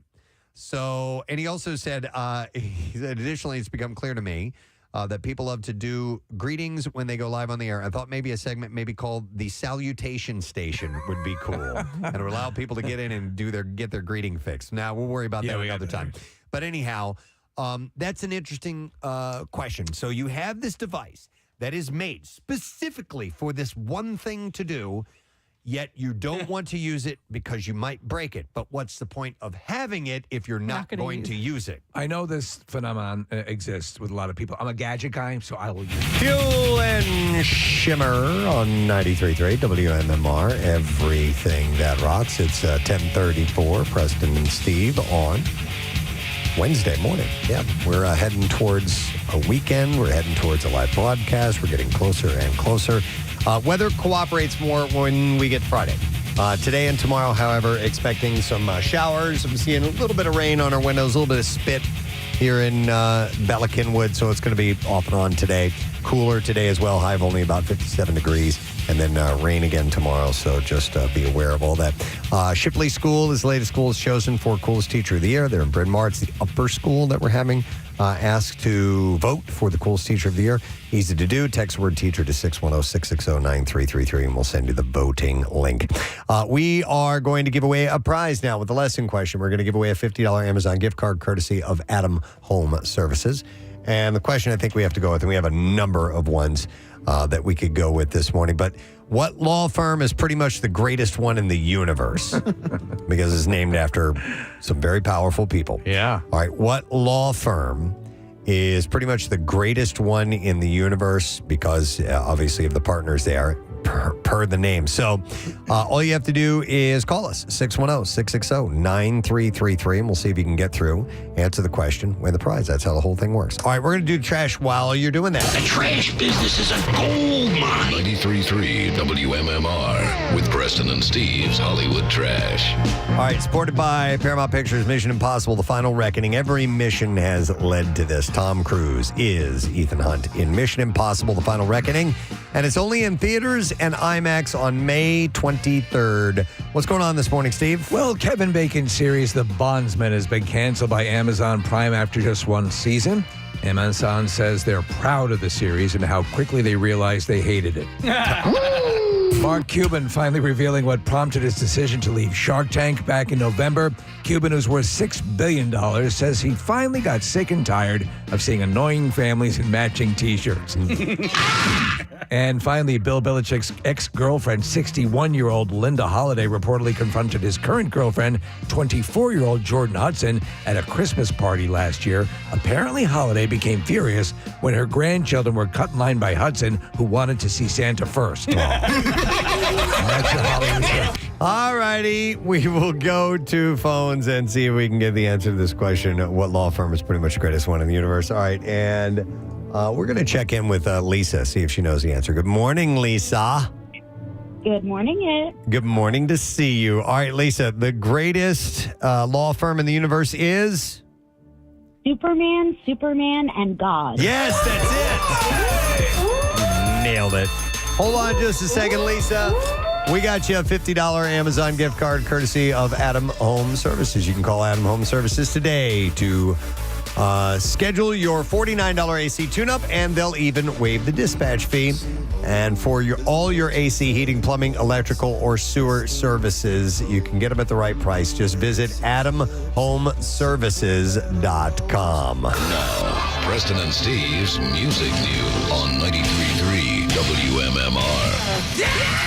So, and he also said, additionally, it's become clear to me that people love to do greetings when they go live on the air. I thought maybe a segment maybe called the Salutation Station would be cool. And it would allow people to get in and get their greeting fixed. Now, we'll worry about that another time. But anyhow, that's an interesting question. So you have this device that is made specifically for this one thing to do, yet you don't want to use it because you might break it. But what's the point of having it if you're not going to use it? I know this phenomenon exists with a lot of people. I'm a gadget guy, so I will use it. Fuel and Shimmer on 93.3 WMMR. Everything that rocks. It's 10:34. Preston and Steve on Wednesday morning. Yeah, we're heading towards a weekend. We're heading towards a live broadcast. We're getting closer and closer. Weather cooperates more when we get Friday. Today and tomorrow, however, expecting some showers. I'm seeing a little bit of rain on our windows, a little bit of spit here in Bella Cynwyd, so it's going to be off and on today. Cooler today as well, high of only about 57 degrees. And then rain again tomorrow, so just be aware of all that. Shipley School is the latest school is chosen for Coolest Teacher of the Year. They're in Bryn Mawr. It's the upper school that we're having asked to vote for the Coolest Teacher of the Year. Easy to do. Text word teacher to 610-660-9333, and we'll send you the voting link. We are going to give away a prize now with the lesson question. We're going to give away a $50 Amazon gift card courtesy of Adam Home Services. And the question I think we have to go with, and we have a number of ones that we could go with this morning. But what law firm is pretty much the greatest one in the universe? Because it's named after some very powerful people. Yeah. All right. What law firm is pretty much the greatest one in the universe? Because obviously of the partners there, per the name. So all you have to do is call us, 610-660-9333, and we'll see if you can get through, answer the question, win the prize. That's how the whole thing works. All right, we're going to do trash while you're doing that. The trash business is a gold mine. 93.3 WMMR with Preston and Steve's Hollywood Trash. All right, supported by Paramount Pictures' Mission Impossible, The Final Reckoning. Every mission has led to this. Tom Cruise is Ethan Hunt in Mission Impossible, The Final Reckoning. And it's only in theaters and IMAX on May 23rd. What's going on this morning, Steve? Well, Kevin Bacon's series The Bondsman has been canceled by Amazon Prime after just one season. Amazon says they're proud of the series and how quickly they realized they hated it. Mark Cuban finally revealing what prompted his decision to leave Shark Tank back in November. Cuban, who's worth $6 billion, says he finally got sick and tired of seeing annoying families in matching T-shirts. And finally, Bill Belichick's ex-girlfriend, 61-year-old Linda Holliday, reportedly confronted his current girlfriend, 24-year-old Jordan Hudson, at a Christmas party last year. Apparently, Holliday became furious when her grandchildren were cut in line by Hudson, who wanted to see Santa first. That's your Hollywood Trash. All righty, we will go to phones and see if we can get the answer to this question. What law firm is pretty much the greatest one in the universe? All right, and we're going to check in with Lisa, see if she knows the answer. Good morning, Lisa. Good morning, it. Good morning to see you. All right, Lisa, the greatest law firm in the universe is? Superman, and God. Yes, that's it. Nailed it. Hold on just a second, Lisa. We got you a $50 Amazon gift card courtesy of Adam Home Services. You can call Adam Home Services today to schedule your $49 AC tune-up, and they'll even waive the dispatch fee. And for all your AC, heating, plumbing, electrical, or sewer services, you can get them at the right price. Just visit AdamHomeServices.com. Now, Preston and Steve's Music News on 93.3 WMMR. Yeah.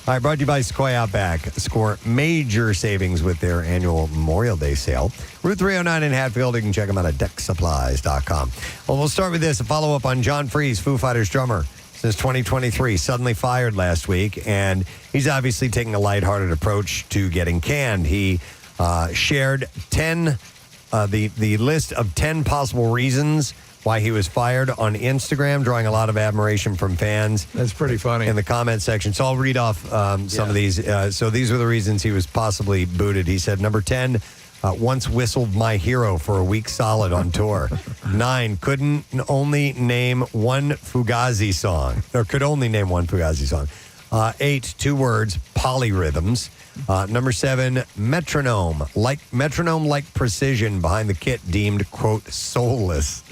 All right, brought to you by Sequoia Outback. Score major savings with their annual Memorial Day sale. Route 309 in Hatfield. You can check them out at decksupplies.com. Well, we'll start with this. A follow-up on John Freese, Foo Fighters drummer since 2023, suddenly fired last week. And he's obviously taking a lighthearted approach to getting canned. He shared the list of 10 possible reasons why he was fired on Instagram, drawing a lot of admiration from fans. That's pretty funny. In the comment section. So I'll read off some of these. So these were the reasons he was possibly booted. He said, number 10, once whistled My Hero for a week solid on tour. 9, couldn't only name one Fugazi song. Or could only name one Fugazi song. 8, 2 words, polyrhythms. Number 7, metronome like precision behind the kit deemed, quote, soulless.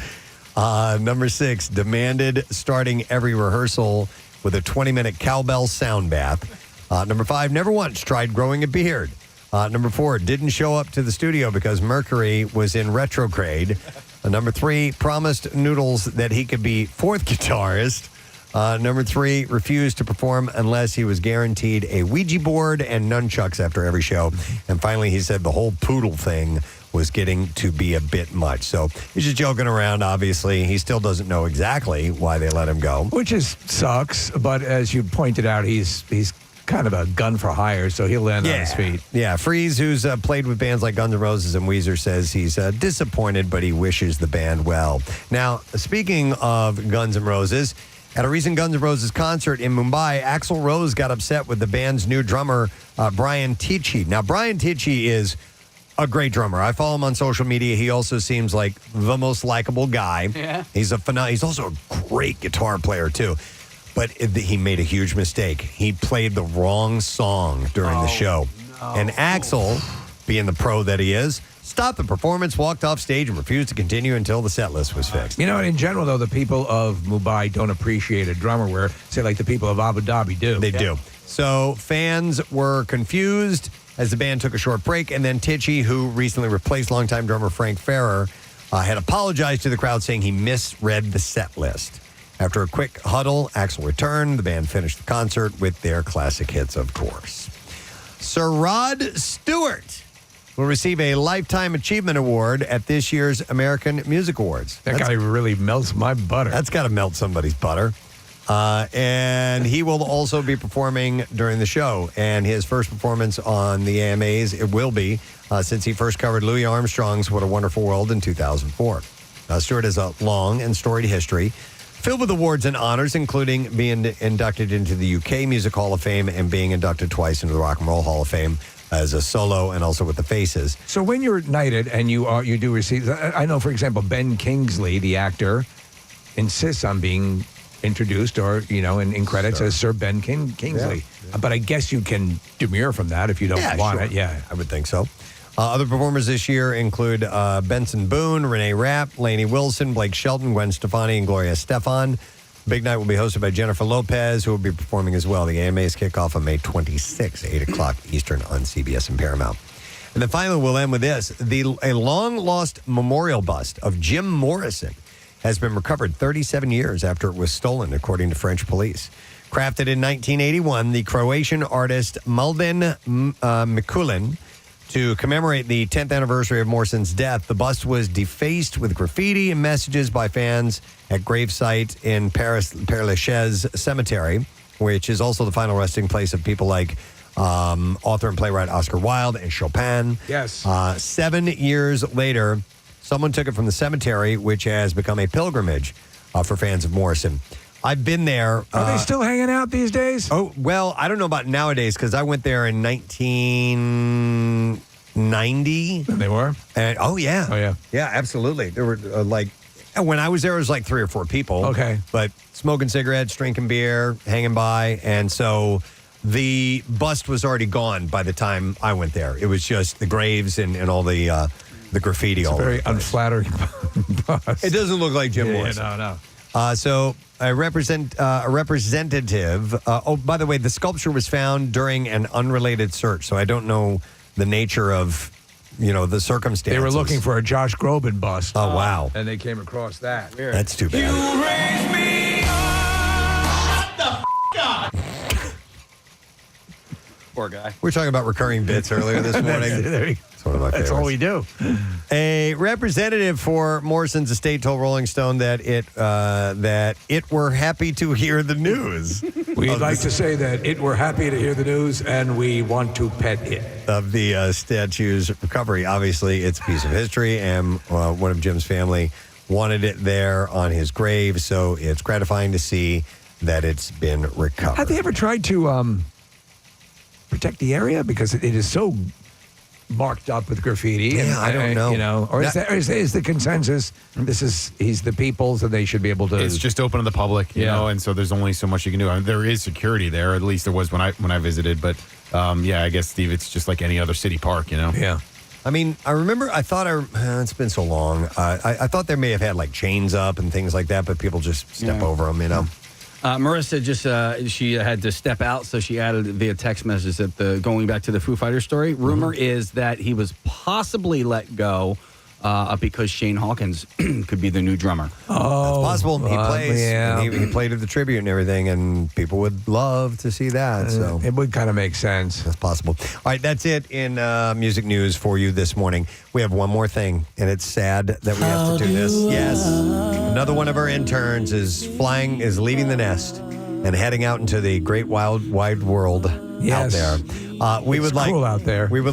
Number 6, demanded starting every rehearsal with a 20-minute cowbell sound bath. Number 5, never once tried growing a beard. Number 4, didn't show up to the studio because Mercury was in retrograde. Number 3, promised Noodles that he could be fourth guitarist. Number 3, refused to perform unless he was guaranteed a Ouija board and nunchucks after every show. And finally, he said the whole poodle thing was getting to be a bit much. So he's just joking around, obviously. He still doesn't know exactly why they let him go. Which sucks, but as you pointed out, he's kind of a gun for hire, so he'll land on his feet. Yeah, Freese, who's played with bands like Guns N' Roses and Weezer, says he's disappointed, but he wishes the band well. Now, speaking of Guns N' Roses, at a recent Guns N' Roses concert in Mumbai, Axl Rose got upset with the band's new drummer, Brian Tichy. Now, Brian Tichy is a great drummer. I follow him on social media. He also seems like the most likable guy. Yeah. He's also a great guitar player, too. But he made a huge mistake. He played the wrong song during the show. No. And Axl, being the pro that he is, stopped the performance, walked off stage, and refused to continue until the set list was fixed. You know, in general, though, the people of Mumbai don't appreciate a drummer where, say, like the people of Abu Dhabi do. They do. So fans were confused as the band took a short break, and then Tichy, who recently replaced longtime drummer Frank Ferrer, had apologized to the crowd, saying he misread the set list. After a quick huddle, Axl returned. The band finished the concert with their classic hits, of course. Sir Rod Stewart will receive a Lifetime Achievement Award at this year's American Music Awards. That guy really melts my butter. That's got to melt somebody's butter. And he will also be performing during the show. And his first performance on the AMAs, it will be, since he first covered Louis Armstrong's What a Wonderful World in 2004. Stewart has a long and storied history, filled with awards and honors, including being inducted into the UK Music Hall of Fame and being inducted twice into the Rock and Roll Hall of Fame as a solo and also with the Faces. So when you're knighted and you do receive, I know, for example, Ben Kingsley, the actor, insists on being introduced or, in credits as Sir Ben Kingsley. Yeah. But I guess you can demur from that if you don't want it. Yeah, I would think so. Other performers this year include Benson Boone, Renee Rapp, Lainey Wilson, Blake Shelton, Gwen Stefani, and Gloria Stefan. Big Night will be hosted by Jennifer Lopez, who will be performing as well. The AMAs kick off on May 26, 8 o'clock Eastern on CBS and Paramount. And then finally, we'll end with this. A long-lost memorial bust of Jim Morrison has been recovered 37 years after it was stolen, according to French police. Crafted in 1981, the Croatian artist Mladen Mikulin, to commemorate the 10th anniversary of Morrison's death, the bust was defaced with graffiti and messages by fans at gravesite in Paris, Père Lachaise Cemetery, which is also the final resting place of people like author and playwright Oscar Wilde and Chopin. Yes. 7 years later, someone took it from the cemetery, which has become a pilgrimage for fans of Morrison. I've been there. Are they still hanging out these days? Oh, well, I don't know about nowadays because I went there in 1990. They were? And, oh, yeah. Oh, yeah. Yeah, absolutely. There were when I was there, it was like 3 or 4 people. Okay. But smoking cigarettes, drinking beer, hanging by. And so the bust was already gone by the time I went there. It was just the graves and all the graffiti It's all a very over the place. unflattering bus. It doesn't look like Jim Yeah, Morrison. no. So a representative. Oh, by the way, the sculpture was found during an unrelated search, so I don't know the nature of, the circumstances. They were looking for a Josh Groban bust. Oh, wow. And they came across that. That's too bad. Poor guy. We were talking about recurring bits earlier this morning. It's one of my favorites. That's all we do. A representative for Morrison's estate told Rolling Stone that it were happy to hear the news. We'd like to say that we're happy to hear the news and we want to pet it. Of the statue's recovery. Obviously, it's a piece of history, and one of Jim's family wanted it there on his grave, so it's gratifying to see that it's been recovered. Have they ever tried to protect the area? Because it is so marked up with graffiti. Yeah, I don't know. Or is the consensus, he's the people's and they should be able to... It's just open to the public, you know, and so there's only so much you can do. I mean, there is security there, at least there was when I visited, but I guess, Steve, it's just like any other city park, Yeah. I mean, I remember, it's been so long. I thought they may have had like chains up and things like that, but people just step over them, Marissa she had to step out, so she added via text message that going back to the Foo Fighters story, rumor is that he was possibly let go because Shane Hawkins could be the new drummer. Oh, that's possible. He plays. Yeah. And he played at the tribute and everything, and people would love to see that. So it would kind of make sense. That's possible. All right, that's it in music news for you this morning. We have one more thing, and it's sad that we have to do this. Yes, another one of our interns is leaving the nest and heading out into the great wide world out there. We would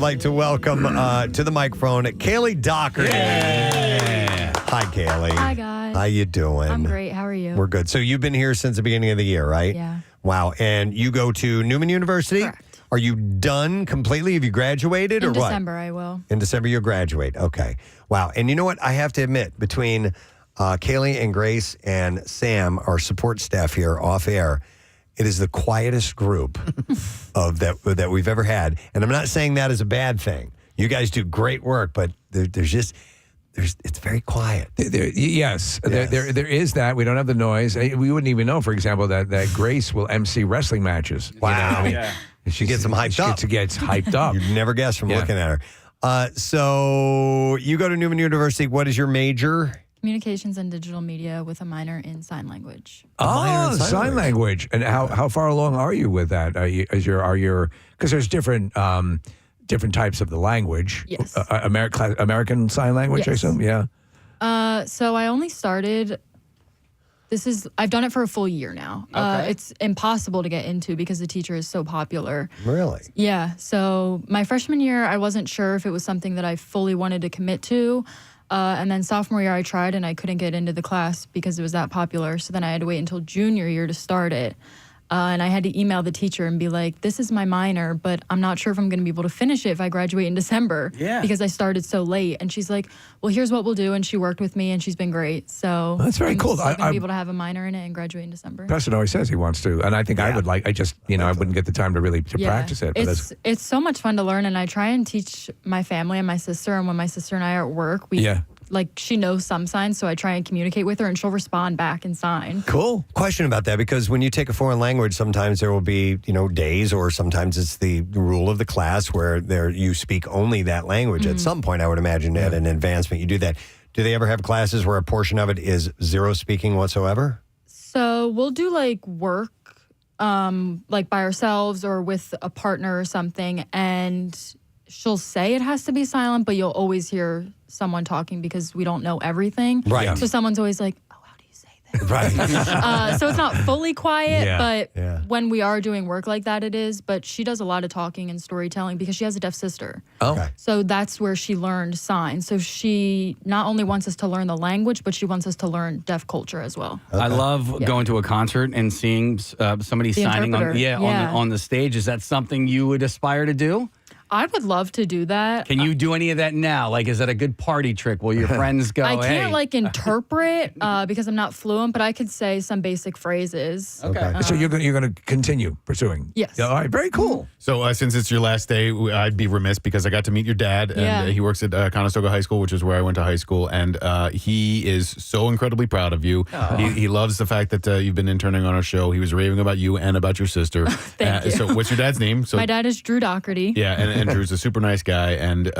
like to welcome to the microphone Kaileigh Doherty. Hi, Kaileigh. Hi, guys. How you doing? I'm great. How are you? We're good. So you've been here since the beginning of the year, right? Yeah. Wow. And you go to Neumann University? Correct. Are you done completely? Have you graduated or In what? December, I will. In December, you'll graduate. Okay. Wow. And you know what? I have to admit, between Kaileigh and Grace and Sam, our support staff here off air, it is the quietest group of that we've ever had. And I'm not saying that as a bad thing. You guys do great work, but it's very quiet. Yes. There is that. We don't have the noise. We wouldn't even know, for example, that Grace will MC wrestling matches. Wow. She gets them hyped up. She gets hyped up. You'd never guess from looking at her. So you go to Neumann University. What is your major? Communications and digital media with a minor in sign language. Oh, sign language. And how far along are you with that? Because there's different types of the language. Yes. American Sign Language, Yes. I assume. Yeah. So I only started. I've done it for a full year now. Okay. It's impossible to get into because the teacher is so popular. Really? Yeah. So my freshman year, I wasn't sure if it was something that I fully wanted to commit to. And then sophomore year, I tried and I couldn't get into the class because it was that popular. So then I had to wait until junior year to start it. And I had to email the teacher and be like, this is my minor, but I'm not sure if I'm going to be able to finish it if I graduate in December. Yeah. Because I started so late. And she's like, well, here's what we'll do. And she worked with me and she's been great. So That's very cool. I'm still going to be able to have a minor in it and graduate in December. Preston always says he wants to. And I think I would like, I wouldn't get the time to really practice it. But It's so much fun to learn. And I try and teach my family and my sister. And when my sister and I are at work, she knows some signs, so I try and communicate with her, and she'll respond back in sign. Cool. Question about that, because when you take a foreign language, sometimes there will be, days, or sometimes it's the rule of the class where you speak only that language. At some point, I would imagine at an advancement, you do that. Do they ever have classes where a portion of it is zero speaking whatsoever? So we'll do work, by ourselves or with a partner or something, and she'll say it has to be silent, but you'll always hear someone talking because we don't know everything. Right. So someone's always like, oh, how do you say Right. So it's not fully quiet, Yeah. but Yeah. when we are doing work like that, it is. But she does a lot of talking and storytelling because she has a deaf sister. Oh. Okay. So that's where she learned signs. So she not only wants us to learn the language, but she wants us to learn deaf culture as well. I love going to a concert and seeing somebody The signing on, interpreter. on the stage. Is that something you would aspire to do? I would love to do that. Can you do any of that now? Like, is that a good party trick? Will your friends go, I can't hey? like interpret because I'm not fluent, but I could say some basic phrases. Okay. So you're gonna continue pursuing? Yes. All right. Very cool. So since it's your last day, I'd be remiss because I got to meet your dad, and Yeah. he works at Conestoga High School, which is where I went to high school, and he is so incredibly proud of you. He loves the fact that you've been interning on our show. He was raving about you and about your sister. Thank you. So what's your dad's name? So My dad is Drew Doherty. yeah, and Drew's a super nice guy, and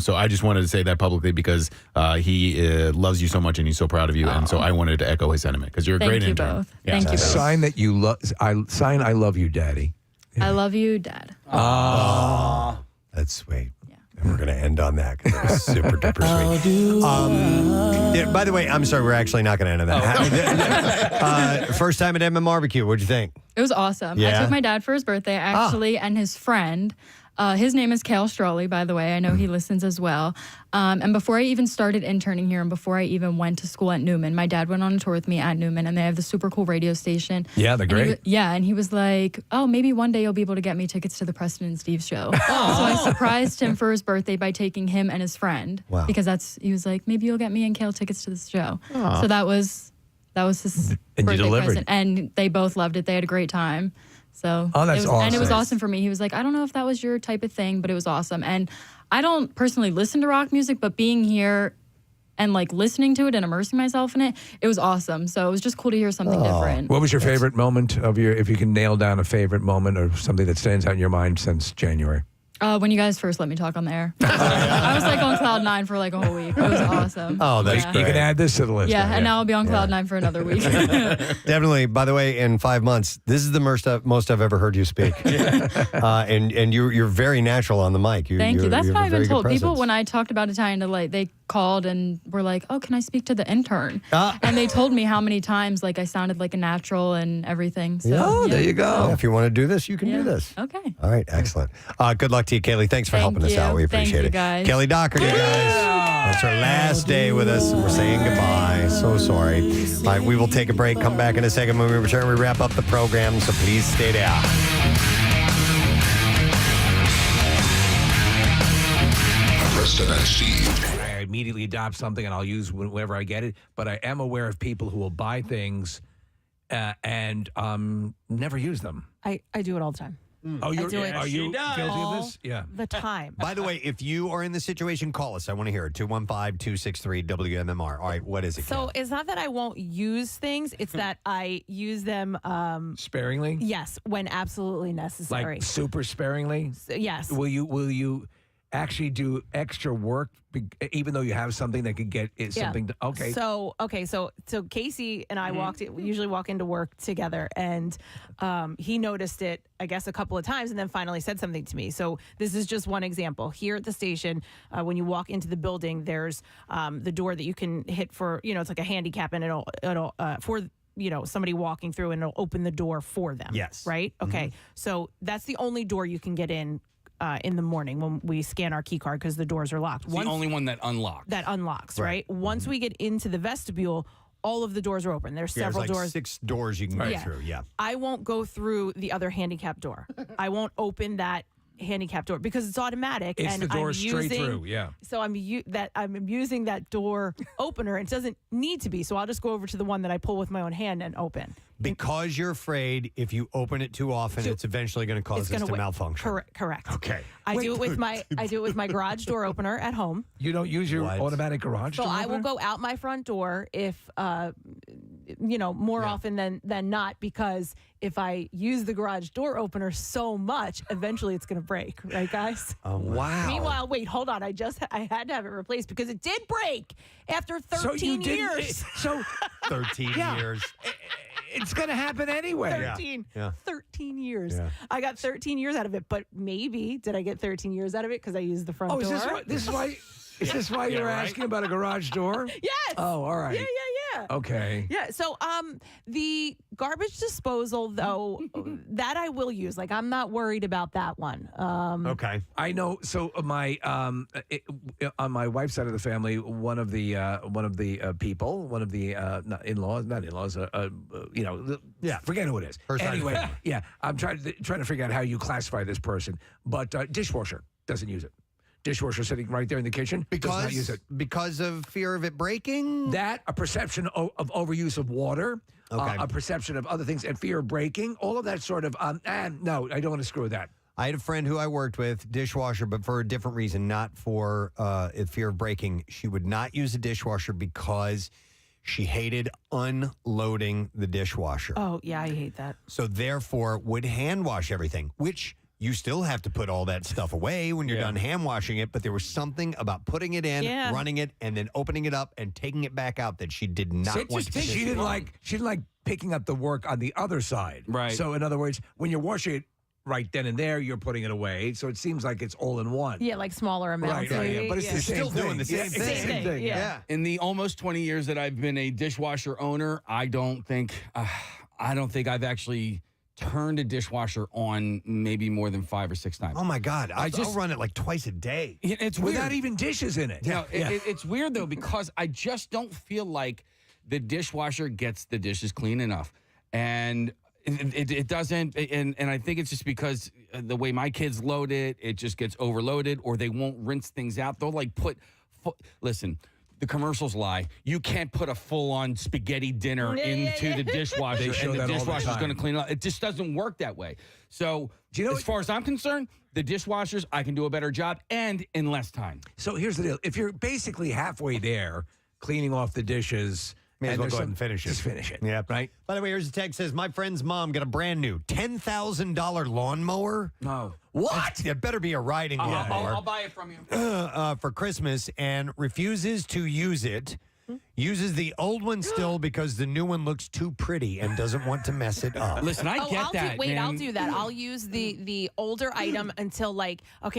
so I just wanted to say that publicly because he loves you so much and he's so proud of you, and so I wanted to echo his sentiment because you're a Thank great you intern. both. Thank you both. Sign that you love. I love you, Daddy. I love you, Dad. That's sweet. And we're going to end on that because it was super duper sweet. Yeah, by the way, I'm sorry, we're actually not going to end on that. First time at MM Barbecue, what'd you think? It was awesome. Yeah? I took my dad for his birthday, actually, and his friend. His name is Kaileigh Strawley, by the way. I know he listens as well. And before I even started interning here and before I even went to school at Neumann, my dad went on a tour with me at Neumann, and they have the super cool radio station. Yeah, they're great. And he was like, oh, maybe one day you'll be able to get me tickets to the Preston and Steve show. So I surprised him for his birthday by taking him and his friend. Wow. Because he was like, maybe you'll get me and Kaileigh tickets to this show. Aw. So that was his And you birthday delivered. present. And they both loved it. They had a great time. So Oh, that's it was, And it was awesome. awesome for me. He was like, I don't know if that was your type of thing, but it was awesome. And I don't personally listen to rock music, but being here and like listening to it and immersing myself in it, it was awesome. So it was just cool to hear something different. What was your favorite moment of if you can nail down a favorite moment or something that stands out in your mind since January? When you guys first let me talk on the air. I was like on cloud 9 for like a whole week. It was awesome. Oh, that's Yeah. great. You can add this to the list. Yeah, and now I'll be on cloud 9 for another week. Definitely. By the way, in 5 months, this is the most I've ever heard you speak. And you're very natural on the mic. Thank you. That's have how a I've very been good told. People, presence. when I talked about Italian Delight, they called and were like, oh, can I speak to the intern? And they told me how many times like I sounded like a natural and everything. So, Oh, there you go. Yeah, if you want to do this, you can do this. Okay. All right, excellent. Good luck to you, Kaileigh. Thanks for helping us you. out. We Thank appreciate you, it. guys. Kaileigh Doherty, guys. It's her last day with us, and we're saying goodbye. So sorry. All right, we will take a break. Come back in a second. When we return, we wrap up the program, so please stay there. Preston and Steve. I immediately adopt something and I'll use whenever I get it. But I am aware of people who will buy things and never use them. I do it all the time. Oh, I do it are you guilty of all this? Yeah. the time. By the way, if you are in this situation, call us. I want to hear it. 215-263-WMMR. All right, what is it? So it's not that I won't use things; it's that I use them. Sparingly? Yes, when absolutely necessary. Like super sparingly? Yes. Will you actually do extra work even though you have something that could get something? Okay. So Casey and I we usually walk into work together, and he noticed it, I guess, a couple of times, and then finally said something to me. So this is just one example. Here at the station, when you walk into the building, there's the door that you can hit for, it's like a handicap, and it'll for somebody walking through, and it'll open the door for them. Yes. Right. Okay. So that's the only door you can get in the morning when we scan our key card because the doors are locked. It's the only one that unlocks. That unlocks, right? Once we get into the vestibule, all of the doors are open. There's several there's like doors. 6 doors you can get through. Yeah. I won't go through the other handicap door. I won't open that handicap door because it's automatic. It's and the door I'm straight using, through, yeah. So I'm using that door opener. It doesn't need to be. So I'll just go over to the one that I pull with my own hand and open. Because you're afraid if you open it too often, it's eventually going to cause this to malfunction. Correct. Okay. I do it with my garage door opener at home. You don't use your automatic garage So door I will opener? go out my front door if more often than not, because if I use the garage door opener so much, eventually it's going to break, right, guys? Oh, wow. Meanwhile, wait, hold on. I had to have it replaced because it did break after 13 years. So 13 years. It's going to happen anyway. 13. Yeah. 13 years. Yeah. I got 13 years out of it, but maybe did I get 13 years out of it because I used the front door? Is this why you're asking about a garage door? Yes. Oh, all right. Yeah. Okay. Yeah. So, the garbage disposal, though, that I will use. Like, I'm not worried about that one. Okay. I know. So my on my wife's side of the family, one of the people, one of the not in-laws, forget who it is. Her side of the Anyway, family. yeah, I'm trying to figure out how you classify this person, but dishwasher doesn't use it. Dishwasher sitting right there in the kitchen does not use it because of fear of it breaking. That a perception of overuse of water, a perception of other things, and fear of breaking. All of that sort of no, I don't want to screw with that. I had a friend who I worked with, dishwasher, but for a different reason, not for fear of breaking. She would not use a dishwasher because she hated unloading the dishwasher. Oh, yeah, I hate that. So therefore would hand wash everything, which you still have to put all that stuff away when you're done hand washing it. But there was something about putting it in, running it, and then opening it up and taking it back out that she did not want to do. She didn't like picking up the work on the other side. Right. So in other words, when you're washing it right then and there, you're putting it away. So it seems like it's all in one. Yeah, like smaller amounts. Right, yeah. But it's the same thing. doing the same thing. Yeah. In the almost 20 years that I've been a dishwasher owner, I don't think I've actually turned a dishwasher on maybe more than 5 or 6 times. Oh my God. I'll run it like twice a day. It's without weird. even dishes in it. It's weird though, because I just don't feel like the dishwasher gets the dishes clean enough. And it doesn't, and I think it's just because the way my kids load it, it just gets overloaded, or they won't rinse things out. They'll like listen, the commercials lie. You can't put a full-on spaghetti dinner into the dishwasher, and the dishwasher's going to clean it up. It just doesn't work that way. So, as far as I'm concerned, the dishwashers, I can do a better job and in less time. So here's the deal. If you're basically halfway there, cleaning off the dishes, May as well there's go ahead and finish it. Just finish it. Yeah. Right? By the way, here's a text says, my friend's mom got a brand new $10,000 lawnmower. No. What? It better be a riding lawnmower. I'll buy it from you. For Christmas and refuses to use it. Uses the old one still because the new one looks too pretty and doesn't want to mess it up. Listen, I'll do that. I'll use the older item until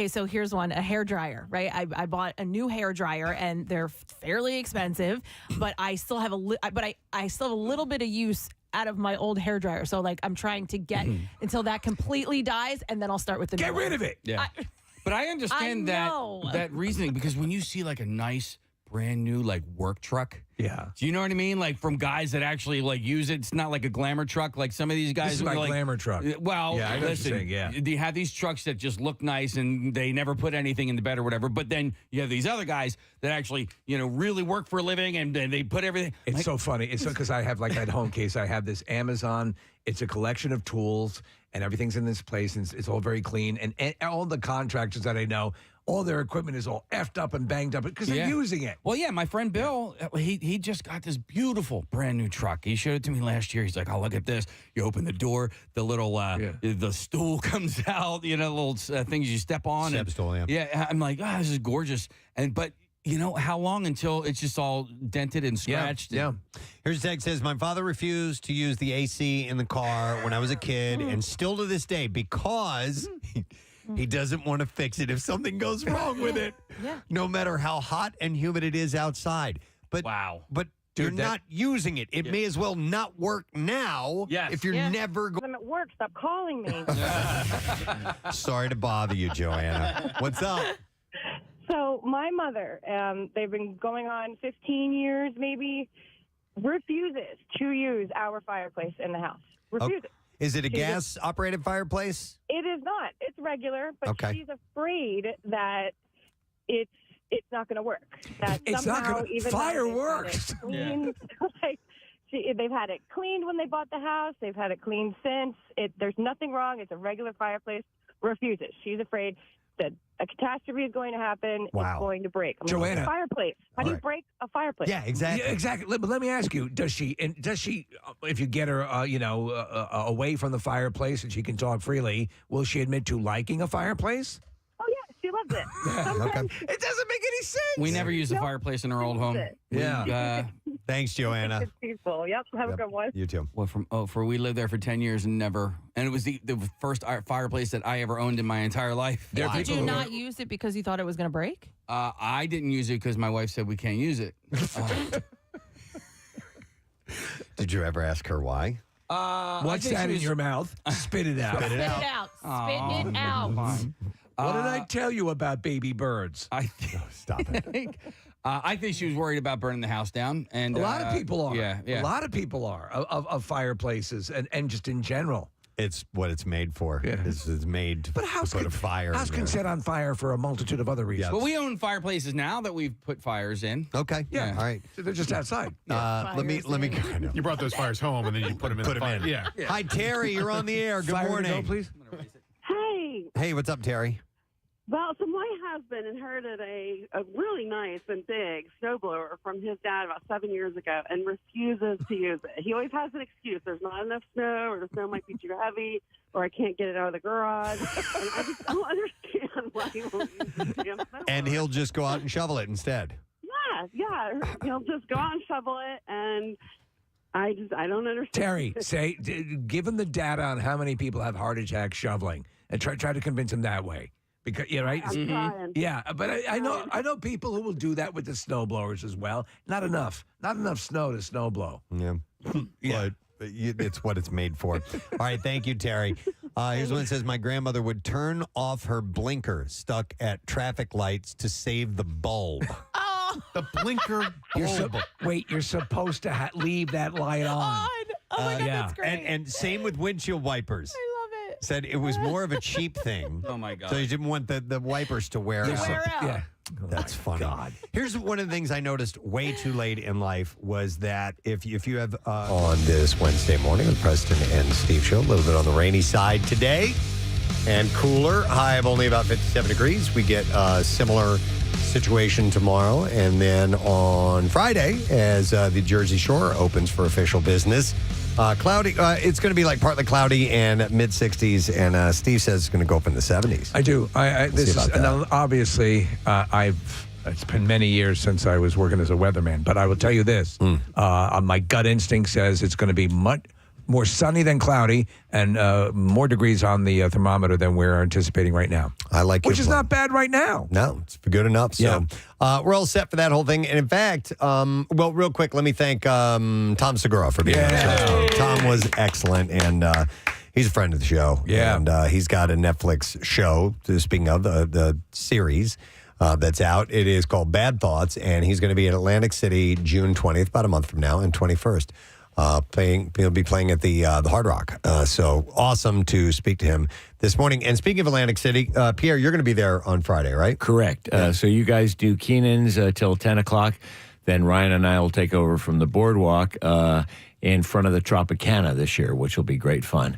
so here's one, a hair dryer, right? I bought a new hair dryer and they're fairly expensive, but I still have I still have a little bit of use out of my old hair dryer. So I'm trying to get until that completely dies, and then I'll start with the Get rid of it. Yeah. But I understand that reasoning, because when you see a nice brand new work truck. Yeah. Do you know what I mean? Like from guys that actually use it. It's not like a glamour truck like some of these guys. This is my glamour truck. Well, yeah, I know listen, what you're saying, you have these trucks that just look nice and they never put anything in the bed or whatever. But then you have these other guys that actually, really work for a living and they put everything. It's so funny. It's because I have at home case, I have this Amazon. It's a collection of tools and everything's in this place and it's all very clean. And all the contractors that I know, all their equipment is all effed up and banged up because they're using it. Well, yeah, my friend Bill, he just got this beautiful brand new truck. He showed it to me last year. He's like, oh, look at this. You open the door, the little, the stool comes out, little things you step on. Step stool, yeah. Yeah, I'm like, this is gorgeous. But how long until it's just all dented and scratched? Yeah. Here's a text says, my father refused to use the AC in the car when I was a kid and still to this day because he doesn't want to fix it if something goes wrong with it. No matter how hot and humid it is outside. But But you're not using it. It may as well not work now if you're never going. I'm at work. Stop calling me. Sorry to bother you, Joanna. What's up? So my mother, they've been going on 15 years maybe, refuses to use our fireplace in the house. Refuses. Is it a gas-operated fireplace? It is not. It's regular, but she's afraid that it's not going to work. That it's not going to. Fireworks. They've had it cleaned when they bought the house. They've had it cleaned since. There's nothing wrong. It's a regular fireplace. Refuses. She's afraid that a catastrophe is going to happen. Wow. It's going to break. Joanna. A fireplace. How do you break a fireplace? Yeah, exactly. Yeah, exactly. But let me ask you: Does she? If you get her, away from the fireplace and she can talk freely, will she admit to liking a fireplace? Oh yeah, she loves it. It doesn't make any sense. We never used a fireplace in our old home. Thanks, Joanna. Good people. Yep. Have a good one. You too. Well, we lived there for 10 years and never, and it was the first fireplace that I ever owned in my entire life. Did you not use it because you thought it was going to break? I didn't use it because my wife said we can't use it. Did you ever ask her why? What's that in your mouth? Spit it out. Spit it out. Spit it out. What did I tell you about baby birds? Stop it. I think she was worried about burning the house down. And A lot of people are. Yeah. A lot of people are of fireplaces and just in general. It's what it's made for. Yeah. It's made to put a fire. House in can there. set on fire for a multitude of other reasons. Well, we own fireplaces now that we've put fires in. Okay. Yeah. All right. So they're just outside. Let me. I know. You brought those fires home and then you put them in the fire. Yeah. Hi, Terry. You're on the air. Good Fire to morning. go, please. Hey, Hey, what's up, Terry? well, so my husband inherited a really nice and big snowblower from his dad about 7 years ago and refuses to use it. He always has an excuse. There's not enough snow, or the snow might be too heavy, or I can't get it out of the garage. And I just don't understand why he won't use the damn snowblower. And he'll just go out and shovel it instead. Yeah. He'll just go out and shovel it, and I don't understand. Terry, give him the data on how many people have heart attacks shoveling, and try to convince him that way. Because right, I'm trying. yeah. But I know people who will do that with the snow blowers as well. Not enough snow to snow blow. Yeah. But it's what it's made for. All right. Thank you, Terry. Here's one that says, my grandmother would turn off her blinker stuck at traffic lights to save the bulb. The blinker bulb. You're supposed to leave that light on. Oh my God, that's great. And same with windshield wipers. I love it. Said it was more of a cheap thing. Oh, my God. So you didn't want the wipers to wear out. Yeah. That's funny. Here's one of the things I noticed way too late in life was that if you have on this Wednesday morning with Preston and Steve show, a little bit on the rainy side today and cooler, high of only about 57 degrees. We get a similar situation tomorrow, and then on Friday, as the Jersey Shore opens for official business, cloudy. It's going to be like partly cloudy and mid 60s, and Steve says it's going to go up in the 70s. I do. Now, obviously, it's been many years since I was working as a weatherman, but I will tell you this: my gut instinct says it's going to be much more sunny than cloudy, and more degrees on the thermometer than we're anticipating right now. I like, which is not bad right now. No, it's good enough. So we're all set for that whole thing. And in fact, well, real quick, let me thank Tom Segura for being on the show. Tom was excellent, and he's a friend of the show. Yeah, and he's got a Netflix show. Speaking of the series. That's out. It is called Bad Thoughts, and he's going to be in Atlantic City June 20th, about a month from now, and 21st. He'll be playing at the Hard Rock. So awesome to speak to him this morning. And speaking of Atlantic City, Pierre, you're going to be there on Friday, right? Correct. So you guys do Keenan's till 10 o'clock. Then Ryan and I will take over from the boardwalk in front of the Tropicana this year, which will be great fun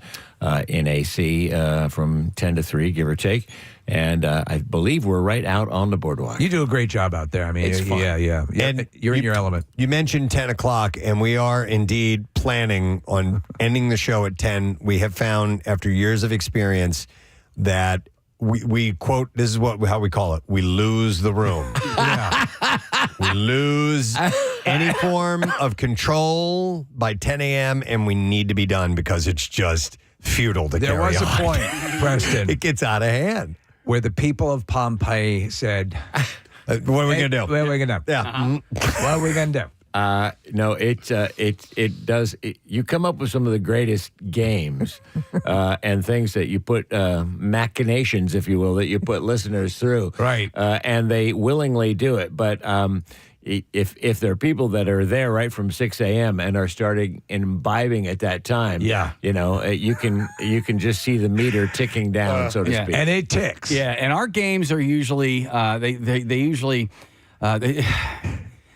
in AC from 10 to 3, give or take. And I believe we're right out on the boardwalk. You do a great job out there. I mean, it's fun. Yeah. And you're in your element. You mentioned 10 o'clock, and we are indeed planning on ending the show at 10. We have found, after years of experience, that we quote, this is how we call it, we lose the room. We lose any form of control by 10 a.m., and we need to be done because it's just futile to carry on. There was a point, Preston. It gets out of hand. Where the people of Pompeii said, what are we going to do? What are we going to do? Yeah. What are we going to do? No, it does. You come up with some of the greatest games and things that you put machinations, if you will, that you put listeners through, right? And they willingly do it. But if there are people that are there right from 6 a.m. and are starting imbibing at that time, you can just see the meter ticking down, so to speak, and it ticks. Yeah, and our games are usually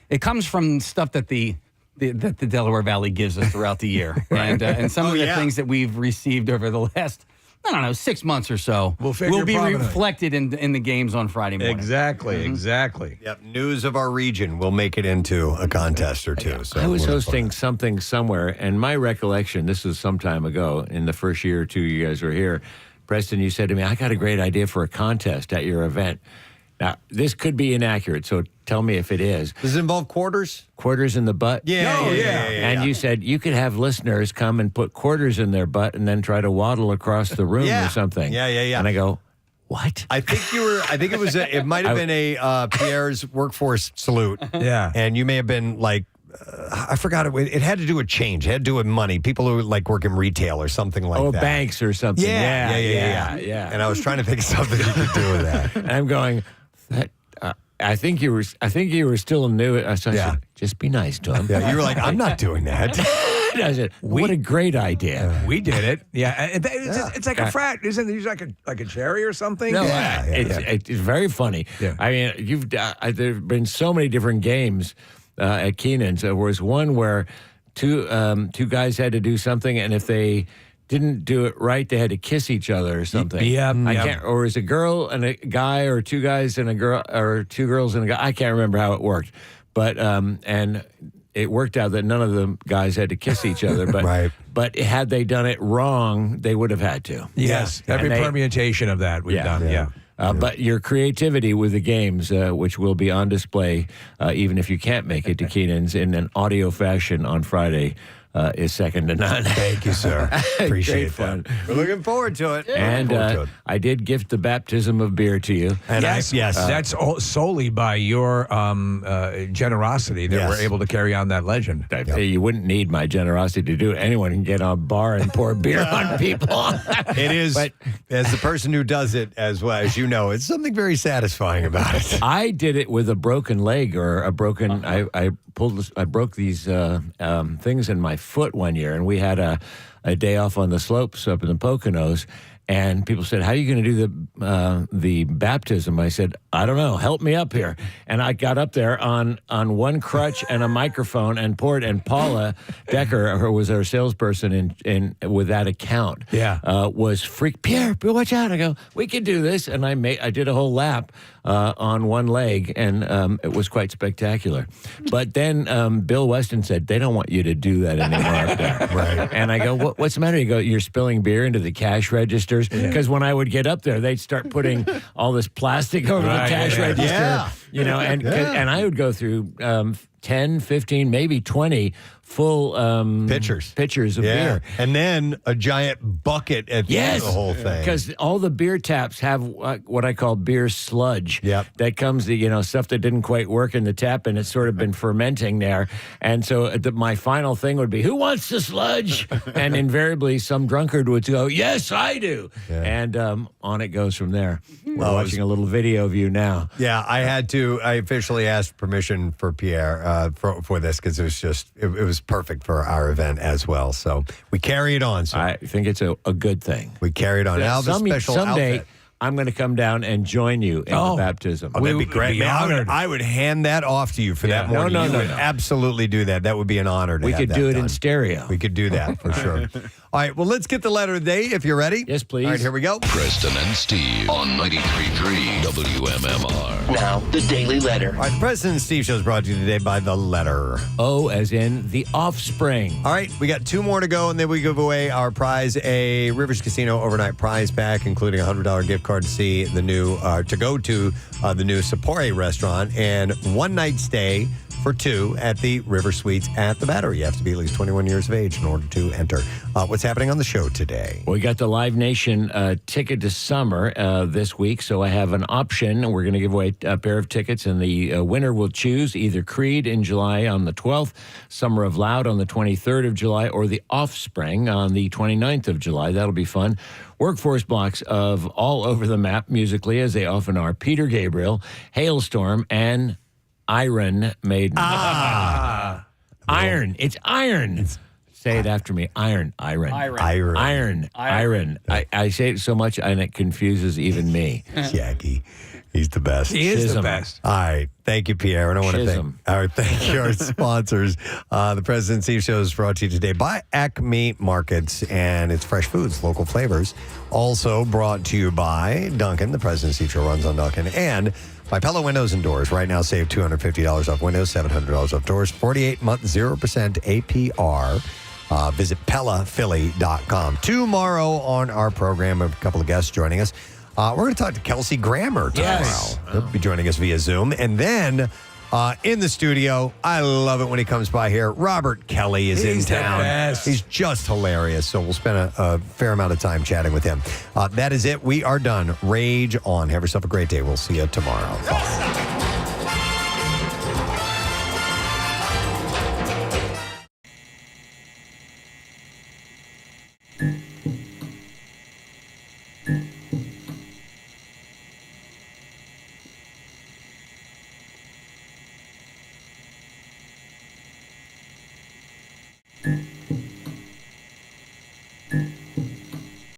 it comes from stuff that the Delaware Valley gives us throughout the year, and some of the things that we've received over the last, I don't know, 6 months or so will be reflected in the games on Friday morning. Exactly. Yep. News of our region will make it into a contest or two. So I was hosting something somewhere, and my recollection, this was some time ago, in the first year or two you guys were here, Preston, you said to me, I got a great idea for a contest at your event. Now, this could be inaccurate, so tell me if it is. Does it involve quarters? Quarters in the butt? Yeah. And you said you could have listeners come and put quarters in their butt and then try to waddle across the room or something. Yeah. And I go, what? I think it might have been a Pierre's workforce salute. Yeah. And you may have been like I forgot it. It had to do with change. It had to do with money. People who like work in retail or something like that. Banks or something. Yeah. And I was trying to think of something you could do with that. And I'm going, I think you were still new. So I said, just be nice to him. Yeah, you were like, I'm not doing that. I said, what a great idea. We did it. Yeah. It's like a frat. Isn't it like a cherry or something? No, it's very funny. Yeah. I mean, there've been so many different games at Keenan's. There was one where two guys had to do something, and if they didn't do it right, they had to kiss each other or something. Yeah. I can't. Or is a girl and a guy, or two guys and a girl, or two girls and a guy? I can't remember how it worked, but and it worked out that none of the guys had to kiss each other. But but had they done it wrong, they would have had to. Yes, every permutation of that we've done. Yeah. But your creativity with the games, which will be on display, even if you can't make it to Keenan's in an audio fashion on Friday, is second to none. Thank you, sir. Appreciate fun. that. We're looking forward to it. And I did gift the baptism of beer to you. And yes, that's solely by your generosity that we're able to carry on that legend. You wouldn't need my generosity to do it. Anyone can get on a bar and pour beer on people. It is, but as the person who does it, as well as you know, it's something very satisfying about it. I did it with a broken leg or a broken. I broke these things in my foot one year, and we had a day off on the slopes up in the Poconos. And people said, "How are you going to do the baptism?" I said, "I don't know. Help me up here." And I got up there on one crutch and a microphone and poured. And Paula Decker, who was our salesperson in with that account, was freaked. Pierre, watch out! I go, "We can do this." And I did a whole lap on one leg, and it was quite spectacular. But then Bill Weston said, "They don't want you to do that anymore up there." Right. And I go, "What's the matter?" He goes, "You're spilling beer into the cash registers." Because when I would get up there, they'd start putting all this plastic over the cash register, you know, and I would go through 10, 15, maybe 20 full pitchers of beer. And then a giant bucket at the end of the whole thing. Because all the beer taps have what I call beer sludge. Yep. That comes, stuff that didn't quite work in the tap, and it's sort of been fermenting there. And so my final thing would be, "Who wants the sludge?" And invariably some drunkard would go, "Yes, I do." Yeah. And on it goes from there. We're watching a little video of you now. Yeah, I officially asked permission for Pierre for this because it was perfect for our event as well. So we carry it on. So I think it's a good thing. We carry it on. Now the special someday, outfit. I'm going to come down and join you in the baptism. Oh, that'd be great. Man, I would hand that off to you for that morning. No. Absolutely do that. That would be an honor to We have could that do it done. in stereo. We could do that for sure. All right, well, let's get the letter of the day if you're ready. Yes, please. All right, here we go. Preston and Steve on 93.3 WMMR. Now, the Daily Letter. All right, the Preston and Steve show is brought to you today by The Letter. O as in the offspring. All right, we got 2 more to go, and then we give away our prize, a Rivers Casino overnight prize pack, including a $100 gift card to see the new, to go to the new Sapore restaurant, and 1 night stay for 2 at the River Suites at the Battery. You have to be at least 21 years of age in order to enter. What's happening on the show today? We got the Live Nation ticket to summer this week, so I have an option. We're going to give away a pair of tickets, and the winner will choose either Creed in July on the 12th, Summer of Loud on the 23rd of July, or The Offspring on the 29th of July. That'll be fun. Workforce blocks of all over the map musically, as they often are. Peter Gabriel, Hailstorm, and Iron Maiden. Iron. It's iron. Say it after me. Iron. I say it so much, and it confuses even me. Jackie. He's the best. He is the best. All right. Thank you, Pierre. And I want to thank our sponsors. The President Steve Show is brought to you today by Acme Markets, and it's fresh foods, local flavors. Also brought to you by Duncan. The President Steve Show runs on Duncan. And by Pella Windows and Doors. Right now, save $250 off windows, $700 off doors, 48-month, 0% APR. Visit PellaPhilly.com. Tomorrow on our program, a couple of guests joining us. We're going to talk to Kelsey Grammer tomorrow. Yes. He'll be joining us via Zoom. And then in the studio, I love it when he comes by here. Robert Kelly is in town. He's just hilarious. So we'll spend a fair amount of time chatting with him. That is it. We are done. Rage on. Have yourself a great day. We'll see you tomorrow. Bye.